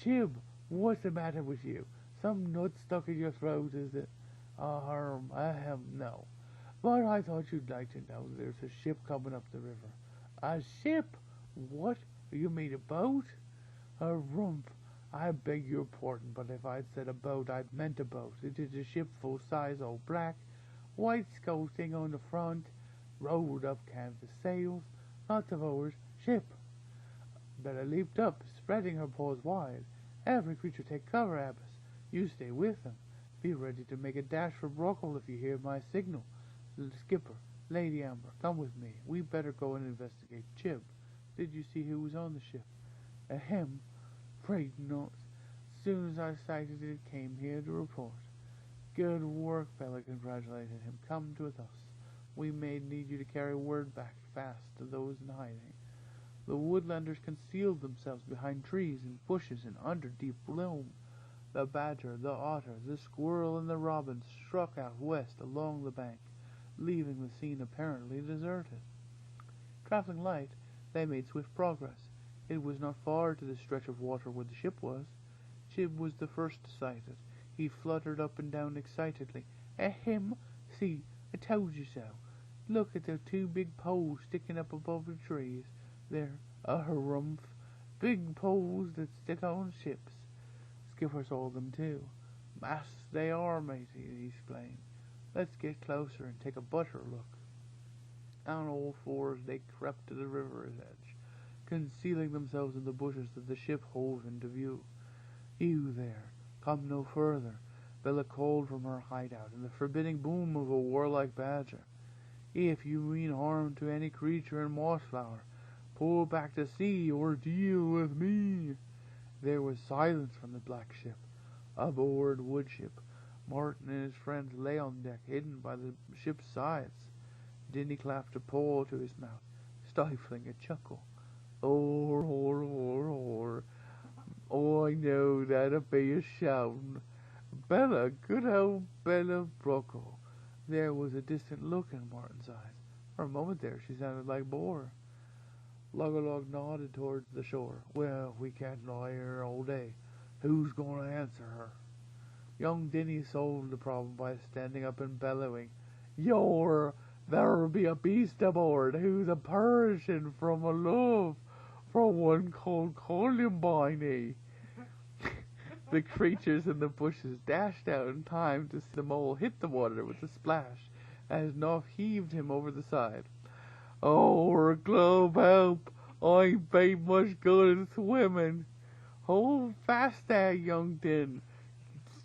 Chib, what's the matter with you? Some nut stuck in your throat, is it? No. But I thought you'd like to know there's a ship coming up the river. A ship? What? You mean a boat? A rump. I beg your pardon, but if I'd said a boat, I'd meant a boat. It is a ship full size, all black, white skull thing on the front, rolled up canvas sails, lots of oars, ship. Bella leaped up, spreading her paws wide. Every creature take cover, Abbess. You stay with them. Be ready to make a dash for Brockle if you hear my signal. Skipper, Lady Amber, come with me. We better go and investigate Chib. Did you see who was on the ship? Ahem. Afraid not. Soon as I sighted it, came here to report. Good work, Bella congratulated him. Come with us. We may need you to carry word back fast to those in hiding. The woodlanders concealed themselves behind trees and bushes and under deep gloom. The badger, the otter, the squirrel, and the robin struck out west along the bank, leaving the scene apparently deserted. Traveling light, they made swift progress. It was not far to the stretch of water where the ship was. Chib was the first to sight it. He fluttered up and down excitedly. Ahem! See, I told you so. Look at the two big poles sticking up above the trees. They're a harumph. Big poles that stick on ships. Skipper saw them too. Masts they are, matey, he explained. Let's get closer and take a better look. On all fours they crept to the river's edge, concealing themselves in the bushes that the ship hove into view. You there, come no further, Bella called from her hideout in the forbidding boom of a warlike badger. If you mean harm to any creature in Mossflower, pull back to sea or deal with me. There was silence from the black ship. Aboard woodship, Martin and his friends lay on deck, hidden by the ship's sides. Dinny clapped a paw to his mouth, stifling a chuckle. Or. Oh, I know that'll be a shouting. Bella, good old Bella Brockle. There was a distant look in Martin's eyes. For a moment there, she sounded like Boar. Loggerlog nodded towards the shore. Well, we can't lie here all day. Who's going to answer her? Young Dinny solved the problem by standing up and bellowing. There'll be a beast aboard who's a Persian from a love for one called Columbine. The creatures in the bushes dashed out in time to see the mole hit the water with a splash as Knopf heaved him over the side. Oh, glove help! I ain't much good at swimming. Hold fast there, young Din,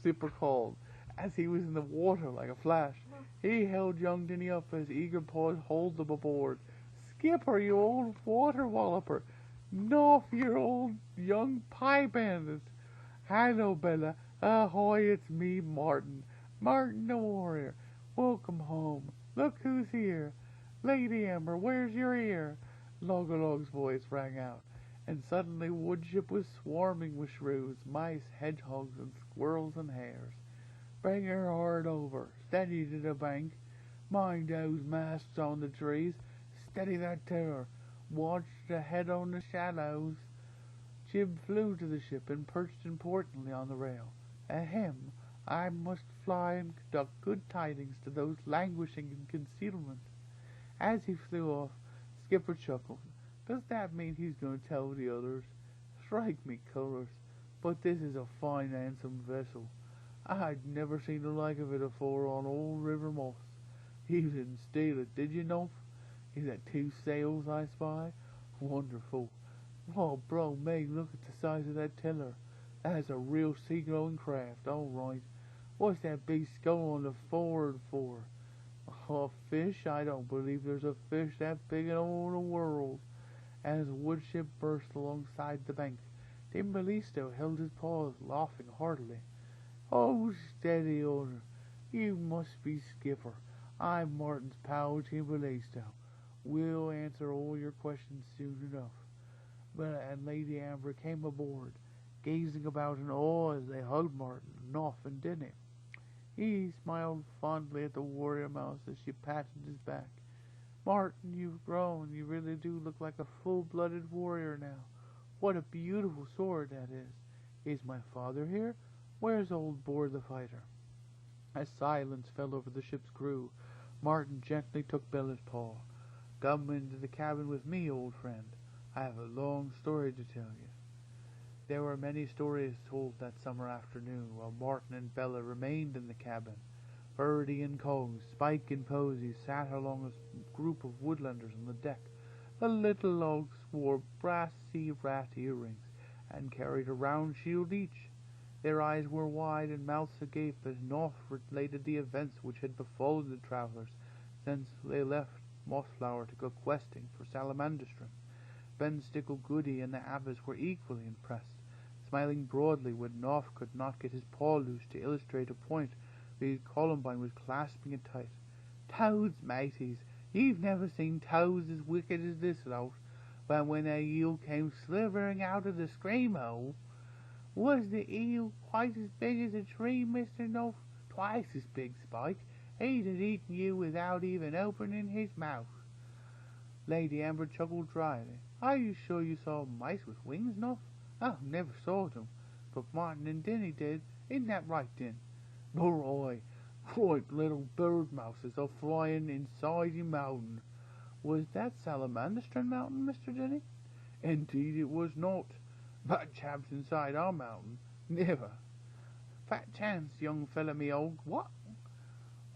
Skipper called, as he was in the water like a flash. He held young Dinny up as eager paws hauled them aboard. Skipper, you old water walloper! Knopf, you old young pie bandit! Hello, Bella. Ahoy, it's me, Martin. Martin the warrior. Welcome home. Look who's here. Lady Amber, where's your ear? Loggerlog's voice rang out, and suddenly woodship was swarming with shrews, mice, hedgehogs, and squirrels and hares. Bring her hard over. Steady to the bank. Mind those masts on the trees. Steady that tower. Watch the head on the shallows. Jib flew to the ship and perched importantly on the rail. Ahem! I must fly and conduct good tidings to those languishing in concealment. As he flew off, Skipper chuckled. Does that mean he's going to tell the others? Strike me colors, but this is a fine handsome vessel. I'd never seen the like of it afore on old River Moss. You didn't steal it, did you, Nop? Is that 2 sails I spy? Wonderful. Oh, bro, Meg, look at the size of that tiller. That's a real sea-going craft, all right. What's that big skull on the forward for? A fish? I don't believe there's a fish that big in all the world. As the woodship burst alongside the bank, Timballisto held his paws, laughing heartily. Oh, steady, owner. You must be Skipper. I'm Martin's pal, Timballisto. We'll answer all your questions soon enough. And Lady Amber came aboard, gazing about in awe as they hugged Martin, Noff, and Denny. He smiled fondly at the warrior mouse as she patted his back. Martin, you've grown. You really do look like a full-blooded warrior now. What a beautiful sword that is. Is my father here? Where's old Boar the fighter? As silence fell over the ship's crew, Martin gently took Bella's paw. Come into the cabin with me, old friend. I have a long story to tell you. There were many stories told that summer afternoon while Martin and Bella remained in the cabin. Birdie and Cog, Spike and Posy sat along a group of woodlanders on the deck. The little logs wore brassy rat earrings and carried a round shield each. Their eyes were wide and mouths agape as North related the events which had befallen the travellers since they left Mossflower to go questing for Salamanderstrom. Ben Stickle-Goody and the Abbess were equally impressed, smiling broadly when North could not get his paw loose to illustrate a point where Columbine was clasping it tight. Toads, mateys! You've never seen toads as wicked as this lot. But when a eel came slithering out of the scream hole, was the eel quite as big as a tree, Mr. North? Twice as big, Spike. He'd have eaten you without even opening his mouth. Lady Amber chuckled dryly. Are you sure you saw mice with wings, North? I never saw them, but Martin and Denny did. Isn't that right, Den? Boy, right little bird mouses are flying inside your mountain. Was that Salamanderstrom Mountain, Mr. Denny? Indeed it was not. But chaps inside our mountain, never. Fat chance, young fella me old what?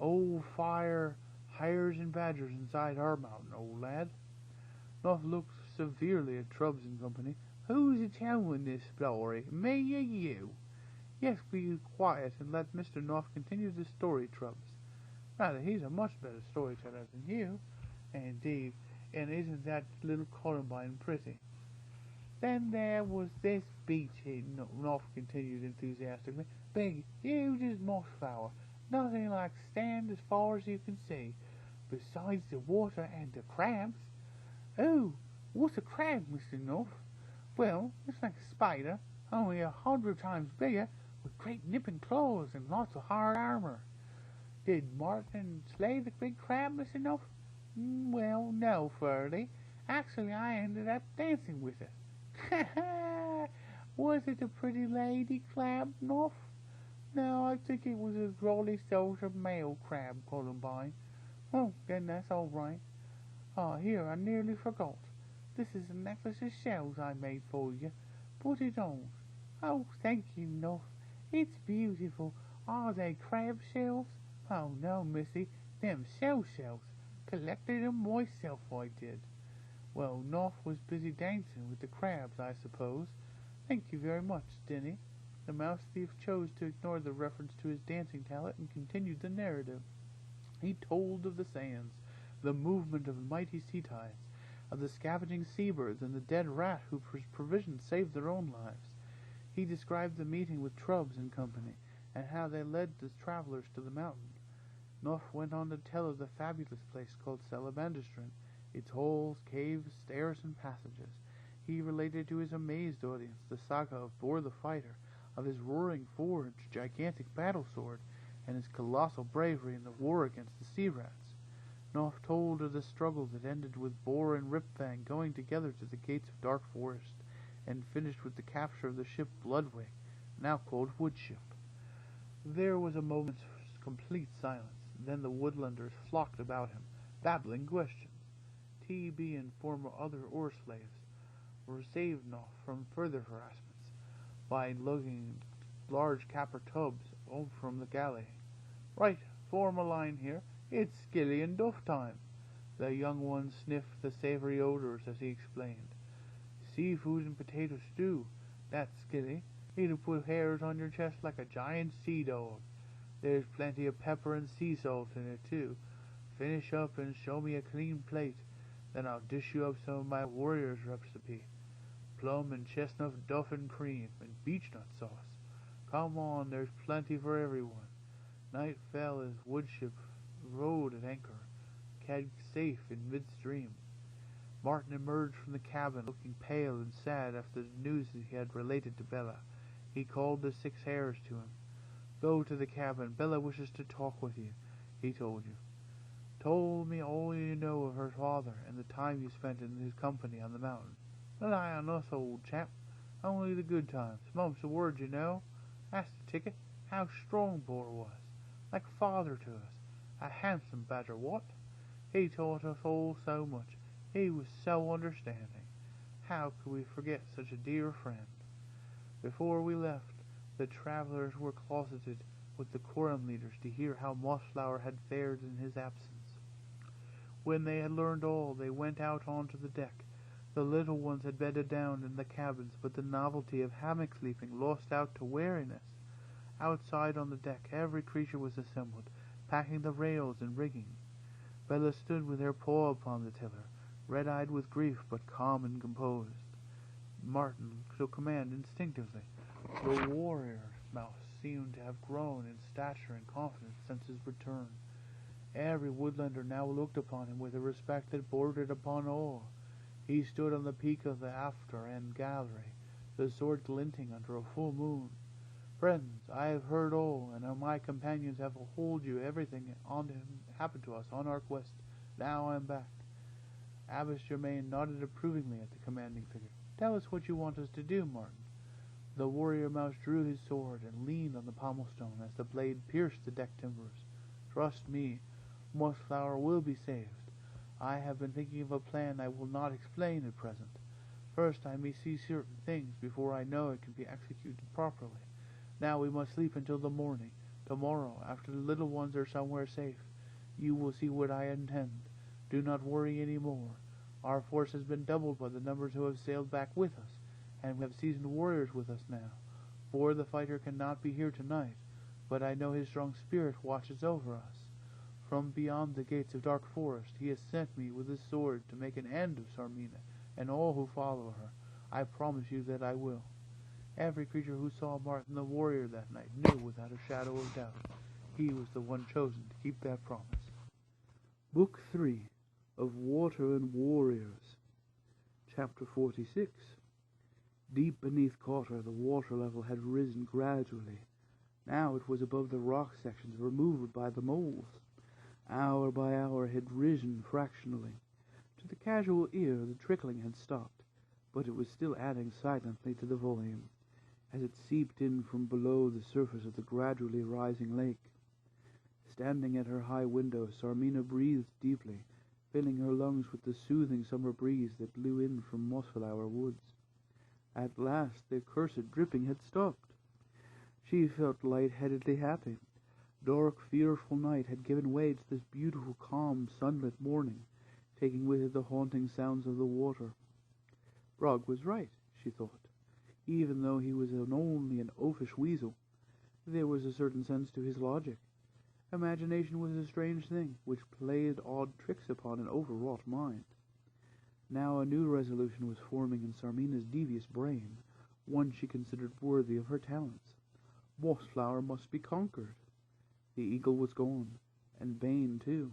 Old fire, hares and badgers inside our mountain, old lad. North looked severely at Trubbs and company. Who's a telling this story, me or you? Yes, be quiet and let Mr. North continue the story, Trubbs. Rather, he's a much better storyteller than you. Indeed, and isn't that little Columbine pretty? Then there was this beach here, North continued enthusiastically. Big, huge as Mossflower. Nothing like sand as far as you can see. Besides the water and the crabs. Oh, what's a crab, Mr. North? Well, it's like a spider, only 100 times bigger, with great nipping claws and lots of hard armor. Did Martin slay the big crab, Mr. North? Well, no, Furley. Actually, I ended up dancing with it. Ha ha! Was it a pretty lady crab, North? No, I think it was a drolly sort of male crab, Columbine. Oh, then that's all right. Ah, here, I nearly forgot. This is a necklace of shells I made for you. Put it on. Oh, thank you, North. It's beautiful. Are they crab shells? Oh, no, missy. Them shells. Collected 'em myself, I did. Well, North was busy dancing with the crabs, I suppose. Thank you very much, Denny. The mouse thief chose to ignore the reference to his dancing talent and continued the narrative. He told of the sands, the movement of the mighty sea tides, of the scavenging seabirds and the dead rat whose provisions saved their own lives. He described the meeting with Trubbs and company, and how they led the travelers to the mountain. North went on to tell of the fabulous place called Salamanderstrom, its holes, caves, stairs, and passages. He related to his amazed audience the saga of Boar the Fighter, of his roaring forge, gigantic battle sword, and his colossal bravery in the war against the sea rats. North told of the struggle that ended with Boar and Ripfang going together to the gates of Dark Forest, and finished with the capture of the ship Bloodwing, now called Woodship. There was a moment's complete silence. Then the woodlanders flocked about him, babbling questions. T.B. and other oar slaves were saved from further harassments by lugging large capper tubs home from the galley. "Right, form a line here. It's skilly and duff time." The young one sniffed the savory odors as he explained. "Seafood and potato stew. That's skilly. It'll put hairs on your chest like a giant sea dog. There's plenty of pepper and sea salt in it, too. Finish up and show me a clean plate. Then I'll dish you up some of my warrior's recipe. Plum and chestnut duff and cream, and beechnut sauce. Come on, there's plenty for everyone." Night fell as Woodship rode at anchor, kept safe in midstream. Martin emerged from the cabin, looking pale and sad after the news he had related to Bella. He called the 6 hares to him. "Go to the cabin. Bella wishes to talk with you," he told you. "Told me all you know of her father and the time you spent in his company on the mountain. Rely on us, old chap. Only the good times. Mumps a word, you know. Asked the ticket how Strongbow was. Like father to us. A handsome badger, what? He taught us all so much. He was so understanding. How could we forget such a dear friend?" Before we left, the travelers were closeted with the quorum leaders to hear how Mossflower had fared in his absence. When they had learned all, they went out onto the deck. The little ones had bedded down in the cabins, but the novelty of hammock sleeping lost out to weariness. Outside on the deck, every creature was assembled, packing the rails and rigging. Bella stood with her paw upon the tiller, red-eyed with grief, but calm and composed. Martin took command instinctively. The warrior mouse seemed to have grown in stature and confidence since his return. Every woodlander now looked upon him with a respect that bordered upon awe. He stood on the peak of the after-end gallery, the sword glinting under a full moon. "Friends, I have heard all, and my companions have told you everything happened to us on our quest. Now I am back." Abbess Germain nodded approvingly at the commanding figure. "Tell us what you want us to do, Martin." The warrior mouse drew his sword and leaned on the pommel stone as the blade pierced the deck timbers. "Trust me, Mossflower will be saved. I have been thinking of a plan I will not explain at present. First, I may see certain things before I know it can be executed properly. Now we must sleep until the morning. Tomorrow, after the little ones are somewhere safe, you will see what I intend. Do not worry any more. Our force has been doubled by the numbers who have sailed back with us, and we have seasoned warriors with us now. For the fighter cannot be here tonight, but I know his strong spirit watches over us. From beyond the gates of Dark Forest he has sent me with his sword to make an end of Sarmina and all who follow her. I promise you that I will." Every creature who saw Martin the warrior that night knew without a shadow of doubt he was the one chosen to keep that promise. Book 3 of Water and Warriors. Chapter 46. Deep beneath Cotter, the water level had risen gradually. Now it was above the rock sections removed by the moles. Hour by hour it had risen fractionally. To the casual ear the trickling had stopped, but it was still adding silently to the volume, as it seeped in from below the surface of the gradually rising lake. Standing at her high window, Sarmina breathed deeply, filling her lungs with the soothing summer breeze that blew in from Mossflower woods. At last the accursed dripping had stopped. She felt light-headedly happy. Dark, fearful night had given way to this beautiful, calm, sunlit morning, taking with it the haunting sounds of the water. Brog was right, she thought. Even though he was only an oafish weasel, there was a certain sense to his logic. Imagination was a strange thing, which played odd tricks upon an overwrought mind. Now a new resolution was forming in Sarmina's devious brain, one she considered worthy of her talents. Mossflower must be conquered. The eagle was gone, and Bane too.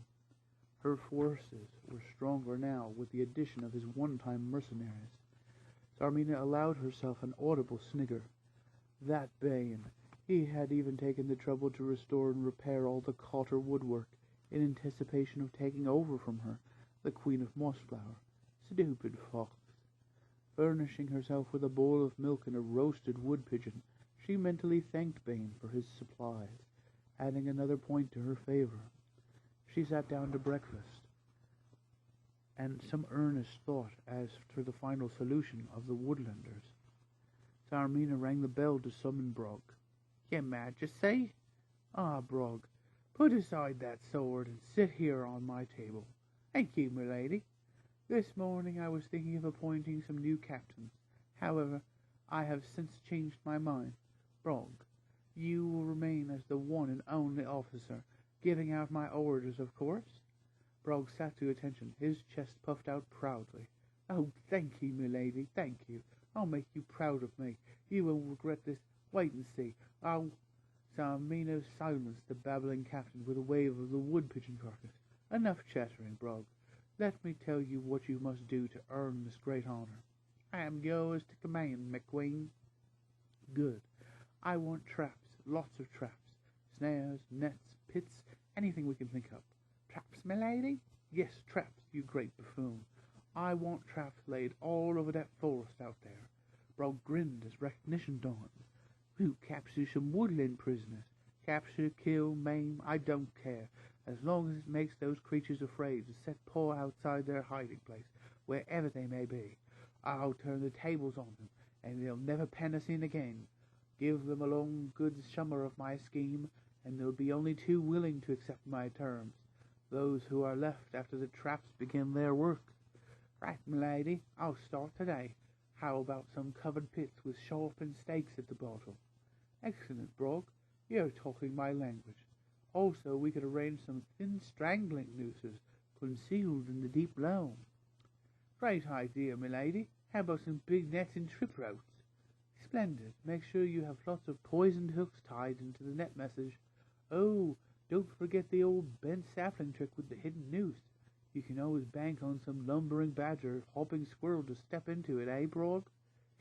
Her forces were stronger now with the addition of his one-time mercenaries. Sarmina allowed herself an audible snigger. That Bane! He had even taken the trouble to restore and repair all the Cotter woodwork, in anticipation of taking over from her, the Queen of Mossflower. Stupid fox! Furnishing herself with a bowl of milk and a roasted wood pigeon, she mentally thanked Bane for his supplies, adding another point to her favor. She sat down to breakfast, and some earnest thought as to the final solution of the woodlanders. Taormina rang the bell to summon Brog. "Your Majesty?" "Ah, Brog, put aside that sword and sit here on my table." "Thank you, milady. This morning I was thinking of appointing some new captains. However, I have since changed my mind. Brog, you will remain as the one and only officer, giving out my orders, of course." Brog sat to attention, his chest puffed out proudly. "Oh, thank you, milady, thank you. I'll make you proud of me. You won't regret this. Wait and see. I'll—" Taormina silenced the babbling captain with a wave of the wood pigeon carcass. "Enough chattering, Brog. Let me tell you what you must do to earn this great honor." "I am yours to command, McQueen." "Good. I want traps, lots of traps. Snares, nets, pits, anything we can think of." "Traps, milady?" "Yes, traps, you great buffoon. I want traps laid all over that forest out there." Brog grinned as recognition dawned. "We'll capture some woodland prisoners. Capture, kill, maim, I don't care, as long as it makes those creatures afraid to set paw outside their hiding place, wherever they may be. I'll turn the tables on them, and they'll never pen us in again. Give them a long good summer of my scheme, and there'll be only two willing to accept my terms, those who are left after the traps begin their work." "Right, milady. I'll start today. How about some covered pits with sharpened stakes at the bottom?" "Excellent, Brog. You're talking my language. Also, we could arrange some thin strangling nooses concealed in the deep loam." "Great idea, milady. How about some big nets and trip ropes?" "Splendid. Make sure you have lots of poisoned hooks tied into the net message. Oh, don't forget the old bent sapling trick with the hidden noose. You can always bank on some lumbering badger, hopping squirrel to step into it, eh, Brog?"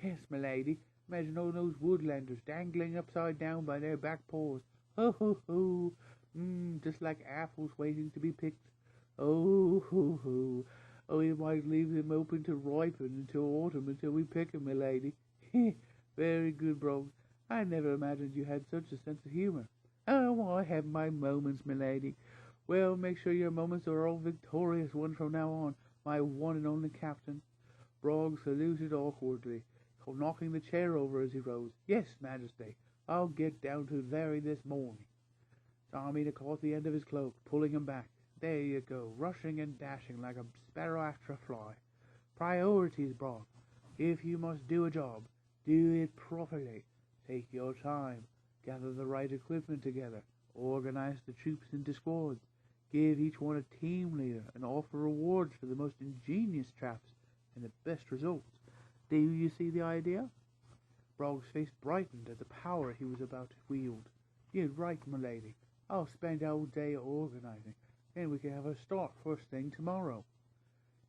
"Yes, milady. Imagine all those woodlanders dangling upside down by their back paws. Ho, ho, ho! Just like apples waiting to be picked. Oh, ho, ho! Oh, we might leave them open to ripen until autumn until we pick 'em, milady." "Very good, Brog. I never imagined you had such a sense of humor." "Oh, I have my moments, milady." "Well, make sure your moments are all victorious ones from now on, my one and only captain." Brog saluted awkwardly, knocking the chair over as he rose. "Yes, Majesty. I'll get down to the very this morning." Taormina caught the end of his cloak, pulling him back. "There you go, rushing and dashing like a sparrow after a fly. Priorities, Brog. If you must do a job, do it properly. Take your time. Gather the right equipment together. Organize the troops into squads. Give each one a team leader and offer rewards for the most ingenious traps and the best results. Do you see the idea?" Brog's face brightened at the power he was about to wield. "You're right, milady. I'll spend all day organizing. Then we can have a start first thing tomorrow."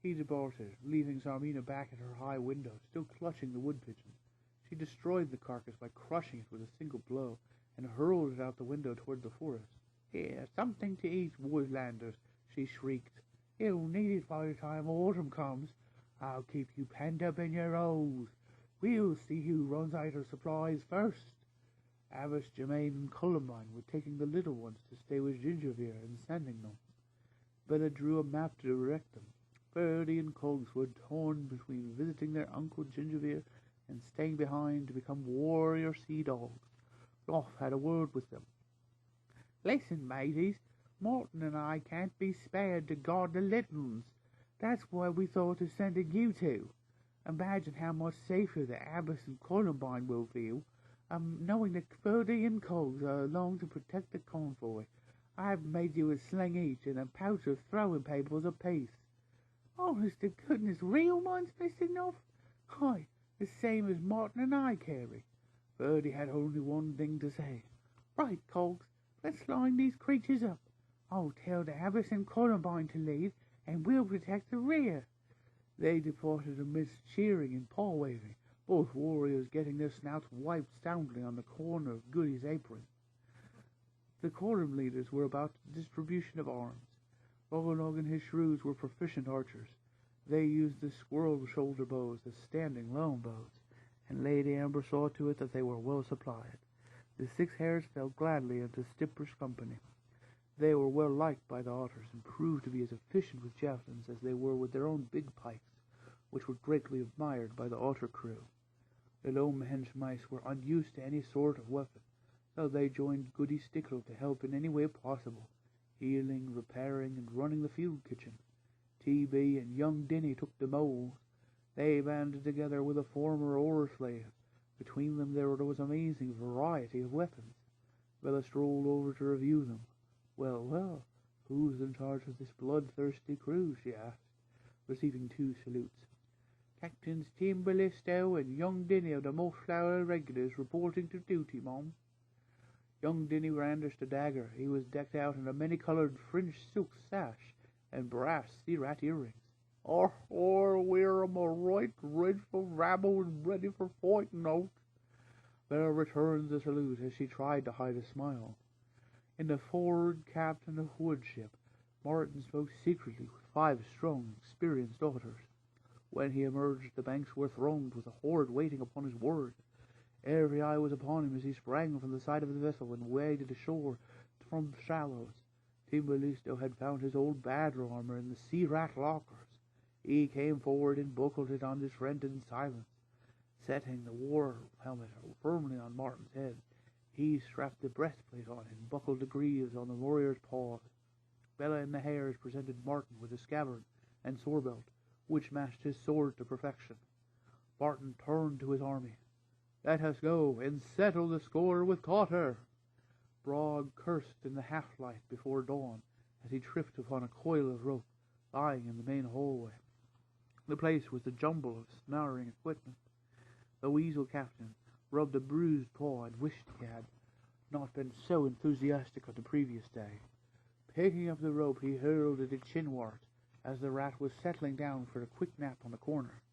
He departed, leaving Taormina back at her high window, still clutching the wood pigeon. She destroyed the carcass by crushing it with a single blow, and hurled it out the window toward the forest. "Here, something to eat, woodlanders," she shrieked. "You'll need it by the time autumn comes. I'll keep you penned up in your holes. We'll see who runs out of supplies first." Abbess, Germain, and Columbine were taking the little ones to stay with Gingervere and sending them. Bella drew a map to direct them. Ferdy and Cogs were torn between visiting their uncle Gingervere and staying behind to become warrior sea dogs. Rolf had a word with them. "Listen, mateys, Morton and I can't be spared to guard the little ones. That's why we thought of sending you two. Imagine how much safer the Abbess and Columbine will feel, knowing that Ferdy and Cogs are along to protect the convoy. I've made you a sling each and a pouch of throwing papers apiece." "Honest to goodness, real ones, Mr. North?" "Hi, the same as Martin and I carry." Ferdy had only one thing to say. "Right, Cogs, let's line these creatures up. I'll tell the Abbess and Columbine to lead, and we'll protect the rear." They departed amidst cheering and paw-waving, both warriors getting their snouts wiped soundly on the corner of Goody's apron. The quorum leaders were about the distribution of arms. Rogolog and his shrews were proficient archers. They used the squirrel shoulder bows as standing longbows, and Lady Amber saw to it that they were well supplied. The 6 hares fell gladly into Stipper's company. They were well liked by the otters, and proved to be as efficient with javelins as they were with their own big pikes, which were greatly admired by the otter crew. The low-hinged mice were unused to any sort of weapon, so they joined Goody Stickle to help in any way possible, healing, repairing, and running the field kitchen. T.B. and young Dinny took the moles. They banded together with a former oar slave. Between them there was amazing variety of weapons. Bella strolled over to review them. Well, well, who's in charge of this bloodthirsty crew? She asked, receiving 2 salutes. Captains Tim Ballisto and young Dinny of the Mossflower Regulars reporting to duty, Mom. Young Dinny brandished a dagger. He was decked out in a many-colored fringed silk sash and brass sea-rat earrings. We're a right dreadful rabble and ready for fighting out. Bella returned the salute as she tried to hide a smile. In the forward captain of woodship, Martin spoke secretly with 5 strong, experienced otters. When he emerged, the banks were thronged with a horde waiting upon his word. Every eye was upon him as he sprang from the side of the vessel and waded ashore from the shallows. Timberlisto had found his old badger armor in the sea-rat lockers. He came forward and buckled it on his friend in silence. Setting the war helmet firmly on Martin's head, he strapped the breastplate on and buckled the greaves on the warrior's paws. Bella and the hares presented Martin with a scabbard and sword belt, which matched his sword to perfection. Martin turned to his army. Let us go and settle the score with Cotter. Brog cursed in the half-light before dawn as he tripped upon a coil of rope lying in the main hallway. The place was a jumble of snarling equipment. The weasel captain rubbed a bruised paw and wished he had not been so enthusiastic on the previous day. Picking up the rope, he hurled it at Chinwart as the rat was settling down for a quick nap on the corner.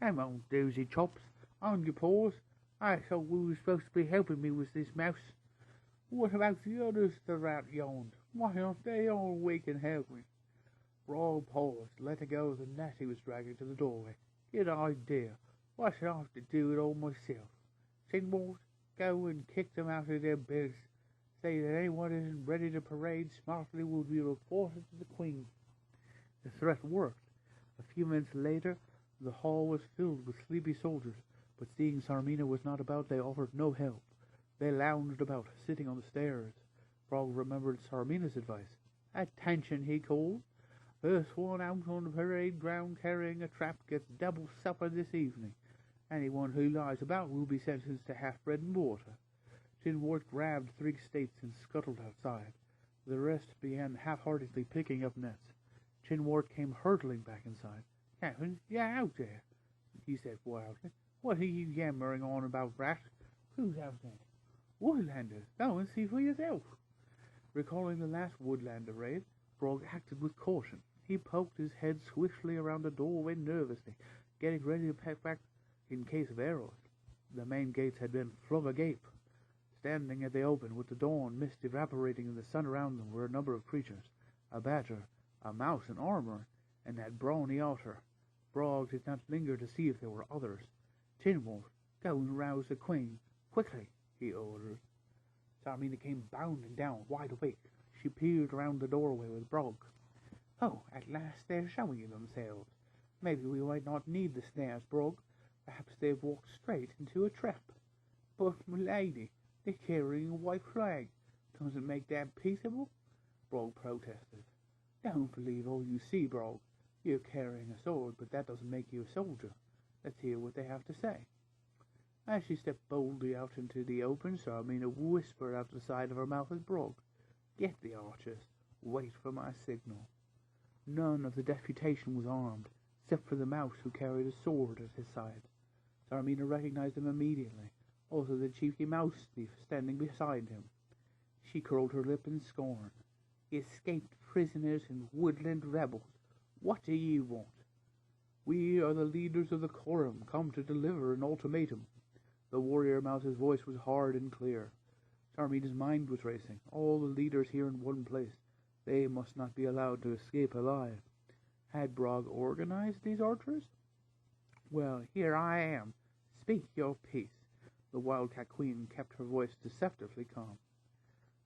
Come on, dozy chops, on your paws. I thought we were supposed to be helping me with this mouse. What about the others? The rat yawned. Why aren't they all awake and helping? Brawl paused, letting go of the net he was dragging to the doorway. Good idea. Why should I have to do it all myself? Chinwart, go and kick them out of their beds. Say that anyone isn't ready to parade smartly will be reported to the Queen. The threat worked. A few minutes later, the hall was filled with sleepy soldiers, but seeing Sarmina was not about, they offered no help. They lounged about, sitting on the stairs. Frog remembered Sarmina's advice. Attention, he called. First one out on the parade ground carrying a trap gets double supper this evening. Anyone who lies about will be sentenced to half bread and water. Chinwart grabbed 3 stakes and scuttled outside. The rest began half-heartedly picking up nets. Chinwart came hurtling back inside. Captain, you're out there, he said wildly. What are you yammering on about, rat? Who's out there? Woodlanders. Go and see for yourself. Recalling the last Woodlander raid, Brog acted with caution. He poked his head swiftly around the doorway nervously, getting ready to pack back in case of arrows. The main gates had been flung agape. Standing at the open, with the dawn mist evaporating and the sun around them, were a number of creatures. A badger, a mouse in armor, and that brawny otter. Brog did not linger to see if there were others. Chinwalt, go and rouse the Queen. Quickly, he ordered. Sarmina came bounding down, wide awake. She peered round the doorway with Brog. Oh, at last they're showing themselves. Maybe we might not need the snares, Brog. Perhaps they've walked straight into a trap. But, milady, they're carrying a white flag. Doesn't make that peaceable? Brog protested. Don't believe all you see, Brog. You're carrying a sword, but that doesn't make you a soldier. Let's hear what they have to say. As she stepped boldly out into the open, Sarmina whispered out the side of her mouth at Brog. Get the archers. Wait for my signal. None of the deputation was armed, except for the mouse who carried a sword at his side. Sarmina recognized him immediately, also the cheeky mouse thief standing beside him. She curled her lip in scorn. Escaped prisoners and woodland rebels. What do you want? We are the leaders of the quorum, come to deliver an ultimatum. The warrior mouse's voice was hard and clear. Sarmina's mind was racing. All the leaders here in one place. They must not be allowed to escape alive. Had Brog organized these archers? Well, here I am. Speak your piece. The wildcat queen kept her voice deceptively calm.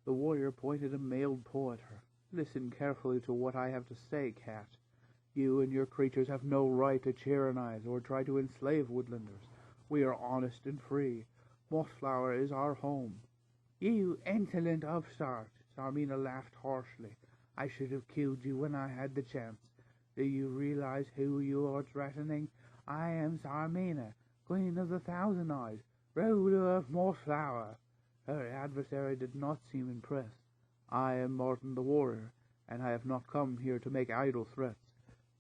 The warrior pointed a mailed paw at her. Listen carefully to what I have to say, cat. You and your creatures have no right to tyrannize or try to enslave woodlanders. We are honest and free. Mossflower is our home. You insolent upstart! Sarmina laughed harshly. I should have killed you when I had the chance. Do you realize who you are threatening? I am Sarmina, Queen of the Thousand Eyes, ruler of Mossflower. Her adversary did not seem impressed. I am Martin the warrior, and I have not come here to make idle threats.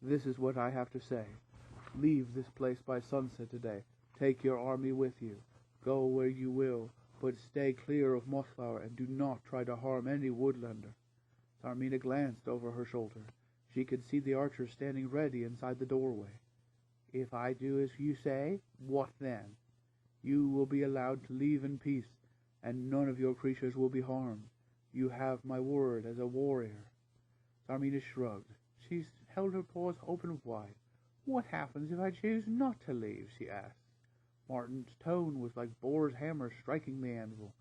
This is what I have to say. Leave this place by sunset today. Take your army with you. Go where you will, but stay clear of Mossflower and do not try to harm any woodlander. Sarmina glanced over her shoulder. She could see the archers standing ready inside the doorway. If I do as you say, what then? You will be allowed to leave in peace, and none of your creatures will be harmed. You have my word as a warrior. Sarmina shrugged. She held her paws open wide. What happens if I choose not to leave? She asked. Martin's tone was like Boar's hammer striking the anvil.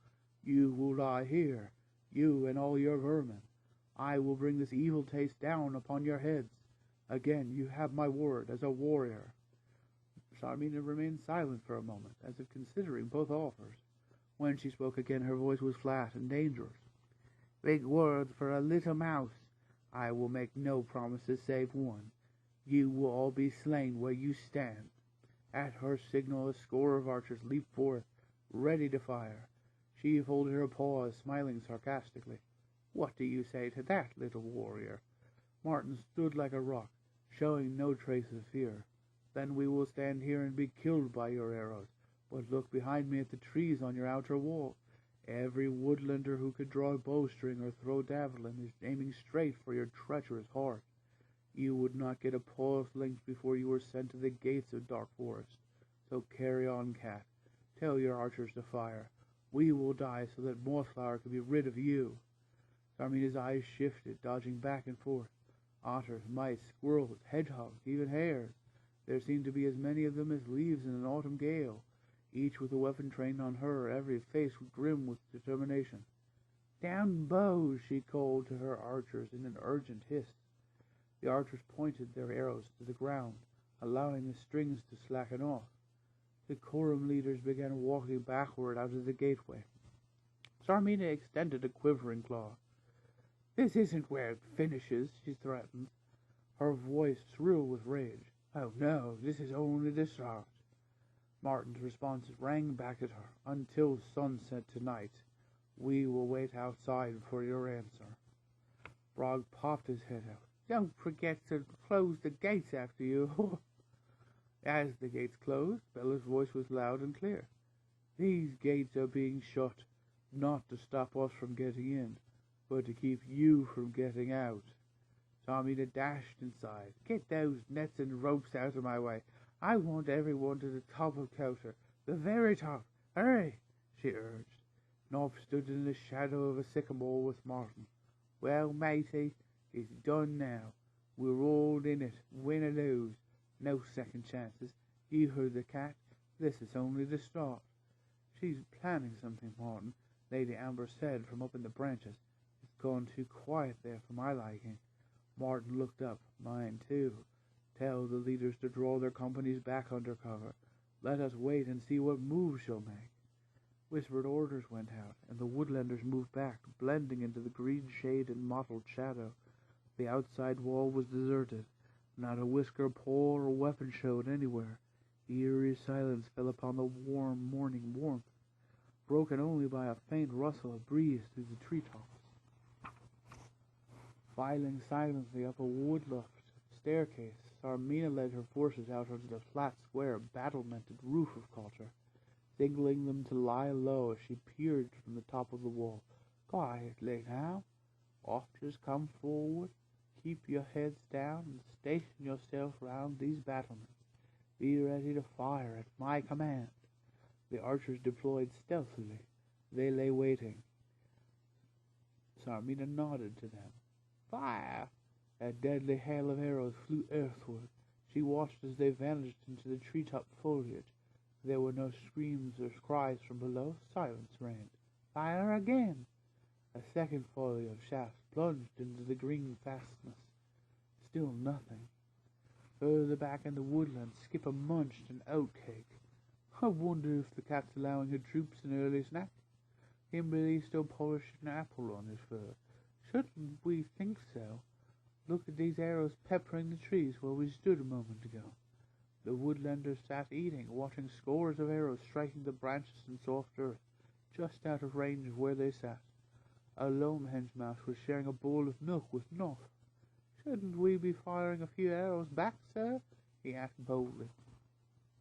You will lie here, you and all your vermin. I will bring this evil taste down upon your heads. Again, you have my word as a warrior. Sarmina remained silent for a moment, as if considering both offers. When she spoke again, her voice was flat and dangerous. Big words for a little mouse. I will make no promises save one. You will all be slain where you stand. At her signal, a score of archers leaped forth, ready to fire. She folded her paws, smiling sarcastically. What do you say to that, little warrior? Martin stood like a rock, showing no trace of fear. Then we will stand here and be killed by your arrows. But look behind me at the trees on your outer wall. Every woodlander who could draw a bowstring or throw javelin is aiming straight for your treacherous heart. You would not get a paw's length before you were sent to the gates of Dark Forest. So carry on, cat. Tell your archers to fire. We will die so that Mossflower can be rid of you. Sarmina's eyes shifted, dodging back and forth. Otters, mice, squirrels, hedgehogs, even hares. There seemed to be as many of them as leaves in an autumn gale, each with a weapon trained on her, every face grim with determination. Down bows, she called to her archers in an urgent hiss. The archers pointed their arrows to the ground, allowing the strings to slacken off. The quorum leaders began walking backward out of the gateway. Sarmina extended a quivering claw. This isn't where it finishes, she threatened, her voice shrill with rage. Oh no, this is only the start. Martin's response rang back at her. Until sunset tonight, we will wait outside for your answer. Brog popped his head out. Don't forget to close the gates after you. As the gates closed, Bella's voice was loud and clear. These gates are being shut, not to stop us from getting in, but to keep you from getting out. Sarmina dashed inside. Get those nets and ropes out of my way. I want everyone to the top of Coulter, the very top. Hurry, she urged. Nob stood in the shadow of a sycamore with Martin. Well, matey, it's done now. We're all in it, win or lose. No second chances. You heard the cat. This is only the start. She's planning something, Martin, Lady Amber said from up in the branches. It's gone too quiet there for my liking. Martin looked up. Mine too. Tell the leaders to draw their companies back under cover. Let us wait and see what moves she'll make. Whispered orders went out, and the woodlanders moved back, blending into the green shade and mottled shadow. The outside wall was deserted. Not a whisker, paw, or weapon showed anywhere. Eerie silence fell upon the warm morning warmth, broken only by a faint rustle of breeze through the treetops. Filing silently up a wood-loft staircase, Sarmina led her forces out onto the flat, square, battlemented roof of Coulter, signaling them to lie low as she peered from the top of the wall. Quietly now. Archers, come forward. Keep your heads down and station yourself round these battlements. Be ready to fire at my command. The archers deployed stealthily. They lay waiting. Sarmina nodded to them. Fire! A deadly hail of arrows flew earthward. She watched as they vanished into the treetop foliage. There were no screams or cries from below. Silence reigned. Fire again! A second volley of shafts plunged into the green fastness. Still nothing. Further back in the woodland, Skipper munched an oatcake. I wonder if the cat's allowing her troops an early snack. Kimberly's still polishing an apple on his fur. Shouldn't we think so? Look at these arrows peppering the trees where we stood a moment ago. The woodlanders sat eating, watching scores of arrows striking the branches and soft earth, just out of range of where they sat. A lone hen's mouse was sharing a bowl of milk with Noth. Shouldn't we be firing a few arrows back, sir? He asked boldly.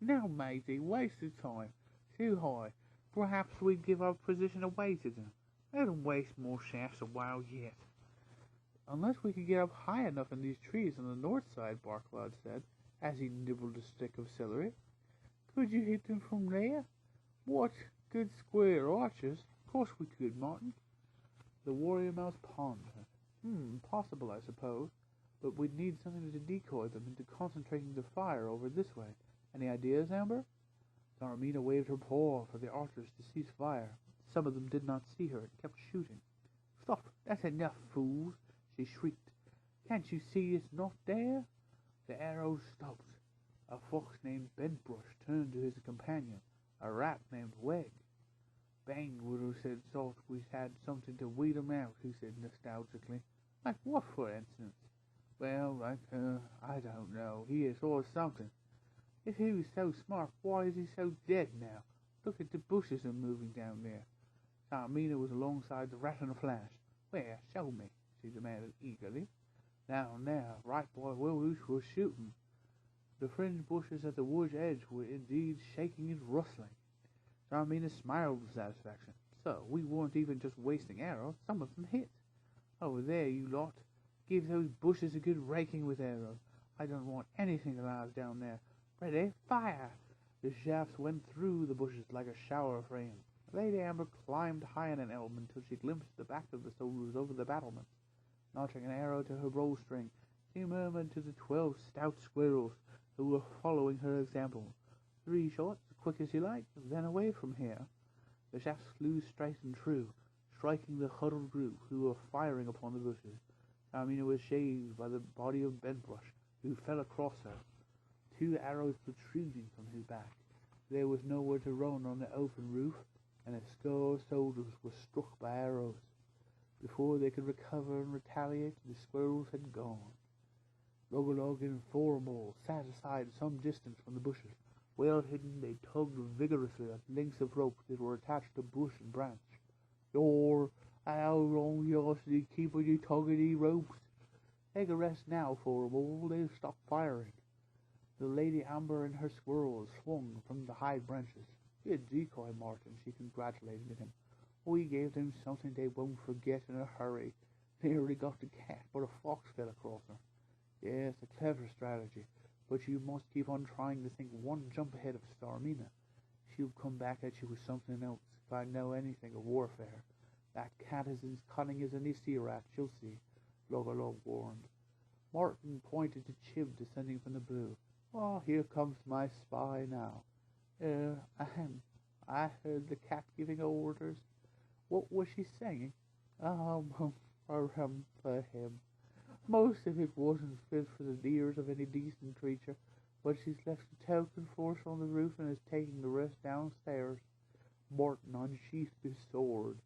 Now, matey, waste of time. Too high. Perhaps we'd give our position away to them. Let them waste more shafts a while yet. Unless we can get up high enough in these trees on the north side, Barclay said, as he nibbled a stick of celery. Could you hit them from there? What good square archers? Of course we could, Martin. The warrior mouse pondered. Possible, I suppose, but we'd need something to decoy them into concentrating the fire over this way. Any ideas, Amber? Taormina waved her paw for the archers to cease fire. Some of them did not see her and kept shooting. Stop! That's enough, fools! She shrieked. Can't you see it's not there? The arrows stopped. A fox named Bentbrush turned to his companion, a rat named Weg. Bang would have said Salt we had something to weed 'em out, he said nostalgically. Like what, for instance? Well, I don't know. He saw something. If he was so smart, why is he so dead now? Look at the bushes are moving down there. Taormina was alongside the rat in a flash. Where? Show me, she demanded eagerly. Now, right boy Willouch was shooting. The fringed bushes at the wood's edge were indeed shaking and rustling. Taormina smiled with satisfaction. So, we weren't even just wasting arrows, some of them hit. Over there, you lot. Give those bushes a good raking with arrows. I don't want anything alive down there. Ready? Fire! The shafts went through the bushes like a shower of rain. Lady Amber climbed high in an elm until she glimpsed the back of the soldiers over the battlements. Notching an arrow to her bowstring, she murmured to the 12 stout squirrels who were following her example. 3 shots, as quick as you like, then away from here. The shafts flew straight and true, striking the huddled group who were firing upon the bushes. Taormina was shaved by the body of Bentbrush, who fell across her, 2 arrows protruding from his back. There was nowhere to run on the open roof, and a score of soldiers were struck by arrows. Before they could recover and retaliate, the squirrels had gone. Logolog and Fourmall sat aside some distance from the bushes. Well hidden, they tugged vigorously at lengths of rope that were attached to bush and branch. How long you keep on you tugging these ropes? Take a rest now, Fourmall. They've stopped firing. The Lady Amber and her squirrels swung from the high branches. Good decoy, Martin, she congratulated him. We gave them something they won't forget in a hurry. Nearly got the cat, but a fox fell across her. Yes, a clever strategy, but you must keep on trying to think one jump ahead of Taormina. She'll come back at you with something else, if I know anything of warfare. That cat is as cunning as any sea rat, she'll see, Logolog warned. Martin pointed to Chib descending from the blue. Oh, here comes my spy now. I heard the cat giving orders. What was she saying? For him. Most of it wasn't fit for the ears of any decent creature, but she's left a token for us on the roof and is taking the rest downstairs. Martin unsheathed his sword.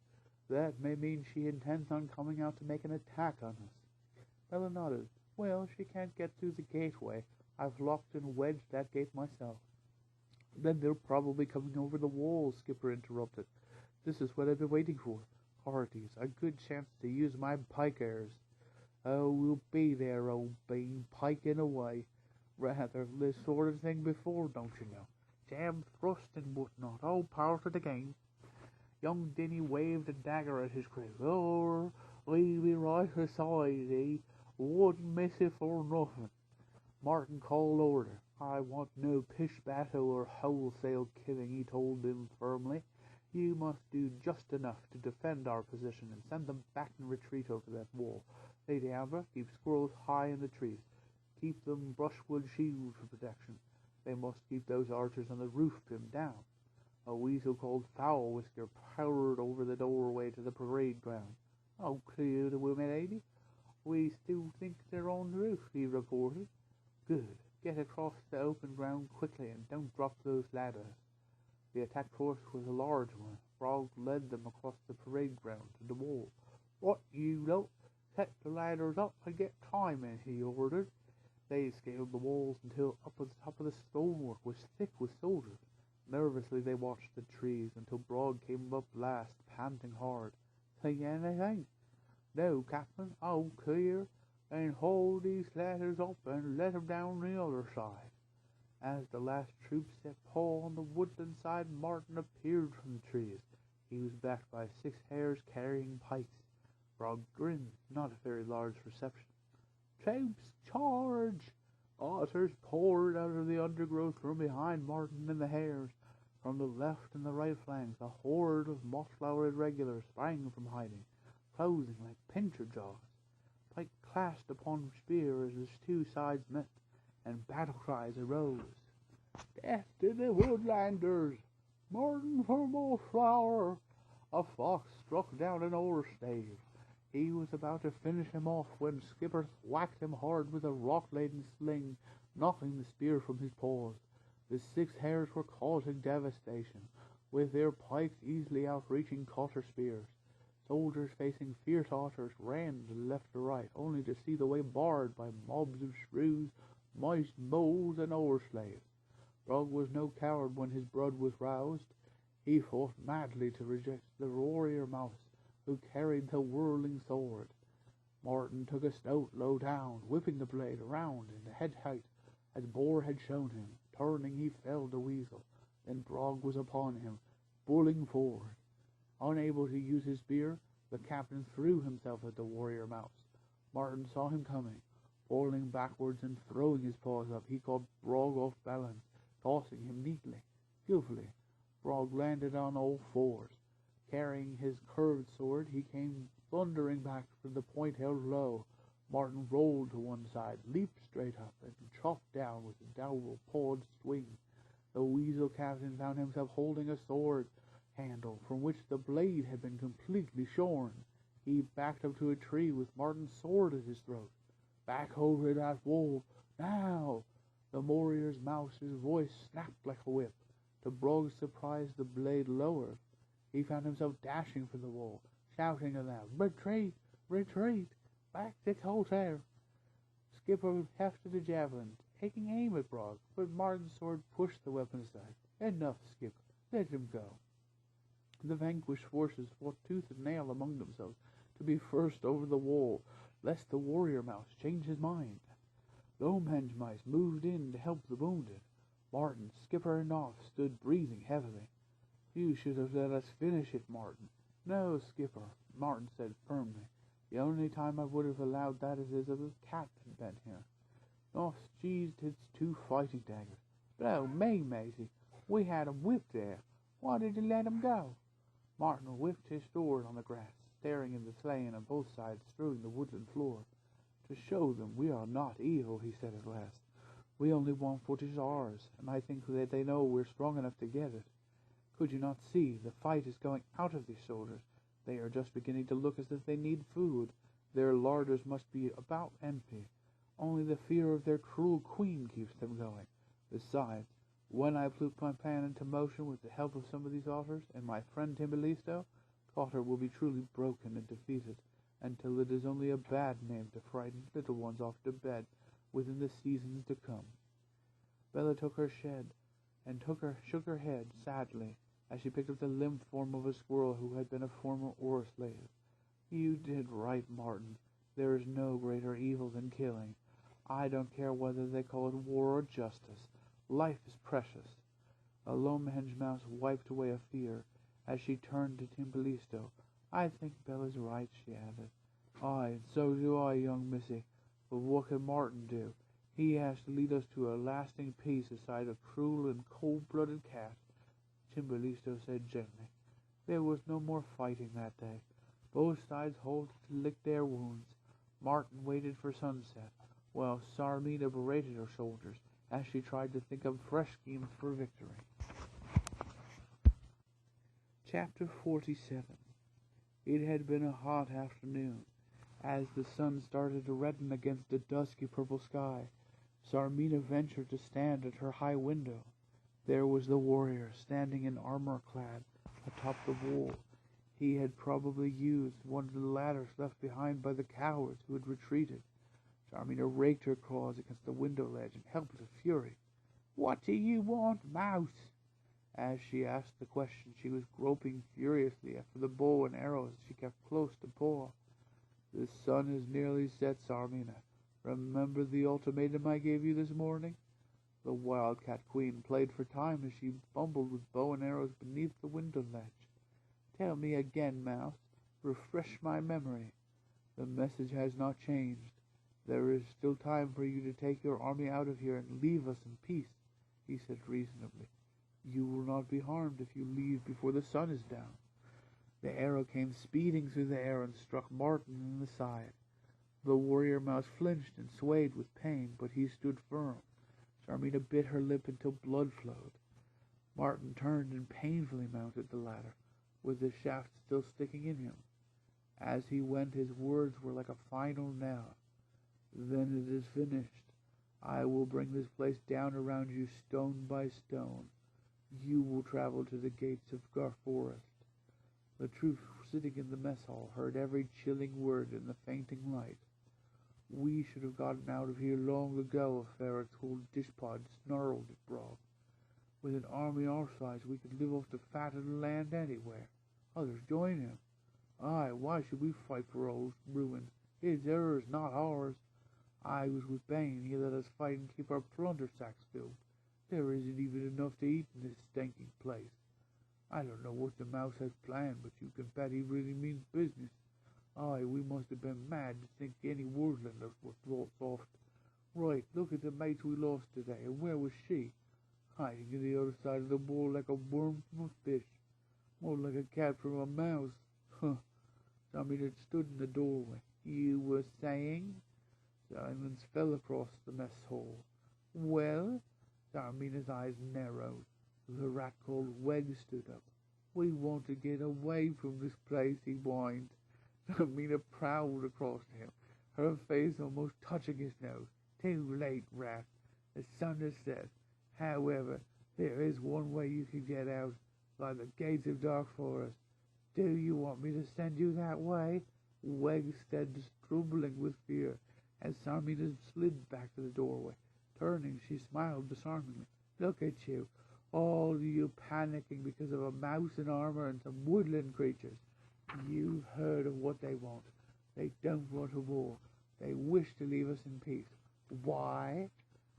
That may mean she intends on coming out to make an attack on us. Bella nodded. Well, she can't get through the gateway. I've locked and wedged that gate myself. Then they're probably coming over the walls, Skipper interrupted. This is what I've been waiting for. Hearties, a good chance to use my pikers. Oh, we'll be there, old bean, piking away. Rather, this sort of thing before, don't you know? Jab, thrust, and whatnot, all part of the game. Young Denny waved a dagger at his crew. Oh, we'll be right aside, eh? Wouldn't miss it for nothing. Martin called order. I want no pish battle or wholesale killing, he told them firmly. You must do just enough to defend our position and send them back in retreat over that wall. Lady Vavra, keep squirrels high in the trees. Keep them brushwood shields for protection. They must keep those archers on the roof trimmed down. A weasel called Foul Whisker prowled over the doorway to the parade ground. "All clear, the women, lady. We still think they're on the roof," he reported. "Good. Get across the open ground quickly and don't drop those ladders." The attack force was a large one. Frog led them across the parade ground to the wall. "What, you lot? Set the ladders up and get climbing," he ordered. They scaled the walls until up at the top of the stonework was thick with soldiers. Nervously they watched the trees until Brog came up last, panting hard. "See anything?" "No, Captain. All clear. Then hold these ladders up and let 'em down the other side." As the last troop set paw on the woodland side, Martin appeared from the trees. He was backed by 6 hares carrying pikes. Brog grinned, not a very large reception. "Troops, charge!" Otters poured out of the undergrowth from behind Martin and the hares. From the left and the right flanks, a horde of Mossflower irregulars sprang from hiding, closing like pincher jaws. Pike clashed upon spear as the two sides met, and battle cries arose. "Death to the woodlanders! Martin for Mossflower!" A fox struck down an overstave. He was about to finish him off when Skipper whacked him hard with a rock-laden sling, knocking the spear from his paws. The 6 hares were causing devastation, with their pikes easily outreaching Cotter spears. Soldiers facing fierce otters ran to left or right, only to see the way barred by mobs of shrews, mice, moles, and overslaves. Brog was no coward when his blood was roused. He fought madly to reject the warrior mouse, who carried the whirling sword. Martin took a stout low down, whipping the blade around in the head height, as Boar had shown him. Turning, he felled the weasel. Then Brog was upon him, pulling forward. Unable to use his spear, the captain threw himself at the warrior mouse. Martin saw him coming. Falling backwards and throwing his paws up, he caught Brog off balance, tossing him neatly, skillfully. Brog landed on all fours. Carrying his curved sword, he came thundering back from the point held low. Martin rolled to one side, leaped straight up, and chopped down with a double-pawed swing. The weasel captain found himself holding a sword handle from which the blade had been completely shorn. He backed up to a tree with Martin's sword at his throat. "Back over that wall, now!" The warrior's mouse's voice snapped like a whip. To Brog's surprise, the blade lowered. He found himself dashing for the wall, shouting aloud, "Retreat! Retreat! Back to Cotter!" Skipper hefted a javelin, taking aim at Brog, but Martin's sword pushed the weapon aside. "Enough, Skipper. Let him go." The vanquished forces fought tooth and nail among themselves to be first over the wall, lest the warrior mouse change his mind. Lomhenge mice moved in to help the wounded. Martin, Skipper, and Knopf stood breathing heavily. "You should have let us finish it, Martin." "No, Skipper," Martin said firmly. "The only time I would have allowed that is if the cat had been here." Knopf seized his 2 fighting daggers. "Blow me, Maisie, we had 'em whipped there. Why did you let 'em go?" Martin whipped his sword on the grass, staring at the slain on both sides, strewing the woodland floor. "To show them we are not evil," he said at last. "We only want what is ours, and I think that they know we're strong enough to get it. Could you not see, the fight is going out of these soldiers? They are just beginning to look as if they need food. Their larders must be about empty. Only the fear of their cruel queen keeps them going. Besides, when I put my plan into motion with the help of some of these otters and my friend Timberlisto, Cotter will be truly broken and defeated, until it is only a bad name to frighten little ones off to bed within the seasons to come." Bella took her shed and shook her head sadly as she picked up the limp form of a squirrel who had been a former Oirish slave. "You did right, Martin. There is no greater evil than killing. I don't care whether they call it war or justice. Life is precious." A lomhenge mouse wiped away a fear as she turned to Timberlisto. "I think Bella's right," she added. "Aye, and so do I, young missy. But what can Martin do? He has to lead us to a lasting peace aside a cruel and cold-blooded cat." Timberlisto said gently. There was no more fighting that day. Both sides halted to lick their wounds. Martin waited for sunset, while Sarmina berated her soldiers as she tried to think of fresh schemes for victory. Chapter 47. It had been a hot afternoon. As the sun started to redden against the dusky purple sky, Sarmina ventured to stand at her high window. There was the warrior, standing in armor clad, atop the wall. He had probably used one of the ladders left behind by the cowards who had retreated. Sarmina raked her claws against the window ledge in helpless fury. "What do you want, mouse?" As she asked the question, she was groping furiously after the bow and arrows she kept close to paw. "The sun is nearly set, Sarmina. Remember the ultimatum I gave you this morning?" The wildcat queen played for time as she fumbled with bow and arrows beneath the window ledge. "Tell me again, mouse. Refresh my memory." "The message has not changed. There is still time for you to take your army out of here and leave us in peace," he said reasonably. "You will not be harmed if you leave before the sun is down." The arrow came speeding through the air and struck Martin in the side. The warrior mouse flinched and swayed with pain, but he stood firm. Sarmina bit her lip until blood flowed. Martin turned and painfully mounted the ladder, with the shaft still sticking in him. As he went, his words were like a final knell. "Then it is finished. I will bring this place down around you stone by stone. You will travel to the gates of Gar Forest." The troops sitting in the mess hall heard every chilling word in the fainting light. "We should have gotten out of here long ago," a ferret's old dishpot snarled at Brog. "With an army our size, we could live off the fat of the land anywhere. Others join him. Aye, why should we fight for old ruins? It's hers, not ours. I was with Bane. He let us fight and keep our plunder sacks filled. There isn't even enough to eat in this stinking place. I don't know what the mouse has planned, but you can bet he really means business. Aye, we must have been mad to think any woodlanders were brought soft. Right, look at the mates we lost today, and where was she? Hiding in the other side of the wall like a worm from a fish. More like a cat from a mouse. Huh. Somebody that stood in the doorway. You were saying? Silence fell across the mess hall. Well? Sarmina's eyes narrowed. The rat called Weg stood up. We want to get away from this place, he whined. Sarmina prowled across him, her face almost touching his nose. Too late, rat. The sun has set. However, there is one way you can get out, by the gates of Dark Forest. Do you want me to send you that way? Weg said, trembling with fear, as Sarmina slid back to the doorway. Turning, she smiled disarmingly. Look at you, all of you panicking because of a mouse in armor and some woodland creatures. You've heard of what they want. They don't want a war. They wish to leave us in peace. Why?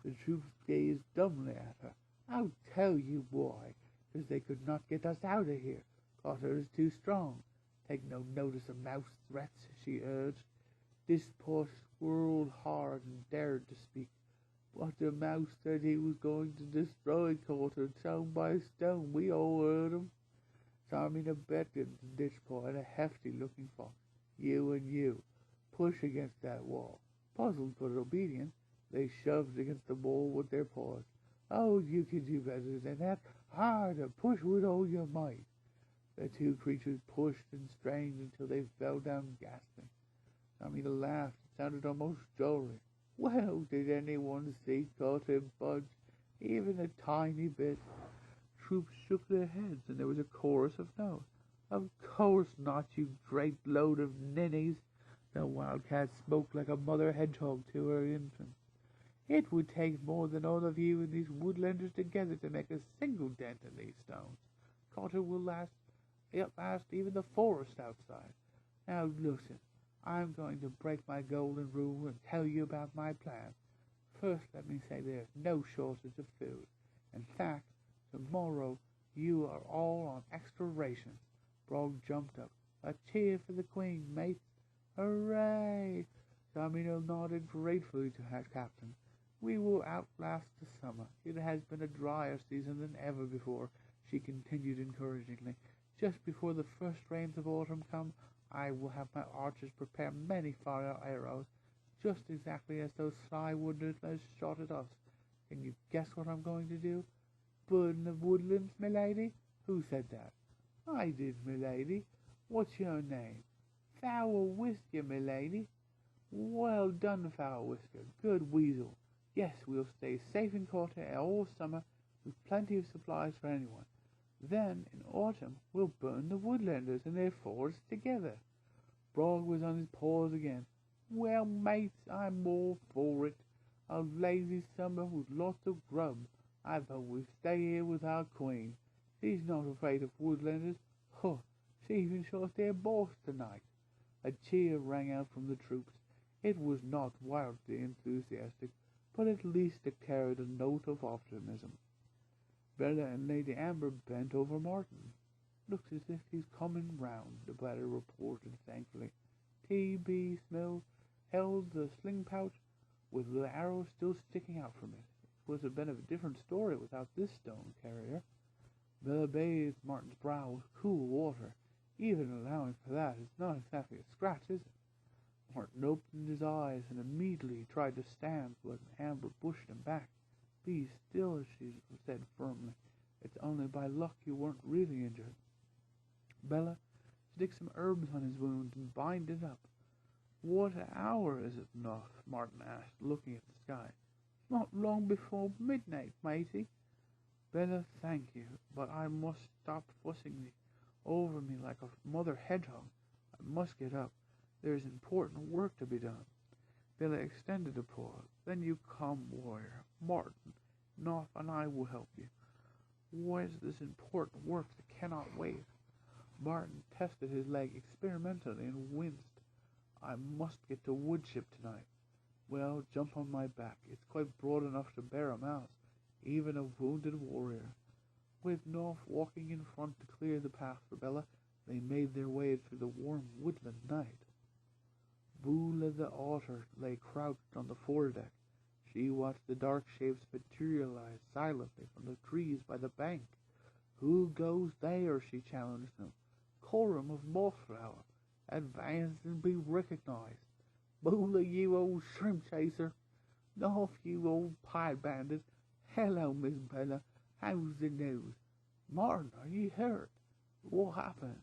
The troops gazed dumbly at her. I'll tell you why. Because they could not get us out of here. Cotter is too strong. Take no notice of mouse threats, she urged. This poor swirled hard and dared to speak. But the mouse said he was going to destroy Cotter stone by stone. We all heard him. Sarmina beckoned to Ditchpaw and a hefty-looking fox. You and you. Push against that wall. Puzzled but obedient, they shoved against the wall with their paws. Oh, you can do better than that. Harder. Push with all your might. The two creatures pushed and strained until they fell down gasping. Sarmina laughed. It sounded almost jolly. Well, did anyone see Cotter budge? Even a tiny bit. Troops shook their heads, and there was a chorus of no. Of course not, you great load of ninnies. The wildcat spoke like a mother hedgehog to her infants. It would take more than all of you and these woodlanders together to make a single dent in these stones. Cotter will last even the forest outside. Now listen, I'm going to break my golden rule and tell you about my plan. First, let me say there's no shortage of food. In fact, tomorrow you are all on extra rations. Brog jumped up. A cheer for the Queen, mates. Hooray! Sarmina nodded gratefully to her captain. We will outlast the summer. It has been a drier season than ever before, she continued encouragingly. Just before the first rains of autumn come, I will have my archers prepare many fire arrows, just exactly as those sly woodlanders shot at us. Can you guess what I'm going to do? Burn the woodlands, milady? Who said that? I did, milady. What's your name? Foul Whisker, milady. Well done, Foul Whisker. Good weasel. Yes, we'll stay safe in quarter all summer with plenty of supplies for anyone. Then, in autumn, we'll burn the woodlanders and their forts together. Brog was on his paws again. Well, mates, I'm all for it. A lazy summer with lots of grub. I vote we stay here with our queen. She's not afraid of woodlanders. Huh, she even shot their boss tonight. A cheer rang out from the troops. It was not wildly enthusiastic, but at least it carried a note of optimism. Bella and Lady Amber bent over Martin. Looks as if he's coming round, the bladder reported thankfully. T.B. Smills held the sling pouch with the arrow still sticking out from it. It would have been a different story without this stone carrier. Bella bathed Martin's brow with cool water. Even allowing for that, it's not exactly a scratch, is it? Martin opened his eyes and immediately tried to stand, but Amber pushed him back. Be still, she said firmly. It's only by luck you weren't really injured. Bella, stick some herbs on his wound and bind it up. What hour is it now? Martin asked, looking at the sky. Not long before midnight, matey. Bella, thank you, but I must stop fussing over me like a mother hedgehog. I must get up. There's important work to be done. Bella extended a paw. Then you come, warrior. Martin, Knopf, and I will help you. What is this important work that cannot wait? Martin tested his leg experimentally and winced. I must get to Woodship tonight. Well, jump on my back. It's quite broad enough to bear a mouse, even a wounded warrior. With Knopf walking in front to clear the path for Bella, they made their way through the warm woodland night. Boola the otter lay crouched on the foredeck. She watched the dark shapes materialize silently from the trees by the bank. Who goes there? She challenged them. Coram of Mossflower. Advance and be recognized. Boola, you old shrimp chaser. Off, you old pie bandit. Hello, Miss Bella. How's the news? Martin, are you hurt? What happened?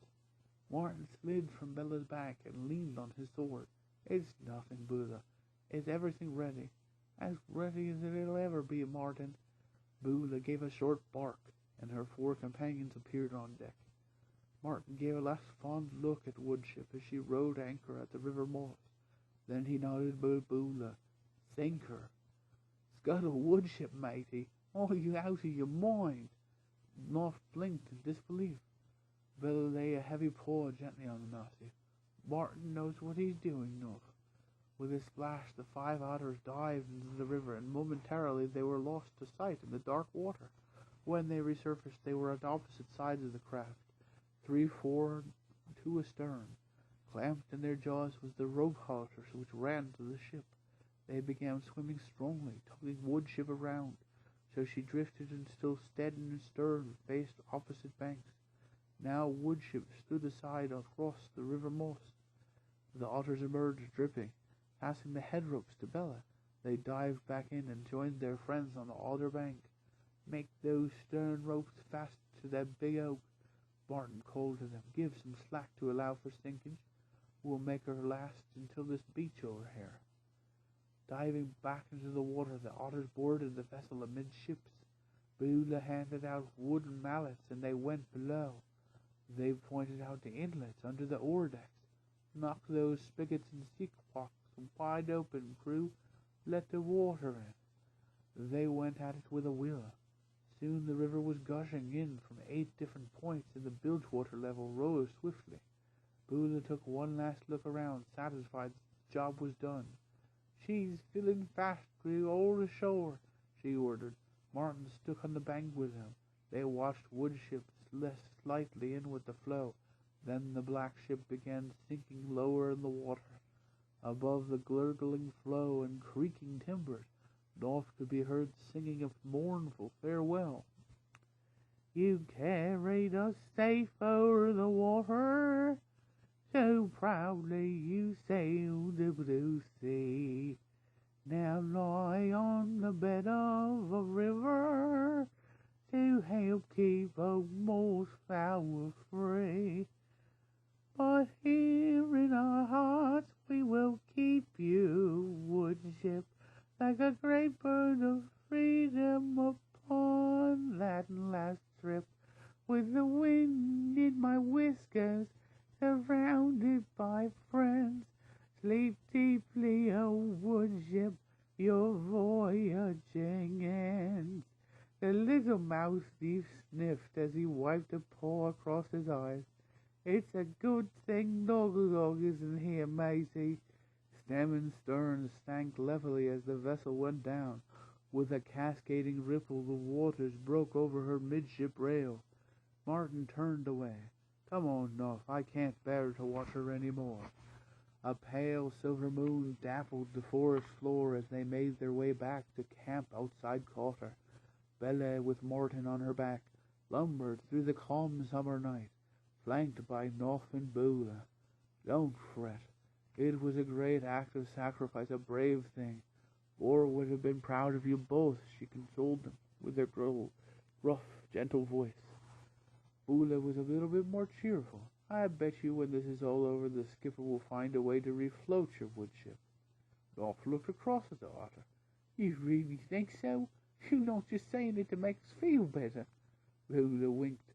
Martin slid from Bella's back and leaned on his sword. It's nothing, Boola. Is everything ready? As ready as it'll ever be, Martin. Boola gave a short bark, and her four companions appeared on deck. Martin gave a last fond look at Woodship as she rode anchor at the River Moss. Then he nodded to Boola. Sink her. Scuttle Woodship, matey. Are you out of your mind? Knopf blinked in disbelief. Bella lay a heavy paw gently on the mastiff. Martin knows what he's doing, Knopf. With a splash, the 5 otters dived into the river, and momentarily they were lost to sight in the dark water. When they resurfaced, they were at opposite sides of the craft, 3 forward, 2 astern. Clamped in their jaws was the rope halters which ran to the ship. They began swimming strongly, tugging Woodship around, so she drifted and still steady and stern faced opposite banks. Now Woodship stood aside across the River Moss. The otters emerged dripping. Passing the head ropes to Bella, they dived back in and joined their friends on the other bank. Make those stern ropes fast to that big oak, Martin called to them. Give some slack to allow for sinkage. We'll make her last until this beach over here. Diving back into the water, the otters boarded the vessel amidships. Boola handed out wooden mallets, and they went below. They pointed out the inlets under the oar decks. Knock those spigots and seaquarks wide open, crew. Let the water in. They went at it with a will. Soon the river was gushing in from 8 different points, and the bilgewater level rose swiftly. Boola took one last look around, satisfied the job was done. She's filling fast, crew, all ashore, she ordered. Martin stuck on the bank with him. They watched Woodship slightly in with the flow. Then the black ship began sinking lower in the water. Above the gurgling flow and creaking timbers, Knopf could be heard singing a mournful farewell. You carried us safe over the water. So proudly you sailed the blue sea. Now lie on the bed of a river to help keep old Mossflower free. But here in our hearts we will keep you, woodship, like a great bird of freedom upon that last trip, with the wind in my whiskers, surrounded by friends. Sleep deeply, O woodship, your voyaging ends. The little mouse thief sniffed as he wiped a paw across his eyes. It's a good thing Dog isn't here, Maisie. Stem and stern sank levelly as the vessel went down. With a cascading ripple, the waters broke over her midship rail. Martin turned away. Come on, Nuff, I can't bear to watch her any more. A pale silver moon dappled the forest floor as they made their way back to camp outside Cotter. Bella, with Martin on her back, lumbered through the calm summer night, flanked by Nuff and Beulah. Don't fret. It was a great act of sacrifice, a brave thing. War would have been proud of you both, she consoled them with her gruff, gentle voice. Beulah was a little bit more cheerful. I bet you when this is all over, the skipper will find a way to refloat your woodship. Nuff looked across at the otter. You really think so? You're not just saying it to make us feel better. Beulah winked.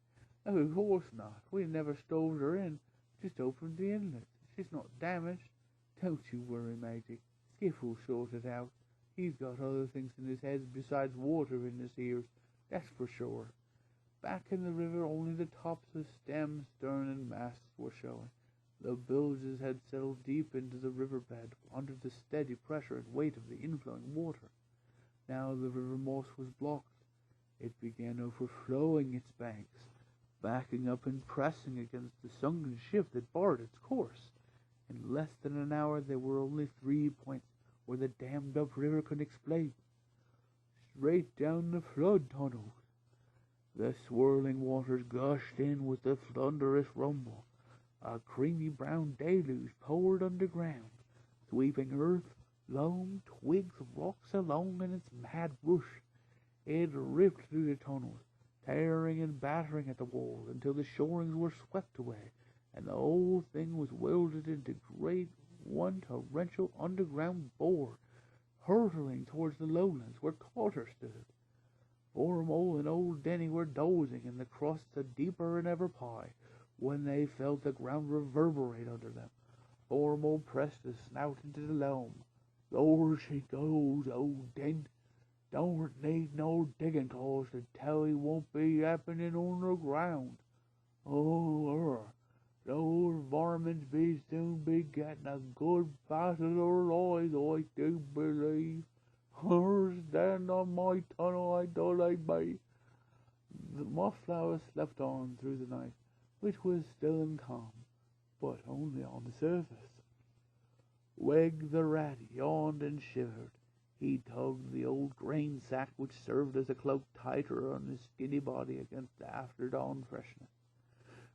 Oh, of course not. We never stowed her in. Just opened the inlet. She's not damaged. Don't you worry, matey. Skip will sort it out. He's got other things in his head besides water in his ears, that's for sure. Back in the river, only the tops of stem, stern, and masts were showing. The bilges had settled deep into the riverbed under the steady pressure and weight of the inflowing water. Now the river Moss was blocked. It began overflowing its banks, backing up and pressing against the sunken ship that barred its course. In less than an hour there were only 3 points where the dammed-up river could explain. Straight down the flood tunnels. The swirling waters gushed in with a thunderous rumble. A creamy brown deluge poured underground, sweeping earth, loam, twigs, rocks along in its mad rush. It ripped through the tunnels, tearing and battering at the walls until the shorings were swept away, and the whole thing was welded into great one torrential underground bore, hurtling towards the lowlands where Cotter stood. Ormole and old Denny were dozing in the crusts of deeper and ever pie when they felt the ground reverberate under them. Ormole pressed his snout into the loam. There she goes, old Den. Don't need no digging claws to tell he won't be happening on the ground. Oh, those varmints be soon be getting a good bite of their eyes, I do believe. Stand on my tunnel, I do like by. The Mossflower slept on through the night, which was still and calm, but only on the surface. Weg the rat yawned and shivered. He tugged the old grain sack which served as a cloak tighter on his skinny body against the after-dawn freshness.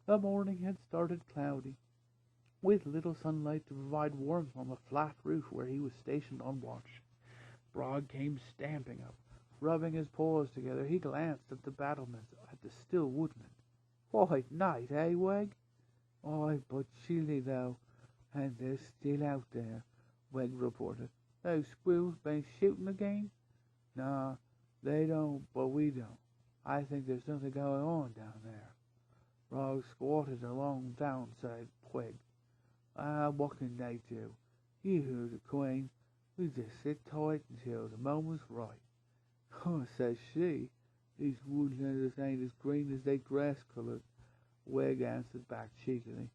The morning had started cloudy, with little sunlight to provide warmth on the flat roof where he was stationed on watch. Brog came stamping up. Rubbing his paws together, he glanced at the battlements at the still woodland. White night, eh, Weg? Aye, but chilly, though, and they're still out there, Weg reported. Those squirrels been shooting again? Nah, they don't, but we don't. I think there's something going on down there. Brog squatted along downside Weg. What can they do? You heard the Queen. We just sit tight until the moment's right. Oh, says she, these woodlanders ain't as green as they grass-coloured, Weg answered back cheekily.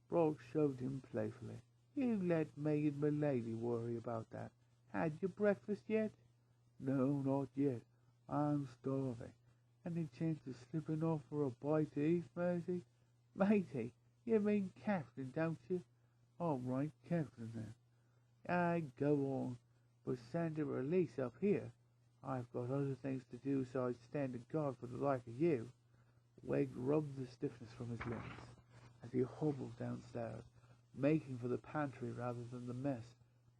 Brog shoved him playfully. You let me and my lady worry about that. Had your breakfast yet? No, not yet. I'm starving. Any chance of slipping off for a bite to eat, Maisie? Matey, you mean Captain, don't you? All right, Captain then. I go on, but send a release up here. I've got other things to do, so I'd stand a guard for the like of you. Weg rubbed the stiffness from his limbs. as he hobbled downstairs, making for the pantry rather than the mess,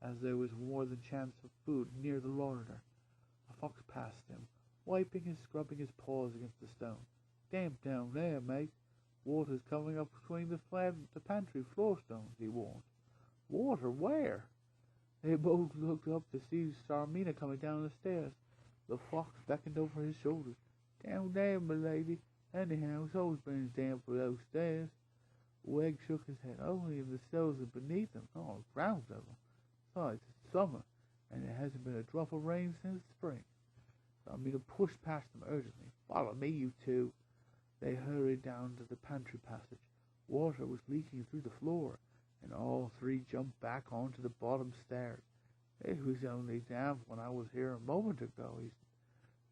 as there was more than chance of food near the larder. A fox passed him, wiping and scrubbing his paws against the stone. "Damp down there, mate. Water's coming up between the pantry floor stones," he warned. "Water? Where?" They both looked up to see Sarmina coming down the stairs. The fox beckoned over his shoulders. "Down there, m'lady. Anyhow, it's always been as damp for those stairs." Wegg shook his head. "Only in the cells and beneath them, not on the ground level. Besides, it's summer, and there hasn't been a drop of rain since spring." Sarmina pushed past them urgently. "Follow me, you two." They hurried down to the pantry passage. Water was leaking through the floor, and all three jumped back onto the bottom stairs. "It was only damp when I was here a moment ago,"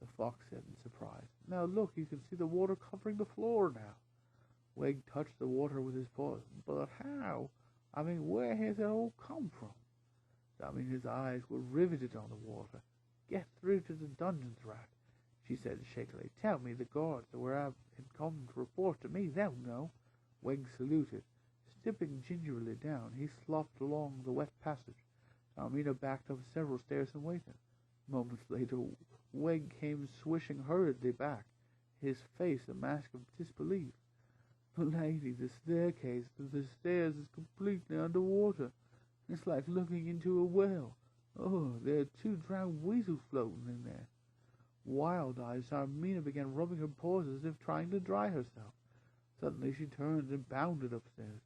the fox said in surprise. "Now look, you can see the water covering the floor now." Wegg touched the water with his paws. "But how? I mean, where has it all come from?" His eyes were riveted on the water. "Get through to the dungeons, Rat," she said shakily. "Tell me the guards where I've come to report to me. They'll know." Wegg saluted. Stepping gingerly down, he slopped along the wet passage. Sarmina backed up several stairs and waited. Moments later, Wegg came swishing hurriedly back, his face a mask of disbelief. "Lady, the staircase to the stairs is completely under water. It's like looking into a well. Oh, there are 2 drowned weasels floating in there." Wild-eyed, Sarmina began rubbing her paws as if trying to dry herself. Suddenly she turned and bounded upstairs.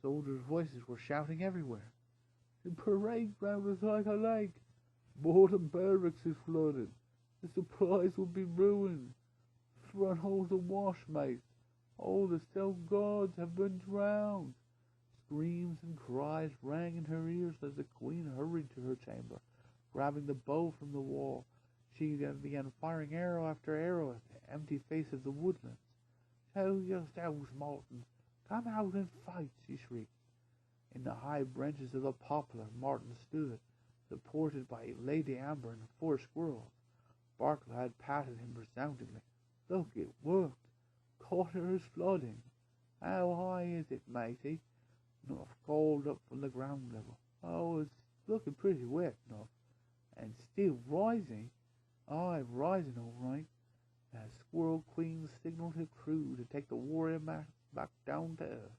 Soldiers' voices were shouting everywhere. "The parade ground is like a lake. Morton Barracks is flooded. The supplies will be ruined. Front hall's awash, mate. All the cell guards have been drowned." Screams and cries rang in her ears as the queen hurried to her chamber. Grabbing the bow from the wall, she began firing arrow after arrow at the empty face of the woodlands. "Show yourselves, Martin. Come out and fight," she shrieked. In the high branches of the poplar, Martin stood, supported by Lady Amber and 4 squirrels. Barclay had patted him resoundingly. "Look, it worked. Cotter is flooding. How high is it, matey?" Nuff called up from the ground level. "Oh, it's looking pretty wet, Nuff. And still rising." "Aye, rising all right." As Squirrel Queen signaled her crew to take the warrior mask back down to earth.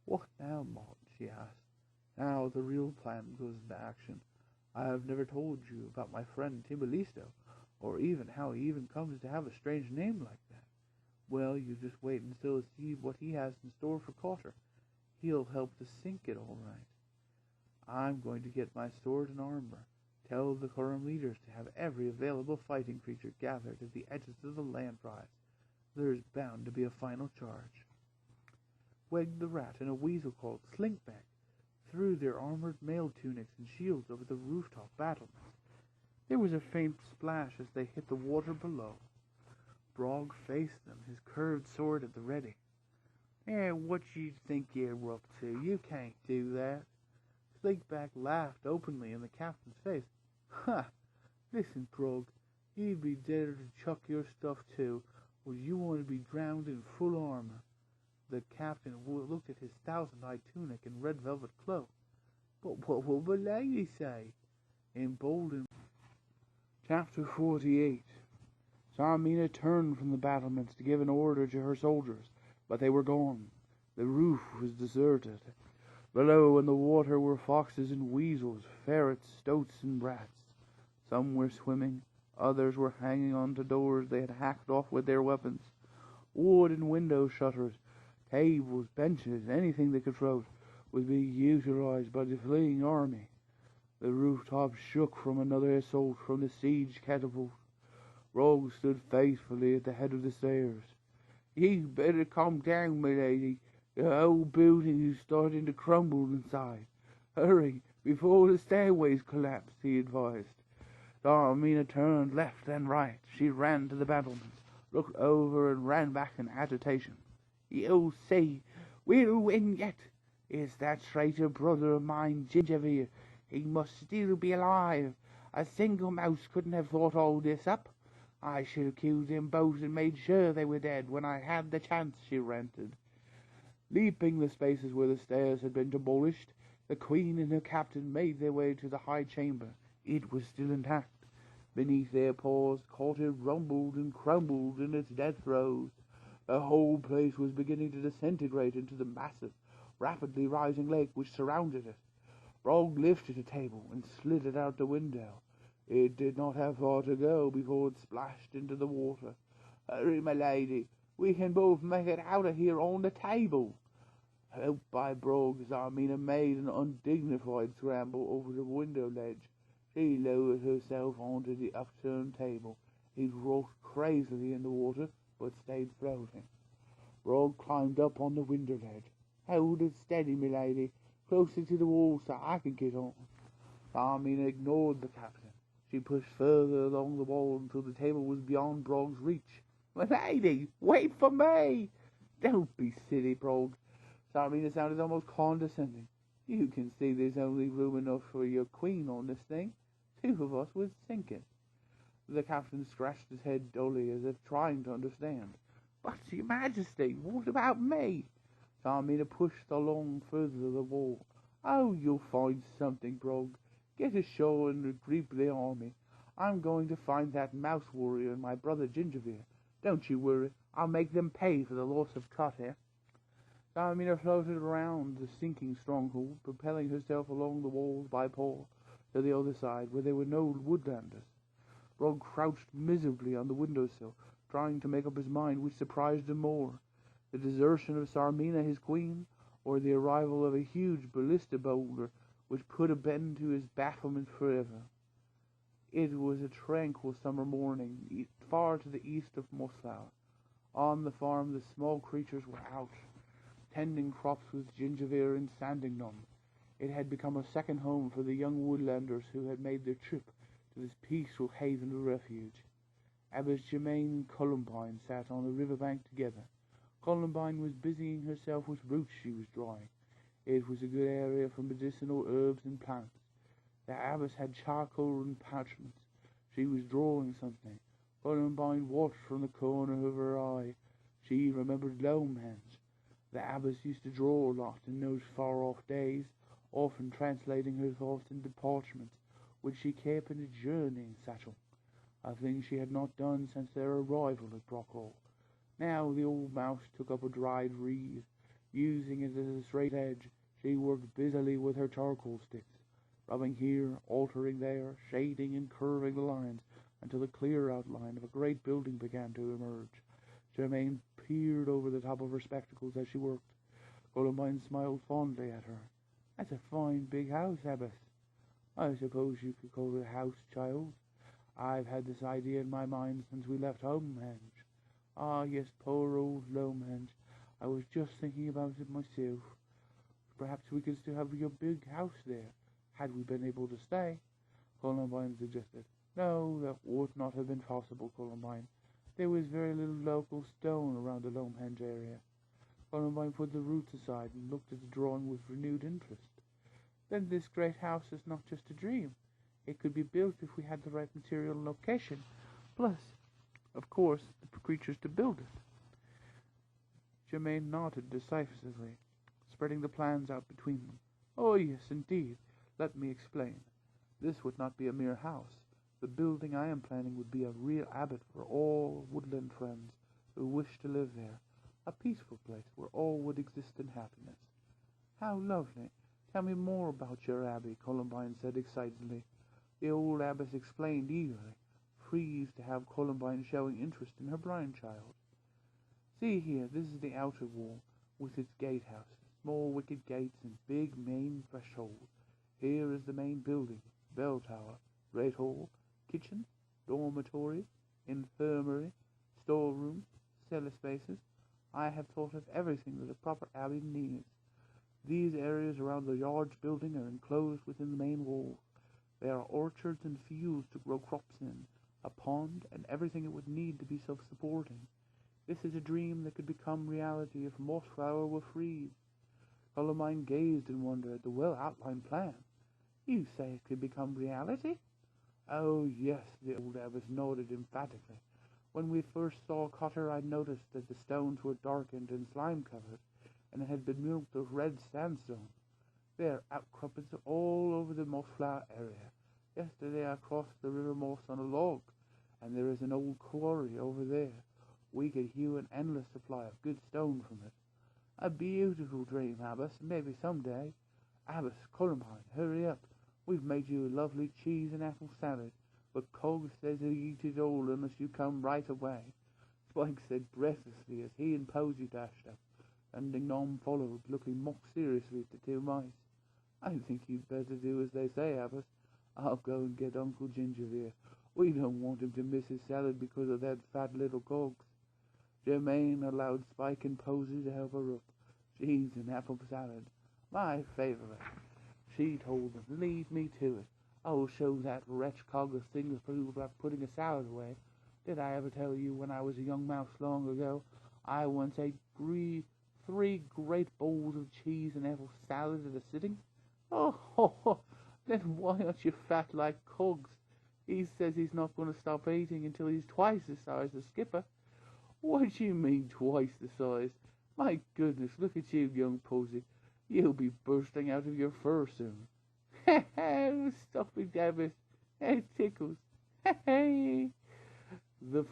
"What now, Martin?" she asked. "Now the real plan goes into action. I have never told you about my friend Timolisto, or even how he even comes to have a strange name like that. Well, you just wait until you see what he has in store for Cotter. He'll help to sink it all right. I'm going to get my sword and armor. Tell the current leaders to have every available fighting creature gathered at the edges of the land rise. There's bound to be a final charge." Wegg the Rat and a weasel called Slinkback threw their armored mail tunics and shields over the rooftop battlements. There was a faint splash as they hit the water below. Brog faced them, his curved sword at the ready. What you think you're up to? You can't do that." Slinkback laughed openly in the captain's face. "Ha! Listen, Brog, you'd be deader to chuck your stuff too, or you want to be drowned in full armor." The captain looked at his thousand-eyed tunic and red velvet cloak. "But what will the lady say?" Emboldened. Chapter 48. Sarmina turned from the battlements to give an order to her soldiers, but they were gone. The roof was deserted. Below in the water were foxes and weasels, ferrets, stoats, and rats. Some were swimming, others were hanging on to doors they had hacked off with their weapons. Wood and window shutters, tables, benches, anything they could float, was being utilized by the fleeing army. The rooftop shook from another assault from the siege catapult. Rogue stood faithfully at the head of the stairs. "You'd better come down, my lady. The whole building is starting to crumble inside. Hurry, before the stairways collapse," he advised. Sarmina turned left and right. She ran to the battlements, looked over, and ran back in agitation. "You'll see. We'll win yet. It's that traitor brother of mine, Gingervere. He must still be alive. A single mouse couldn't have thought all this up. I should have killed them both and made sure they were dead when I had the chance," she ranted. Leaping the spaces where the stairs had been demolished, the Queen and her captain made their way to the high chamber. It was still intact. Beneath their paws, it rumbled and crumbled in its death throes. The whole place was beginning to disintegrate into the massive, rapidly rising lake which surrounded it. Brog lifted a table and slid it out the window. It did not have far to go before it splashed into the water. "Hurry, my lady, we can both make it out of here on the table." Helped by Brog, Zarmina made an undignified scramble over the window ledge. She lowered herself onto the upturned table. It rocked crazily in the water, but stayed floating. Brog climbed up on the window ledge. "Hold it steady, milady, closer to the wall so I can get on." Zarmina ignored the captain. She pushed further along the wall until the table was beyond Brog's reach. "Milady, wait for me!" "Don't be silly, Brog." Zarmina sounded almost condescending. "You can see there's only room enough for your queen on this thing. 2 of us would sink it." The captain scratched his head dully as if trying to understand. "But, your majesty, what about me?" Zarmina pushed along further the wall. "Oh, you'll find something, Brog. Get ashore and regroup the army. I'm going to find that mouse warrior and my brother Gingerbeer. Don't you worry, I'll make them pay for the loss of Cutter." Zarmina floated around the sinking stronghold, propelling herself along the walls by paw to the other side, where there were no woodlanders. Brog crouched miserably on the windowsill, trying to make up his mind which surprised him more, the desertion of Zarmina, his queen, or the arrival of a huge ballista boulder which put a bend to his bafflement forever. It was a tranquil summer morning, far to the east of Mossflower. On the farm the small creatures were out, tending crops with Gingerbeer and Sandingnum. It had become a second home for the young woodlanders who had made their trip to this peaceful haven of refuge. Abbess Germaine and Columbine sat on the river bank together. Columbine was busying herself with roots she was drying. It was a good area for medicinal herbs and plants. The abbess had charcoal and parchments. She was drawing something. Columbine watched from the corner of her eye. She remembered Lomehenge. The abbess used to draw a lot in those far-off days, often translating her thoughts into parchments, which she kept in a journeying satchel, a thing she had not done since their arrival at Brockhall. Now the old mouse took up a dried reed. Using it as a straight edge, she worked busily with her charcoal sticks, rubbing here, altering there, shading and curving the lines until the clear outline of a great building began to emerge. Germaine peered over the top of her spectacles as she worked. Columbine smiled fondly at her. "That's a fine big house, Abbess." "I suppose you could call it a house, child. I've had this idea in my mind since we left Lomehenge." "Ah, yes, poor old Lomehenge. I was just thinking about it myself. Perhaps we could still have your big house there, had we been able to stay," Columbine suggested. "No, that would not have been possible, Columbine. There was very little local stone around the Lomehenge area." Columbine put the roots aside and looked at the drawing with renewed interest. "Then this great house is not just a dream. It could be built if we had the right material and location. Plus, of course, the creatures to build it." Germaine nodded decisively, spreading the plans out between them. "Oh, yes, indeed. Let me explain. This would not be a mere house. The building I am planning would be a real abbot for all woodland friends who wish to live there. A peaceful place where all would exist in happiness." "How lovely! Tell me more about your abbey," Columbine said excitedly. The old abbess explained eagerly, pleased to have Columbine showing interest in her blind child. "See here, this is the outer wall, with its gatehouse, small wicket gates and big main threshold. Here is the main building, bell tower, great hall, kitchen, dormitory, infirmary, storeroom, cellar spaces. I have thought of everything that a proper abbey needs. These areas around the large building are enclosed within the main walls. There are orchards and fields to grow crops in, a pond, and everything it would need to be self-supporting. This is a dream that could become reality if Mossflower were freed." Columbine gazed in wonder at the well-outlined plan. "You say it could become reality?" "Oh, yes," the old abbess nodded emphatically. "When we first saw Cotter, I noticed that the stones were darkened and slime-covered. and it had been milked of red sandstone. There are outcroppings all over the Mossflower area. Yesterday I crossed the river Moss on a log, and there is an old quarry over there. We could hew an endless supply of good stone from it. A beautiful dream, Abbess. Maybe someday. Abbess, Columbine, hurry up. We've made you a lovely cheese and apple salad, but Cog says he'll eat it all unless you come right away. Spike said breathlessly as he and Posy dashed up, and Gnome followed, looking mock seriously at the two mice. I think you'd better do as they say, Abbess. I'll go and get Uncle Ginger here. We don't want him to miss his salad because of that fat little Cogs. Germaine allowed Spike and Posy to help her up. Cheese and apple salad, my favourite. She told them, leave me to it. I'll show that wretch Cog a thing to prove about putting a salad away. Did I ever tell you when I was a young mouse long ago, I once ate 3 great bowls of cheese and apple salad at a sitting? Oh, then why aren't you fat like Cogs? He says he's not going to stop eating until he's twice the size of Skipper. What do you mean twice the size? My goodness, look at you, young Posy. You'll be bursting out of your fur soon. Stop it, Davis. It tickles. The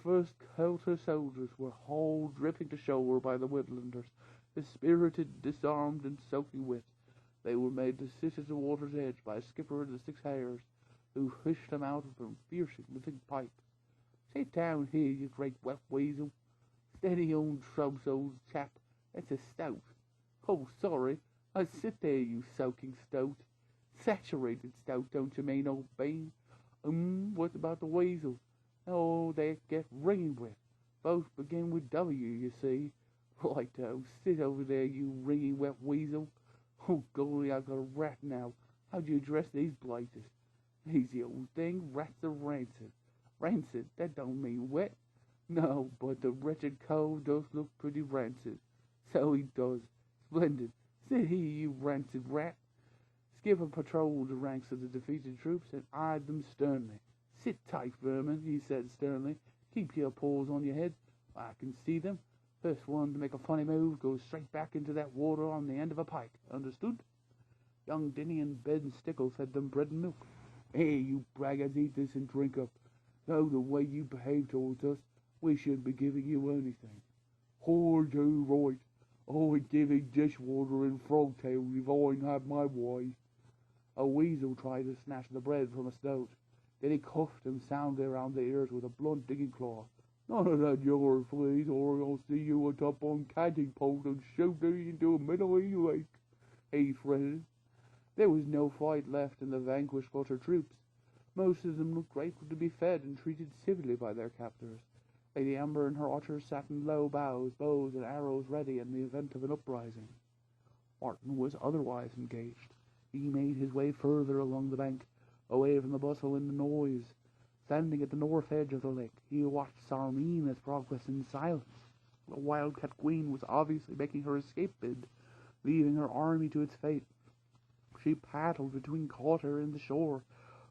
first Celtic soldiers were hauled dripping to shore by the Woodlanders, dispirited, disarmed, and soaking wet. They were made to sit at the water's edge by Skipper and the 6 hares, who fished them out of them fiercely with big pipes. Sit down here, you great wet weasel. Steady on shrubs, old chap. That's a stout. Oh, sorry. I sit there, you soaking stoat. Saturated stout, don't you mean, old bean? What about the weasels? Oh, they get ringing wet. Both begin with W, you see. Righto, sit over there, you ringing wet weasel. Oh, golly, I've got a rat now. How do you dress these blighters? Easy, old thing, rats are rancid. Rancid, that don't mean wet. No, but the wretched cove does look pretty rancid. So he does. Splendid. Sit here, you rancid rat. Skipper patrolled the ranks of the defeated troops and eyed them sternly. Sit tight, vermin, he said sternly. Keep your paws on your head. I can see them. First one to make a funny move goes straight back into that water on the end of a pike. Understood? Young Dinny and Ben Stickle fed them bread and milk. Hey, you braggarts, eat this and drink up. Though the way you behave towards us, we shouldn't be giving you anything. Hold you right. I'd give you dishwater and frogtail if I had my way. A weasel tried to snatch the bread from a stoat. Then he cuffed him soundly around the ears with a blunt digging claw. None of that yours, please, or I'll see you atop on canting post and shoot you into a middle of your lake, he threatened. There was no fight left in the vanquished Butter troops. Most of them looked grateful to be fed and treated civilly by their captors. Lady Amber and her otters sat in low boughs, bows and arrows ready in the event of an uprising. Martin was otherwise engaged. He made his way further along the bank, away from the bustle and the noise. Standing at the north edge of the lake, he watched Sarmina's progress in silence. The wildcat queen was obviously making her escape bid, leaving her army to its fate. She paddled between Cotter and the shore,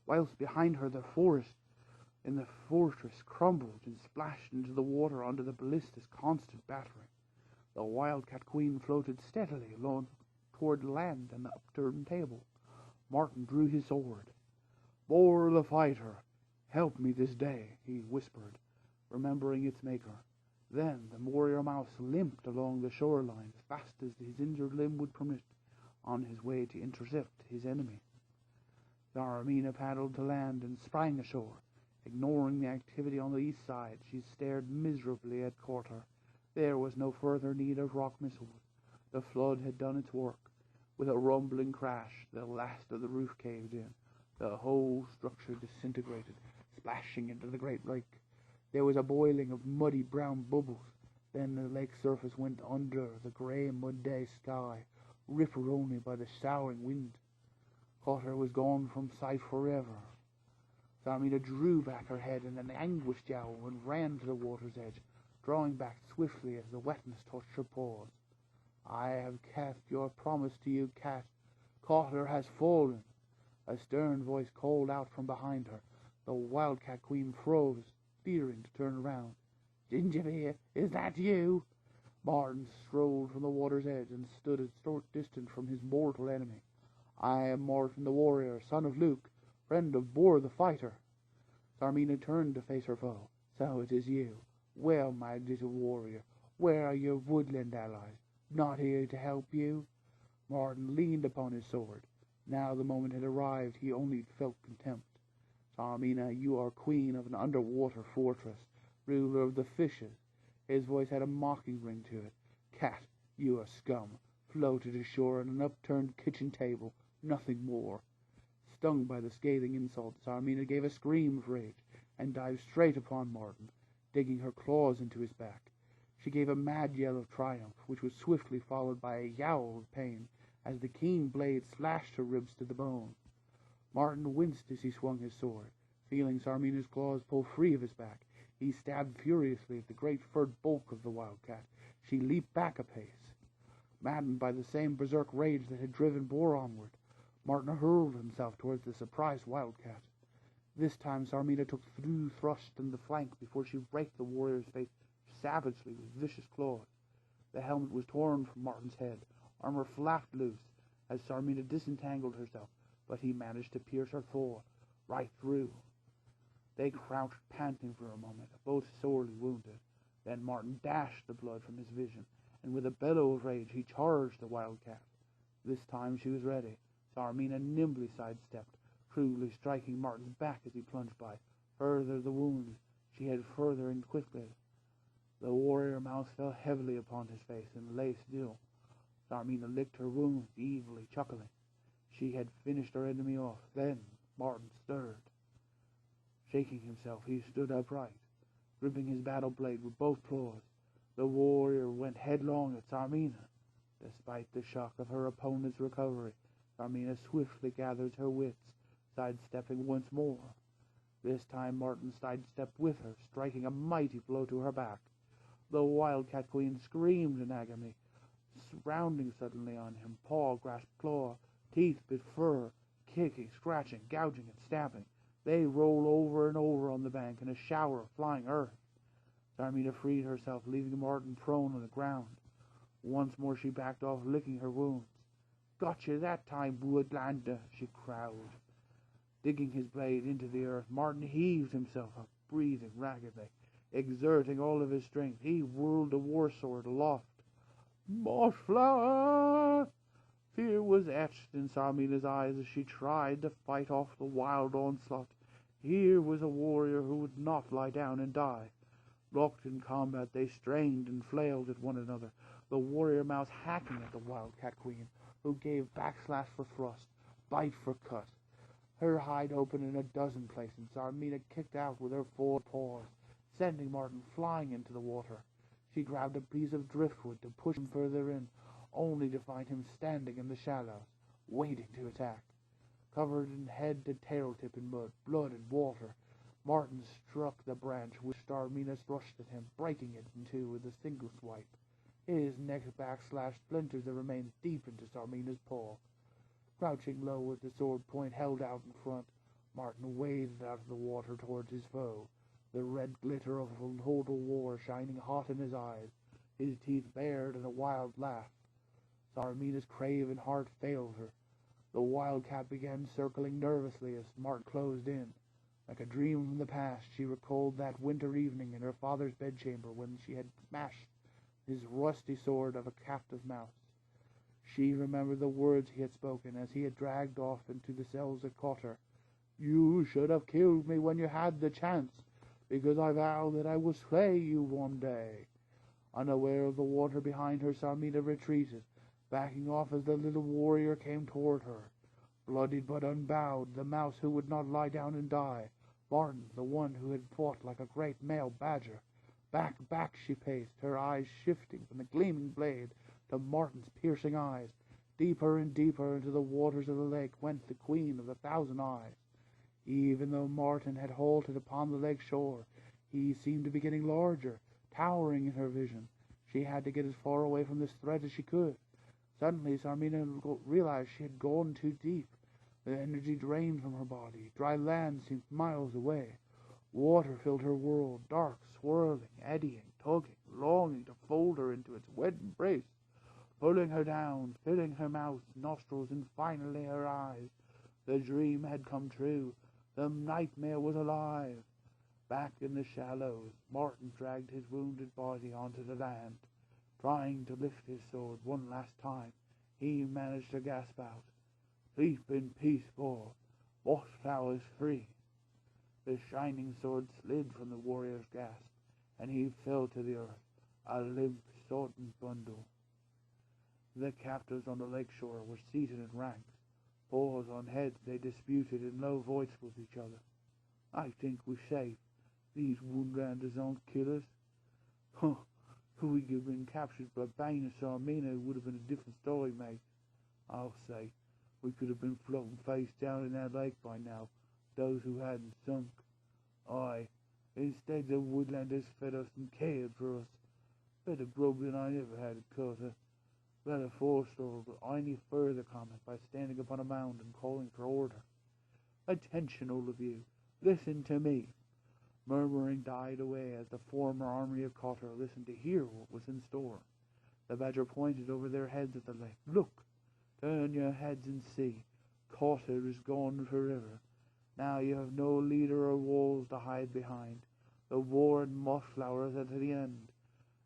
whilst behind her the forest in the fortress crumbled and splashed into the water under the ballista's constant battering. The wildcat queen floated steadily along toward land and the upturned table. Martin drew his sword. "Bor the fighter, help me this day," he whispered, remembering its maker. Then the warrior mouse limped along the shoreline as fast as his injured limb would permit, on his way to intercept his enemy. Zarmina paddled to land and sprang ashore. Ignoring the activity on the east side, she stared miserably at Cotter. There was no further need of rock missiles. The flood had done its work. With a rumbling crash, the last of the roof caved in. The whole structure disintegrated, splashing into the great lake. There was a boiling of muddy brown bubbles. Then the lake surface went under the grey mud-day sky, rippled only by the soughing wind. Cotter was gone from sight forever. Zarmina drew back her head in an anguished yowl and ran to the water's edge, drawing back swiftly as the wetness touched her paws. "I have kept your promise to you, cat. Cotter has fallen." A stern voice called out from behind her. The wildcat queen froze, fearing to turn around. "Gingerbeer, is that you?" Martin strolled from the water's edge and stood a short distance from his mortal enemy. "I am Martin the warrior, son of Luke, friend of Bor the fighter." Sarmina turned to face her foe. "So it is you. Well, my little warrior, where are your woodland allies? Not here to help you?" Martin leaned upon his sword. Now the moment had arrived. He only felt contempt. "Sarmina, you are queen of an underwater fortress, ruler of the fishes." His voice had a mocking ring to it. "Cat, you are scum, floated ashore on an upturned kitchen table, nothing more." Stung by the scathing insult, Sarmina gave a scream of rage and dived straight upon Martin, digging her claws into his back. She gave a mad yell of triumph, which was swiftly followed by a yowl of pain as the keen blade slashed her ribs to the bone. Martin winced as he swung his sword. Feeling Sarmina's claws pull free of his back, he stabbed furiously at the great furred bulk of the wildcat. She leaped back a pace. Maddened by the same berserk rage that had driven Bor onward, Martin hurled himself towards the surprised wildcat. This time Sarmina took through thrust in the flank before she raked the warrior's face savagely with vicious claws. The helmet was torn from Martin's head. Armor flapped loose as Sarmina disentangled herself, but he managed to pierce her thigh right through. They crouched panting for a moment, both sorely wounded. Then Martin dashed the blood from his vision, and with a bellow of rage he charged the wildcat. This time she was ready. Sarmina nimbly sidestepped, cruelly striking Martin's back as he plunged by. Further the wounds she had further and quickly. The warrior mouse fell heavily upon his face and lay still. Sarmina licked her wounds, evilly chuckling. She had finished her enemy off. Then Martin stirred. Shaking himself, he stood upright, gripping his battle blade with both claws. The warrior went headlong at Sarmina. Despite the shock of her opponent's recovery, Sarmina swiftly gathered her wits, sidestepping once more. This time Martin sidestepped with her, striking a mighty blow to her back. The wildcat queen screamed in agony, rounding suddenly on him. Paw grasped claw, teeth bit fur, kicking, scratching, gouging, and stabbing. They rolled over and over on the bank in a shower of flying earth. Sarmina freed herself, leaving Martin prone on the ground. Once more she backed off, licking her wounds. "Got you that time, Woodlander," she crowed. Digging his blade into the earth, Martin heaved himself up, breathing raggedly. Exerting all of his strength, he whirled the war sword aloft. "Mossflower!" Fear was etched in Sarmina's eyes as she tried to fight off the wild onslaught. Here was a warrior who would not lie down and die. Locked in combat, they strained and flailed at one another, the warrior mouse hacking at the wildcat queen, who gave backslash for thrust, bite for cut. Her hide open in a dozen places. Sarmina kicked out with her forepaws, sending Martin flying into the water. She grabbed a piece of driftwood to push him further in, only to find him standing in the shallows, waiting to attack. Covered in head to tail tip in mud, blood, and water, Martin struck the branch which Sarmina thrust at him, breaking it in two with a single swipe. His neck backslash splintered the remains deep into Sarmina's paw. Crouching low with the sword point held out in front, Martin waded out of the water towards his foe, the red glitter of total war shining hot in his eyes, his teeth bared in a wild laugh. Sarmina's craven heart failed her. The wildcat began circling nervously as Martin closed in. Like a dream from the past, she recalled that winter evening in her father's bedchamber when she had smashed his rusty sword of a captive mouse. She remembered the words he had spoken as he had dragged off into the cells that caught her. "You should have killed me when you had the chance, because I vow that I will slay you one day." Unaware of the water behind her, Sarmina retreated, backing off as the little warrior came toward her. Bloodied but unbowed, the mouse who would not lie down and die. Martin, the one who had fought like a great male badger. Back she paced, her eyes shifting from the gleaming blade to Martin's piercing eyes. Deeper and deeper into the waters of the lake went the Queen of the Thousand Eyes. Even though Martin had halted upon the lake shore, he seemed to be getting larger, towering in her vision. She had to get as far away from this threat as she could. Suddenly, Sarmina realized she had gone too deep. The energy drained from her body. Dry land seemed miles away. Water filled her world, dark, swirling, eddying, tugging, longing to fold her into its wet embrace, pulling her down, filling her mouth, nostrils, and finally her eyes. The dream had come true. The nightmare was alive. Back in the shallows, Martin dragged his wounded body onto the land. Trying to lift his sword one last time, he managed to gasp out, "Sleep in peace, boy. Mossflower's free." The shining sword slid from the warrior's grasp, and he fell to the earth, a limp, sodden bundle. The captives on the lake shore were seated in ranks. Paws on heads, they disputed in low voices with each other. "I think we're safe. These woundlanders aren't killers. Huh, if we had been captured by Bane or Sarmina, it would have been a different story, mate. I'll say, we could have been floating face down in that lake by now, those who hadn't sunk. Aye, instead the woodlanders fed us and cared for us. Better grub than I ever had at Cutter. Better forestalled any further comment by standing upon a mound and calling for order. Attention, all of you, listen to me." Murmuring died away as the former army of Cotter listened to hear what was in store. The badger pointed over their heads at the lake. "Look, turn your heads and see. Cotter is gone forever. Now you have no leader or walls to hide behind. The war in Mossflower is at the end.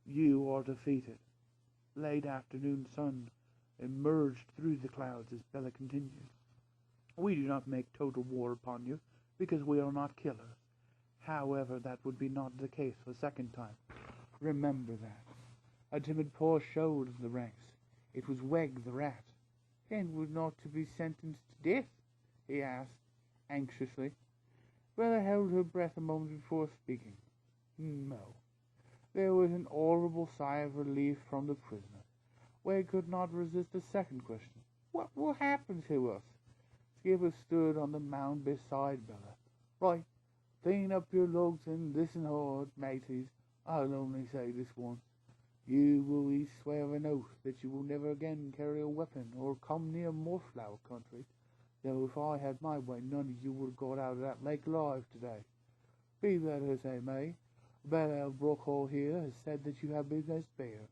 You are defeated." Late afternoon sun emerged through the clouds as Bella continued. "We do not make total war upon you, because we are not killers. However, that would be not the case the second time. Remember that." A timid pause showed in the ranks. It was Weg the rat. "Then we're not to be sentenced to death?" he asked, anxiously. Bella held her breath a moment before speaking. No. There was an audible sigh of relief from the prisoner. Weg could not resist a second question. "What will happen to us?" Skipper stood on the mound beside Bella. "Right. Clean up your logs and listen hard, mateys. I'll only say this once. You will each swear an oath that you will never again carry a weapon or come near Mossflower country. Though if I had my way, none of you would have got out of that lake alive today. Be that as it may, Bella Brookhall here has said that you have been a spare,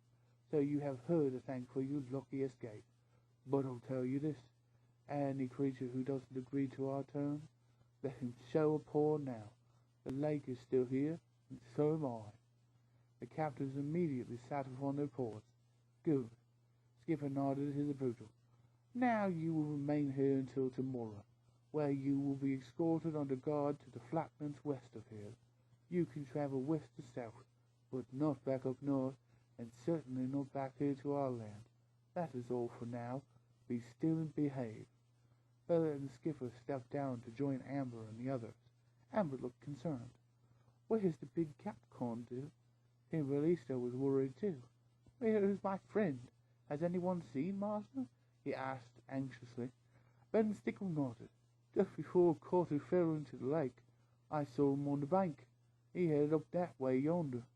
so you have her to thank for your lucky escape. But I'll tell you this, any creature who doesn't agree to our terms, let him show a paw now. The lake is still here, and so am I." The captives immediately sat upon their paws. "Good." Skipper nodded his approval. "Now you will remain here until tomorrow, where you will be escorted under guard to the flatlands west of here. You can travel west to south, but not back up north, and certainly not back here to our land. That is all for now. Be still and behave." Bella and the skipper stepped down to join Amber and the others. Amber looked concerned. "Where's the big Capricorn, dude?" Timberlisto was worried too. "Where is my friend? Has anyone seen Master?" he asked anxiously. Ben Stickle nodded. "Just before Cotter fell into the lake, I saw him on the bank. He headed up that way yonder."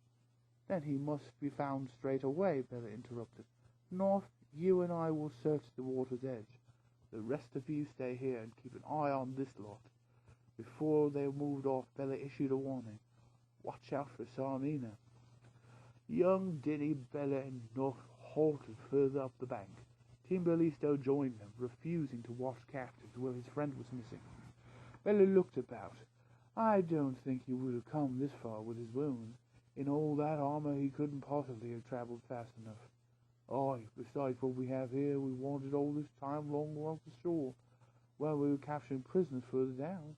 "Then he must be found straight away," Bella interrupted. "North, you and I will search the water's edge. The rest of you stay here and keep an eye on this lot." Before they moved off, Bella issued a warning. "Watch out for Sarmina." Young Denny, Bella, and North halted further up the bank. Timberlisto joined them, refusing to wash captives while his friend was missing. Bella looked about. "I don't think he would have come this far with his wounds. In all that armor, he couldn't possibly have traveled fast enough. Aye, besides what we have here, we wanted all this time long along the shore, while we were capturing prisoners further down."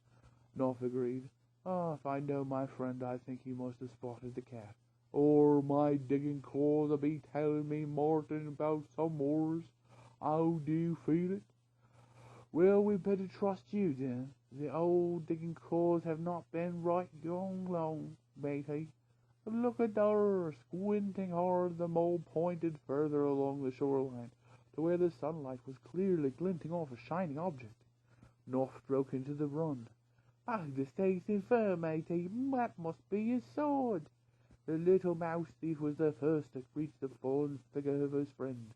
North agreed. "If I know my friend, I think he must have spotted the cat. Or my digging claws will be telling me Martin about some wars. How do you feel it?" "Well, we better trust you then. The old digging claws have not been right long, matey. Look at her, squinting hard. The mole pointed further along the shoreline, to where the sunlight was clearly glinting off a shining object. North broke into the run. "By the stakes in fur, matey, that must be his sword." The little mouse thief was the first to reach the fallen figure of his friend.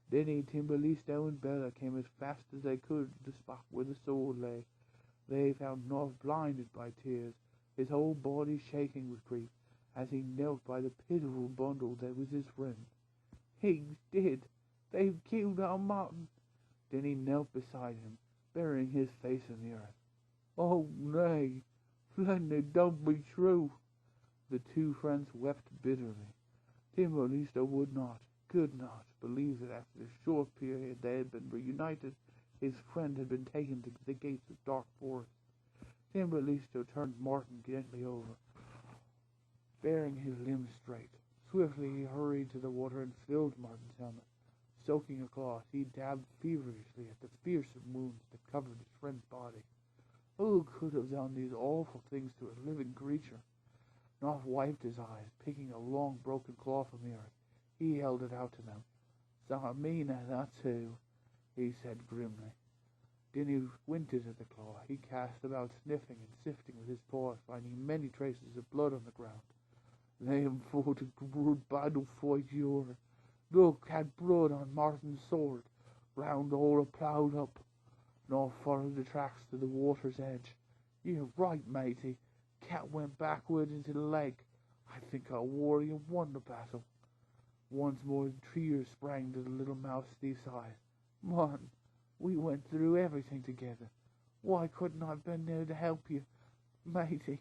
Denny, Timberlisto, and Bella came as fast as they could to the spot where the sword lay. They found North blinded by tears, his whole body shaking with grief as he knelt by the pitiful bundle that was his friend. "He's dead! They've killed our Martin!" Then he knelt beside him, burying his face in the earth. "Oh, nay, Flenny, don't be true!" The two friends wept bitterly. Timberlisto would not, could not, believe that after the short period they had been reunited, his friend had been taken to the gates of dark forest. Timberlisto turned Martin gently over, bearing his limbs straight. Swiftly he hurried to the water and filled Martin's helmet. Soaking a cloth, he dabbed feverishly at the fearsome wounds that covered his friend's body. Who could have done these awful things to a living creature? Knopf wiped his eyes, picking a long broken claw from the earth. He held it out to them. "Sarmina, that's who," he said grimly. Then he squinted at the claw. He cast about, sniffing and sifting with his paws, finding many traces of blood on the ground. "Them fought a good battle fight, you're. Look, had blood on Martin's sword, round all ploughed up. Knopf followed the tracks to the water's edge. You're right, matey. Cat went backward into the lake. I think our warrior won the battle." Once more the tears sprang to the little mouse thief's eyes. "Martin, we went through everything together. Why couldn't I have been there to help you, matey?"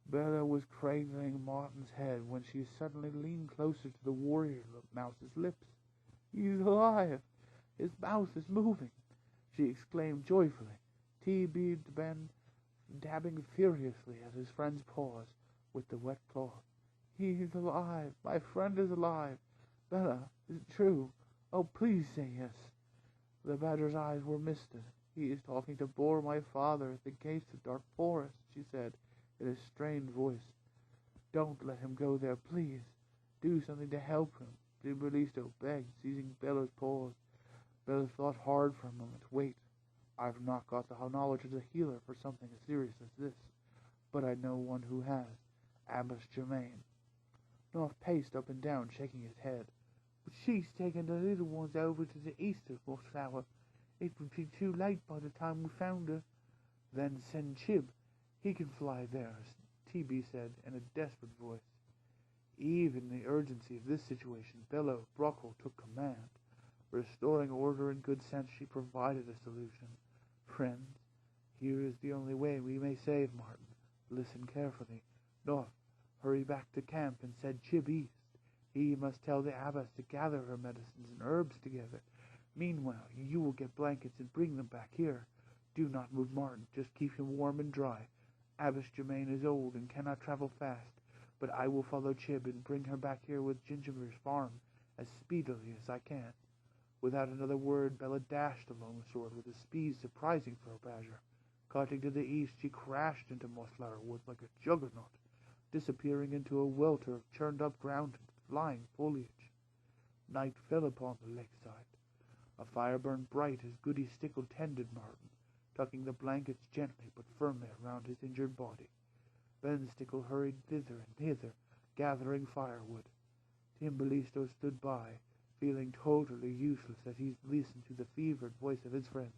Bella was cradling Martin's head when she suddenly leaned closer to the warrior mouse's lips. "He's alive! His mouth is moving!" she exclaimed joyfully. T.B. began dabbing furiously at his friend's paws with the wet cloth. "He's alive! My friend is alive! Bella, is it true? Oh, please say yes!" The badger's eyes were misted. "He is talking to Boar, my father, at the gates of Dark Forest," she said in a strained voice. "Don't let him go there, please. Do something to help him." Timberlisto begged, seizing Bella's paws. Bella thought hard for a moment. "Wait. I've not got the knowledge of the healer for something as serious as this, but I know one who has. Abbess Germain." Knopf paced up and down, shaking his head. "But she's taken the little ones over to the east of Mossflower. It would be too late by the time we found her." "Then send Chib. He can fly there," T.B. said in a desperate voice. Even in the urgency of this situation, Bella of Brockle took command. Restoring order and good sense, she provided a solution. "Friends, here is the only way we may save Martin. Listen carefully. Knopf, hurry back to camp and send Chib east. He must tell the abbess to gather her medicines and herbs together. Meanwhile, you will get blankets and bring them back here. Do not move Martin, just keep him warm and dry. Abbess Germain is old and cannot travel fast, but I will follow Chib and bring her back here with Ginger's farm as speedily as I can." Without another word, Bella dashed along the sword with a speed surprising for a badger. Cutting to the east, she crashed into Mossflower Wood like a juggernaut, disappearing into a welter of churned-up ground and flying foliage. Night fell upon the lakeside. A fire burned bright as Goody Stickle tended Martin, tucking the blankets gently but firmly around his injured body. Ben Stickle hurried thither and thither, gathering firewood. Timberlisto stood by, feeling totally useless as he listened to the fevered voice of his friend.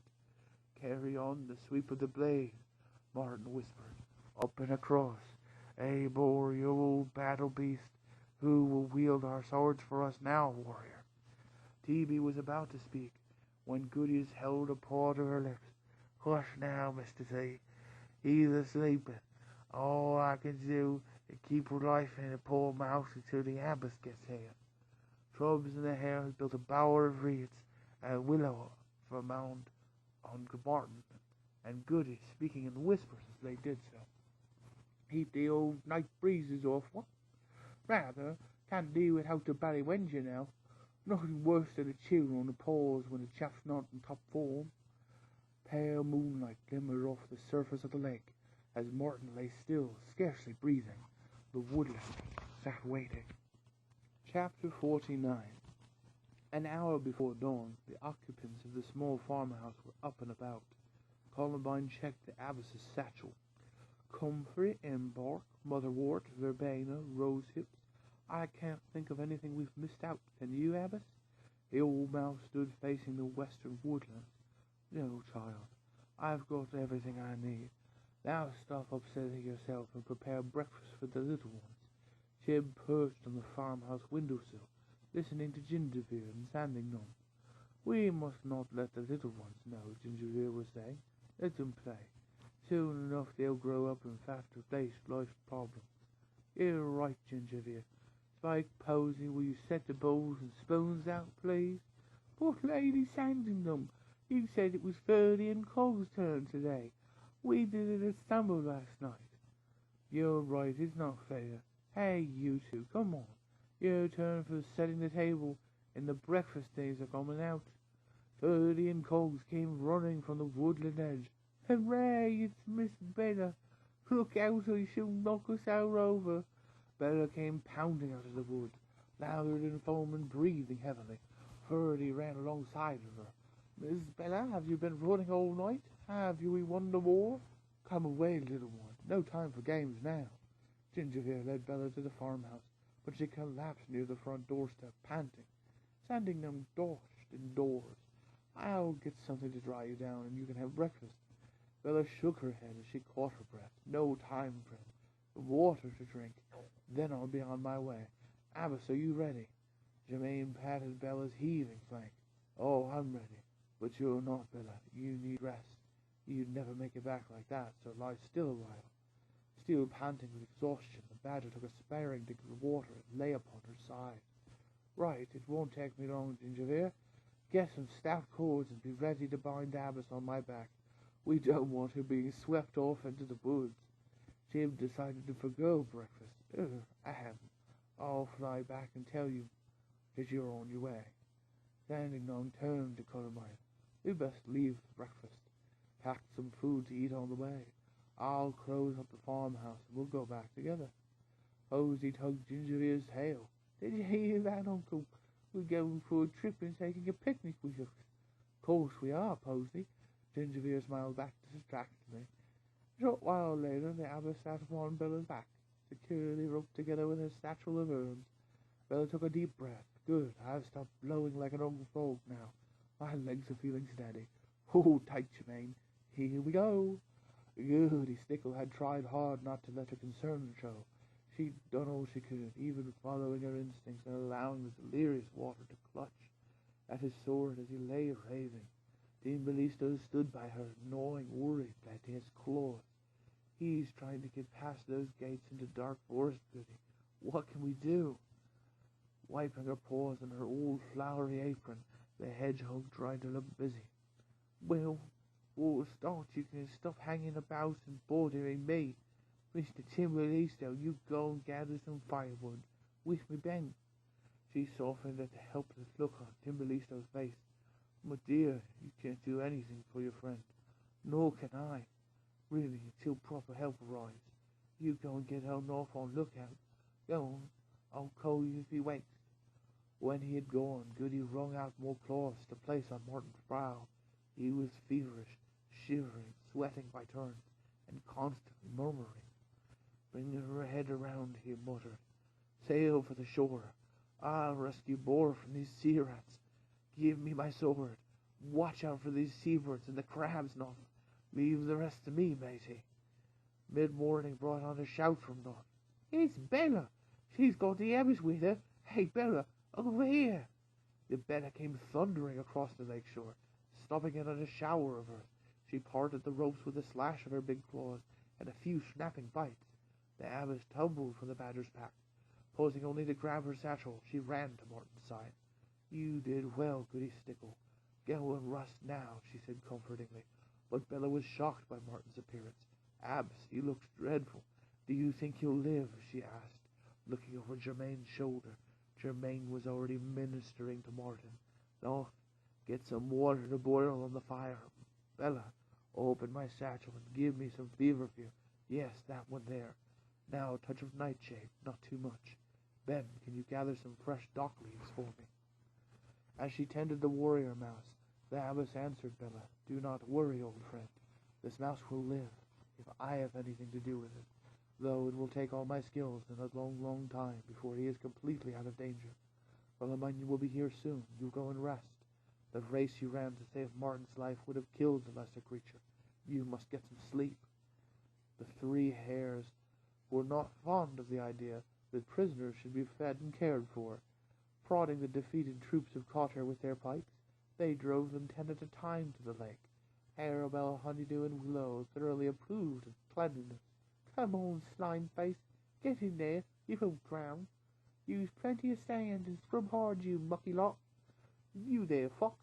"Carry on the sweep of the blade," Martin whispered. "Up and across. Boar, you old battle beast. Who will wield our swords for us now, warrior?" T.B. was about to speak, when Goodies held a paw to her lips. "Hush now, Mr. C. He's asleep. All I can do is keep her life in a poor mouse until the abbess gets here. Trubs and the hare has built a bower of reeds and willow for a mound on Martin, and Goody, speaking in whispers as they did so. "Keep the old night breezes off one. Rather, can't do without the Barry Wenger now. Nothing worse than a chill on the paws when a chap's not in top form." Pale moonlight glimmered off the surface of the lake as Martin lay still, scarcely breathing. The woodland sat waiting. Chapter 49. An hour before dawn, the occupants of the small farmhouse were up and about. Columbine checked the abbess's satchel. "Comfrey, embark, motherwort, verbena, rosehips. I can't think of anything we've missed out. Can you, abbess?" The old mouse stood facing the western woodlands. "No, child. I've got everything I need. Now stop upsetting yourself and prepare breakfast for the little ones. Jim perched on the farmhouse windowsill, listening to Gingerbeer and Sanding Gnome. We must not let the little ones know, Gingerbeer was saying. Let them play. Soon enough they'll grow up and have to face life's problems. You're right, Gingerbeer. Spike Posey, will you set the bowls and spoons out, please? But Lady Sanding Gnome, you said it was Ferdy and Cole's turn today. We did it at Stumble last night. You're right, it's not fair. Hey, you two, come on. Your turn for setting the table, and the breakfast days are coming out. Ferdy and Coles came running from the woodland edge. Hooray, it's Miss Bella. Look out or she'll knock us out over. Bella came pounding out of the wood, louder than foam and breathing heavily. Ferdy ran alongside of her. Miss Bella, have you been running all night? Have you won the war? Come away, little one. No time for games now. Gingerbeer led Bella to the farmhouse, but she collapsed near the front doorstep, panting. Sanding Gnome dashed indoors. I'll get something to dry you down, and you can have breakfast. Bella shook her head as she caught her breath. No time, friend. Water to drink. Then I'll be on my way. Abbas, are you ready? Germaine patted Bella's heaving flank. Oh, I'm ready. But you're not, Bella. You need rest. You'd never make it back like that, so lie still a while. Still panting with exhaustion, the badger took a sparing drink of water and lay upon her side. Right, it won't take me long, Gingerbeer. Get some stout cords and be ready to bind Abbas on my back. We don't want her being swept off into the woods. Jim decided to forgo breakfast. I haven't. I'll fly back and tell you that you're on your way. Sanding Gnome turned to Carmine. We best leave breakfast. Pack some food to eat on the way. I'll close up the farmhouse and we'll go back together. Posey tugged Gingerbeer's tail. Did you hear that, Uncle? We're going for a trip and taking a picnic with us. Of course we are, Posey. Gingerbeer smiled back distractedly. A short while later, the abbess sat upon Bella's back, securely roped together with her satchel of herbs. Bella took a deep breath. Good, I've stopped blowing like an old frog now. My legs are feeling steady. Hold tight, Germaine. Here we go. Goody Stickle had tried hard not to let her concern show. She'd done all she could, even following her instincts and allowing the delirious water to clutch at his sword as he lay raving. Dean Bellisto stood by her, gnawing worried at his claws. He's trying to get past those gates into dark forest, Goody. What can we do? Wiping her paws on her old flowery apron, the hedgehog tried to look busy. Well, for a start, you can stop hanging about and bothering me. Mr. Timberlisto, you go and gather some firewood. With me, Ben. She softened at the helpless look on Timberlisto's face. My dear, you can't do anything for your friend. Nor can I. Really, until proper help arrives. You go and get home off on lookout. Go on. I'll call you if he wakes. When he had gone, Goody wrung out more claws to place on Martin's brow. He was feverish, shivering, sweating by turns, and constantly murmuring. Bringing her head around, he muttered. Sail for the shore. I'll rescue Boar from these sea rats. Give me my sword. Watch out for these seabirds and the crabs, Nuff. Leave the rest to me, matey. Mid-morning brought on a shout from Nuff. It's Bella. She's got the abbess with her. Hey, Bella, over here. The Bella came thundering across the lake shore, stopping in on a shower of earth. She parted the ropes with a slash of her big claws and a few snapping bites. The abbess tumbled from the badger's pack. Pausing only to grab her satchel, she ran to Martin's side. You did well, Goody Stickle. Go and rest now, she said comfortingly. But Bella was shocked by Martin's appearance. Abbess, he looks dreadful. Do you think he'll live? She asked, looking over Germaine's shoulder. Germaine was already ministering to Martin. No, get some water to boil on the fire. Bella, open my satchel and give me some feverfew. Yes, that one there. Now a touch of nightshade, not too much. Ben, can you gather some fresh dock leaves for me? As she tended the warrior mouse, the abbess answered Bella, Do not worry, old friend. This mouse will live, if I have anything to do with it, though it will take all my skills and a long, long time before he is completely out of danger. Philemon will be here soon. You go and rest. The race you ran to save Martin's life would have killed the lesser creature. You must get some sleep. The three hares were not fond of the idea that prisoners should be fed and cared for. Prodding the defeated troops of Cotter with their pikes, they drove them 10 at a time to the lake. Arabella, Honeydew, and Willow thoroughly approved of cleanliness. "Come on, slime face, get in there, you won't drown. Use plenty of sand and scrub hard, you mucky lot. You there, Fox,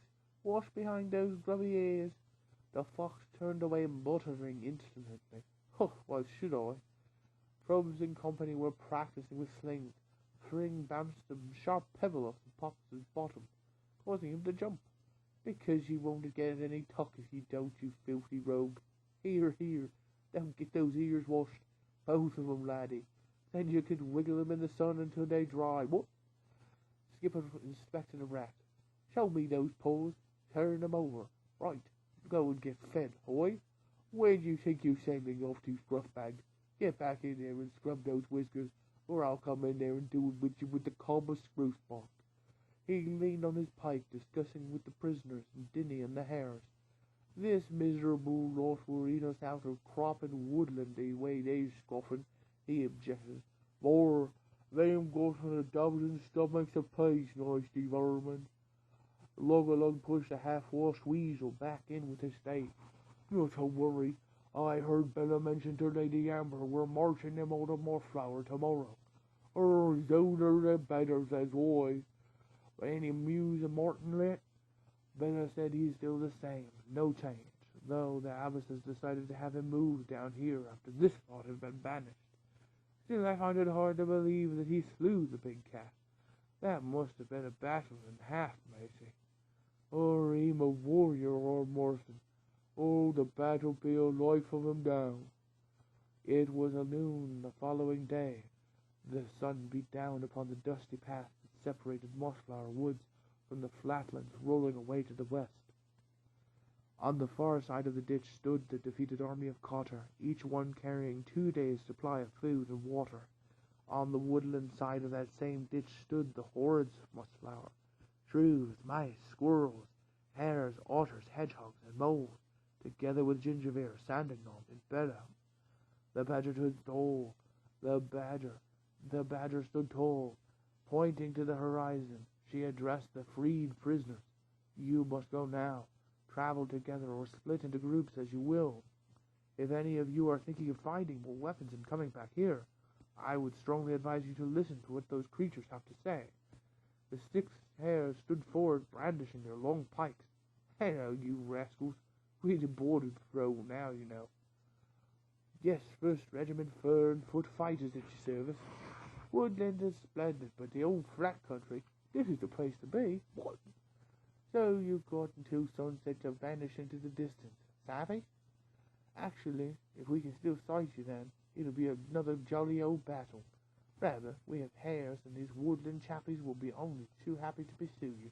wash behind those grubby ears." The fox turned away muttering insolently. "Oh, why should I?" Probes and company were practicing with slings. Fring bounced a sharp pebble off the fox's bottom, causing him to jump. "Because you won't get any tuck if you don't, you filthy rogue. Here, here, don't get those ears washed, both of 'em, laddie. Then you could wiggle 'em in the sun until they dry. What?" Skipper inspected a rat. "Show me those paws. Turn 'em over. Right, go and get fed, hoy. Where do you think you're sailing off to, Scruffbag? Get back in there and scrub those whiskers, or I'll come in there and do it with you with the cob of spruce bark." He leaned on his pike, discussing with the prisoners and Dinny and the hares. "This miserable lot will eat us out of crop and woodland the way they's scoffing," he objected. "For they ain't got a dozen stomachs apiece, nasty vermin." Lug-a-lug pushed a half-washed weasel back in with his steak. "Not to worry. I heard Bella mention to Lady Amber we're marching them out of Mossflower tomorrow. Sooner the better, says I. Any news of Martin lit?" Bella said he's still the same, no change, though the abbess has decided to have him moved down here after this lot has been banished. Still, I find it hard to believe that he slew the big cat. That must have been a battle and half, Macy. Or him a warrior or Morrison. Oh, the battle be a life of him down. It was a noon the following day. The sun beat down upon the dusty path that separated Mossflower Woods from the flatlands rolling away to the west. On the far side of the ditch stood the defeated army of Cotter, each one carrying 2 days' supply of food and water. On the woodland side of that same ditch stood the hordes of Mossflower: shrews, mice, squirrels, hares, otters, hedgehogs, and moles, together with Gingerbeer, Sanding Gnome, and Bella. The badger stood tall. The badger stood tall. Pointing to the horizon, she addressed the freed prisoners. "You must go now. Travel together or split into groups as you will. If any of you are thinking of finding more weapons and coming back here, I would strongly advise you to listen to what those creatures have to say." The 6 hares stood forward, brandishing their long pikes. "Hello, you rascals. We're the border patrol now, you know. Yes, 1st Regiment Fur and Foot Fighters at your service. Woodland is splendid, but the old flat country, this is the place to be. What? So you've got until sunset to vanish into the distance, savvy? Actually, if we can still sight you then, it'll be another jolly old battle. Rather, we have hares, and these woodland chappies will be only too happy to pursue you."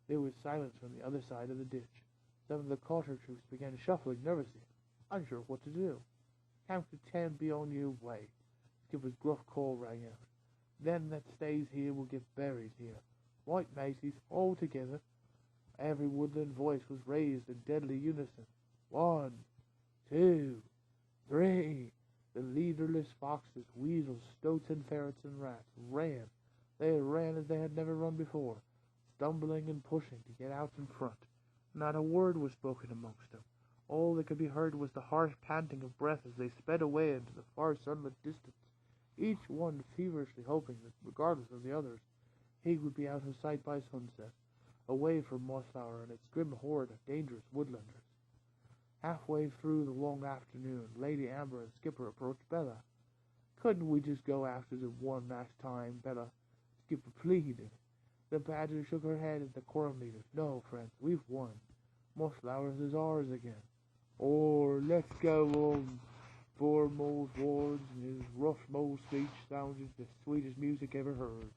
There was silence from the other side of the ditch. Some of the Cotter troops began shuffling nervously, unsure what to do. "Count to 10, be on your way." Skipper's gruff call rang out. "Them that stays here will get buried here. Right, Macy's, all together." Every woodland voice was raised in deadly unison. 1, 2, 3. The leaderless foxes, weasels, stoats, and ferrets and rats ran. They ran as they had never run before, stumbling and pushing to get out in front. Not a word was spoken amongst them. All that could be heard was the harsh panting of breath as they sped away into the far sunlit distance, each one feverishly hoping that, regardless of the others, he would be out of sight by sunset, away from Mossflower and its grim horde of dangerous woodlanders. Halfway through the long afternoon, Lady Amber and Skipper approached Bella. "Couldn't we just go after them one last time, Bella?" Skipper pleaded. The badger shook her head at the quorum leaders. "No, friends, we've won. Mossflowers is ours again." Or "Let's go on." Poor Mole's words and his rough mole speech sounded the sweetest music ever heard.